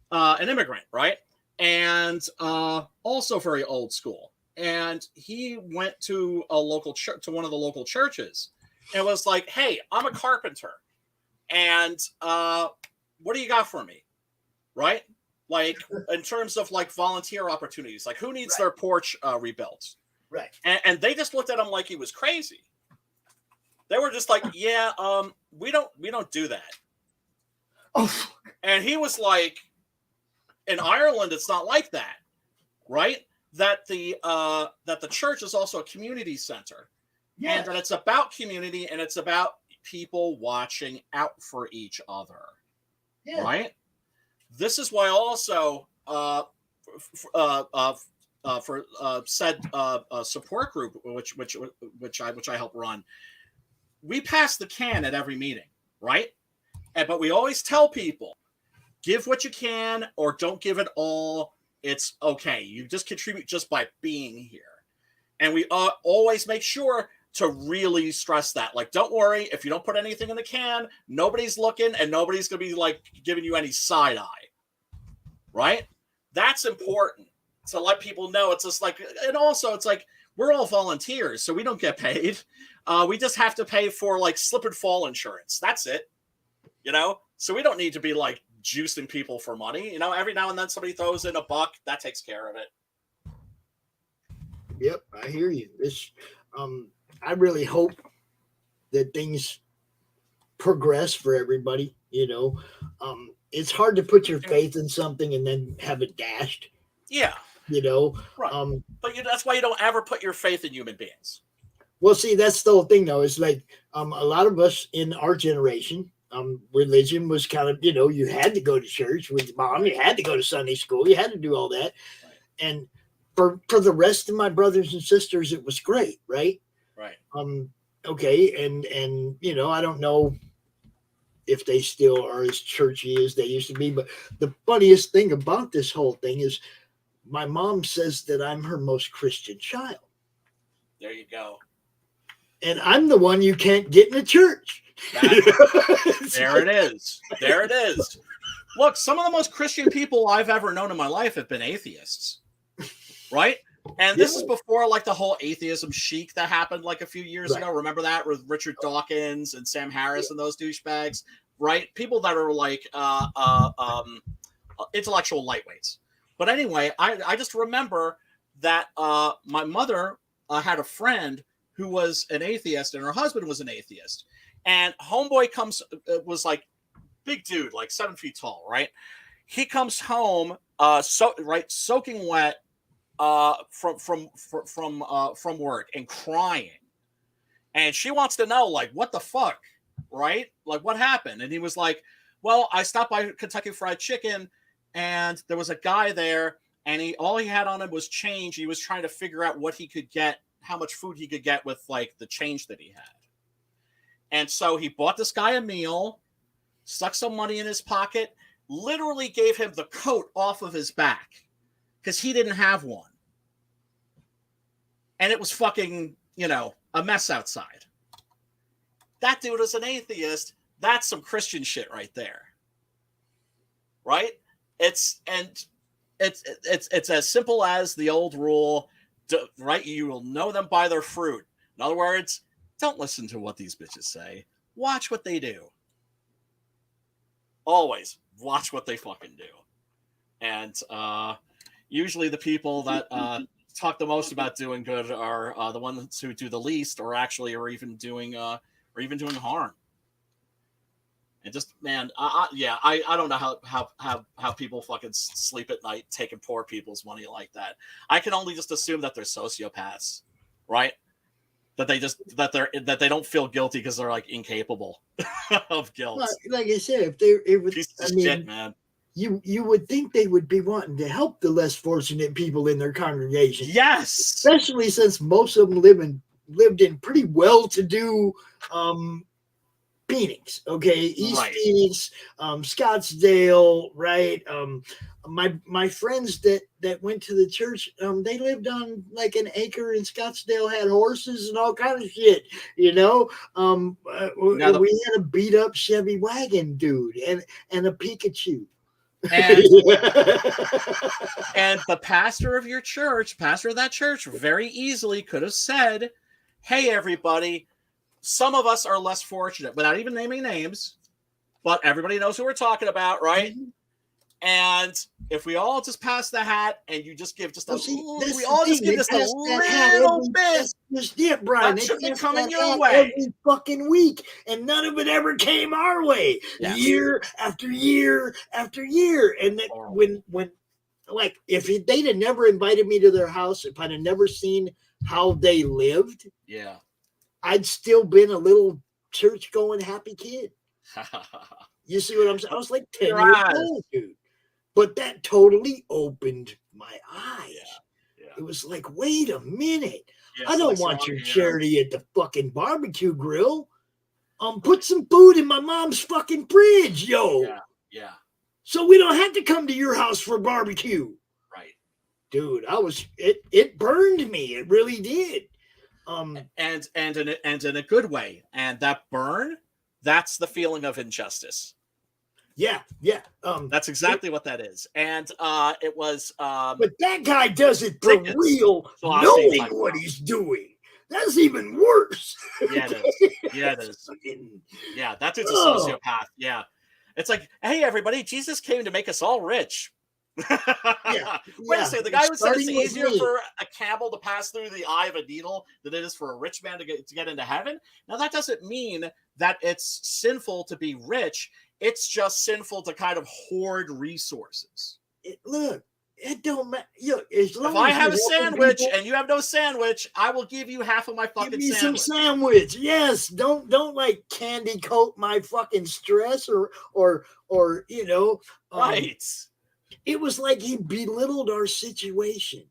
an immigrant, right? and also very old school. And he went to a local church, to one of the local churches, and was like, "Hey, I'm a carpenter, and what do you got for me?" Right? Like in terms of like volunteer opportunities, like who needs their porch rebuilt? Right. And they just looked at him like he was crazy. They were just like, "Yeah, we don't do that." Oh. And he was like, "In Ireland, it's not like that, right? That the church is also a community center, and that it's about community and it's about people watching out for each other, right? This is why also for said support group, which I help run, we pass the can at every meeting, right? But we always tell people, give what you can or don't give it all. It's okay. You just contribute just by being here. And we always make sure to really stress that. Like, don't worry. If you don't put anything in the can, nobody's looking and nobody's going to be like giving you any side eye. Right? That's important to let people know. It's just like, and also it's like, we're all volunteers, so we don't get paid. We just have to pay for like slip and fall insurance. That's it. You know? So we don't need to be like juicing people for money. You know, every now and then somebody throws in a buck, that takes care of it. Yep, I hear you. This, I really hope that things progress for everybody. You know, it's hard to put your faith in something and then have it dashed. Yeah. You know, right. But that's why you don't ever put your faith in human beings. Well, see, that's the whole thing, though. It's like a lot of us in our generation, religion was kind of, you know, you had to go to church with your mom, you had to go to Sunday school, you had to do all that. Right. And for the rest of my brothers and sisters, it was great, right? Right. Okay, and you know, I don't know if they still are as churchy as they used to be, but the funniest thing about this whole thing is my mom says that I'm her most Christian child. There you go. And I'm the one you can't get in a church. There it is. There it is. Look, some of the most Christian people I've ever known in my life have been atheists. Right? And this is before like the whole atheism chic that happened like a few years ago. Remember that with Richard Dawkins and Sam Harris and those douchebags? Right? People that are like intellectual lightweights. But anyway, I just remember that my mother had a friend who was an atheist and her husband was an atheist. And homeboy was like big dude, like 7 feet tall, right? He comes home soaking wet from work and crying. And she wants to know, like, what the fuck, right? Like, what happened? And he was like, well, I stopped by Kentucky Fried Chicken and there was a guy there and all he had on him was change. He was trying to figure out what he could get, how much food he could get with like the change that he had. And so he bought this guy a meal, stuck some money in his pocket, literally gave him the coat off of his back because he didn't have one. And it was fucking, you know, a mess outside. That dude is an atheist. That's some Christian shit right there. Right? It's as simple as the old rule, right? You will know them by their fruit. In other words, don't listen to what these bitches say. Watch what they do. Always watch what they fucking do. And usually the people that talk the most about doing good are the ones who do the least, or actually are even doing harm. And just, man, I don't know how people fucking sleep at night taking poor people's money like that. I can only just assume that they're sociopaths, right? That they don't feel guilty because they're like incapable of guilt. Well, like I said, shit, man. You would think they would be wanting to help the less fortunate people in their congregation. Yes, especially since most of them lived in pretty well-to-do Phoenix, okay, East Phoenix, Scottsdale, right? My friends that went to the church, they lived on like an acre in Scottsdale, had horses and all kind of shit, you know. We had a beat up Chevy wagon, dude, and a Pikachu. And the pastor of that church very easily could have said, hey, everybody, some of us are less fortunate, without even naming names, but everybody knows who we're talking about, right? Mm-hmm. And if we all just pass the hat and you just give just a little bit, Brian, that should be coming your hat way every fucking week, and none of it ever came our way. Yes. Year after year after year, and that when like if they'd have never invited me to their house, if I'd have never seen how they lived, yeah, I'd still been a little church going happy kid. You see what I'm saying? I was like 10 years old, dude. But that totally opened my eyes. Yeah. It was like, wait a minute. Yeah, I don't want your charity at the fucking barbecue grill. Put some food in my mom's fucking fridge, yo. Yeah. So we don't have to come to your house for barbecue. Right. Dude, it burned me. It really did. And in a good way. And that burn, that's the feeling of injustice. Yeah. That's exactly what that is. And it was but that guy does it for real, knowing what he's doing. That's even worse. Yeah, it is. Yeah, that dude's a sociopath. Yeah. It's like, hey, everybody, Jesus came to make us all rich. Wait a second. The guy who said it's easier for a camel to pass through the eye of a needle than it is for a rich man to get into heaven. Now, that doesn't mean that it's sinful to be rich. It's just sinful to kind of hoard resources. It don't matter. If I have a sandwich and you have no sandwich, I will give you half of my fucking give me sandwich. some sandwich. Yes. Don't like candy coat my fucking stress or right. It was like he belittled our situation.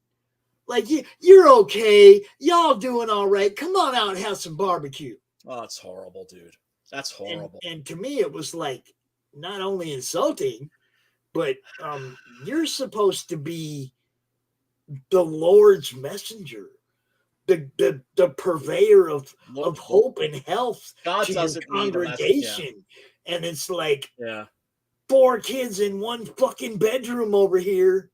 Like, you're okay. Y'all doing all right. Come on out and have some barbecue. Oh, that's horrible, dude. That's horrible. And to me, it was like not only insulting, but you're supposed to be the Lord's messenger, the purveyor of hope and health God to your congregation. And it's like 4 kids in one fucking bedroom over here,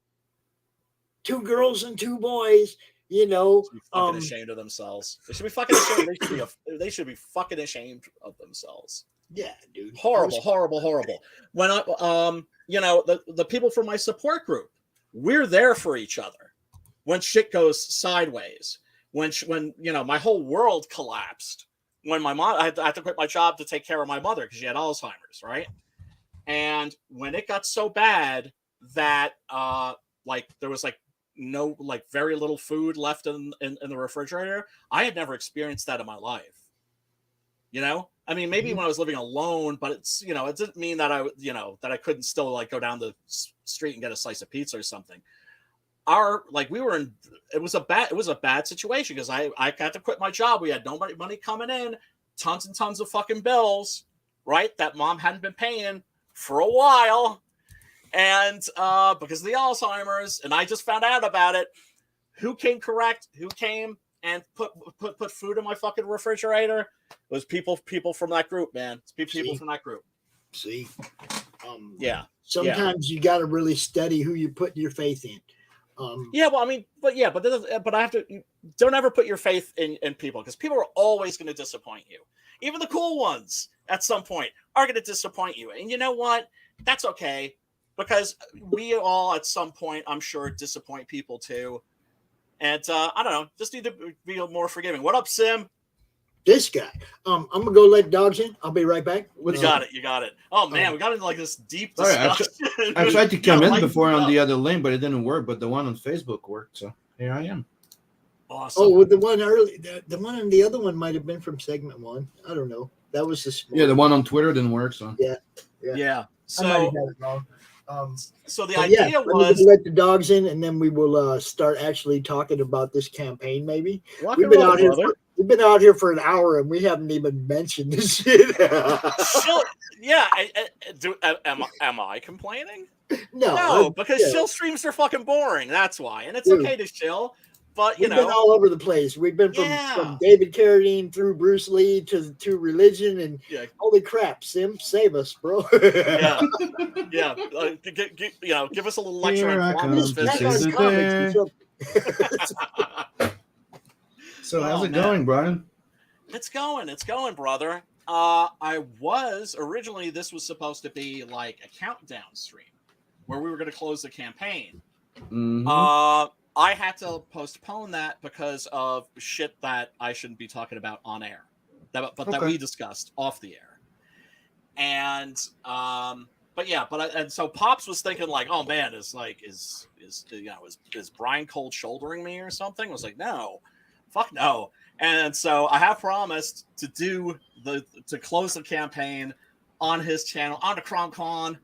2 girls and 2 boys. Fucking ashamed of themselves. They should be fucking ashamed. They should be fucking ashamed of themselves. Yeah, dude. Horrible. When the people from my support group, we're there for each other. When shit goes sideways, when my whole world collapsed, when my mom, I had to quit my job to take care of my mother because she had Alzheimer's, right? And when it got so bad that there was no very little food left in the refrigerator, I had never experienced that in my life. I mean, maybe when I was living alone, but it's it didn't mean that I couldn't still go down the street and get a slice of pizza or something. It was a bad situation because I had to quit my job. We had no money coming in, tons and tons of fucking bills, right? That mom hadn't been paying for a while. And because of the Alzheimer's, and I just found out about it. Who came and put food in my fucking refrigerator? It was people from that group, man. It's people from that group. See, sometimes you got to really study who you're putting your faith in. But I have to. Don't ever put your faith in people, because people are always going to disappoint you. Even the cool ones at some point are going to disappoint you, and you know what? That's okay. Because we all, at some point, I'm sure, disappoint people too. And I don't know, just need to be more forgiving. What up, Sim? This guy. I'm going to go let dogs in. I'll be right back. You got it. Oh, man, we got into this deep discussion. I tried to come in before on the other link, but it didn't work. But the one on Facebook worked, so here I am. Awesome. Oh, well, the one early, the one and the other one might have been from segment 1. I don't know. That was the small. Yeah, the one on Twitter didn't work, so. Yeah. So, I might have got it wrong. So the idea was let the dogs in, and then we will start actually talking about this campaign. Maybe we've been out here for an hour, and we haven't even mentioned this shit. Am I complaining? No, because shill streams are fucking boring. That's why, and it's okay to shill, But we've been all over the place. We've been from David Carradine through Bruce Lee to religion, and holy crap, Sim, save us, bro. Yeah. Give us a little lecture on quantum physics. So how's it going, Brian? It's going, brother. This was supposed to be like a countdown stream where we were going to close the campaign. Mm-hmm. I had to postpone that because of shit that I shouldn't be talking about on air, that we discussed off the air. And so Pops was thinking like, oh man, is Brian cold shouldering me or something? I was like, no, fuck no. And so I have promised to close the campaign on his channel on the CRoM CoN,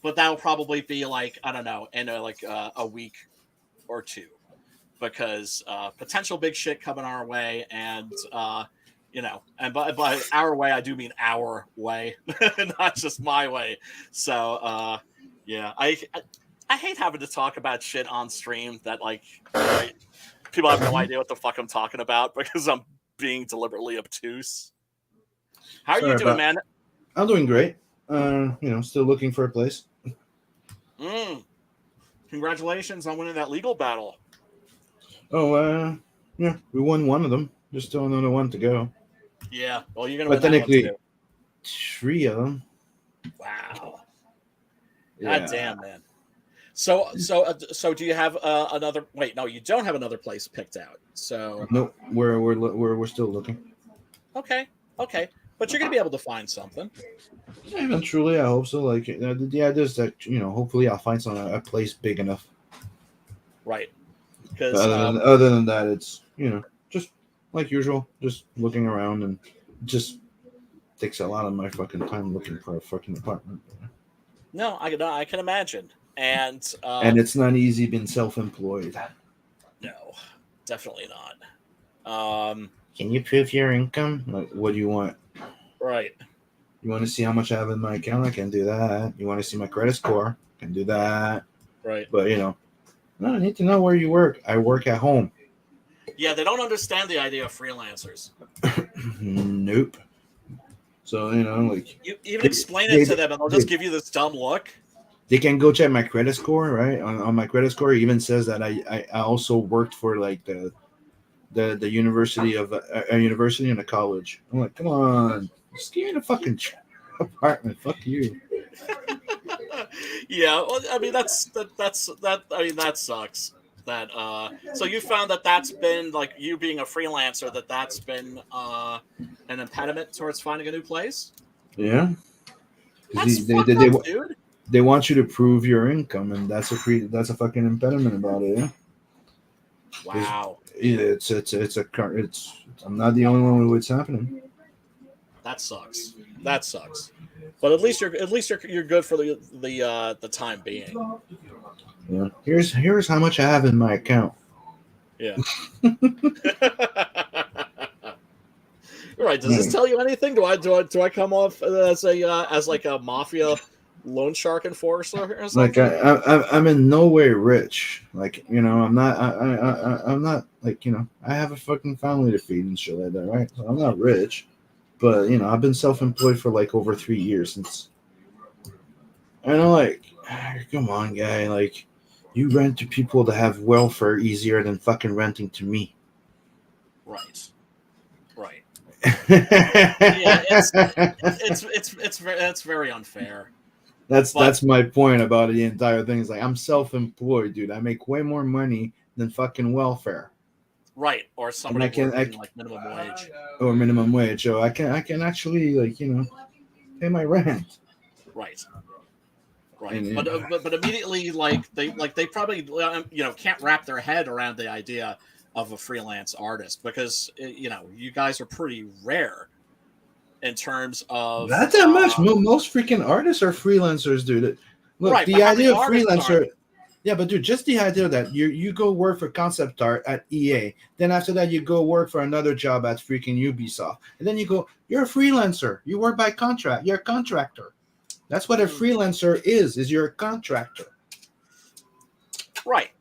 but that'll probably be like, I don't know, in a week or two, because potential big shit coming our way, and and by our way I do mean our way, not just my way. So I hate having to talk about shit on stream that people have no idea what the fuck I'm talking about because I'm being deliberately obtuse. How are you doing, man? I'm doing great. Still looking for a place. Congratulations on winning that legal battle. Oh, yeah, we won one of them. Just still another one to go. Yeah, well, you're gonna but win technically, that one too. 3 of them. Wow. Yeah. God damn, man. So do you have another? Wait, no, you don't have another place picked out. So Nope, we're still looking. Okay, but you're gonna be able to find something. Eventually, I hope so. Like, the idea is that hopefully I'll find a place big enough. Right. Because other than that, it's just like usual, just looking around, and just takes a lot of my fucking time looking for a fucking apartment. No, I can imagine, and it's not easy being self-employed. No, definitely not. Can you prove your income? Like, what do you want? Right. You want to see how much I have in my account? I can do that. You want to see my credit score? I can do that. Right. But I need to know where you work. I work at home. Yeah, they don't understand the idea of freelancers. Nope. So you even explain it to them, and they'll just give you this dumb look. They can go check my credit score, right? On my credit score, it even says that I also worked for like the university of a university and a college. I'm like, come on, just give me the fucking apartment. Fuck you. Yeah, well, I mean that sucks. That so you found that's been like you being a freelancer that's been an impediment towards finding a new place. Yeah. Dude. They want you to prove your income, and that's a fucking impediment about it. Yeah? Wow. It's I'm not the only one who it's happening. That sucks. But at least you're good for the time being. Yeah. Here's how much I have in my account. Yeah. Right. Does this tell you anything? Do I come off as a mafia loan shark enforcer or something? Like I'm in no way rich. Like I'm not like I have a fucking family to feed and shit like that, right? So I'm not rich, but I've been self-employed for like over 3 years since. Come on, guy, like you rent to people that have welfare easier than fucking renting to me. Right. Yeah, it's very unfair. That's my point about the entire thing. Is like I'm self-employed, dude. I make way more money than fucking welfare. Right, or somebody working like minimum wage. Or minimum wage. So I can actually pay my rent. Right. And, but immediately they probably can't wrap their head around the idea of a freelance artist because you guys are pretty rare in terms of not that much. Most freaking artists are freelancers, dude. Look, right, the idea of freelancer. Yeah, but dude, just the idea that you go work for concept art at EA, then after that you go work for another job at freaking Ubisoft, and then you're a freelancer. You work by contract. You're a contractor. That's what a freelancer is you're a contractor. Right.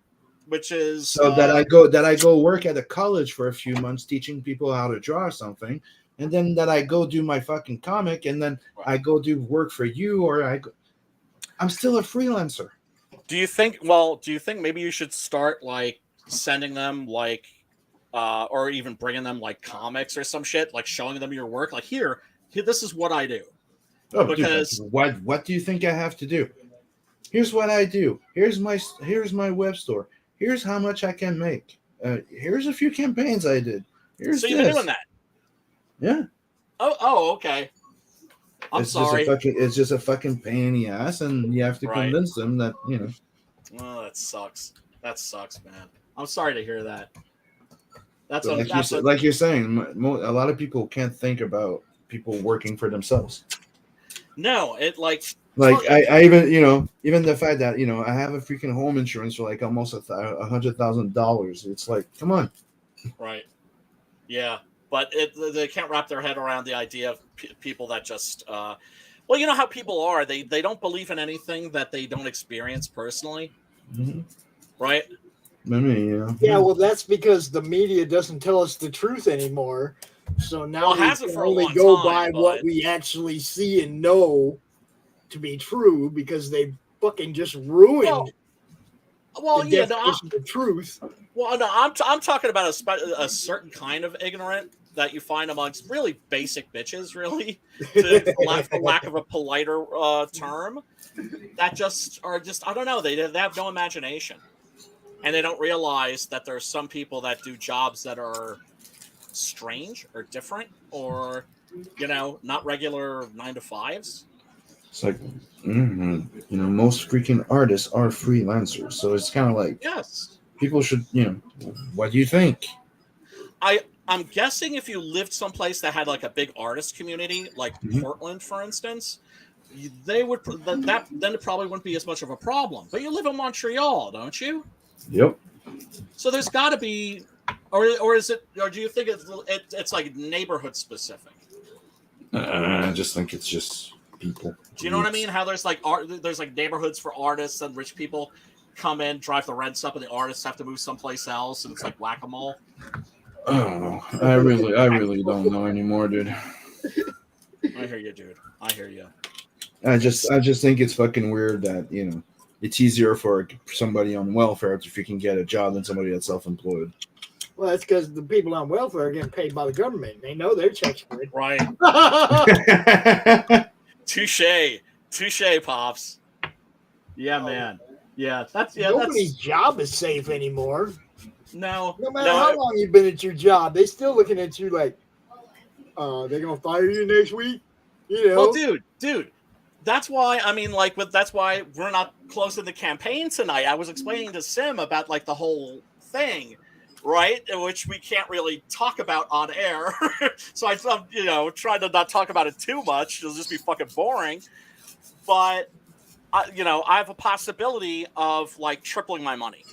which is so that I go work at a college for a few months teaching people how to draw something, and then that I go do my fucking comic, and then I go do work for you, or I'm still a freelancer. Do you think maybe you should start like sending them like or even bringing them like comics or some shit, like showing them your work, like here this is what I do. Oh, because dude, what do you think I have to do? Here's what I do. Here's my web store. Here's how much I can make. Here's a few campaigns I did. Here's so you've been doing that. Yeah. Oh, okay. I'm sorry. It's just a fucking pain in the ass, and you have to convince them that, you know. Oh, that sucks. That sucks, man. I'm sorry to hear that. That's like you're saying, a lot of people can't think about people working for themselves. No, it like I even, you know, even the fact that, you know, I have a freaking home insurance for like almost $100,000. It's like, come on. Right. Yeah, but they can't wrap their head around the idea of people that just well, you know how people are. They don't believe in anything that they don't experience personally. Mm-hmm. Right? I mean, you know. Yeah, well, that's because the media doesn't tell us the truth anymore. So now we can only go by what we actually see and know to be true, because they fucking just ruined the definition of truth. Well, no, I'm talking about a certain kind of ignorant that you find amongst really basic bitches, really, for lack of a politer term, that just are just, I don't know, they have no imagination. And they don't realize that there's some people that do jobs that are strange or different, or, you know, not regular 9-to-5s. It's like, you know, most freaking artists are freelancers. So it's kind of like, yes, people should, you know, what do you think? I'm guessing if you lived someplace that had like a big artist community, like Portland, for instance, they would then it probably wouldn't be as much of a problem. But you live in Montreal, don't you? Yep. So there's got to be, or is it, or do you think it's like neighborhood specific? I just think it's just people. Do you know what I mean? How there's like neighborhoods for artists, and rich people come in, drive the rents up, and the artists have to move someplace else, and it's like whack-a-mole. I don't know. I really don't know anymore, dude. I hear you, dude. I hear you. I just think it's fucking weird that, you know, it's easier for somebody on welfare to freaking get a job than somebody that's self-employed. Well, that's because the people on welfare are getting paid by the government. They know their checks for it. Right. Touche, Pops. Yeah, man. Yeah, nobody's job is safe anymore. No matter how long you've been at your job, they still looking at you like, they're gonna fire you next week. You know. Well, dude. That's why, I mean, like, that's why we're not closing the campaign tonight. I was explaining to Sim about like the whole thing, right? Which we can't really talk about on air. So I'm, you know, trying to not talk about it too much. It'll just be fucking boring. But you know, I have a possibility of like tripling my money,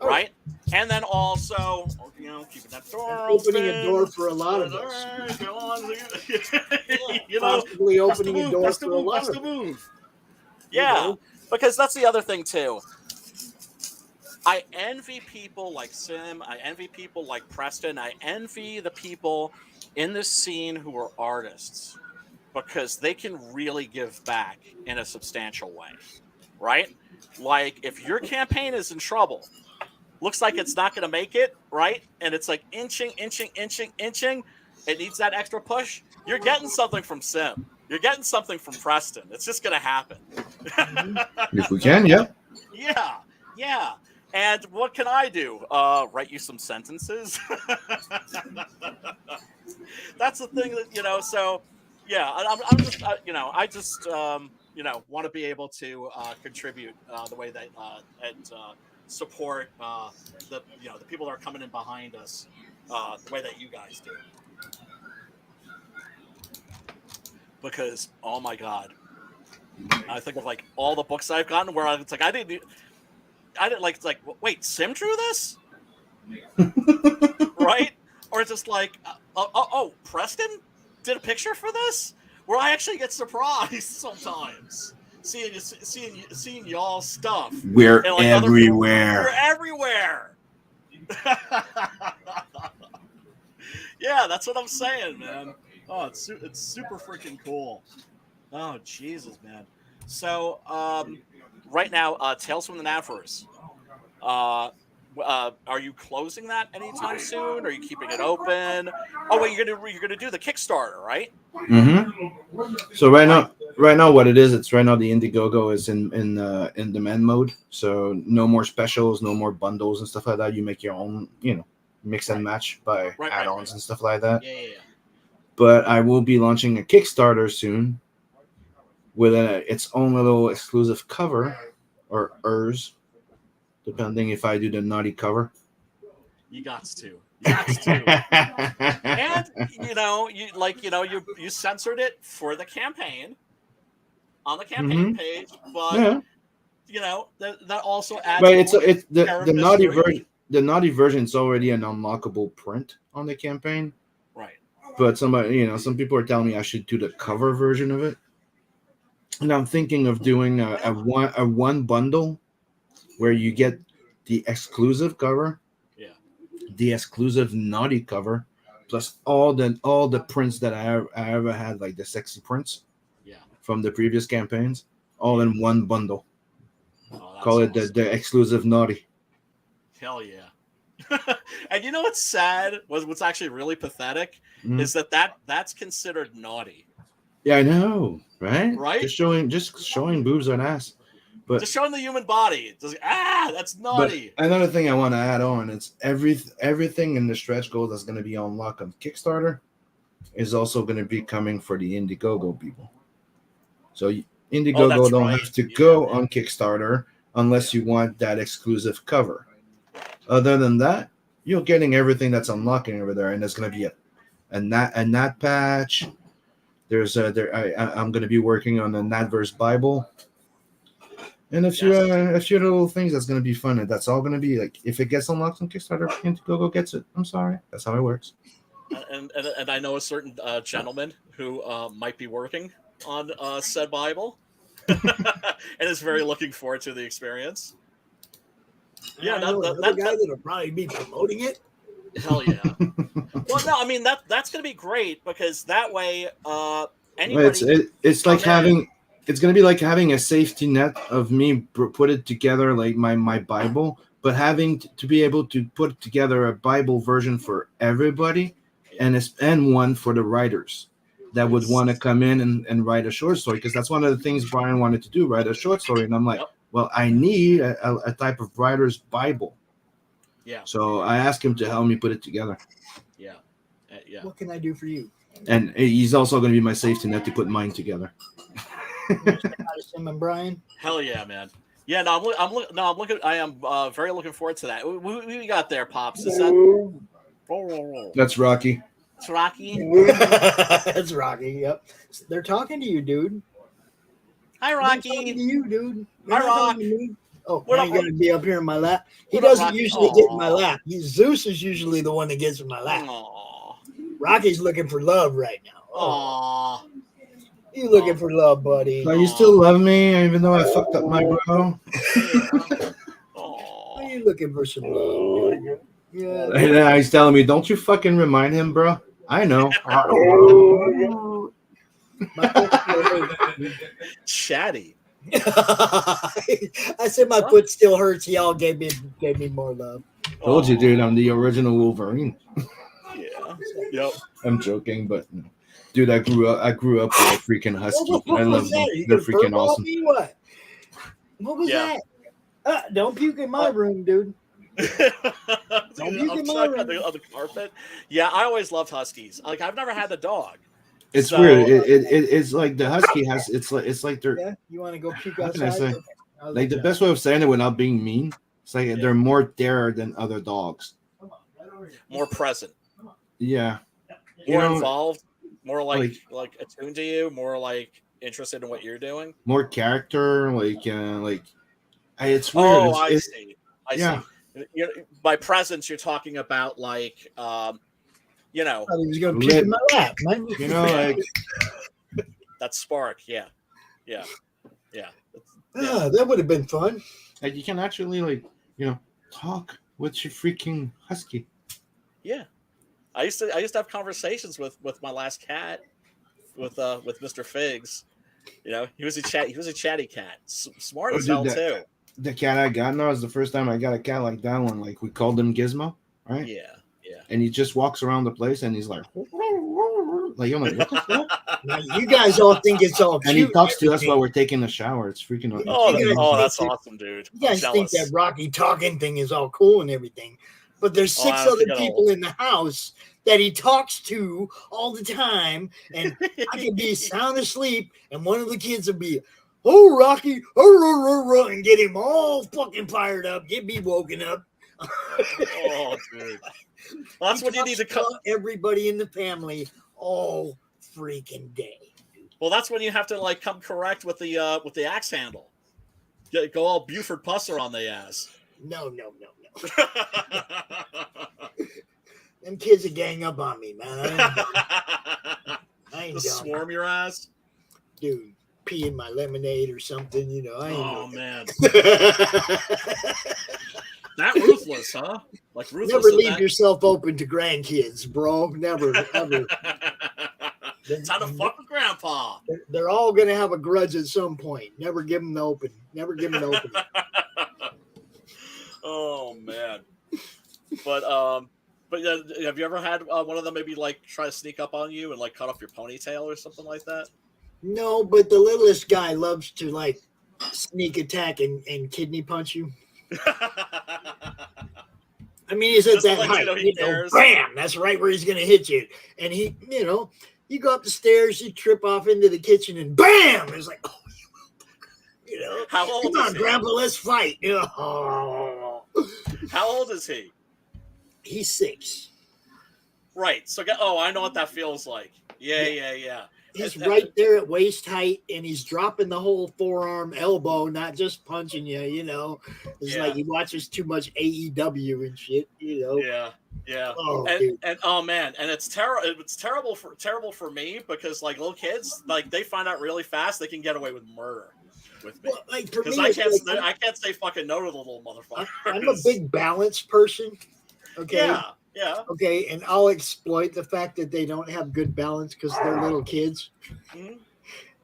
right? And then also, you know, keeping that door opening a door for a lot of us. You know, possibly opening a door for a lot of us. Yeah, because that's the other thing too. I envy people like Sim. I envy people like Preston. I envy the people in this scene who are artists, because they can really give back in a substantial way, right? Like, if your campaign is in trouble, looks like it's not going to make it, right? And it's like inching. It needs that extra push. You're getting something from Sim. You're getting something from Preston. It's just going to happen. If we can, yeah. Yeah. And what can I do? Write you some sentences? That's the thing that, you know, so, yeah, I'm just, you know, I just, you know, want to be able to contribute the way that, and support the, you know, the people that are coming in behind us the way that you guys do. Because, oh my God, I think of like all the books I've gotten where it's like I didn't like, it's like, wait, Sim drew this, right? Or just like, oh, Preston did a picture for this, where I actually get surprised sometimes seeing y'all stuff. We're everywhere. Yeah, that's what I'm saying, man. Oh, it's super freaking cool. Oh, Jesus, man. So, right now, Tales from the Naviverse. Are you closing that anytime soon? Are you keeping it open? Oh wait, you're gonna do the Kickstarter, right? Mm-hmm. So right now, what it is, it's right now the Indiegogo is in demand mode. So no more specials, no more bundles and stuff like that. You make your own, mix and match by add-ons and stuff like that. Yeah. But I will be launching a Kickstarter soon with its own little exclusive cover or ERS, depending if I do the naughty cover. You got to. And you censored it for the campaign on the campaign page, but that also adds. But it's the naughty version. The naughty version is already an unlockable print on the campaign. Right. But some people are telling me I should do the cover version of it, and I'm thinking of doing a one bundle where you get the exclusive cover, the exclusive naughty cover, plus all the prints that I ever had, like the sexy prints, from the previous campaigns, all in one bundle. Call it the exclusive naughty. Hell yeah. And you know what's sad? What's actually really pathetic is that's considered naughty. Yeah, I know, right? Right? Just showing boobs and ass. But just showing the human body. That's naughty. But another thing I want to add on, it's everything in the stretch goal that's going to be unlocked on Kickstarter is also going to be coming for the Indiegogo people. So Indiegogo don't have to go on Kickstarter unless you want that exclusive cover. Other than that, you're getting everything that's unlocking over there, and there's going to be a nat patch. I'm going to be working on a Natverse Bible. And a few little things that's going to be fun. And that's all going to be like, if it gets unlocked on Kickstarter, Indiegogo gets it. I'm sorry. That's how it works. And I know a certain gentleman who might be working on said Bible and is very looking forward to the experience. Yeah, that guy that'll probably be promoting it. Hell yeah. Well, no, I mean, that's going to be great because that way anybody... It's like having... It's going to be like having a safety net of me put it together, like my Bible, but having to be able to put together a Bible version for everybody and one for the writers that would want to come in and write a short story, because that's one of the things Brian wanted to do, write a short story. And I'm like, well, I need a type of writer's Bible. Yeah. So I asked him to help me put it together. Yeah. Yeah. What can I do for you? And he's also going to be my safety net to put mine together. Sim and Brian. Hell yeah, man. Yeah, I am very looking forward to that. What we got there, Pops? Is that? That's Rocky. It's Rocky. That's Rocky. Yep. They're talking to you, dude. Hi, Rocky. They're talking to you, dude. Hi, Rock. Oh, now you gotta be up here in my lap. He doesn't usually get in my lap. Zeus is usually the one that gets in my lap. Aww. Rocky's looking for love right now. Aww. You looking for love, buddy? So you still love me, even though I fucked up my bro? Are you looking for some love? Yeah. And he's telling me, don't you fucking remind him, bro. I know. Chatty. I said my foot still hurts. Y'all gave me more love. Told you, dude. I'm the original Wolverine. Yeah. Yep. I'm joking, but no. Dude, I grew up with a freaking husky. I love them. They're freaking awesome. What was that? Don't puke in my room, dude. Don't puke in my room. On the carpet. Yeah, I always loved huskies. Like, I've never had a dog. It's weird. It's like the husky has. It's like they're. Yeah, you want to go puke How can outside? I say? Like the best way of saying it without being mean. It's like they're more there than other dogs. More present. Yeah. More involved. More like attuned to you. More like interested in what you're doing. More character. It's weird. Oh, I see. I yeah. see. By presence, you're talking about like, I thought he was gonna puke in my lap, man. You know, like that spark. Yeah. That would have been fun. Like you can actually talk with your freaking husky. Yeah. I used to have conversations with my last cat, with Mr. Figs. You know, he was a chatty cat, smart as hell too. The cat I got now is the first time I got a cat like that one. Like, we called him Gizmo, right? Yeah. And he just walks around the place and he's like, like, I'm like, what the fuck? Now, you guys all think it's all cute. And he talks to us while we're taking a shower. It's freaking. That's awesome, dude. You guys think that Rocky talking thing is all cool and everything, but there's 6 other people in the house that he talks to all the time, and I can be sound asleep, and one of the kids will be, "Oh, Rocky," and get him all fucking fired up, get me woken up. Oh, dude. Well, that's when you need to come. Everybody in the family all freaking day. Well, that's when you have to like come correct with the axe handle. Go all Buford Pusser on the ass. No. Them kids will gang up on me, man. I ain't Just swarm your ass, dude. Pee in my lemonade or something, you know. I ain't man. That ruthless, huh? Like ruthless. Never leave yourself open to grandkids, bro. Never, ever. It's how to fuck with grandpa. They're all gonna have a grudge at some point. Never give them the open. Never give them the open. Oh man. But have you ever had one of them maybe like try to sneak up on you and like cut off your ponytail or something like that? No, but the littlest guy loves to like sneak attack and kidney punch you. I mean, he's at that height. Bam! That's right where he's going to hit you. And he, you go up the stairs, you trip off into the kitchen, and bam! It's like, oh, you know. How old Come is on, he? Grandpa, let's fight. How old is he? He's 6. Right. So, I know what that feels like. Yeah. He's right there at waist height, and he's dropping the whole forearm, elbow, not just punching you, It's like he watches too much AEW and shit, Yeah. Oh, and oh man, and it's terrible. It's terrible for me because like little kids, like they find out really fast they can get away with murder with me. Well, like, for because me, I can't say fucking no to the little motherfucker. I'm a big balance person. Okay. Yeah. Okay, and I'll exploit the fact that they don't have good balance because they're little kids. Mm-hmm.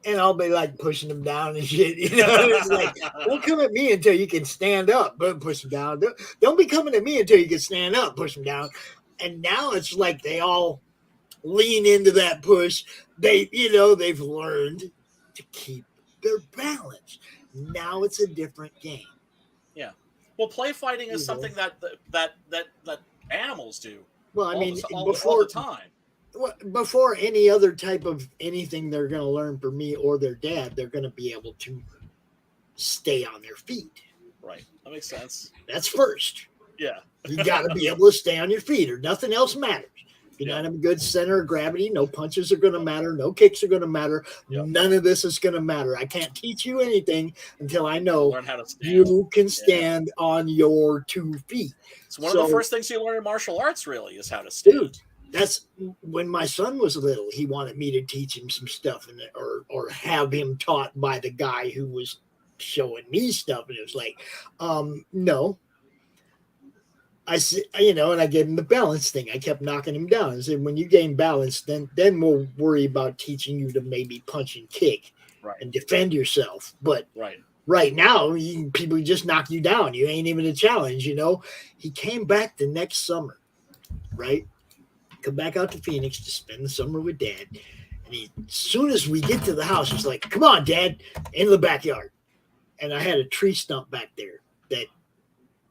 And I'll be like pushing them down and shit. It's like, don't come at me until you can stand up, but push them down. Don't be coming at me until you can stand up, push them down. And now it's like they all lean into that push. They've learned to keep their balance. Now it's a different game. Yeah. Well, play fighting is something that animals do. Well, I mean, all the time. Before any other type of anything they're going to learn from me or their dad, they're going to be able to stay on their feet. Right. That makes sense. That's first. Yeah. You got to be able to stay on your feet or nothing else matters. If you're not in a good center of gravity, no punches are going to matter. No kicks are going to matter. Yep. None of this is going to matter. I can't teach you anything until I know you can stand on your 2 feet. It's one of the first things you learn in martial arts, really, is how to stand. Dude, that's when my son was little. He wanted me to teach him some stuff or have him taught by the guy who was showing me stuff. And it was like, no. I said, and I gave him the balance thing. I kept knocking him down. I said, when you gain balance, then we'll worry about teaching you to maybe punch and kick and defend yourself. But right now, people just knock you down. You ain't even a challenge, He came back the next summer, right? Come back out to Phoenix to spend the summer with Dad. And as soon as we get to the house, he's like, come on, Dad, into the backyard. And I had a tree stump back there that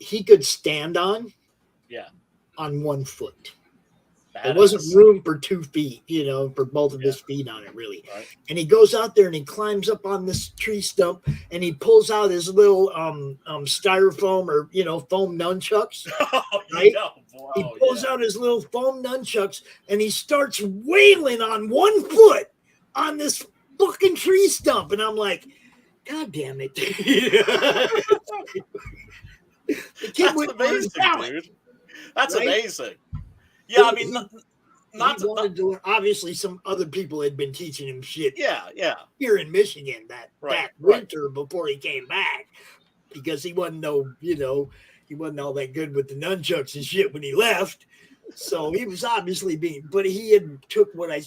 he could stand on. Yeah. On 1 foot. Badass. There wasn't room for 2 feet, for both of his feet on it, really. Right. And he goes out there and he climbs up on this tree stump and he pulls out his little styrofoam or foam nunchucks. Right? He pulls out his little foam nunchucks and he starts wailing on 1 foot on this fucking tree stump. And I'm like, God damn it. The kid went amazing, dude. That's amazing. Yeah, I mean, obviously some other people had been teaching him shit. Yeah. Here in Michigan that winter before he came back, because he wasn't he wasn't all that good with the nunchucks and shit when he left. So he was obviously but he had took what I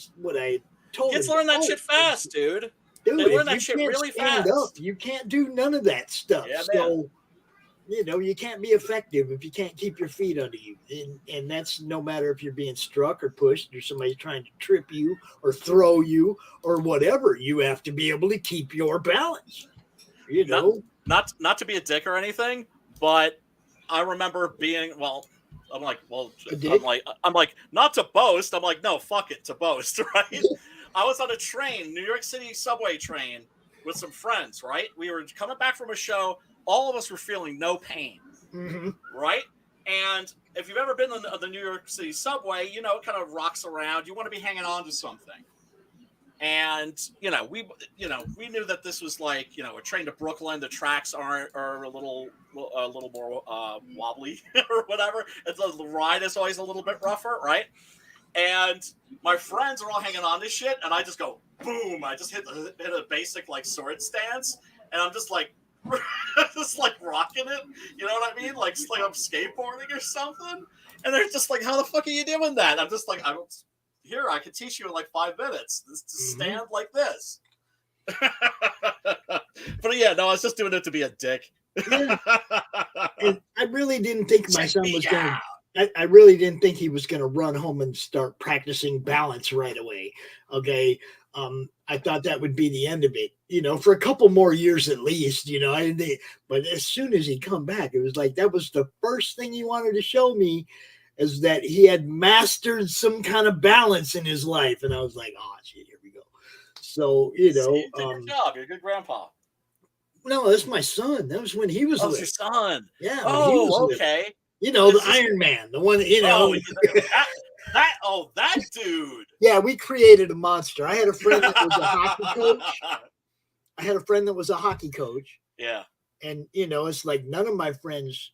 told Kids him. learn that shit fast, dude. Dude, They if learn that you shit can't really stand fast. up, you can't do none of that stuff. Yeah, So, you can't be effective if you can't keep your feet under you. And that's no matter if you're being struck or pushed or somebody's trying to trip you or throw you or whatever. You have to be able to keep your balance. You know? Not to be a dick or anything, but I remember being, I'm like, not to boast. I'm like, no, fuck it, to boast, right? I was on a train, New York City subway train with some friends, right? We were coming back from a show. All of us were feeling no pain, right? And if you've ever been on the New York City subway, it kind of rocks around. You want to be hanging on to something. And, we knew that this was like, a train to Brooklyn. The tracks are a little more wobbly or whatever. The ride is always a little bit rougher, right? And my friends are all hanging on to shit, and I just go, boom. I just hit a basic, like, sword stance, and I'm just like, rocking it. You know what I mean? Like I'm skateboarding or something. And they're just like, how the fuck are you doing that? I'm just like, I can teach you in like 5 minutes. Just stand like this. But yeah, no, I was just doing it to be a dick. Yeah. And I really didn't think my son was going to. I really didn't think he was going to run home and start practicing balance right away. Okay. I thought that would be the end of it, for a couple more years at least, but as soon as he come back, it was like, that was the first thing he wanted to show me, is that he had mastered some kind of balance in his life. And I was like, oh shit, here we go. So, you did your job. You're a good grandpa. No, that's my son. That was when he was your son. Yeah. Oh, okay. The Iron Man, the one, that dude. Yeah, we created a monster. I had a friend that was a hockey coach. Yeah. And, it's like none of my friends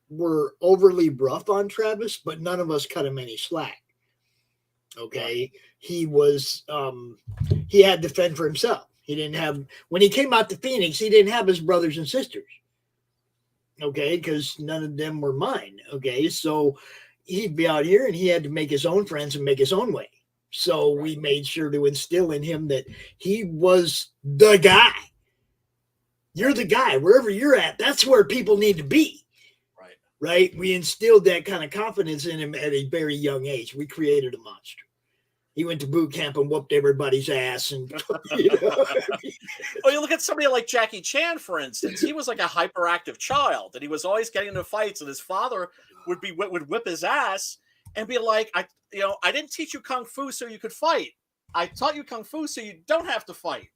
were overly rough on Travis, but none of us cut him any slack. Okay. He was, he had to fend for himself. He didn't have, when he came out to Phoenix, he didn't have his brothers and sisters. Okay. Because none of them were mine. Okay. So he'd be out here and he had to make his own friends and make his own way. So we made sure to instill in him that he was the guy. You're the guy. Wherever you're at, that's where people need to be. Right? We instilled that kind of confidence in him at a very young age. We created a monster. He went to boot camp and whooped everybody's ass. And Well, you look at somebody like Jackie Chan, for instance. He was like a hyperactive child, and he was always getting into fights, and his father would whip his ass and be like, I didn't teach you kung fu so you could fight. I taught you kung fu so you don't have to fight.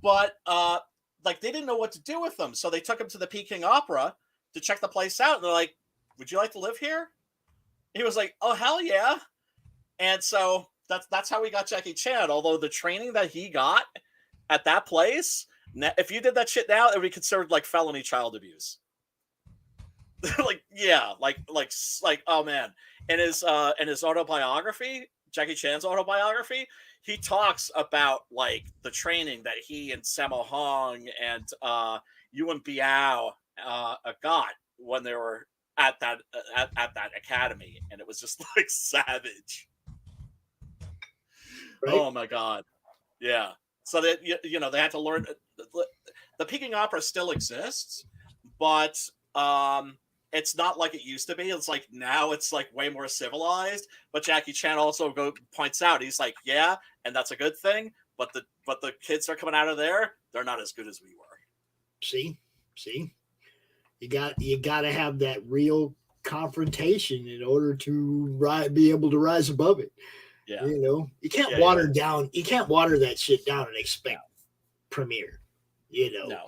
But they didn't know what to do with him, so they took him to the Peking Opera to check the place out. And they're like, "Would you like to live here?" He was like, "Oh hell yeah!" And so that's how we got Jackie Chan. Although the training that he got at that place, if you did that shit now, it would be considered like felony child abuse. Oh man. In his autobiography, Jackie Chan's autobiography, he talks about like the training that he and Sammo Hung and Yuan Biao got when they were at that academy, and it was just like savage. Right? Oh my god, yeah. So that they had to learn. The Peking Opera still exists, but it's not like it used to be. It's like now it's like way more civilized. But Jackie Chan also points out, he's like, yeah, and that's a good thing. But the kids that are coming out of there, they're not as good as we were. See, you got to have that real confrontation in order to be able to rise above it. Yeah, you can't water down. You can't water that shit down and expect premiere. No.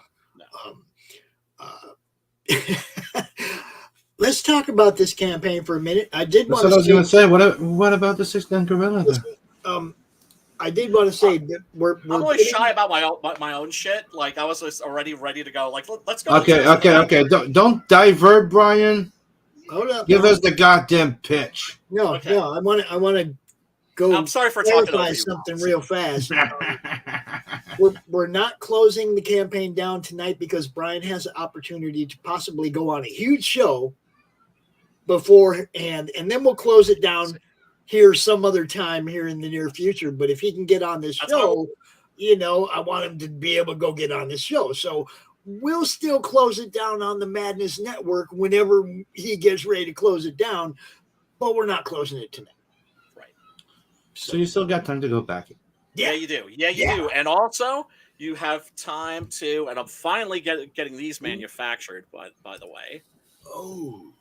Let's talk about this campaign for a minute. I did want to. I was going to say. What about the 6-gun Goriila? I did want to say that I'm always shy about my own shit. Like I was just already ready to go. Like let's go. Okay. Don't divert, Brian. Hold up. Give us the goddamn pitch. No. I want to go. I'm sorry for talking over you. Something real fast. We're not closing the campaign down tonight because Brian has an opportunity to possibly go on a huge show beforehand, and then we'll close it down here some other time here in the near future. But if he can get on this show, I want him to be able to go get on this show. So we'll still close it down on the Madness Network whenever he gets ready to close it down, but we're not closing it tonight. Right. So you still got time to go back. Yeah, you do. Yeah, you do. And also, you have time to, and I'm finally getting these manufactured, by the way. Oh.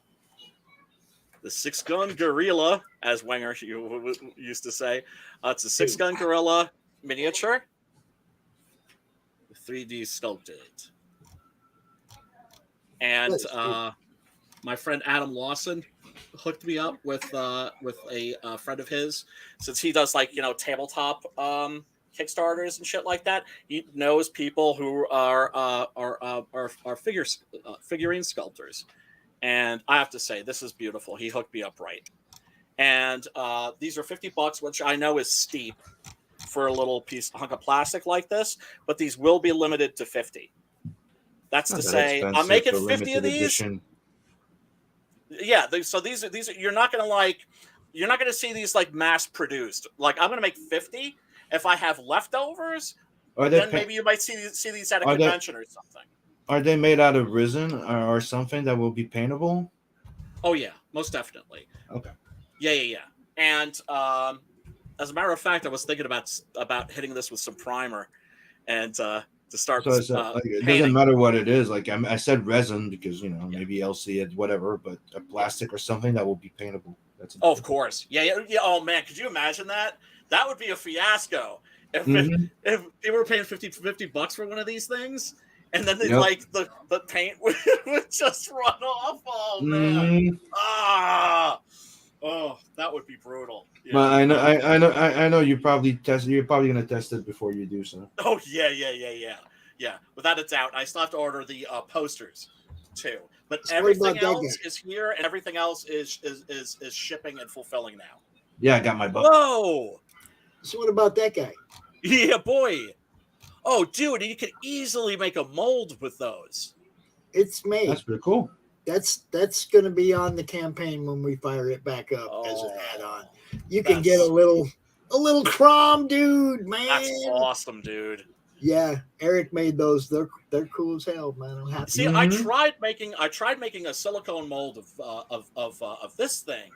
The 6-gun Goriila, as Wenger used to say. It's a 6-gun Goriila miniature. 3D sculpted. And my friend Adam Lawson hooked me up with a friend of his, since he does tabletop Kickstarters and shit like that. He knows people who are figurine sculptors, and I have to say, this is beautiful. He hooked me up right, and these are $50, which I know is steep for a little hunk of plastic like this, but these will be limited to 50. That's to say, I'm making 50 of these. Edition. Yeah, so these are you're not gonna see these mass produced. I'm gonna make 50. If I have leftovers, then maybe you might see these at a convention or something. Are they made out of resin or something that will be paintable? Oh yeah, most definitely. Okay. Yeah. And as a matter of fact, I was thinking about hitting this with some primer, and to start. So it doesn't matter what it is. I said resin because maybe LC it whatever, but a plastic or something that will be paintable. Of course. Yeah. Oh man, could you imagine that? That would be a fiasco if they were paying $50 for one of these things, and then the paint would just run off. Oh man. Oh, that would be brutal. Yeah. But I know you're probably gonna test it before you do so. Oh yeah. Without a doubt, I still have to order the posters too. But everything else is here, and everything else is shipping and fulfilling now. Yeah, I got my book. Whoa! So what about that guy? Yeah, boy. Oh, dude, you could easily make a mold with those. It's made. That's pretty cool. That's going to be on the campaign when we fire it back up as an add-on. You can get a little CRoM, dude, man. That's awesome, dude. Yeah, Eric made those. They're cool as hell, man. I'm happy. See, I tried making a silicone mold of this thing,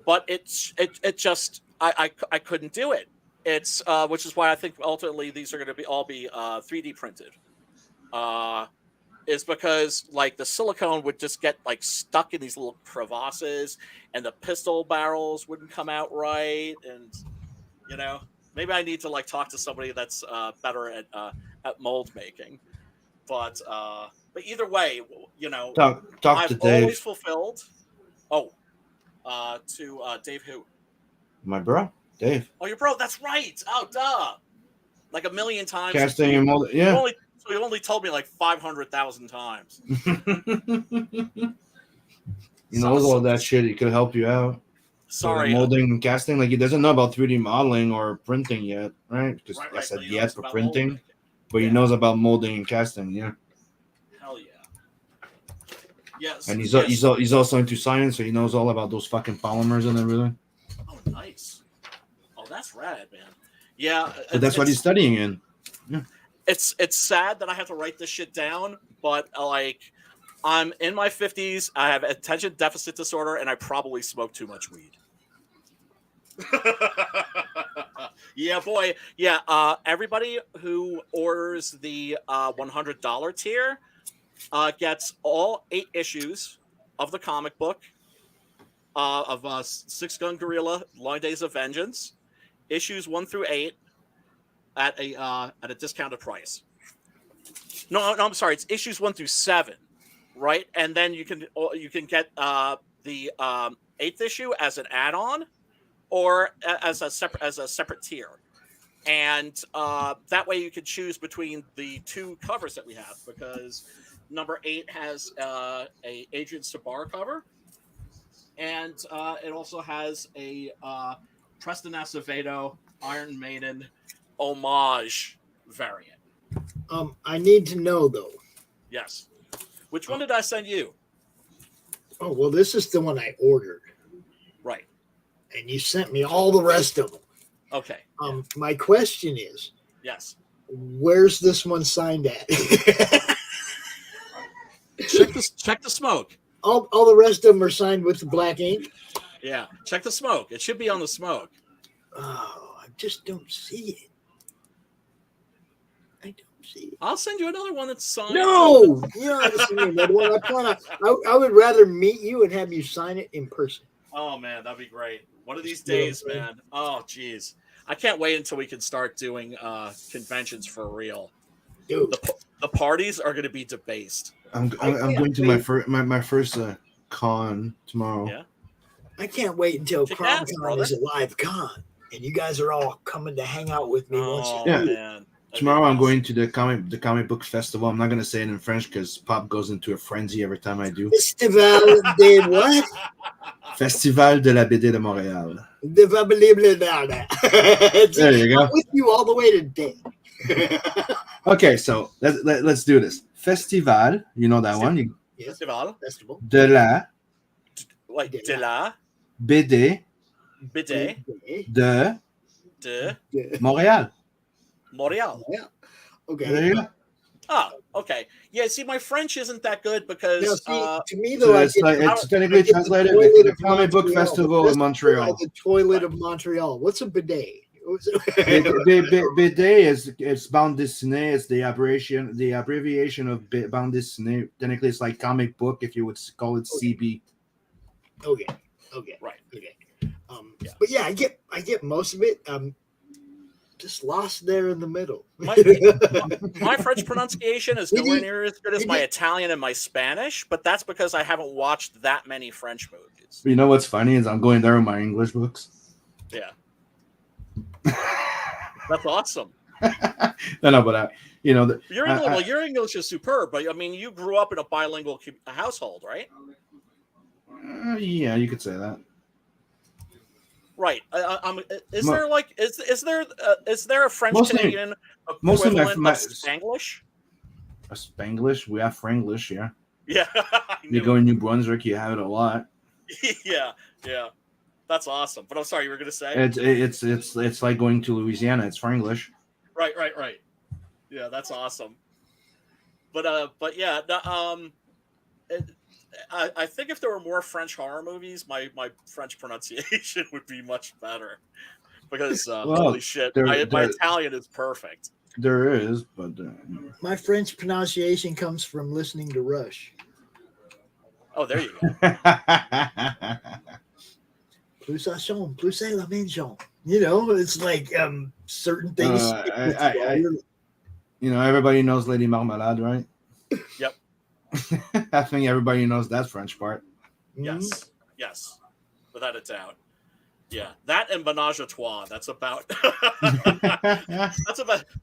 but it just I couldn't do it. It's which is why I think ultimately these are going to all be 3D printed. Is because the silicone would just get stuck in these little crevasses, and the pistol barrels wouldn't come out right, and maybe I need to talk to somebody that's better at mold making. But either way, talk I've to Dave. always fulfilled. Oh, to Dave who? My bro, Dave. Oh, your bro. That's right. Oh, duh. A million times. Casting and mold. Yeah. He only told me 500,000 times. He knows all that shit. He could help you out. Sorry. Molding and casting. He doesn't know about 3D modeling or printing yet, right? Because I said yes for printing, but he knows about molding and casting, yeah. Hell yeah. Yes. And he's also into science, so he knows all about those fucking polymers and everything. Oh, nice. Oh, that's rad, man. Yeah. So that's what he's studying in. Yeah. It's sad that I have to write this shit down, but I'm in my 50s. I have attention deficit disorder, and I probably smoke too much weed. Yeah, boy. Yeah. Everybody who orders the $100 tier gets all 8 issues of the comic book of 6-gun Goriila, Long Days of Vengeance, issues 1 through 8. At a discounted price. No, I'm sorry. It's issues 1 through 7, right? And then you can get the 8th issue as an add-on, or as a separate tier, and that way you can choose between the 2 covers that we have, because number 8 has a Adrian Sabar cover, and it also has a Preston Acevedo Iron Maiden homage variant. I need to know though. Yes. Which one did I send you? Oh, well, this is the one I ordered. Right. And you sent me all the rest of them. Okay. My question is, Yes. where's this one signed at? Check the smoke. All the rest of them are signed with the black ink. Yeah. Check the smoke. It should be on the smoke. Oh, I just don't see it. I don't see it. I'll send you another one that's signed. No, you don't have to send me another one. I would rather meet you and have you sign it in person. Oh man, that'd be great. One of these days, man. Oh geez, I can't wait until we can start doing conventions for real. Dude, the parties are going to be debased. I'm going to my first con tomorrow. Yeah. I can't wait until CRoM CoN is a live con, and you guys are all coming to hang out with me once. Man. Tomorrow I'm going to the comic book festival. I'm not going to say it in French because Pop goes into a frenzy every time I do. Festival de what? Festival de la BD de Montréal. There you go. I'm with you all the way today. Okay, so let's do this. Festival, you know that one? Festival. De la Like de la BD BD de Montréal. Montréal. Yeah. Okay. There you go. Oh, okay. Yeah, see, my French isn't that good because to me, So it's technically translated the Comic Book Festival of Montreal. The toilet of Montreal. What's a bidet? BD is bande dessinée. It's the abbreviation of bande dessinée. Technically, it's like comic book if you would call it CB. Okay. Right. Okay. But yeah, I get most of it. Just lost there in the middle. My French pronunciation is nowhere near as good as my Italian and my Spanish, but that's because I haven't watched that many French movies. You know what's funny is I'm going there with my English books. Yeah. That's awesome. No, but your English is superb, but I mean, you grew up in a bilingual household, right? Yeah, you could say that. Right. Is there a French Canadian equivalent of Spanglish? A Spanglish? We have Franglish, yeah. Yeah. You go in New Brunswick, you have it a lot. Yeah. That's awesome. But I'm sorry, you were going to say it's like going to Louisiana. It's Franglish. Right. Yeah, that's awesome. But yeah, I think if there were more French horror movies, my French pronunciation would be much better. Because holy shit, my Italian is perfect. There is, but my French pronunciation comes from listening to Rush. Oh, there you go. Plus ça chante, plus c'est la même chose. You know, it's like certain things. Everybody knows Lady Marmalade, right? Yep. I think everybody knows that French part. Yes, without a doubt. Yeah, that and Ménage à Trois. That's about.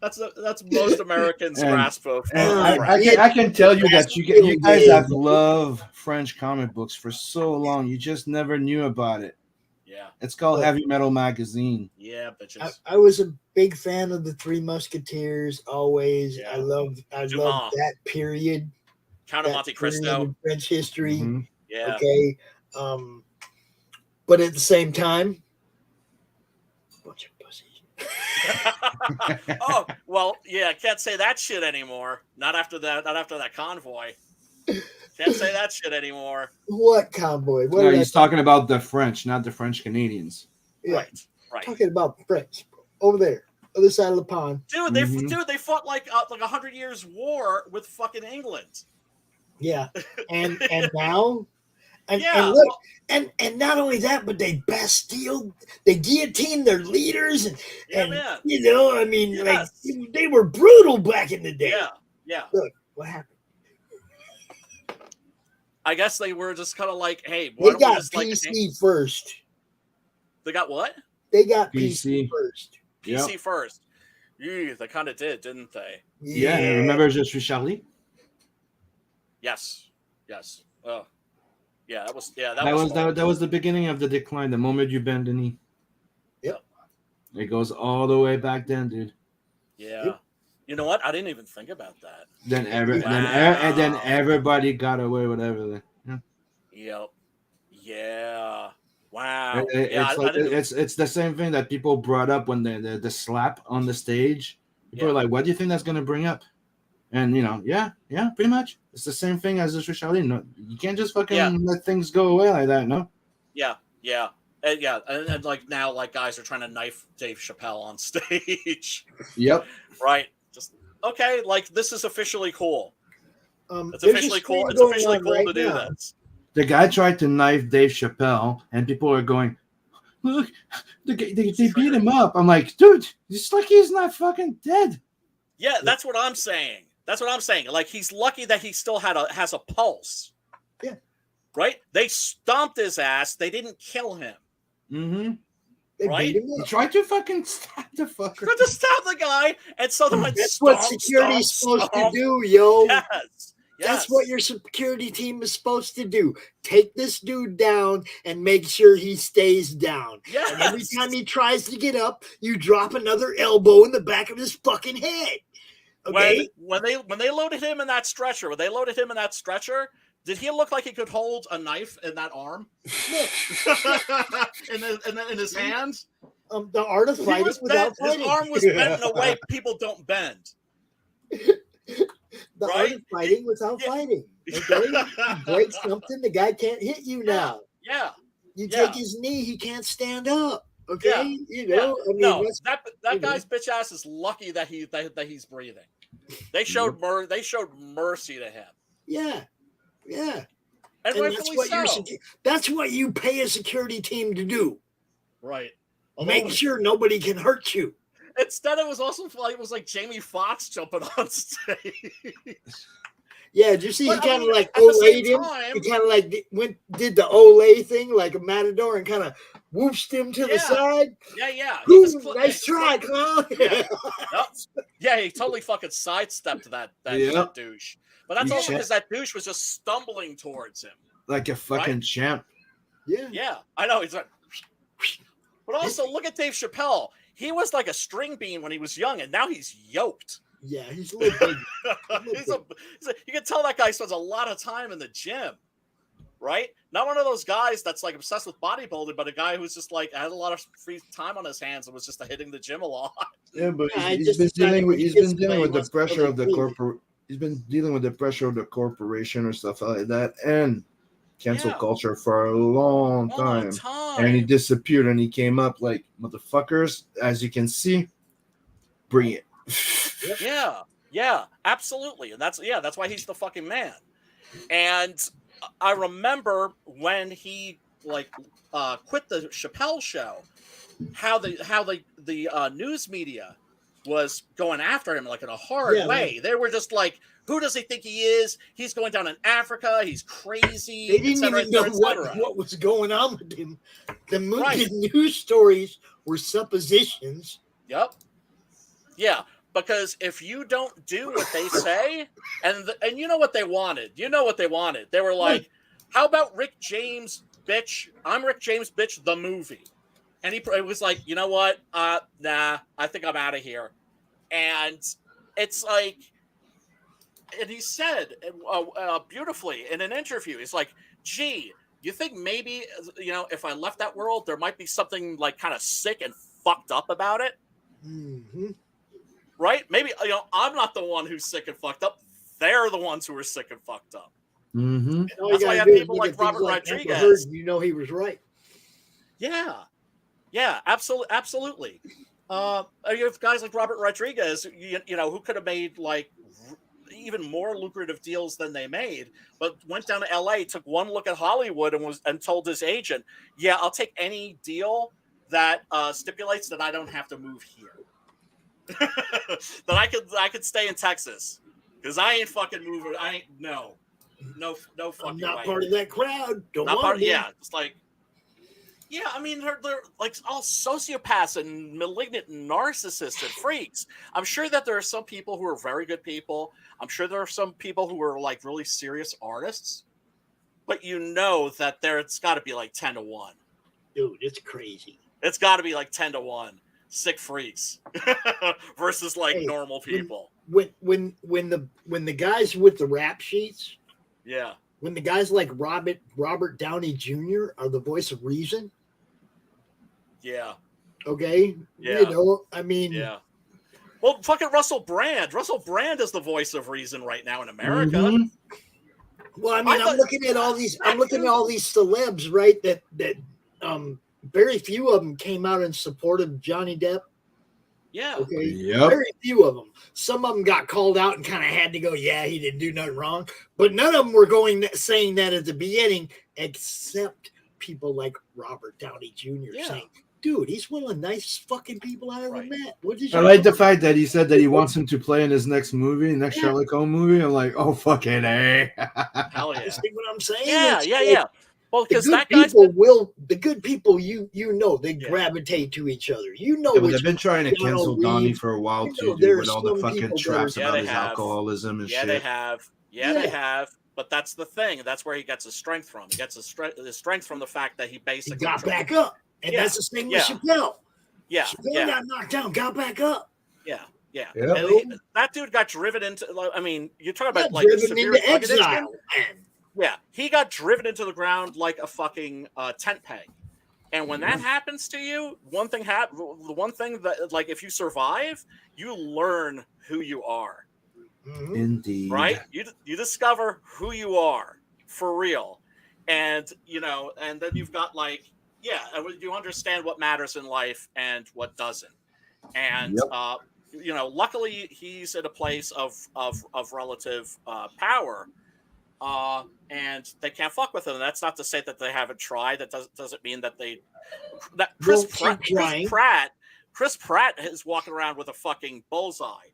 that's most Americans' grasp of. I can tell you that you guys have loved French comic books for so long. You just never knew about it. Yeah, it's called Heavy Metal Magazine. Yeah, bitches. I was a big fan of the Three Musketeers. Always, I loved that period. Count of Monte Cristo. French history. Mm-hmm. Yeah. Okay. But at the same time, bunch of pussies. Oh well, yeah. I can't say that shit anymore. Not after that convoy. Can't say that shit anymore. What convoy? No, he's talking about the French, not the French Canadians. Yeah. Right. Talking about the French over there, other side of the pond. Dude, they fought like 100 years war with fucking England. Yeah, and now, and yeah, look, and not only that, but they guillotined their leaders, and man. I mean, like they were brutal back in the day. Yeah. Look what happened. I guess they were just kind of like, hey, why they got just PC first. They got what? They got PC first. PC first. Yeah, they kind of didn't they? Yeah. Remember Je suis Charlie? Yes. Oh, yeah. That was the beginning of the decline. The moment you bend the knee. Yep. It goes all the way back then, dude. Yeah. Yep. You know what? I didn't even think about that. Then everybody got away with everything. Yeah. Yep. Yeah. Wow. It's the same thing that people brought up when the slap on the stage. People are like, "What do you think that's going to bring up?" And yeah, pretty much. It's the same thing as this with Charlene. No, you can't just fucking let things go away like that. No. Yeah. And like now, like guys are trying to knife Dave Chappelle on stage. Yep. Right. Just okay. Like this is officially cool. It's there's officially a cool. stream It's going officially on cool right to do now. this. The guy tried to knife Dave Chappelle, and people are going, "Look, they beat him up." I'm like, dude, it's like he's not fucking dead. Yeah, that's what I'm saying. Like he's lucky that he still has a pulse. Yeah. Right? They stomped his ass. They didn't kill him. Mm-hmm. Right? He tried to fucking stab the fucker. Tried to stab the guy, and so they went. That's what security's supposed to do, yo. Yes. That's what your security team is supposed to do. Take this dude down and make sure he stays down. Yes. And every time he tries to get up, you drop another elbow in the back of his fucking head. Okay. When they loaded him in that stretcher, did he look like he could hold a knife in that arm? in his hands? The art of fighting without fighting. His arm was bent in a way people don't bend. The art of fighting without fighting. Okay? You break something, the guy can't hit you now. Yeah. You take his knee, he can't stand up. Okay? I mean, that guy's bitch ass is lucky that he's breathing. They showed mercy to him. Yeah. And that's what you pay a security team to do. Right. Make sure nobody can hurt you. Instead, it was also like Jamie Foxx jumping on stage. Yeah, did you see he kind of like Olayed him? He kind of like did the Olay thing like a matador and kind of whooshed him to the side. Yeah. Nice try, Clown. Yeah, he totally fucking sidestepped that douche. But that's also because that douche was just stumbling towards him. Like a fucking champ. Yeah, I know. He's like, but also look at Dave Chappelle. He was like a string bean when he was young, and now he's yoked. Yeah, he's a little big. You can tell that guy spends a lot of time in the gym, right? Not one of those guys that's like obsessed with bodybuilding, but a guy who's just like had a lot of free time on his hands and was just hitting the gym a lot. Yeah, but he's been dealing with the pressure of the corporate. He's been dealing with the pressure of the corporation or stuff like that, and cancel culture for a long time. And he disappeared, and he came up like motherfuckers. As you can see, bring it. Yeah, absolutely, and that's why he's the fucking man. And I remember when he quit the Chappelle show, how the news media was going after him like in a hard way. They were just like, who does he think he is? He's going down in Africa. He's crazy. They didn't even know what was going on with him. The news stories were suppositions. Yep. Yeah, because if you don't do what they say, and you know what they wanted. They were like, how about Rick James, bitch? I'm Rick James, bitch, the movie. And it was like, you know what? Nah, I think I'm out of here. And it's like, and he said beautifully in an interview, he's like, gee, you think maybe, if I left that world, there might be something like kind of sick and fucked up about it? Mm-hmm. Right? Maybe, I'm not the one who's sick and fucked up. They're the ones who are sick and fucked up. Mm-hmm. That's why you have people like Robert Rodriguez. You know he was right. Yeah, absolutely. You have guys like Robert Rodriguez, who could have made like even more lucrative deals than they made, but went down to LA, took one look at Hollywood, and told his agent, "Yeah, I'll take any deal that stipulates that I don't have to move here, that I could stay in Texas, because I ain't fucking moving. I ain't no fucking. I'm not way. part of that crowd. Don't Not want part. me. Yeah, just like." Yeah, I mean, they're like all sociopaths and malignant narcissists and freaks. I'm sure that there are some people who are very good people. I'm sure there are some people who are like really serious artists. But that it's got to be like 10-1. Dude, it's crazy. It's got to be like 10-1. Sick freaks versus like normal people. When the guys with the rap sheets, yeah, when the guys like Robert Downey Jr. are the voice of reason. Yeah. Okay. Yeah. You know, I mean. Yeah. Well, fucking Russell Brand. Russell Brand is the voice of reason right now in America. Mm-hmm. Well, I mean, I'm looking at all these celebs, right? That very few of them came out in support of Johnny Depp. Yeah. Okay. Yep. Very few of them. Some of them got called out and kind of had to go, yeah, he didn't do nothing wrong. But none of them were saying that at the beginning, except people like Robert Downey Jr. saying, dude, he's one of the nicest fucking people I ever met. What did you I like the fact that he said that he wants him to play in his next movie, next Sherlock Holmes movie. I'm like, oh, fucking A. Hell yeah. See what I'm saying? Yeah. Well, because the good people, you know, they gravitate to each other. You know, but they've been trying to cancel Donnie for a while too, dude, with all the fucking traps about his alcoholism and shit. They have. They have. But that's the thing. That's where he gets his strength from. He gets his strength from the fact that he basically got back up. And that's the thing with Chappelle. Yeah. Chappelle got knocked down, got back up. Yeah. And that dude got driven into. I mean, you're talking about like driven into exile. Yeah, he got driven into the ground like a fucking tent peg. And when that happens to you, the one thing that, like, if you survive, you learn who you are. Indeed. Right? You discover who you are for real, and and then you've got like. Yeah, you understand what matters in life and what doesn't, and luckily he's in a place of relative power, and they can't fuck with him. And that's not to say that they haven't tried. That doesn't mean that Chris Pratt is walking around with a fucking bullseye.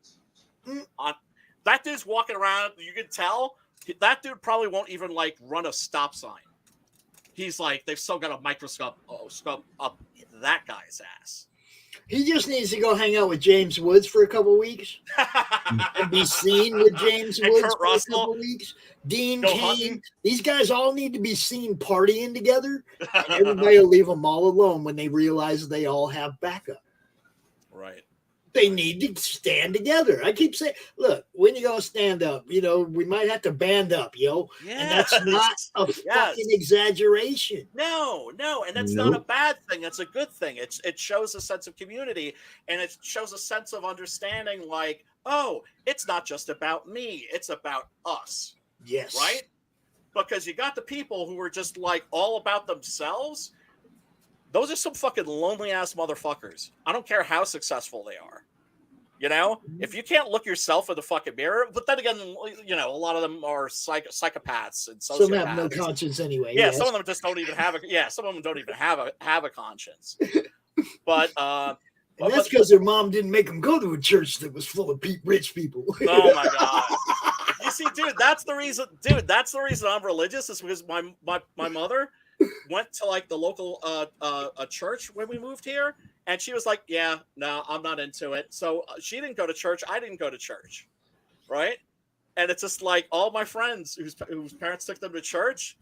That dude's walking around. You can tell that dude probably won't even like run a stop sign. He's like, they've still got a microscope up that guy's ass. He just needs to go hang out with James Woods for a couple weeks and be seen with James Woods for a couple weeks. Dean Cain. These guys all need to be seen partying together, and everybody will leave them all alone when they realize they all have backup. Right. They need to stand together. I keep saying, look, when you gonna stand up? We might have to band up, yo. Yes. And that's not a fucking exaggeration. No, and that's not a bad thing. That's a good thing. It shows a sense of community, and it shows a sense of understanding. Like, oh, it's not just about me; it's about us. Yes, right. Because you got the people who are just like all about themselves. Those are some fucking lonely ass motherfuckers. I don't care how successful they are. If you can't look yourself in the fucking mirror, but then again, a lot of them are psychopaths and sociopaths. Some have no conscience anyway. Yeah, some of them just don't even have a. Yeah, some of them don't even have a conscience. But and that's because their mom didn't make them go to a church that was full of rich people. Oh my god! You see, dude, that's the reason. Dude, that's the reason I'm religious. Is because my mother went to like the local a church when we moved here, and she was like, yeah, no, I'm not into it. So she didn't go to church, I didn't go to church, right? And it's just like all my friends whose parents took them to church,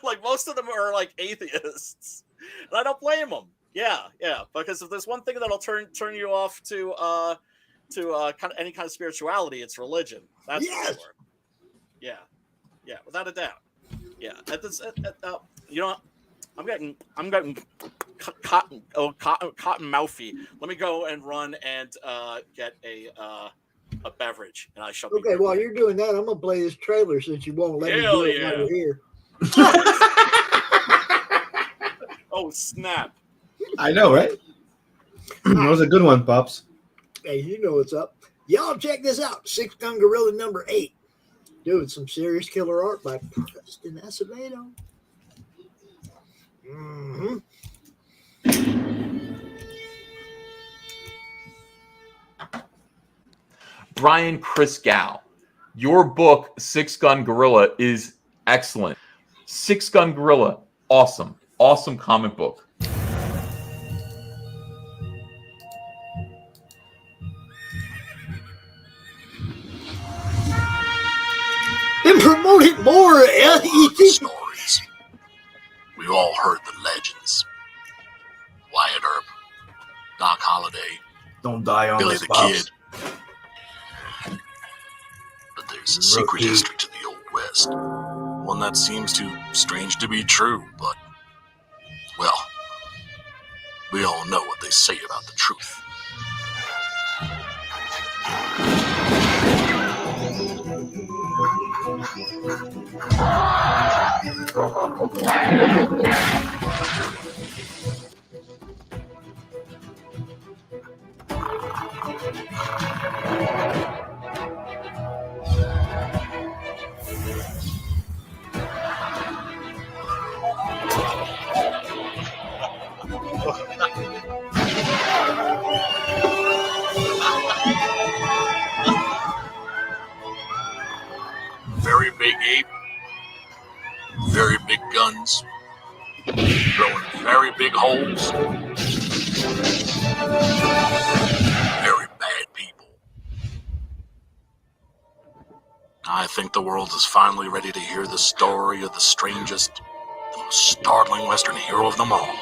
like most of them are like atheists, and I don't blame them. Yeah, because if there's one thing that'll turn you off to kind of any kind of spirituality, it's religion. That's for sure. Yeah, without a doubt. Yeah, I'm getting cotton mouthy. Let me go and run and get a beverage, and I shall. Okay, while you're doing that, I'm gonna play this trailer since you won't let me do it while you're here. Oh snap! I know, right? That was a good one, Pops. Hey, you know what's up. Y'all check this out. 6 Gun Goriila number 8. Dude, some serious killer art by Preston Acevedo. Mm-hmm. Brian Christgau, your book, 6 Gun Goriila, is excellent. 6 Gun Goriila, awesome. Awesome comic book. And promote it more, Stories. We all heard the legends. Wyatt Earp, Doc Holliday, Don't die on Billy us, the Pops. Kid. But there's a secret history to the Old West. One that seems too strange to be true, but, well, we all know what they say about the truth. Very big ape, very big guns, throwing very big holes, very bad people. I think the world is finally ready to hear the story of the strangest, the most startling Western hero of them all.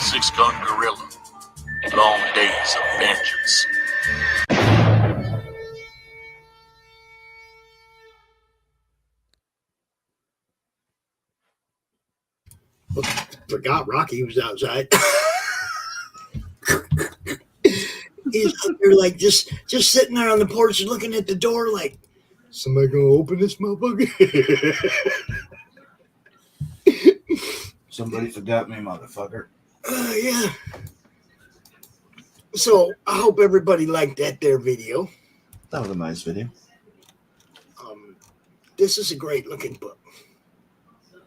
Six-gun Goriila. Long days of vengeance. Forgot Rocky was outside. He's out there like just sitting there on the porch looking at the door like, somebody gonna open this motherfucker? Somebody forgot me, motherfucker. Yeah. So I hope everybody liked that there video. That was a nice video. This is a great looking book.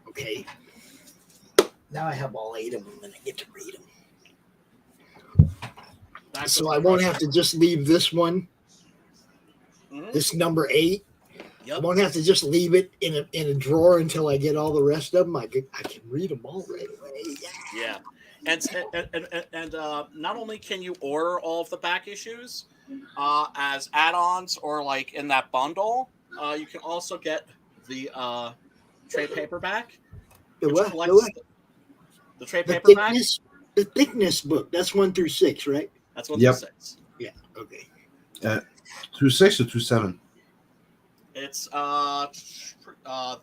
Okay. Now I have all 8 of them and I get to read them. So I won't have to just leave this one, this number 8. I won't have to just leave it in a drawer until I get all the rest of them. I can read them all right away. Yeah. And not only can you order all of the back issues as add-ons or like in that bundle, you can also get the trade paperback. The what? The trade paperback. The thickness book. That's 1 through 6, right? That's 1 through 6. Yeah. Okay. 2.6 or 2.7? It's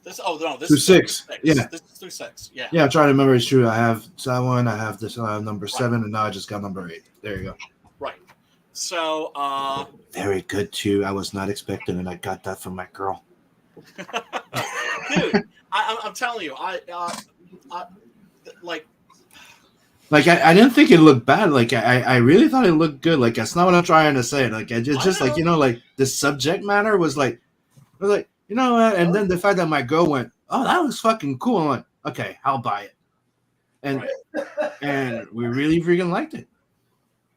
this. Oh no, this 2.6. is 6. Yeah. This is through 6. Yeah. Yeah, I'm trying to remember. It's true. I have that one. I have this number 7, and now I just got number 8. There you go. Right. So. Very good too. I was not expecting it. I got that from my girl. Dude, I'm telling you, I I didn't think it looked bad. Like I really thought it looked good. Like that's not what I'm trying to say. Like I just like like the subject matter was like, I was like, you know what? And then the fact that my girl went, oh, that was fucking cool. I'm like, okay, I'll buy it. And we really freaking liked it.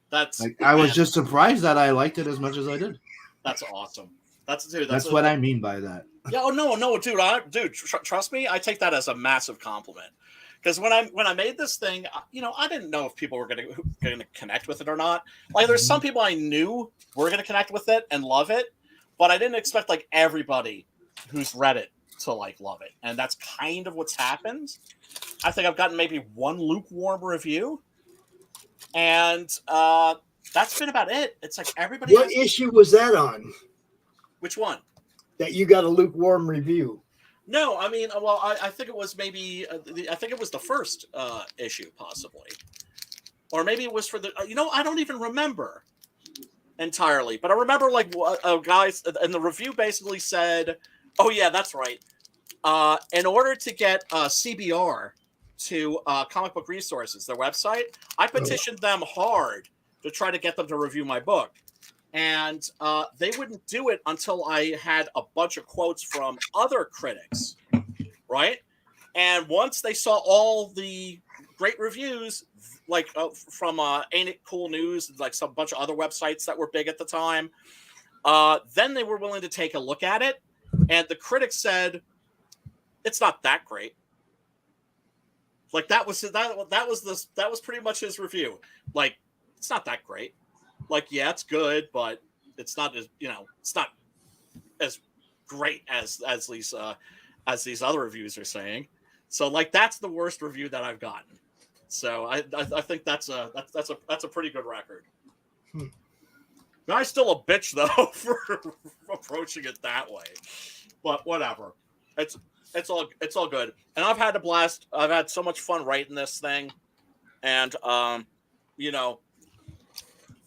That's like I was just surprised that I liked it as much as I did. That's awesome. That's what I mean by that. Yeah. Oh no, dude. Trust me. I take that as a massive compliment. Because when I made this thing, I didn't know if people were going to connect with it or not. Like, there's some people I knew were going to connect with it and love it, but I didn't expect like everybody who's read it to like love it. And that's kind of what's happened. I think I've gotten maybe 1 lukewarm review, and that's been about it. It's like everybody. What issue was that on? Which one? That you got a lukewarm review. No, I mean, well, I think it was maybe, I think it was the first issue, possibly. Or maybe it was for the, I don't even remember entirely. But I remember, like, guys, and the review basically said, oh, yeah, that's right. In order to get CBR to Comic Book Resources, their website, I petitioned them hard to try to get them to review my book. And they wouldn't do it until I had a bunch of quotes from other critics, right? And once they saw all the great reviews, like from Ain't It Cool News, like some bunch of other websites that were big at the time, then they were willing to take a look at it. And the critics said, it's not that great. Like that was pretty much his review. Like, it's not that great. Like, yeah, it's good, but it's not as it's not as great as these as these other reviews are saying. So like that's the worst review that I've gotten. So I think that's a pretty good record. I'm still a bitch though for approaching it that way, but whatever. It's all good. And I've had a blast. I've had so much fun writing this thing, and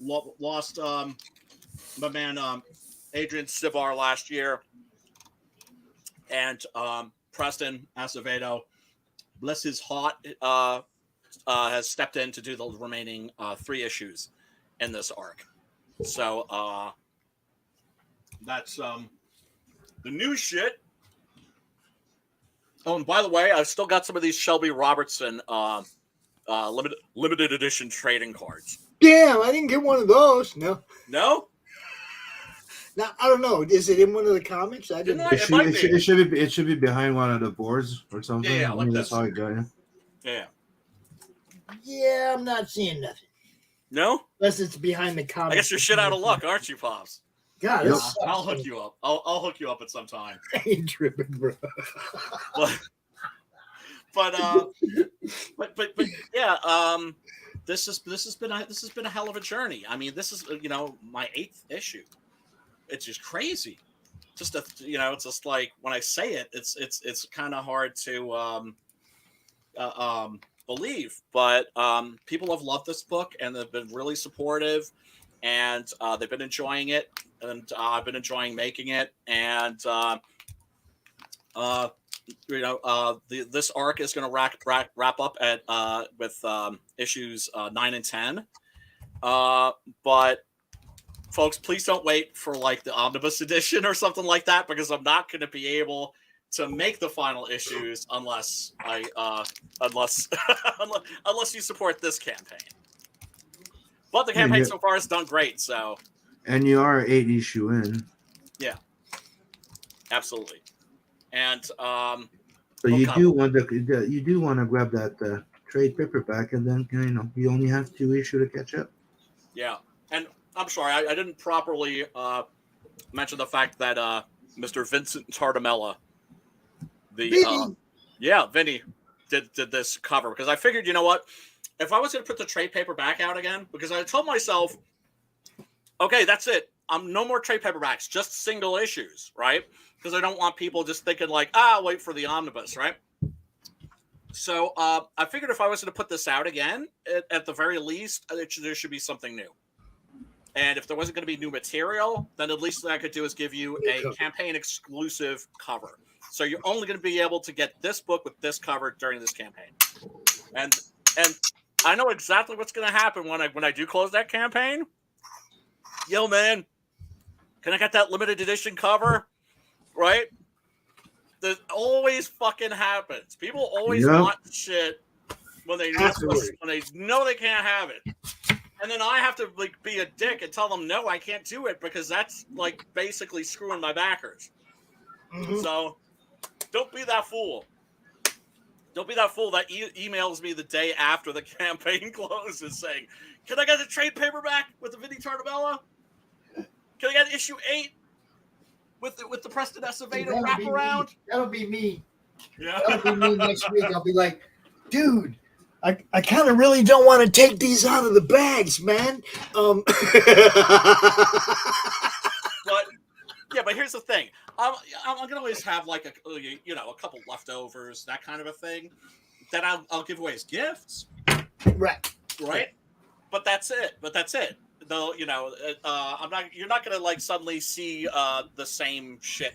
lost my man Adrian Sivar last year, and Preston Acevedo, bless his heart, has stepped in to do the remaining 3 issues in this arc. So that's the new shit. Oh, and by the way, I've still got some of these Shelby Robertson limited edition trading cards. Damn, I didn't get one of those. No. No? Now, I don't know. Is it in one of the comics? I didn't. It should be behind one of the boards or something. Yeah, like that's how I got it. Yeah. Yeah, I'm not seeing nothing. No? Unless it's behind the comics. I guess you're shit out of luck, aren't you, Pops? God, Yep. I'll hook you up. I'll hook you up at some time. I ain't tripping, bro. But yeah, this has been a hell of a journey. I mean, this is my 8th issue. It's just crazy. Just it's just like when I say it, it's kind of hard to believe. But people have loved this book and they've been really supportive, and they've been enjoying it, and I've been enjoying making it, and this arc is going to wrap up at with issues 9 and 10. But folks, please don't wait for like the omnibus edition or something like that, because I'm not going to be able to make the final issues unless you support this campaign. But the campaign so far has done great. So. And you are 8 issue in. Yeah. Absolutely. And so you do want to grab that trade paperback, and then you only have 2 issues to catch up. Yeah, and I'm sorry I didn't properly mention the fact that Mr. Vincent Tartamella, Vinny did this cover, because I figured, you know what, if I was going to put the trade paperback out again, because I told myself, okay, that's it. No more trade paperbacks, just single issues, right? Because I don't want people just thinking like, wait for the omnibus, right? So I figured if I was going to put this out again, at the very least, there should be something new. And if there wasn't going to be new material, then at least what I could do is give you a campaign exclusive cover. So you're only going to be able to get this book with this cover during this campaign. And I know exactly what's going to happen when I do close that campaign. Yo, man, can I get that limited edition cover? Right? That always fucking happens. People always want shit when they know they can't have it. And then I have to like be a dick and tell them no, I can't do it, because that's like basically screwing my backers. Mm-hmm. So don't be that fool. Don't be that fool that emails me the day after the campaign closes saying, "Can I get the trade paperback with the Vinny Tartamella? Can I get issue 8 with the Preston Acevedo wraparound?" That'll be me. Yeah. That'll be me next week. I'll be like, dude, I kind of really don't want to take these out of the bags, man. But here's the thing. I'm gonna always have like a couple leftovers, that kind of a thing, that I'll give away as gifts. Right. But that's it. Though you're not gonna like suddenly see the same shit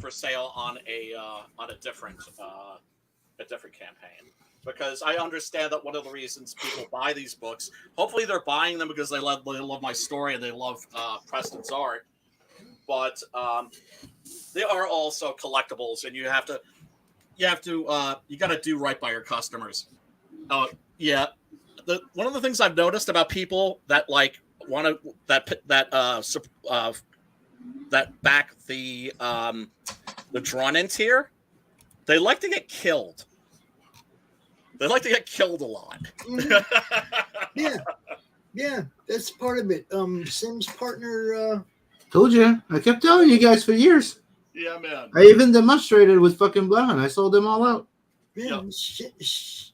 for sale on a different campaign, because I understand that one of the reasons people buy these books, hopefully they're buying them because they love my story and they love Preston's art, but they are also collectibles, and you got to do right by your customers. Yeah. One of the things I've noticed about people that like want to that back the drawn in tier, they like to get killed. They like to get killed a lot. Yeah, that's part of it. Sim's partner. Told you. I kept telling you guys for years. Yeah, man. I even demonstrated with fucking Blalock. I sold them all out. Yeah,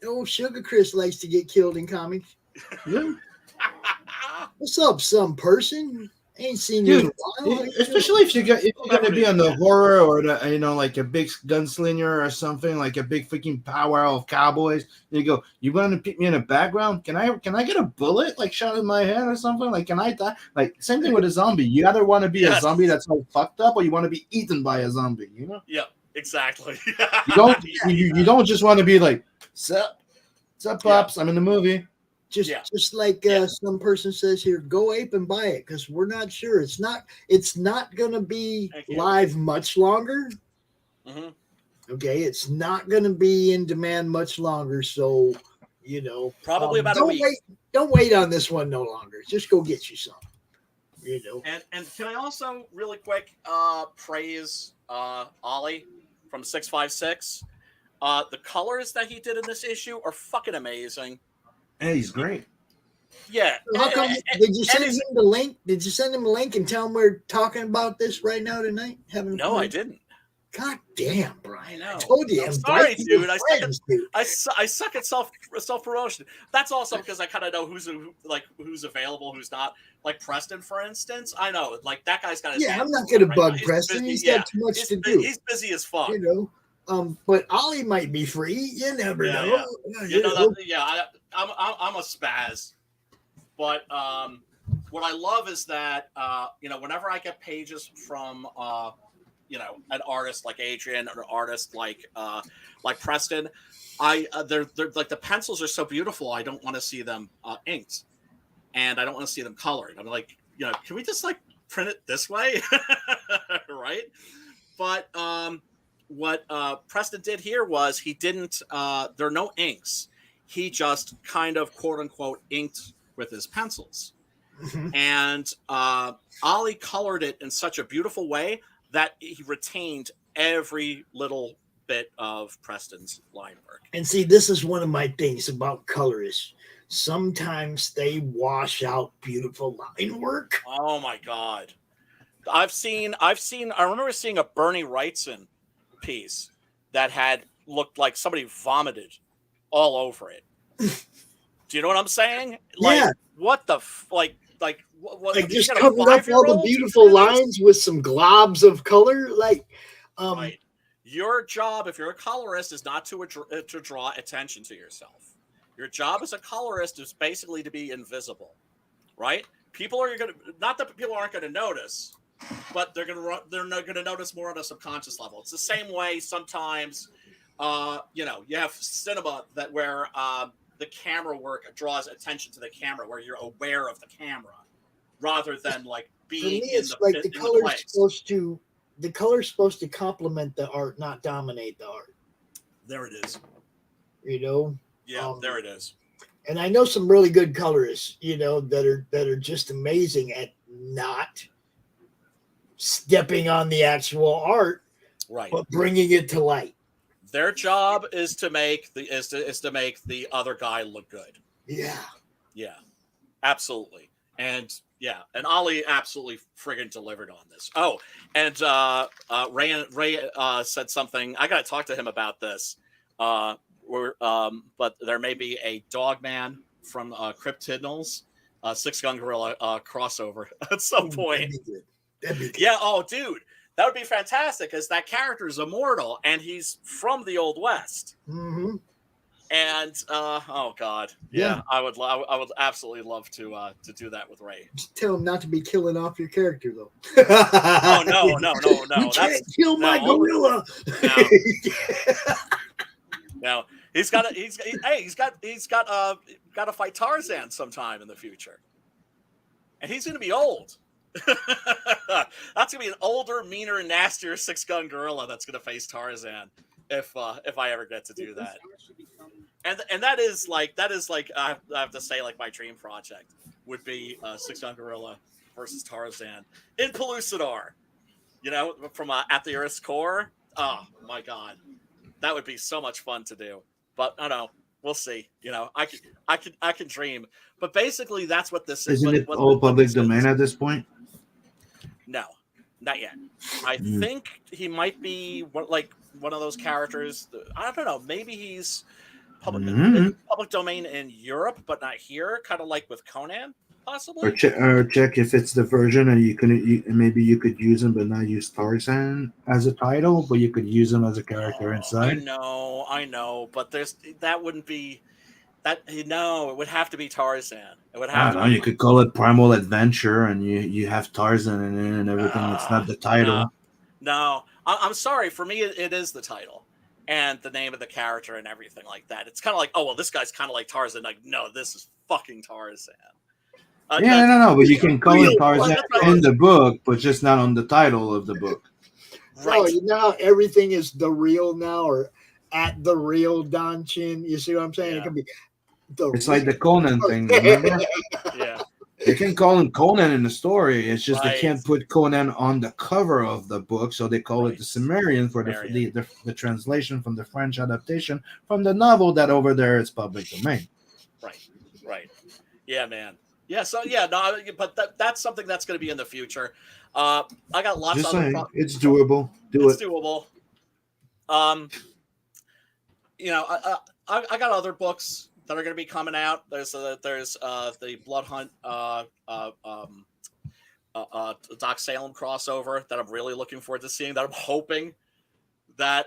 old Sugar Chris likes to get killed in comics. Yeah. What's up, some person? Ain't seen you in Dude, a while. especially if you're gonna be on the horror or the like a big gunslinger or something, like a big freaking powwow of cowboys. And you go, you want to put me in the background? Can I get a bullet like shot in my head or something? Like, can I die? Like, same thing with a zombie. You either want to be a zombie that's all fucked up, or you want to be eaten by a zombie. You know? Yeah, exactly. You don't just want to be like, sup, pops? I'm in the movie. Just like some person says here, go ape and buy it because we're not sure. It's not going to be live much longer. Mm-hmm. Okay, it's not going to be in demand much longer. So, probably about a week. Don't wait on this one no longer. Just go get you some. And can I also really quick praise Ollie from 656? The colors that he did in this issue are fucking amazing. Hey, he's great. Yeah. How come, did you send him the link? Did you send him a link and tell him we're talking about this right now tonight? No, I didn't. God damn, Brian! I know. I told you. I'm sorry, dude. I suck at self promotion. That's also because I kind of know who's available, who's not. Like Preston, for instance. I know, like that guy's got his. Yeah, I'm not going to bug Preston. He's got too much to do. He's busy as fuck. But Ollie might be free. You never know. I'm a spaz. But what I love is that whenever I get pages from an artist like Adrian or an artist like Preston, they're like the pencils are so beautiful. I don't want to see them inked, and I don't want to see them colored. I'm like, can we just like print it this way, right? But what Preston did here was he didn't. There are no inks. He just kind of quote unquote inked with his pencils, and Ollie colored it in such a beautiful way that he retained every little bit of Preston's line work. And see, this is one of my things about colorists. Sometimes they wash out beautiful line work. Oh my God. I remember seeing a Bernie Wrightson piece that had looked like somebody vomited all over it. Do you know what I'm saying? Like, what the what like just covered up all the beautiful lines with some globs of color, like right. Your job, if you're a colorist, is not to draw attention to yourself. Your job as a colorist is basically to be invisible, right? People are going to, not that people aren't going to notice, but they're not going to notice more on a subconscious level. It's the same way sometimes, you have cinema where the camera work draws attention to the camera, where you're aware of the camera, rather than like being. For me, in it's the, like in the the color's place. supposed to complement the art, not dominate the art. There it is. Yeah, there it is. And I know some really good colorists, that are just amazing at not stepping on the actual art, right, but bringing it to light. Their job is to make the other guy look good. Yeah, absolutely. And Ollie absolutely friggin' delivered on this. Oh, and Ray said something. I gotta talk to him about this. But there may be a Dogman from Cryptidnals, Six Gun Gorilla crossover at some point. That'd be good. Yeah. Oh, dude, that would be fantastic because that character is immortal and he's from the Old West. Mm-hmm. And oh god, yeah, I would absolutely love to do that with Ray. Just tell him not to be killing off your character though. Oh no! You can't kill my gorilla. No, he's got to fight Tarzan sometime in the future, and he's going to be old. That's going to be an older, meaner, nastier six-gun gorilla that's going to face Tarzan if I ever get to do that. And that is like I have to say, like, my dream project would be six-gun gorilla versus Tarzan in Pellucidar, from At the Earth's Core. Oh my god, that would be so much fun to do. But I don't know, we'll see. I can dream. But basically, that's what this is. Isn't it all public domain at this point? No, Not yet. I think he might be one of those characters. I don't know. Maybe he's public domain in Europe, but not here. Kind of like with Conan, possibly. Or check if it's the version, and maybe you could use him, but not use Tarzan as a title, but you could use him as a character inside. I know, but that wouldn't be that. No, it would have to be Tarzan. It would have. I don't know. You could call it Primal Adventure, and you have Tarzan in it and everything. It's not the title. No, I'm sorry. For me, it is the title and the name of the character and everything like that. It's kind of like, oh well, this guy's kind of like Tarzan. Like, no, this is fucking Tarzan. No. But you can call it Tarzan in the book, but just not on the title of the book. Right. Oh, now everything is the real now, or at the real Don Chin. You see what I'm saying? It can be. It's like the Conan thing, remember? Yeah. They can call him Conan in the story. It's just they can't put Conan on the cover of the book, so they call it the Cimmerian for the translation from the French adaptation from the novel that over there is public domain. Right. Yeah, man. Yeah, so no, but that's something that's going to be in the future. I got lots just of other saying, it's doable. It's doable. I got other books that are going to be coming out. There's the Blood Hunt Doc Salem crossover that I'm really looking forward to seeing, that I'm hoping that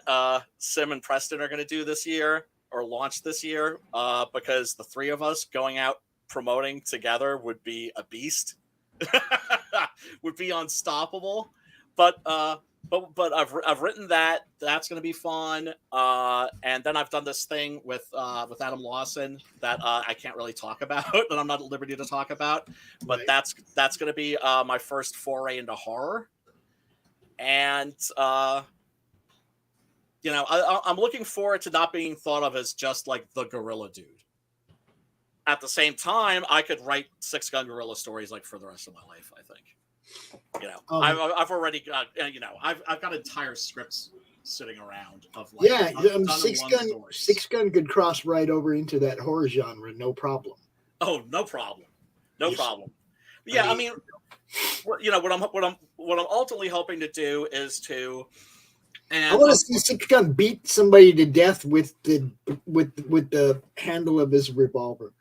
Sim and Preston are going to do this year or launch this year, because the three of us going out promoting together would be a beast. Would be unstoppable. But I've written that. That's going to be fun. And then I've done this thing with Adam Larson that I can't really talk about, that I'm not at liberty to talk about. But that's going to be my first foray into horror. And I'm looking forward to not being thought of as just like the Goriila dude. At the same time, I could write 6 Gun Goriila stories like for the rest of my life, I think. I've already got, I've got entire scripts sitting around of like, 6 Gun could cross right over into that horror genre, no problem. Oh, no problem. Problem. Yeah, I mean, what I'm ultimately hoping to do is to. And I want to see 6 Gun beat somebody to death with the handle of his revolver.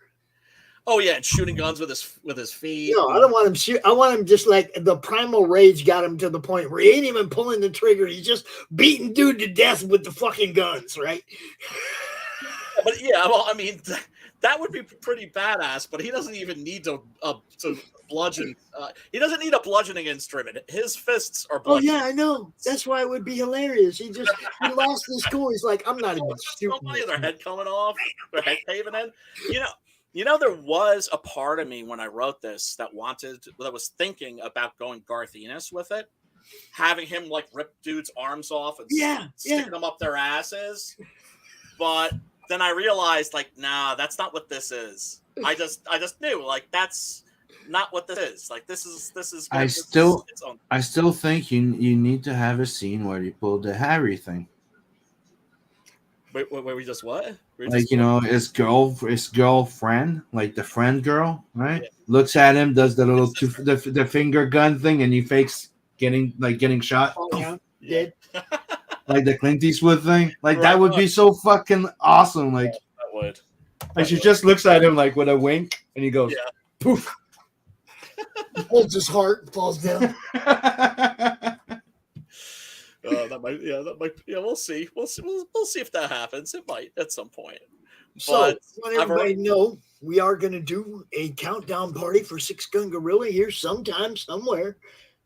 Oh yeah, and shooting guns with his feet. No, I don't want him shoot. I want him just like the primal rage got him to the point where he ain't even pulling the trigger. He's just beating dude to death with the fucking guns, right? But yeah, well, I mean, that would be pretty badass. But he doesn't even need to bludgeon. He doesn't need a bludgeoning instrument. His fists are. Oh yeah, I know. That's why it would be hilarious. He lost his cool. He's like, I'm not even shooting. Somebody, their head coming off, their head caving in. There was a part of me when I wrote this that was thinking about going Garth Ennis with it, having him like rip dudes' arms off and stick them up their asses. But then I realized, like, nah, that's not what this is. I just knew, like, that's not what this is. Like, this is. I still think you need to have a scene where you pull the Harry thing. Wait, we just what? His girlfriend, like the friend girl, right? Yeah. Looks at him, does the little the finger gun thing, and he fakes getting shot. Oh, yeah. Like the Clint Eastwood thing. Like that would be so fucking awesome. Like that would. Like she just looks at him like with a wink, and he goes, poof. Holds his heart and falls down. That might. We'll see. We'll see if that happens. It might at some point. So, let everybody know, we are going to do a countdown party for 6 Gun Goriila here sometime, somewhere.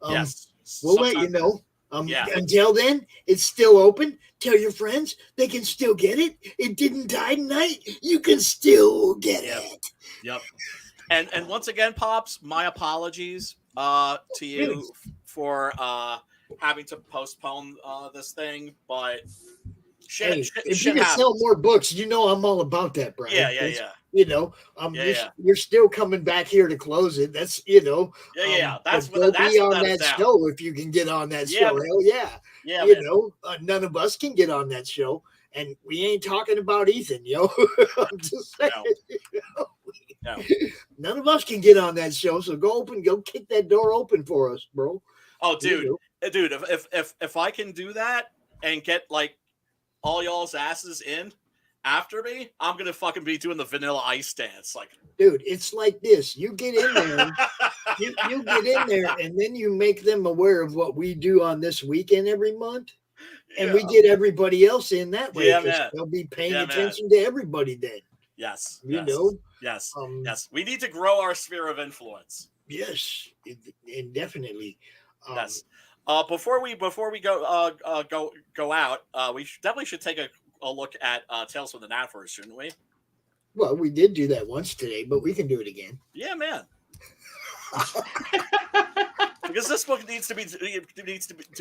Yes. We'll let you know. Until then, it's still open. Tell your friends they can still get it. It didn't die tonight. You can still get it. Yep. And once again, Pops, my apologies to you for having to postpone this thing, but if you can sell more books, I'm all about that, Brian. Yeah. You're still coming back here to close it. That's That's what be on that show if you can get on that show. Hell yeah. None of us can get on that show, and we ain't talking about Ethan, I'm just saying. No. None of us can get on that show, so go kick that door open for us, bro. Oh, dude, dude, if I can do that and get like all y'all's asses in after me, I'm gonna fucking be doing the Vanilla Ice dance. Like, dude, it's like this. You get in there, you get in there, and then you make them aware of what we do on this weekend every month, and we get everybody else in that way. Yeah, 'Cause man. they'll be paying Yeah, attention to everybody then. yes, You yes, know? yes, yes. We need to grow our sphere of influence. Yes, indefinitely. Yes. Before we go go out, we definitely should take a look at Tales from the Natverse, shouldn't we? Well, we did do that once today, but we can do it again. Yeah, man. Because this book needs to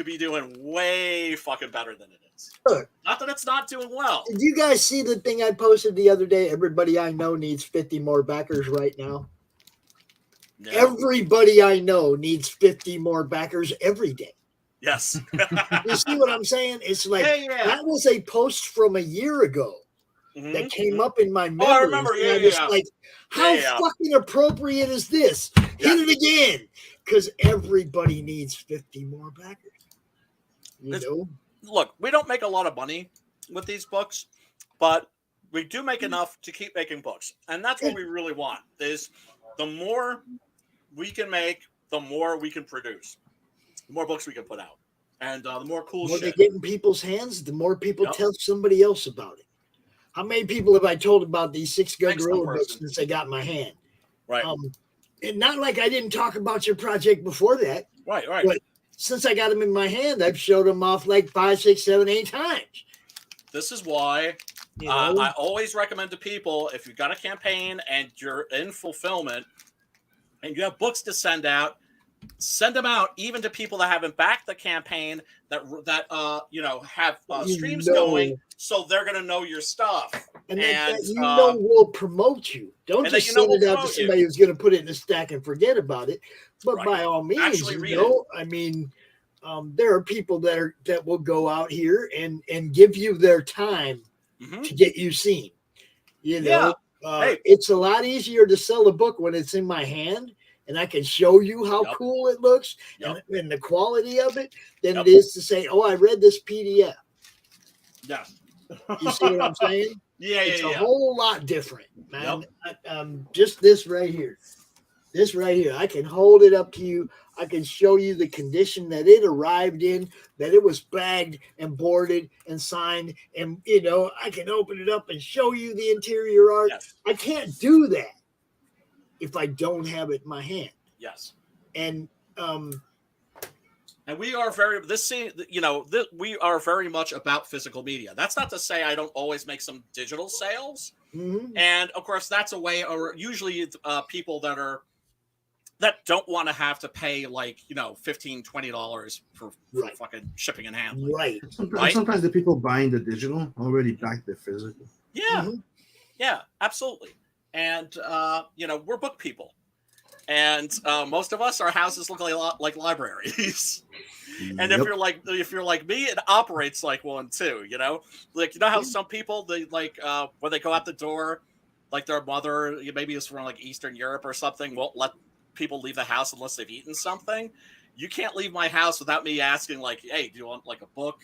be doing way fucking better than it is. Look, not that it's not doing well. Did you guys see the thing I posted the other day? Everybody I know needs 50 more backers right now. No. Everybody I know needs 50 more backers every day. Yes. You see what I'm saying? It's like that was a post from a year ago that came up in my memories. Oh, I remember. Yeah, and I was yeah. like, how fucking appropriate is this? Hit it again. Because everybody needs 50 more backers. You know? Look, we don't make a lot of money with these books, but we do make enough to keep making books. And that's what we really want, is the more we can make, the more we can produce. The more books we can put out. And the more cool The more shit. they get in people's hands, the more people tell somebody else about it. How many people have I told about these 6 Gun Gorilla books since they got in my hand? Right. And not like I didn't talk about your project before that. Right. But since I got them in my hand, I've showed them off like 5, 6, 7, 8 times. This is why I always recommend to people, if you've got a campaign and you're in fulfillment and you have books to send them out even to people that haven't backed the campaign that have streams going, so they're going to know your stuff. And that will promote you. Don't just send it out to somebody who's going to put it in a stack and forget about it. But by all means, I mean, there are people that will go out here and give you their time to get you seen. You know, it's a lot easier to sell a book when it's in my hand and I can show you how cool it looks and the quality of it than it is to say, oh, I read this PDF. Yeah. You see what I'm saying? It's a yeah. whole lot different, man. Just this right here. This right here. I can hold it up to you. I can show you the condition that it arrived in, that it was bagged and boarded and signed. And, you know, I can open it up and show you the interior art. Yes. I can't do that if I don't have it in my hand. Yes. And we are we are very much about physical media. That's not to say I don't always make some digital sales. And of course, that's a way, or usually people that don't want to have to pay like, $15, $20 for fucking shipping and handling. Right. Sometimes the people buying the digital already back the physical. Yeah. Yeah, absolutely. And, we're book people. And most of us, our houses look like a lot like libraries. And if you're like me, it operates like one too. Like how some people they when they go out the door, like their mother maybe is from like Eastern Europe or something, won't let people leave the house unless they've eaten something. You can't leave my house without me asking, like, hey, do you want like a book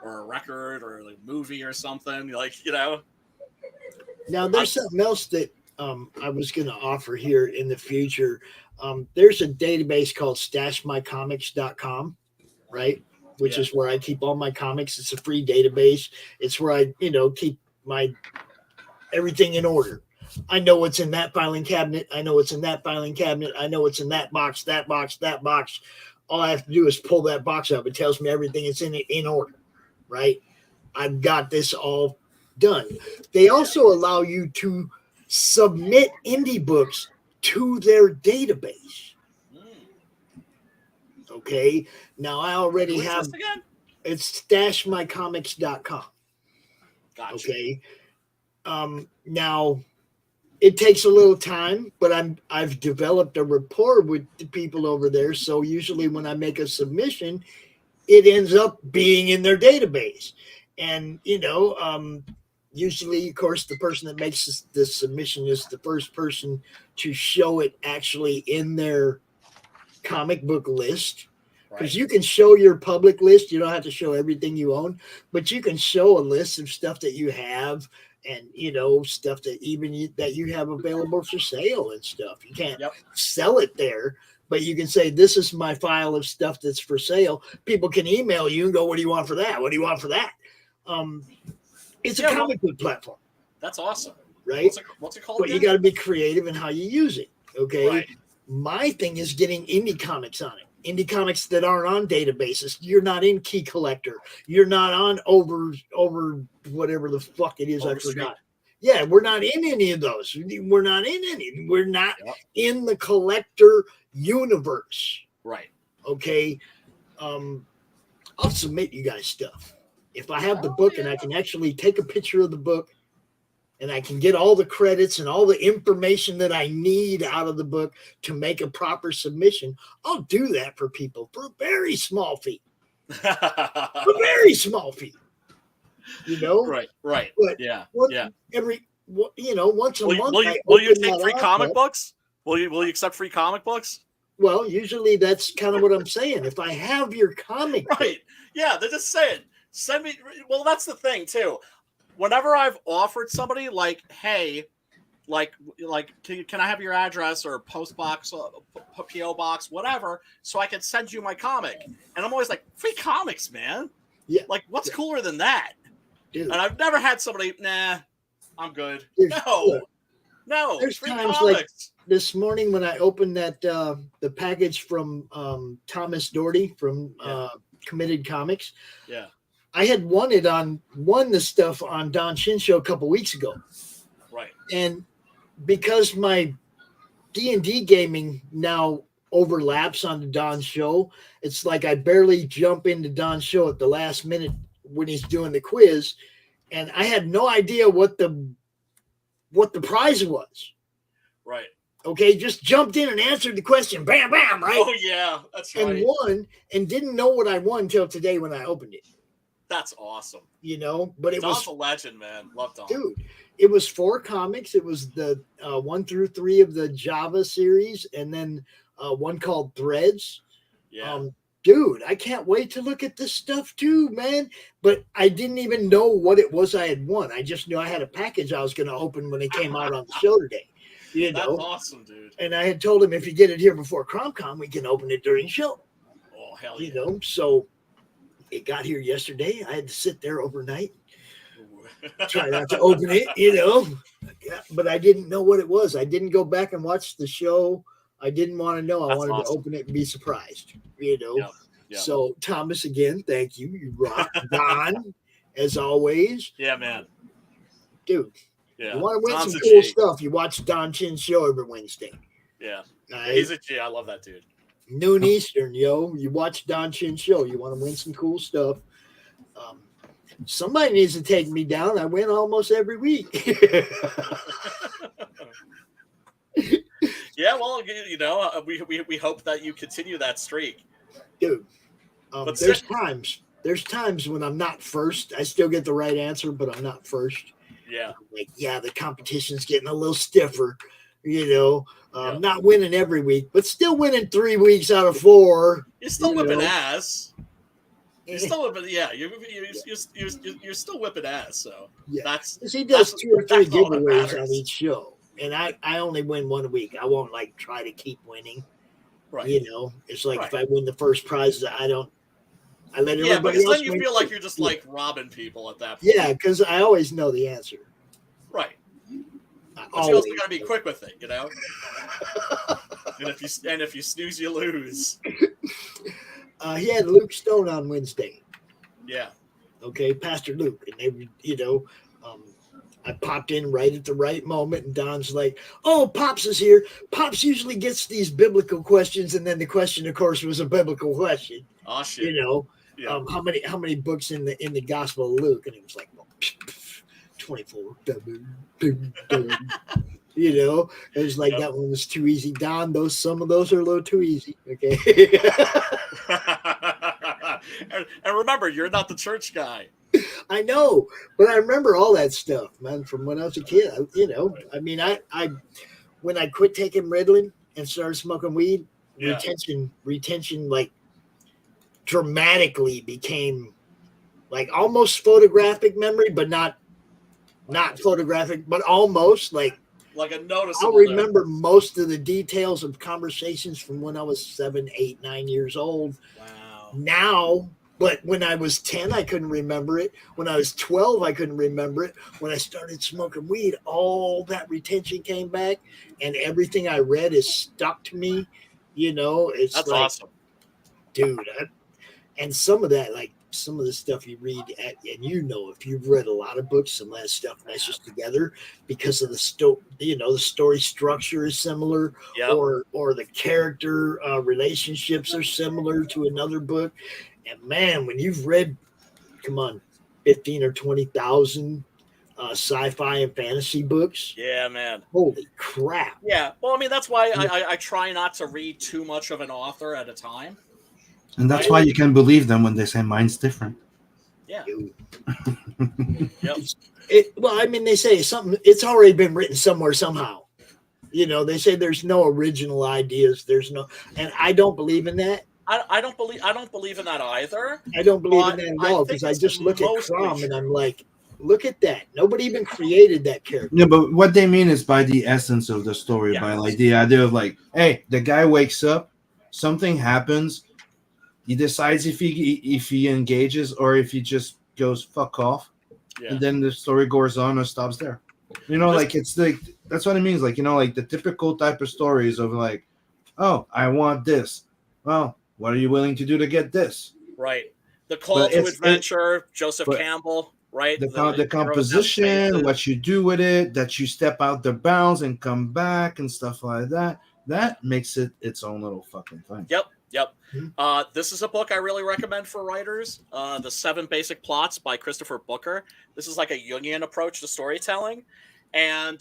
or a record or like a movie or something? Now there's something else that I was going to offer here in the future. There's a database called stashmycomics.com, right? Which is where I keep all my comics. It's a free database. It's where I, keep my everything in order. I know what's in that filing cabinet. I know what's in that filing cabinet. I know what's in that box, that box, that box. All I have to do is pull that box up. It tells me everything that's in it in order, right? I've got this all done. They also allow you to submit indie books to their database. Okay. Now I already have it's stashmycomics.com. Gotcha. Okay. Now it takes a little time, but I've developed a rapport with the people over there. So usually when I make a submission, it ends up being in their database. And usually, of course, the person that makes the submission is the first person to show it actually in their comic book list. Because you can show your public list. You don't have to show everything you own, but you can show a list of stuff that you have, and stuff that that you have available for sale and stuff. You can't sell it there, but you can say, this is my file of stuff that's for sale. People can email you and go, what do you want for that? What do you want for that? It's a comic book platform. That's awesome. Right? What's it called? But you got to be creative in how you use it. Okay. Right. My thing is getting indie comics on it. Indie comics that aren't on databases. You're not in Key Collector. You're not on over whatever the fuck it is. I forgot. Yeah, we're not in any of those. We're not in any. We're not in the collector universe. Right. Okay. I'll submit you guys stuff. If I have the book and I can actually take a picture of the book and I can get all the credits and all the information that I need out of the book to make a proper submission, I'll do that for people for a very small fee. A very small fee. Right. But once a month. Will you take free comic books? Will you accept free comic books? Well, usually that's kind of what I'm saying. If I have your comic, right? Yeah, they're just saying, send me. Well, that's the thing too. Whenever I've offered somebody like, hey, can I have your address or post box, PO box, whatever, so I can send you my comic? And I'm always like, free comics, man. Yeah. Like, what's cooler than that? Dude. And I've never had somebody, nah, I'm good. No, there's free times comics. like this morning when I opened that the package from Thomas Doherty from Committed Comics. Yeah. I had won the stuff on Don Shin Show a couple weeks ago. Right. And because my D&D gaming now overlaps on the Don Show, it's like I barely jump into Don's show at the last minute when he's doing the quiz. And I had no idea what the prize was. Right. Okay, just jumped in and answered the question. Bam, bam, right? Oh, yeah, that's right. And won, and didn't know what I won until today when I opened it. That's awesome. But it Don's was a legend, man. Love Don. Dude, it was 4 comics. It was the 1 through 3 of the Java series, and then one called Threads. Yeah. Dude, I can't wait to look at this stuff too, man. But I didn't even know what it was I had won. I just knew I had a package I was going to open when it came out on the show today. That's awesome, dude. And I had told him, if you get it here before CRoM CoN, we can open it during the show. Oh, hell yeah. So it got here yesterday. I had to sit there overnight. Try not to open it, but I didn't know what it was. I didn't go back and watch the show. I didn't want to know. I wanted to open it and be surprised, Yep. So Thomas, again, thank you. You rock. Don, as always. Yeah, man. Dude, yeah. You want to win Don's some a cool G. stuff, you watch Don Chin's show every Wednesday. Yeah. Right? He's a G. I love that dude. Noon Eastern, you watch Don Chin's show. You want to win some cool stuff. Somebody needs to take me down. I win almost every week. Yeah, well, we hope that you continue that streak, dude. There's times when I'm not first. I still get the right answer, but I'm not first. Yeah, the competition's getting a little stiffer. Not winning every week, but still winning 3 weeks out of 4. You're still whipping ass. You're still whipping, you're still whipping ass. So that's he does 2 or 3 giveaways on each show, and I only win 1 a week. I won't try to keep winning. Right. It's like if I win the first prize, I let everybody because else then you win feel like too. you're just like robbing people at that point. Yeah, because I always know the answer. Right. But you also got to be quick with it, and if you snooze, you lose. He had Luke Stone on Wednesday. Yeah. Okay, Pastor Luke, and they, I popped in right at the right moment, and Don's like, "Oh, Pops is here." Pops usually gets these biblical questions, and then the question, of course, was a biblical question. Oh shit. How many books in the Gospel of Luke? And it was like, 24. It was like that one was too easy. Don, some of those are a little too easy. Okay. and remember, you're not the church guy. I know, but I remember all that stuff, man, from when I was a kid. I when I quit taking Ritalin and started smoking weed, retention, like dramatically became like almost photographic memory, but not photographic, but almost like a noticeable. I'll remember most of the details of conversations from when I was 7, 8, 9 years old. Wow. Now, but when I was 10, I couldn't remember it. When I was 12, I couldn't remember it. When I started smoking weed, all that retention came back, and everything I read is stuck to me. You know, it's That's like, awesome, dude. And some of that, like some of the stuff you read, and you know, if you've read a lot of books, some of that stuff meshes together because of the the story structure is similar, or the character relationships are similar to another book. And man, when you've read, 15 or 20,000 sci-fi and fantasy books, yeah, man, holy crap! Yeah, well, I mean, that's why I try not to read too much of an author at a time. And that's why you can believe them when they say mine's different. Yeah. Well, I mean, they say something. It's already been written somewhere somehow. You know, they say there's no original ideas. There's no, and I don't believe in that. I don't believe in that either. I don't believe in that at all because I just look at CRoM and I'm like, look at that. Nobody even created that character. Yeah, but what they mean is by the essence of the story, by like the idea of like, hey, the guy wakes up, something happens. He decides if he engages or if he just goes fuck off, and then the story goes on or stops there. You know, like it's like that's what it means. Like, you know, like the typical type of stories of like, oh, I want this. Well, what are you willing to do to get this? Right. The call to adventure, Joseph Campbell. Right. The composition, what you do with it, that you step out the bounds and come back and stuff like that. That makes it its own little fucking thing. Yep. This is a book I really recommend for writers. The 7 Basic Plots by Christopher Booker. This is like a Jungian approach to storytelling. And,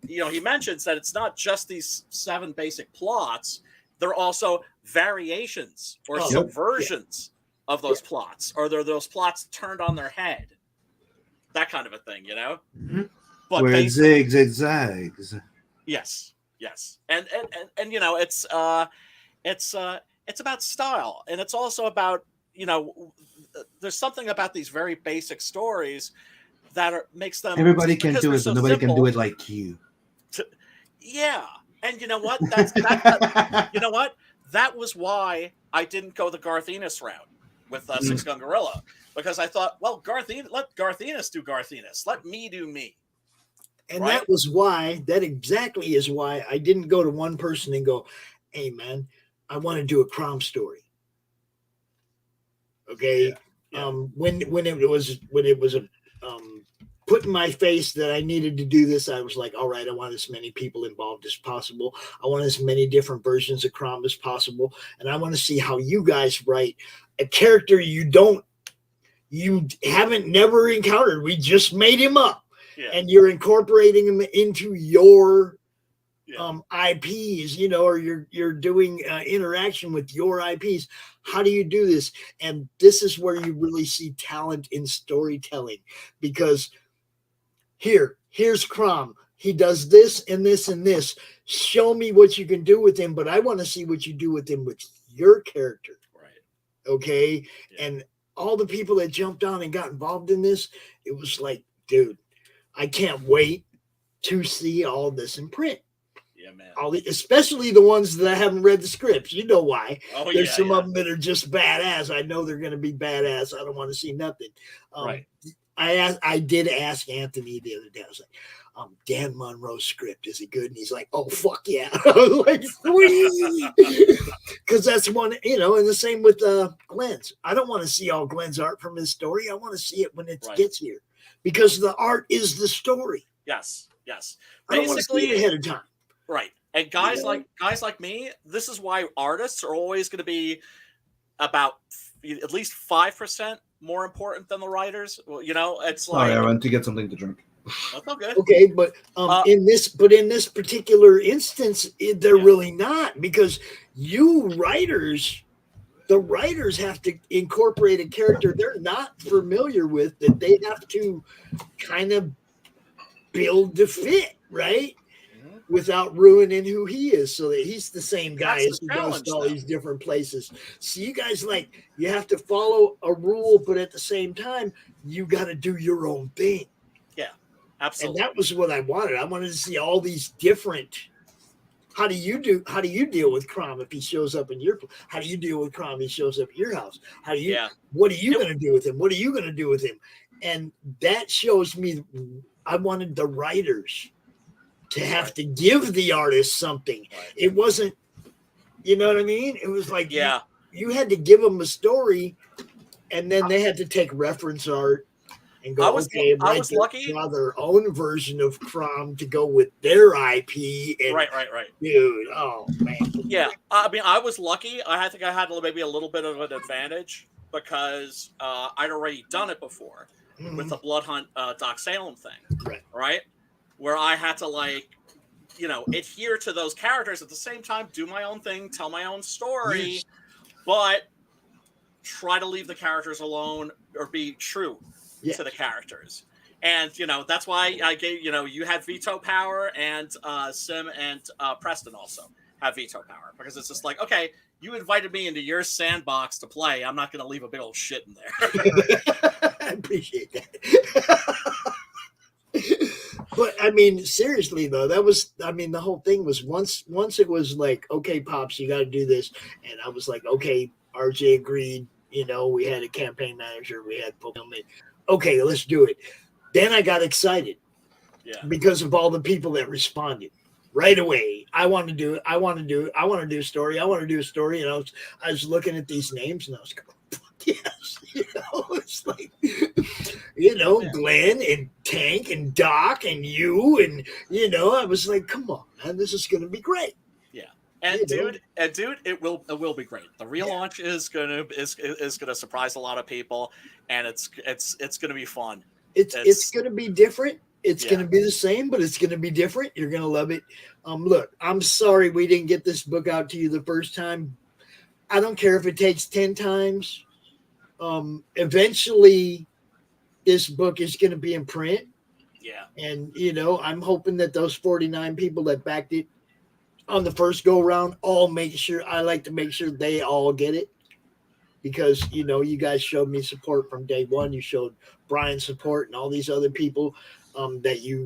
he mentions that it's not just these 7 basic plots. They're also variations or subversions of those plots. Or they're those plots turned on their head. That kind of a thing, you know? Mm-hmm. But where it zigs, it zags. Yes. And you know, it's about style, and it's also about, you know, there's something about these very basic stories that makes them. Everybody can do it, but nobody can do it like you. And you know what? You know what? That was why I didn't go the Garth Ennis route with Six Gun Goriila, because I thought, well, let Garth Ennis do Garth Ennis. Let me do me. And that exactly is why I didn't go to one person and go, hey, man, I want to do a CRoM story. Okay. When it was put in my face that I needed to do this, I was like, all right, I want as many people involved as possible. I want as many different versions of CRoM as possible. And I want to see how you guys write a character you haven't never encountered. We just made him up. And you're incorporating them into your IPs, you know, or you're doing interaction with your IPs. How do you do this? And this is where you really see talent in storytelling, because here's CRoM. He does this and this and this. Show me what you can do with him, but I want to see what you do with him with your character. Right. Okay. Yeah. And all the people that jumped on and got involved in this, it was like, dude, I can't wait to see all this in print. Yeah, man. Especially the ones that I haven't read the scripts. You know why. Oh, There's some of them that are just badass. I know they're going to be badass. I don't want to see nothing. Right. I did ask Anthony the other day. I was like, Dan Monroe's script, is it good? And he's like, oh, fuck yeah. I was like, sweet. Because that's one, you know, and the same with Glenn's. I don't want to see all Glenn's art from his story. I want to see it when it gets here. Because the art is the story. Yes. I don't want to see it ahead of time. Right. And guys like me, this is why artists are always going to be about at least 5% more important than the writers. Well, you know, it's like I went to get something to drink. That's all good. Okay, but in this particular instance, they're really not, because the writers have to incorporate a character they're not familiar with, that they have to kind of build to fit, right? without ruining who he is, so that he's the same guy That's as the he goes to challenge, all though. these different places. So you guys you have to follow a rule, but at the same time, you got to do your own thing. Yeah, absolutely. And that was what I wanted. I wanted to see all these different. How do you deal with CRoM if he shows up in your? How do you deal with CRoM if he shows up at your house? How do you? Yeah. What are you going to do with him? What are you going to do with him? And that shows me. I wanted the writers to have to give the artist something. It wasn't, you know what I mean? It was like you had to give them a story, and then they had to take reference art and go, draw their own version of CRoM to go with their IP. And, right. Dude, oh man. Yeah, I mean, I was lucky. I think I had maybe a little bit of an advantage because I'd already done it before with the Blood Hunt Doc Salem thing, right? Where I had to adhere to those characters at the same time, do my own thing, tell my own story, but try to leave the characters alone or be true to the characters. And, that's why I gave, you had veto power, and Sim and Preston also have veto power, because it's just like, okay, you invited me into your sandbox to play. I'm not going to leave a big old shit in there. I appreciate that. But I mean, seriously though, the whole thing was once it was like, okay, Pops, you got to do this. And I was like, okay, RJ agreed. We had a campaign manager, we had fulfillment. Okay, let's do it. Then I got excited because of all the people that responded right away. I want to do it. I want to do it. I want to do a story. I want to do a story. And I was looking at these names and I was going, yes, it's like, Glenn and Tank and Doc and you, and I was like, come on, man, this is going to be great. Yeah, and dude, it will be great. The relaunch is gonna surprise a lot of people, and it's gonna be fun. It's gonna be different. It's gonna be the same, but it's gonna be different. You're gonna love it. Look, I'm sorry we didn't get this book out to you the first time. I don't care if it takes 10 times. Eventually this book is going to be in print. Yeah. And, I'm hoping that those 49 people that backed it on the first go around I like to make sure they all get it, because, you guys showed me support from day one. You showed Brian support and all these other people that you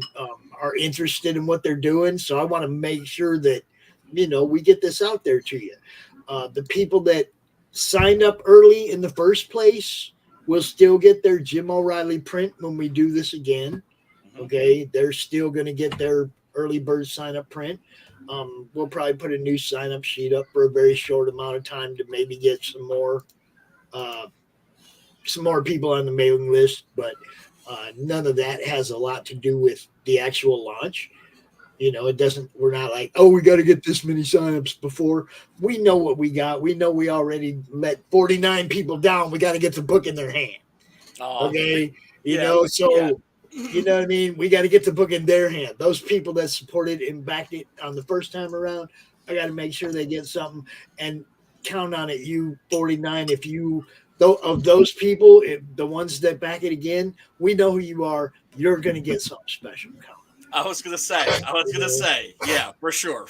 are interested in what they're doing. So I want to make sure that, we get this out there to you. The people that signed up early in the first place will still get their Jim O'Reilly print when we do this again. Okay, they're still going to get their early bird sign up print. We'll probably put a new sign up sheet up for a very short amount of time to maybe get some more people on the mailing list, but none of that has a lot to do with the actual launch. It doesn't, we're not like, oh, we got to get this many signups before. We know what we got. We know we already let 49 people down. We got to get the book in their hand. Okay. You know what I mean? We got to get the book in their hand. Those people that supported and backed it on the first time around, I got to make sure they get something, and count on it. You 49, of those people, the ones that back it again, we know who you are. You're going to get something special. I was gonna say, yeah, for sure.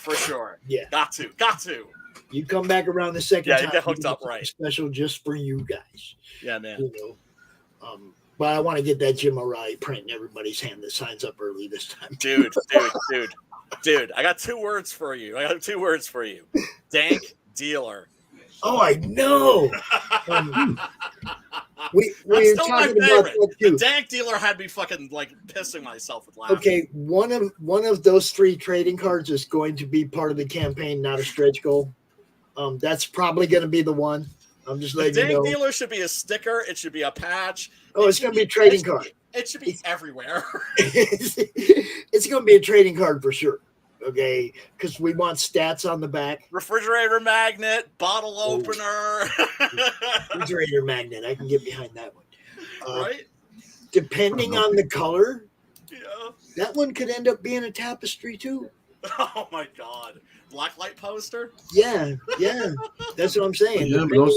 Yeah, got to. You come back around the second time. You get hooked up right. Special just for you guys. Yeah, man. But I want to get that Jim O'Reilly print in everybody's hand that signs up early this time. Dude. I got 2 words for you. Dank dealer. Oh, I know. We were talking about that too. The dank dealer had me fucking pissing myself with laughter. Okay, one of those 3 trading cards is going to be part of the campaign, not a stretch goal. That's probably going to be the one. I'm just letting you know. The dank dealer should be a sticker. It should be a patch. Oh, it's going to be a trading card. It should be everywhere. It's going to be a trading card for sure. Okay, because we want stats on the back. Refrigerator magnet, bottle opener. Refrigerator magnet. I can get behind that one. Right? Depending on the color, that one could end up being a tapestry too. Oh my God. Blacklight poster? Yeah. That's what I'm saying. Yeah, don't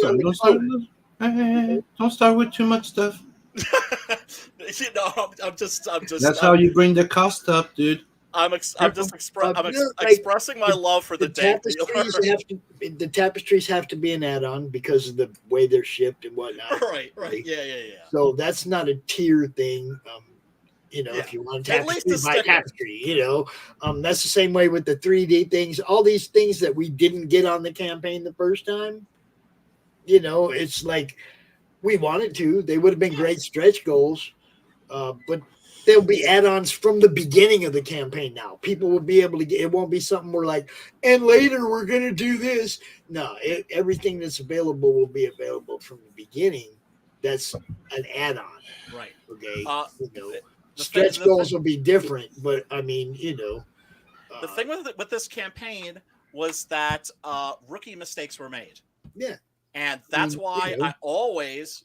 start with too much stuff. I'm just. That's how you bring the cost up, dude. I'm just expressing my love for the The tapestries have to be an add-on because of the way they're shipped and whatnot. Right. Yeah. So that's not a tier thing. If you want tapestry, buy tapestry. That's the same way with the 3D things. All these things that we didn't get on the campaign the first time. It's like we wanted to. They would have been great stretch goals, but there'll be add-ons from the beginning of the campaign now. People will be able to get. It won't be something we're like, and later we're going to do this. No, everything that's available will be available from the beginning. That's an add-on. Right. Okay. Stretch goals will be different, but I mean, the thing with this campaign was that rookie mistakes were made. Yeah. And that's why I always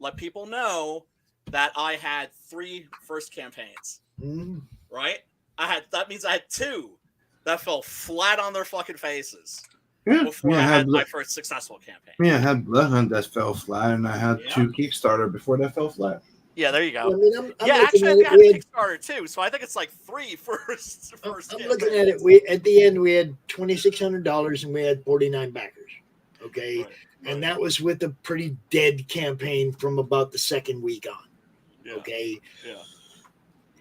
let people know that I had 3 first campaigns. Mm-hmm. Right? That means I had 2 that fell flat on their fucking faces before I had my first successful campaign. Yeah, I had Bloodhunt that fell flat, and I had 2 Kickstarter before that fell flat. Yeah, there you go. I mean, actually, I had a Kickstarter too, so I think it's like 3 first. I'm looking at it. At the end, we had $2,600 and we had 49 backers. Okay. Right. And that was with a pretty dead campaign from about the second week on. Yeah. Okay. Yeah.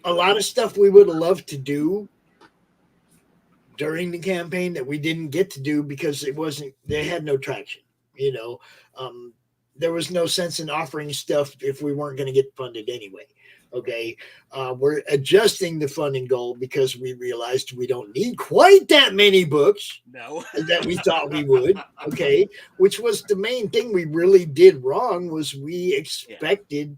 A lot of stuff we would have loved to do during the campaign that we didn't get to do because they had no traction. There was no sense in offering stuff if we weren't going to get funded anyway. Okay. We're adjusting the funding goal because we realized we don't need quite that many books that we thought we would. Okay. Which was the main thing we really did wrong was we expected,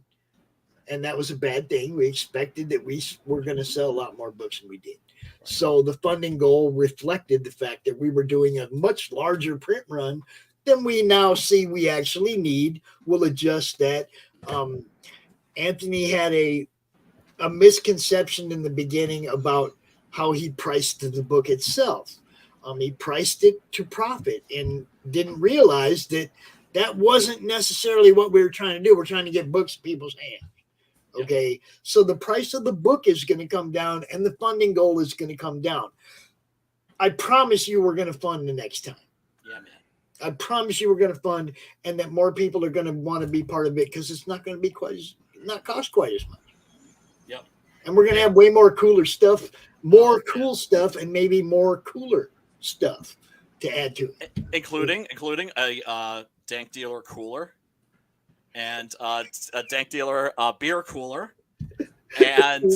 and that was a bad thing. We expected that we were going to sell a lot more books than we did. So the funding goal reflected the fact that we were doing a much larger print run than we now see we actually need. We'll adjust that. Anthony had a misconception in the beginning about how he priced the book itself. He priced it to profit and didn't realize that wasn't necessarily what we were trying to do. We're trying to get books in people's hands. Okay. So the price of the book is going to come down and the funding goal is going to come down. I promise you we're going to fund the next time. Yeah, man. I promise you we're going to fund and that more people are going to want to be part of it because it's not going to be not cost quite as much. Yep. And we're going to have way more cooler stuff, more cool stuff, and maybe more cooler stuff to add to it. Including a Dank Dealer cooler and a Dank Dealer beer cooler and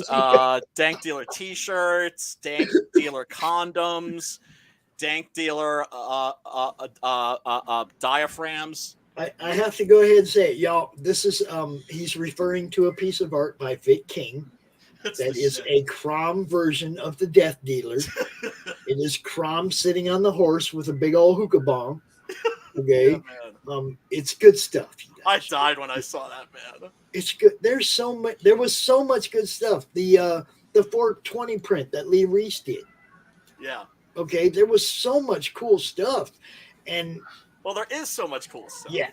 Dank Dealer t-shirts, Dank Dealer condoms, Dank Dealer diaphragms. I have to go ahead and say it, y'all. This is he's referring to a piece of art by Vic King. That is a CRoM version of the Death Dealer. It is CRoM sitting on the horse with a big old hookah bomb. Okay, it's good stuff. I died when I saw that, man. It's good. There's so much. There was so much good stuff. The 420 print that Lee Reese did. Yeah. Okay, there was so much cool stuff, and. Well, there is so much cool stuff. Yeah.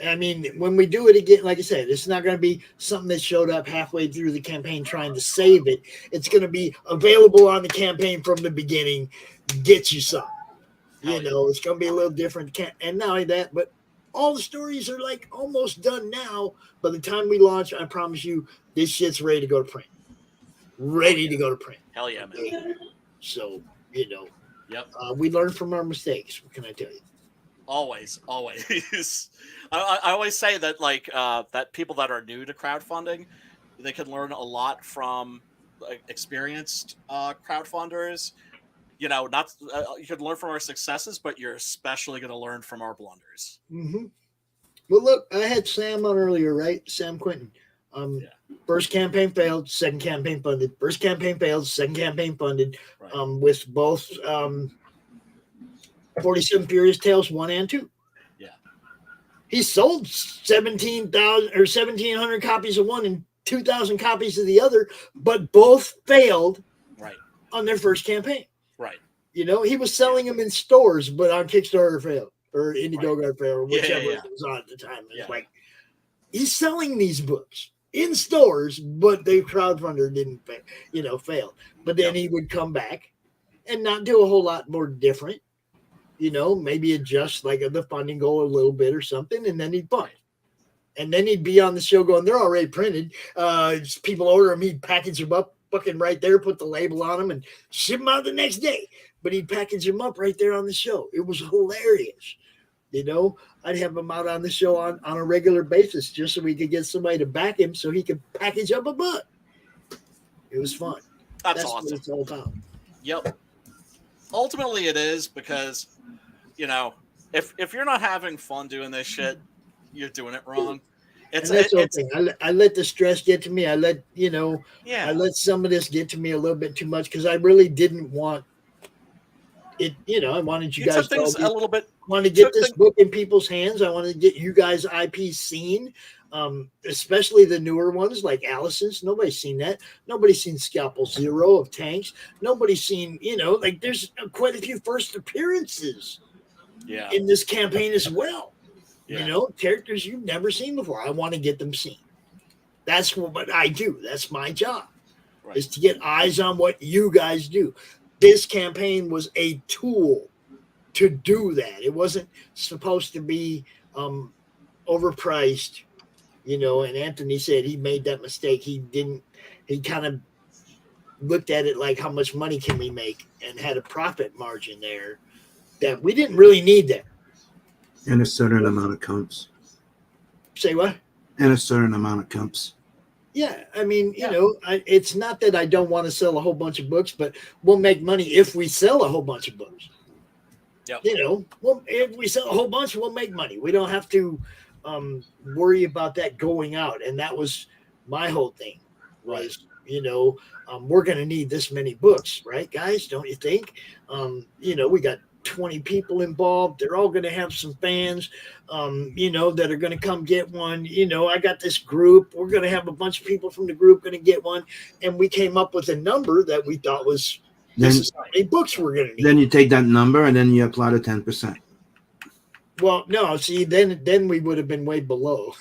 I mean, when we do it again, like I said, it's not going to be something that showed up halfway through the campaign trying to save it. It's going to be available on the campaign from the beginning. Get you some. It's going to be a little different. And not only that, but all the stories are like almost done now. By the time we launch, I promise you, this shit's ready to go to print. Ready to go to print. Hell yeah, man. So, Yep. We learn from our mistakes. What can I tell you? Always. I always say that that people that are new to crowdfunding, they can learn a lot from experienced crowdfunders. You can learn from our successes, but you're especially going to learn from our blunders. Mm-hmm. Well, look, I had Sam on earlier, right? Sam Quinton. First campaign failed, second campaign funded. First campaign failed, second campaign funded. Right. With both 47 Furious Tales 1 and 2. Yeah. He sold 1,700 copies of one and 2,000 copies of the other, but both failed on their first campaign. Right. He was selling them in stores, but on Kickstarter failed or Indiegogo failed or whichever it was on at the time. It's like, he's selling these books. in stores, but the crowdfunder didn't, fail. But then he would come back and not do a whole lot more different, maybe adjust like the funding goal a little bit or something, and then he'd fund. And then he'd be on the show going, they're already printed. People order them, he'd package them up fucking right there, put the label on them, and ship them out the next day. But he'd package them up right there on the show. It was hilarious. I'd have him out on the show on a regular basis just so we could get somebody to back him so he could package up a book. It was fun. That's what awesome. it's all about. Yep. Ultimately, it is because, if you're not having fun doing this shit, you're doing it wrong. That's the whole thing. I let the stress get to me. I let some of this get to me a little bit too much because I really didn't want it. I wanted you guys took things a little bit. Wanted to get this book in people's hands. I wanted to get you guys IP seen, especially the newer ones like Allison's. Nobody's seen that. Nobody's seen Scalpel Zero of Tanks. Nobody's seen, there's quite a few first appearances in this campaign as well. Yeah. Characters you've never seen before. I want to get them seen. That's what I do. That's my job, is to get eyes on what you guys do. This campaign was a tool to do that. It wasn't supposed to be overpriced, and Anthony said he made that mistake. He kind of looked at it like how much money can we make and had a profit margin there that we didn't really need there. And a certain amount of comps. Say what? And a certain amount of comps. Yeah, I mean, it's not that I don't want to sell a whole bunch of books, but we'll make money if we sell a whole bunch of books. Yep. If we sell a whole bunch, we'll make money. We don't have to worry about that going out. And that was my whole thing was, we're going to need this many books, right, guys? Don't you think? We got 20 people involved. They're all going to have some fans, that are going to come get one. I got this group. We're going to have a bunch of people from the group going to get one. And we came up with a number that we thought was, this is how many books we're going to need. Then you take that number and then you apply the 10%. Well, no, see, then we would have been way below.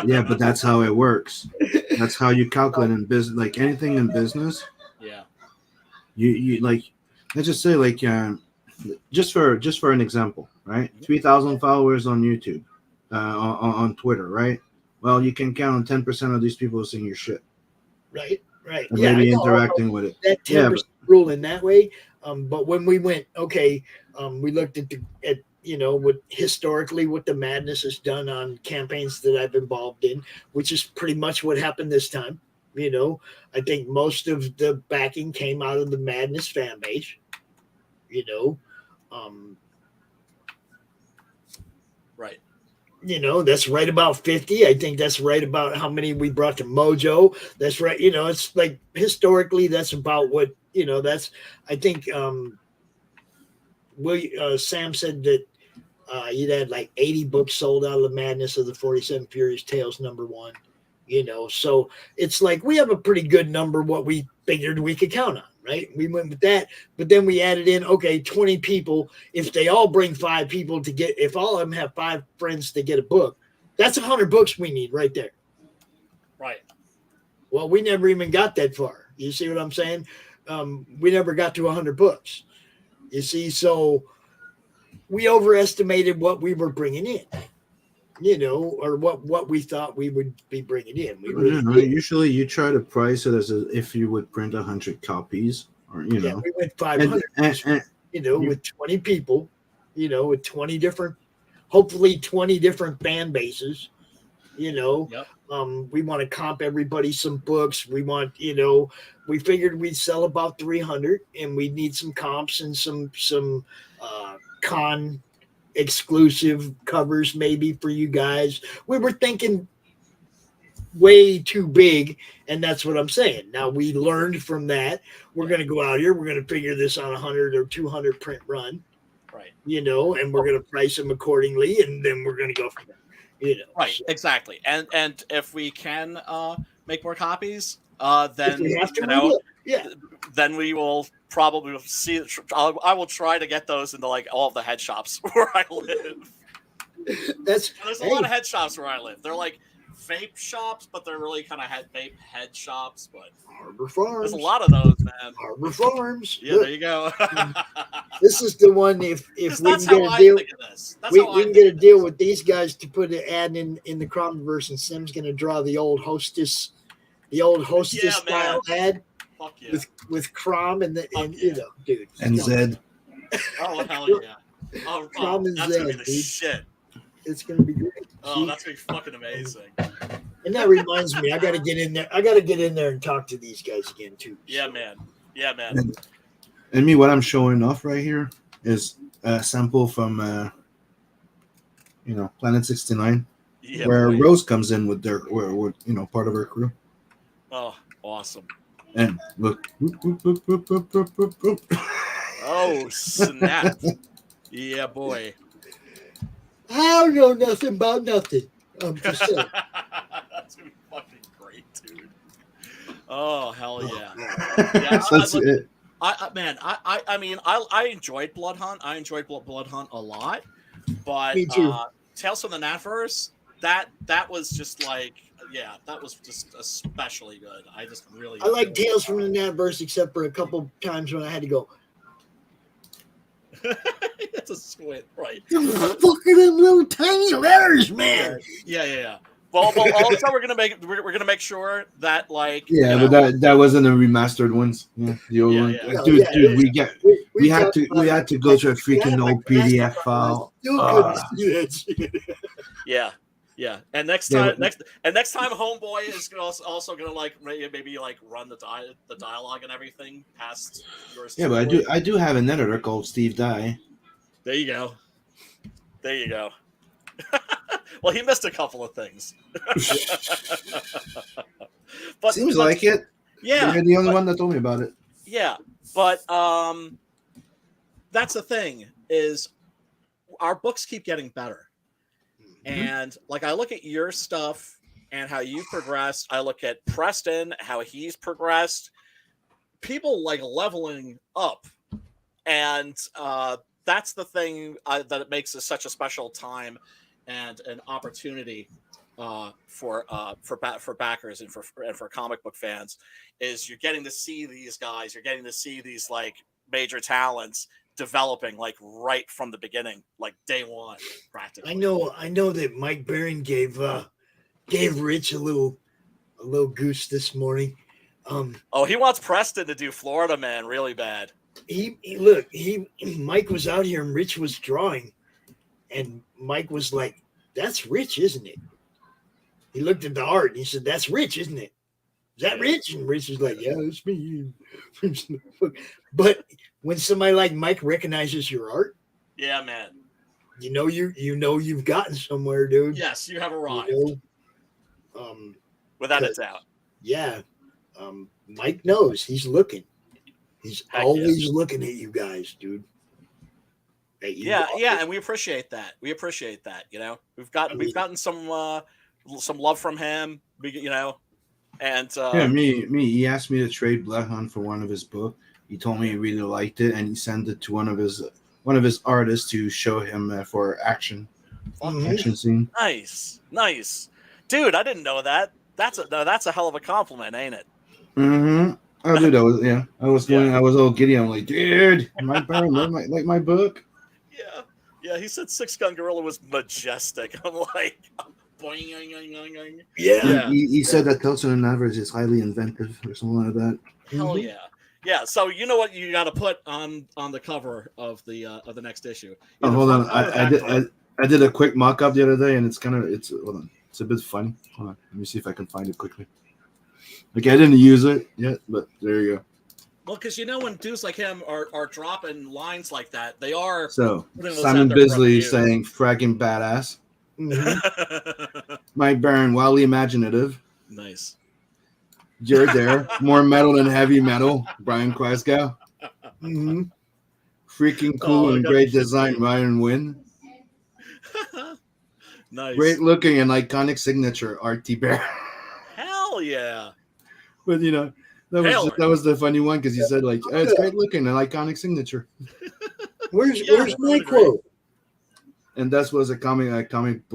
Yeah, but that's how it works. That's how you calculate in business, like anything in business. Yeah. You like, let's just say like, just for an example, right? 3,000 followers on YouTube, on Twitter, right? Well, you can count on 10% of these people seeing your shit. Right. And maybe interacting with it. That 10% rule in that way. But when we went, we looked at what historically what the Madness has done on campaigns that I've involved in, which is pretty much what happened this time. I think most of the backing came out of the Madness fan base. Right. That's right about 50. I think that's right about how many we brought to Mojo. That's right. It's like historically, that's about what, that's, I think, Sam said that you'd had like 80 books sold out of the Madness of the 47 Furious Tales #1, so it's like we have a pretty good number what we figured we could count on. Right. We went with that, but then we added in, 20 people. If they all bring 5 people if all of them have 5 friends to get a book, that's 100 books we need right there. Right. Well, we never even got that far. You see what I'm saying? We never got to 100 books. You see, so we overestimated what we were bringing in, or what we thought we would be bringing in. We really usually you try to price it as if you would print 100 copies, or we went 500. With 20 people, with 20 different, hopefully 20 different fan bases. Yep. We want to comp everybody some books. We want, we figured we'd sell about 300, and we'd need some comps and some con exclusive covers maybe for you guys. We were thinking way too big, and that's what I'm saying. Now we learned from that. We're going to go out here. We're going to figure this on 100 or 200 print run, right? And we're going to price them accordingly, and then we're going to go from there. Right, so. Exactly. And if we can make more copies, then we have to, then we will probably see. I will try to get those into like all of the head shops where I live. There's a lot of head shops where I live. They're like vape shops, but they're really kind of vape head shops. But Harbor Farms. There's a lot of those, man. Harbor Farms. Yeah, there you go. This is the one. If we can that's get how a I deal, think of this. That's we how I can think get a of deal with these guys to put an ad in the CRoMverse, and Sim's going to draw the old hostess style ad Fuck yeah. with CRoM and you know, dude. And Zed. Oh hell yeah! Oh, CRoM and that's gonna be Zed, the dude. shit. It's going to be great. Oh, that's gonna be fucking amazing. And that reminds me, I got to get in there. I got to get in there and talk to these guys again too. Yeah, man. Yeah, man. And me, what I'm showing off right here is a sample from, Planet 69, where boy. Rose comes in with part of her crew. Oh, awesome. And look. Oh, snap. Yeah, boy. I don't know nothing about nothing. I'm just saying. That's gonna be fucking great, dude. Oh hell yeah! I enjoyed Blood Hunt. I enjoyed Blood Hunt a lot, but Me too. Tales from the Natverse, that was just like, yeah, that was just especially good. I just really I like Tales from the Natverse, except for a couple times when I had to go. That's a squint, right? Fucking them little tiny letters, man. Yeah. Well, also we're gonna make sure that like but that wasn't the remastered ones. Yeah, the old one. Yeah. Dude, we had to go to a freaking old PDF file. Yeah. And next time, Homeboy is also gonna like maybe like run the dialogue and everything past yours. Yeah, but I do have an editor called Steve Dye. There you go. Well, he missed a couple of things. But seems like it. Yeah, you're the only one that told me about it. Yeah, but that's the thing is our books keep getting better. And like I look at your stuff and how you progressed, I look at Preston, how he's progressed, people like leveling up, and that's the thing that it makes this such a special time and an opportunity for backers and for comic book fans. Is you're getting to see these guys, you're getting to see these like major talents developing like right from the beginning, like day one, practically. I know that Mike Barron gave Rich a little goose this morning. He wants Preston to do Florida Man really bad. Mike was out here and Rich was drawing, and Mike was like, "That's Rich, isn't it?" He looked at the art and he said, "That's Rich, isn't it? Is that Rich?" And Rich was like, "Yeah, it's me." But when somebody like Mike recognizes your art, yeah, man, you know you've gotten somewhere, dude. Yes, you have arrived. Without a doubt. Yeah. Mike knows. He's looking. He's always looking at you guys, dude. Yeah, and we appreciate that. You know, we've gotten some love from him. And me. He asked me to trade Blood Hunt for one of his books. He told me he really liked it, and he sent it to one of his artists to show him for action scene. Nice, dude. I didn't know that. That's a hell of a compliment, ain't it? Mm-hmm. Oh, dude, I was all giddy. I'm like, dude, my Barb, like my book. Yeah. He said Six Gun Goriila was majestic. I'm like, boing. Yeah. He said that Tales from the Natverse is highly inventive or something like that. Hell yeah. Yeah, so you know what you got to put on the cover of the next issue. Oh, hold on, I did a quick mock-up the other day, and hold on, it's a bit funny. Hold on, let me see if I can find it quickly. Okay, I didn't use it yet, but there you go. Well, because when dudes like him are dropping lines like that, they are. So Simon Bisley saying "fracking badass." Mike Barron, wildly imaginative. Nice. You're there. More metal than heavy metal. Brian Christgau. Freaking cool and great design. Ryan Wynn. Nice. Great looking and iconic signature. RT Bear. Hell yeah. But that was the funny one because he said like, oh, it's great looking and iconic signature. Where's my quote? And that was a comic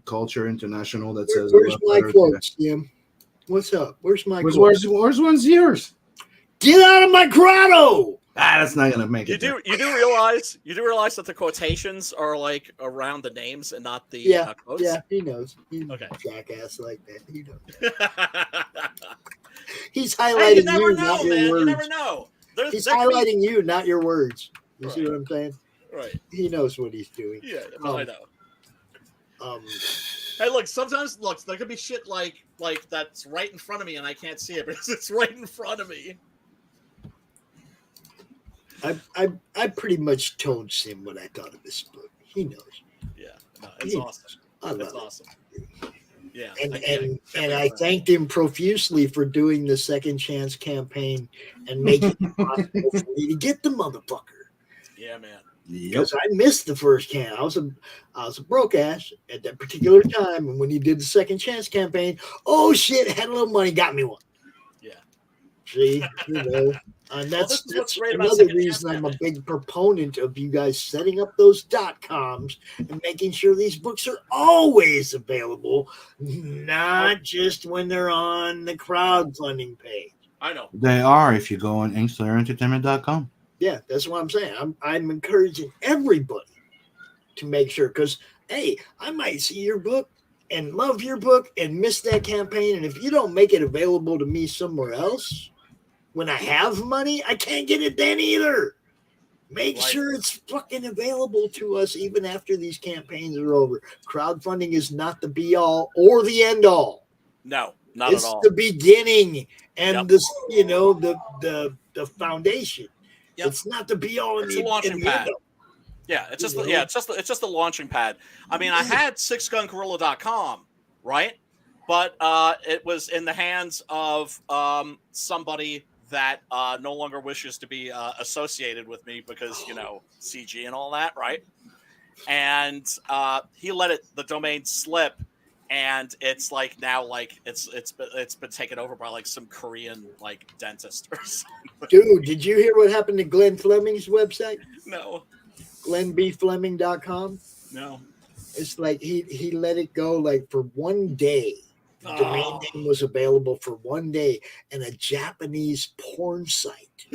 culture international that says. Where's my quotes, Jim? What's up? Where's my quotes? Where's one's yours? Get out of my grotto! That's not gonna make You it. do realize that the quotations are like around the names and not the quotes? Yeah, he knows. He's okay. Jackass like that. He knows. He's highlighting not your words. You never know. He's highlighting you, not your words. You see what I'm saying? Right. He knows what he's doing. Yeah, I know. Hey, look. Sometimes, there could be shit like that's right in front of me, and I can't see it because it's right in front of me. I pretty much told Sim what I thought of this book. He knows. Yeah, no, it's awesome. It's awesome. Yeah, and I thanked him profusely for doing the Second Chance campaign and making it possible for me to get the motherfucker. Yeah, man. Because I missed the first can. I was a broke ass at that particular time, and when he did the Second Chance campaign, oh shit, had a little money, got me one. Yeah. See, and that's another reason I'm a big proponent of you guys setting up those .coms and making sure these books are always available, not just when they're on the crowdfunding page. I know. They are if you go on InkSlayerEntertainment.com. Yeah, that's what I'm saying. I'm encouraging everybody to make sure, because, hey, I might see your book and love your book and miss that campaign, and if you don't make it available to me somewhere else, when I have money, I can't get it then either. Make sure it's fucking available to us even after these campaigns are over. Crowdfunding is not the be-all or the end-all. No, not at all. It's the beginning and the foundation. Yep. It's not the be-all and the launching pad. Yeah, it's just it's just the launching pad. I mean, I had sixgungorilla.com, right? But it was in the hands of somebody that no longer wishes to be associated with me because, CG and all that, right? And he let the domain slip, and it's like now it's been taken over by like some Korean dentist or something. Dude, did you hear what happened to Glenn Fleming's website? No. GlennBFleming.com? No. It's like he let it go for one day. The domain name was available for one day, and a Japanese porn site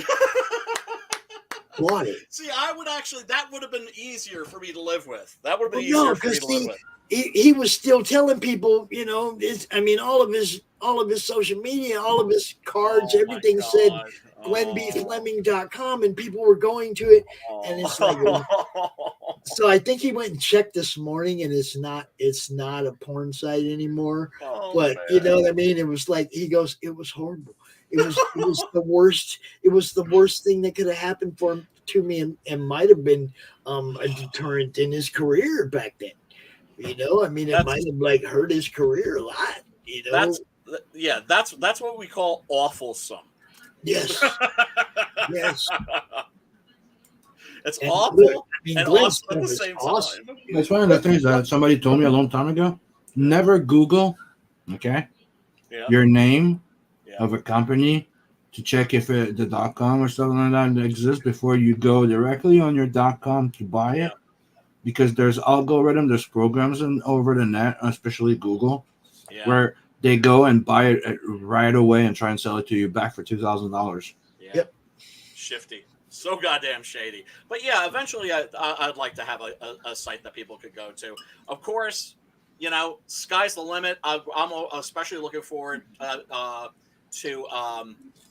bought it. See, that would have been easier for me to live with. That would have been easier for me to live with. He was still telling people, all of his social media, all of his cards, everything said GlennBFleming.com, and people were going to it, and it's like. So I think he went and checked this morning, and it's not a porn site anymore. But man. You know what I mean? It was like he goes, it was horrible. It was the worst. It was the worst thing that could have happened to me, and might have been a deterrent in his career back then. It might have hurt his career a lot. That's what we call awfulsome. Yes. Yes. It's awful and awesome at the same time. That's one of the things that somebody told me a long time ago. Never Google, your name of a company to check if the .com or something like that exists before you go directly on your .com to buy it. Because there's algorithm, there's programs over the net, especially Google, where they go and buy it right away and try and sell it to you back for $2,000. Yeah. Yep. Shifty. So goddamn shady. But yeah, eventually I'd like to have a site that people could go to. Of course, sky's the limit. I'm especially looking forward to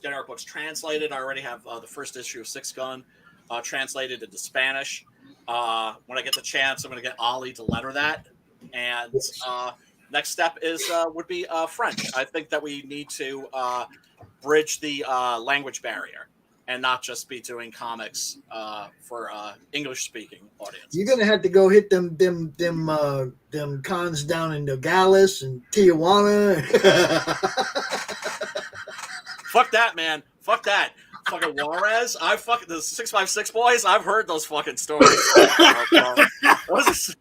getting our books translated. I already have the first issue of Six Gun translated into Spanish. When I get the chance, I'm going to get Ollie to letter that. And next step would be French. I think that we need to bridge the language barrier and not just be doing comics for English-speaking audience. You're gonna have to go hit them cons down in Nogales and Tijuana. Fuck that, man. Fuck that. Fucking Juarez. The 656 boys. I've heard those fucking stories. What is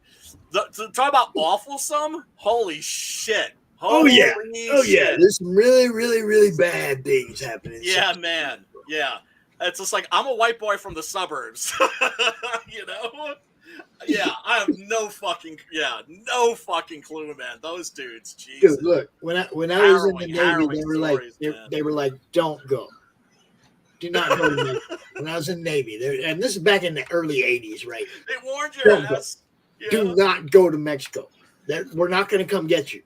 this? Talk about awfulsome. Holy shit. Holy shit. There's some really, really, really bad things happening. Yeah, man. Yeah. It's just like I'm a white boy from the suburbs. Yeah, I have no fucking clue, man. Those dudes, Jesus. Dude, look, when I was in the Navy, they were like, don't go. Do not go to Mexico. When I was in the Navy, and this is back in the early 80s, right? They warned your Don't ass. go. Do not go to Mexico. We're not going to come get you.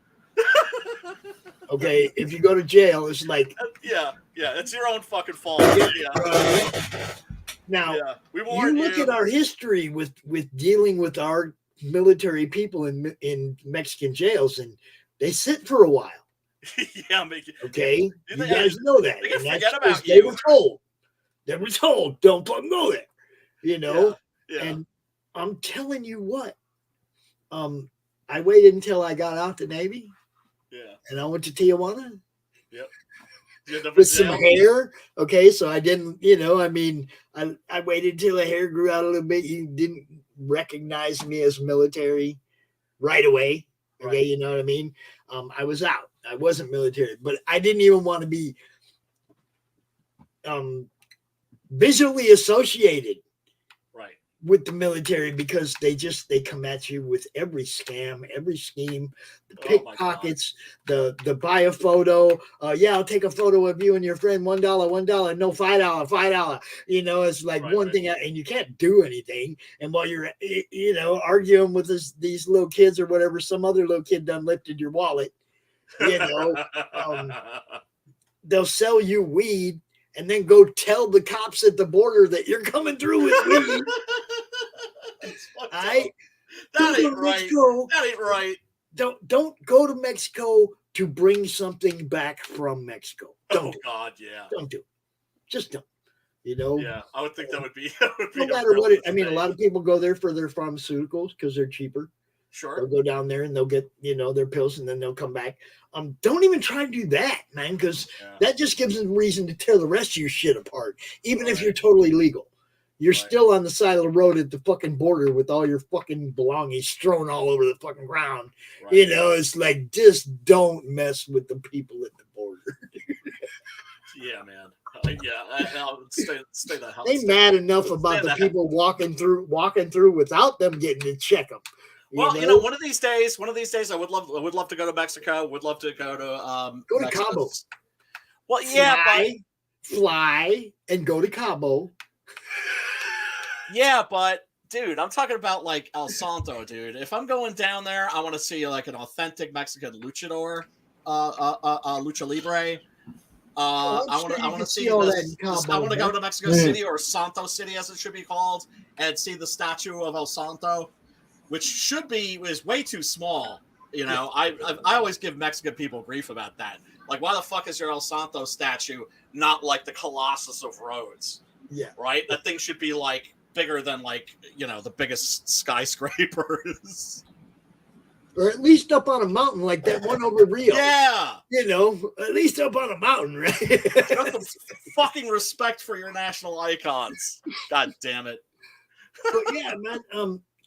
Okay, if you go to jail, it's like yeah, it's your own fucking fault. Yeah. Now we you look at our history with dealing with our military people in Mexican jails, and they sit for a while. Okay, you guys know that. They can And that's forget about 'cause They were told, don't go there. You know, and I'm telling you what, I waited until I got out the Navy. Yeah. And I went to Tijuana. Yep. With some hair. Okay, so I didn't, I waited until the hair grew out a little bit. You didn't recognize me as military right away. Okay, you know what I mean? I was out. I wasn't military, but I didn't even want to be visually associated with the military, because they come at you with every scam, every scheme, the pickpockets, the buy a photo. I'll take a photo of you and your friend, $1, no, $5. It's like one thing, and you can't do anything. And while you're arguing with these little kids or whatever, some other little kid done lifted your wallet. They'll sell you weed and then go tell the cops at the border that you're coming through with weed. That ain't right. Don't go to Mexico to bring something back from Mexico. Don't do it. Just don't. Yeah, I would think that would be. No matter what a lot of people go there for their pharmaceuticals because they're cheaper. Sure. They'll go down there and they'll get, their pills, and then they'll come back. Don't even try to do that, man, because that just gives them reason to tear the rest of your shit apart. Even if you're totally legal, you're still on the side of the road at the fucking border with all your fucking belongings strewn all over the fucking ground. It's like, just don't mess with the people at the border. Yeah, man. I'll stay the hell. They mad enough about the people walking through without them getting to check them. Well, one of these days, I would love to go to Mexico. Would love to go to Cabo. Well, fly and go to Cabo. Yeah, but dude, I'm talking about like El Santo, dude. If I'm going down there, I want to see like an authentic Mexican luchador, lucha libre. I want to see all that in Cabo, I want to go to Mexico City, or Santo City as it should be called, and see the statue of El Santo, which is way too small. I always give Mexican people grief about that. Like, why the fuck is your El Santo statue not like the Colossus of Rhodes? Yeah. Right? That thing should be like bigger than the biggest skyscrapers. Or at least up on a mountain like that one over Rio. Yeah. At least up on a mountain, right? Got some fucking respect for your national icons. God damn it. But yeah, man,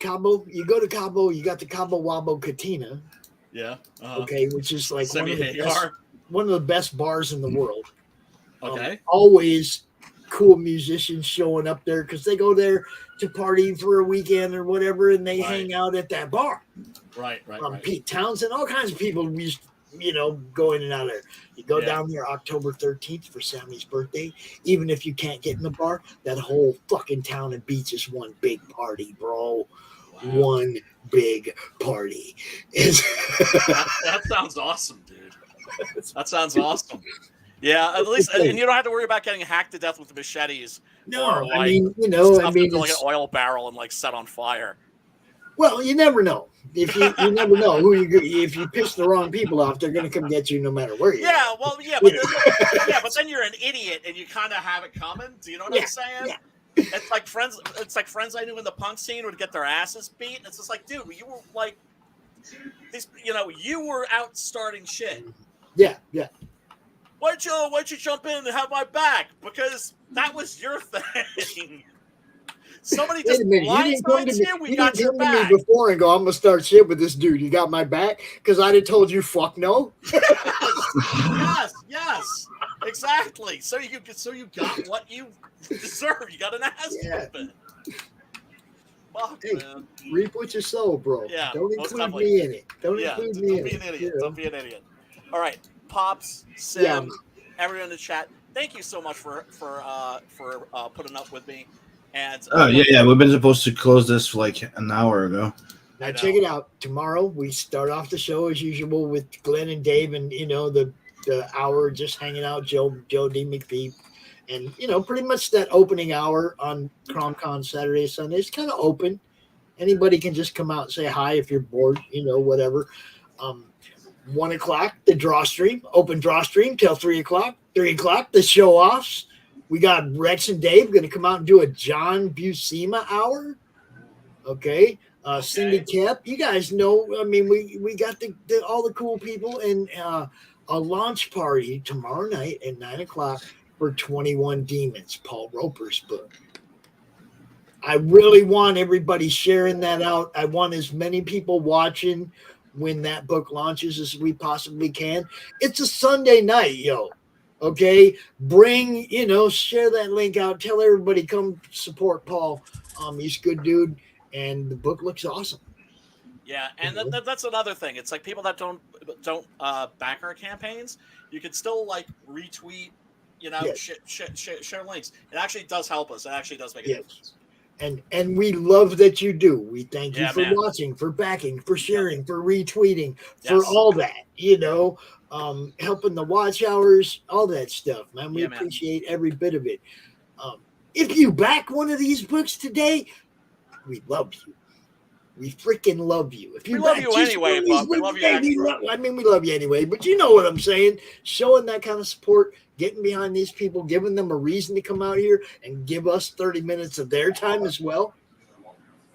Cabo, you go to Cabo, you got the Cabo Wabo Cantina. Yeah. Okay, which is like one of the best bars in the world. Okay. Always cool musicians showing up there because they go there to party for a weekend or whatever, and they hang out at that bar. Right. Pete Townsend, all kinds of people go in and out of there. You go down there October 13th for Sammy's birthday. Even if you can't get in the bar, that whole fucking town and beach is one big party, bro. Wow. One big party. That sounds awesome, dude. That sounds awesome. Yeah, at least, and you don't have to worry about getting hacked to death with machetes. No, or into like an oil barrel and set on fire. Well, you never know. If you never know if you piss the wrong people off, they're going to come get you no matter where you are. But then you're an idiot and you kind of have it coming. Do you know what I'm saying? Yeah. It's like friends I knew in the punk scene would get their asses beat. It's just like, dude, you were like you were out starting shit. Yeah. Why'd you jump in and have my back? Because that was your thing. Somebody just blindsides you. We got your back. Me before and go, I'm gonna start shit with this dude. You got my back? Because I'd have told you, fuck no. Yes, exactly. So you got what you deserve. You got an ass whooping. Fuck, Hey, man. reap what you sow, bro. Yeah, Don't most include definitely. me in it. Don't Yeah, include me don't in be it. an idiot. you know? Don't be an idiot. All right, Pops, Sim, Yeah. everyone in the chat. Thank you so much for putting up with me. And Oh yeah. We've been supposed to close this like an hour ago. Now check it out. Tomorrow we start off the show as usual with Glenn and Dave, and the hour just hanging out, Joe D. McFee, and pretty much that opening hour on CRoM CoN Saturday, Sunday is kind of open. Anybody can just come out and say hi if you're bored, whatever. 1 o'clock, the draw stream, open draw stream till 3 o'clock. 3 o'clock, the show offs. We got Rex and Dave going to come out and do a John Buscema hour. Okay. Cindy Cap, you guys know. I mean, we got all the cool people, and a launch party tomorrow night at 9 o'clock for 21 Demons, Paul Roper's book. I really want everybody sharing that out. I want as many people watching when that book launches as we possibly can. It's a Sunday night, yo. Okay, bring, share that link out. Tell everybody, come support Paul. He's a good dude, and the book looks awesome. Yeah, and that's another thing. It's like people that don't back our campaigns, you can still like retweet, Yes. share links. It actually does help us. It actually does make a difference. And we love that you do. We thank you Yeah, for man. watching, for backing, for sharing, for retweeting, for Yes. all that, helping the watch hours, all that stuff, man. We Yeah, man. appreciate every bit of it. If you back one of these books today, we love you. We freaking love you. If you We love back you just anyway, one of these but we books love you today, extra. we love you anyway, but you know what I'm saying. Showing that kind of support, getting behind these people, giving them a reason to come out here and give us 30 minutes of their time as well.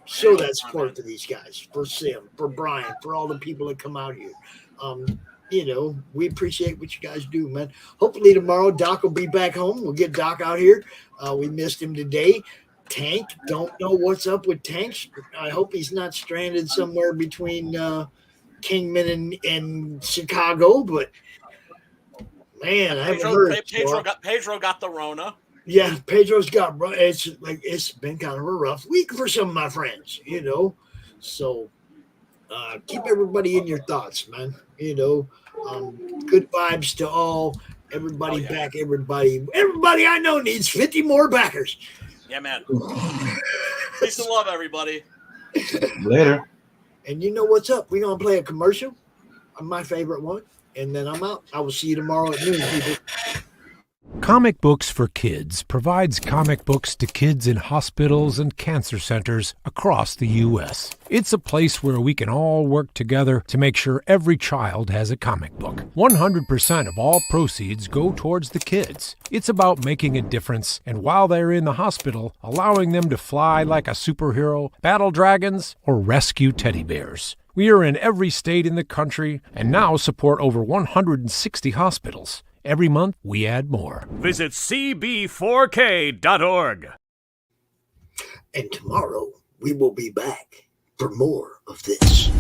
Show that support to these guys, for Sim, for Brian, for all the people that come out here. We appreciate what you guys do, man. Hopefully tomorrow Doc will be back home. We'll get Doc out here. We missed him today. Tank, don't know what's up with Tank. I hope he's not stranded somewhere between Kingman and Chicago, but man, I haven't heard. Pedro got the Rona. Yeah, Pedro's got. It's been kind of a rough week for some of my friends, So keep everybody in your thoughts, man. Good vibes to all. Everybody back. Everybody I know needs 50 more backers. Yeah, man. Peace and love, everybody. Later. And you know what's up? We're gonna play a commercial, my favorite one, and then I'm out. I will see you tomorrow at noon, people. Comic Books for Kids provides comic books to kids in hospitals and cancer centers across the U.S. It's a place where we can all work together to make sure every child has a comic book. 100% of all proceeds go towards the kids. It's about making a difference, and while they're in the hospital, allowing them to fly like a superhero, battle dragons, or rescue teddy bears. We are in every state in the country and now support over 160 hospitals. Every month, we add more. Visit cb4k.org. And tomorrow, we will be back for more of this.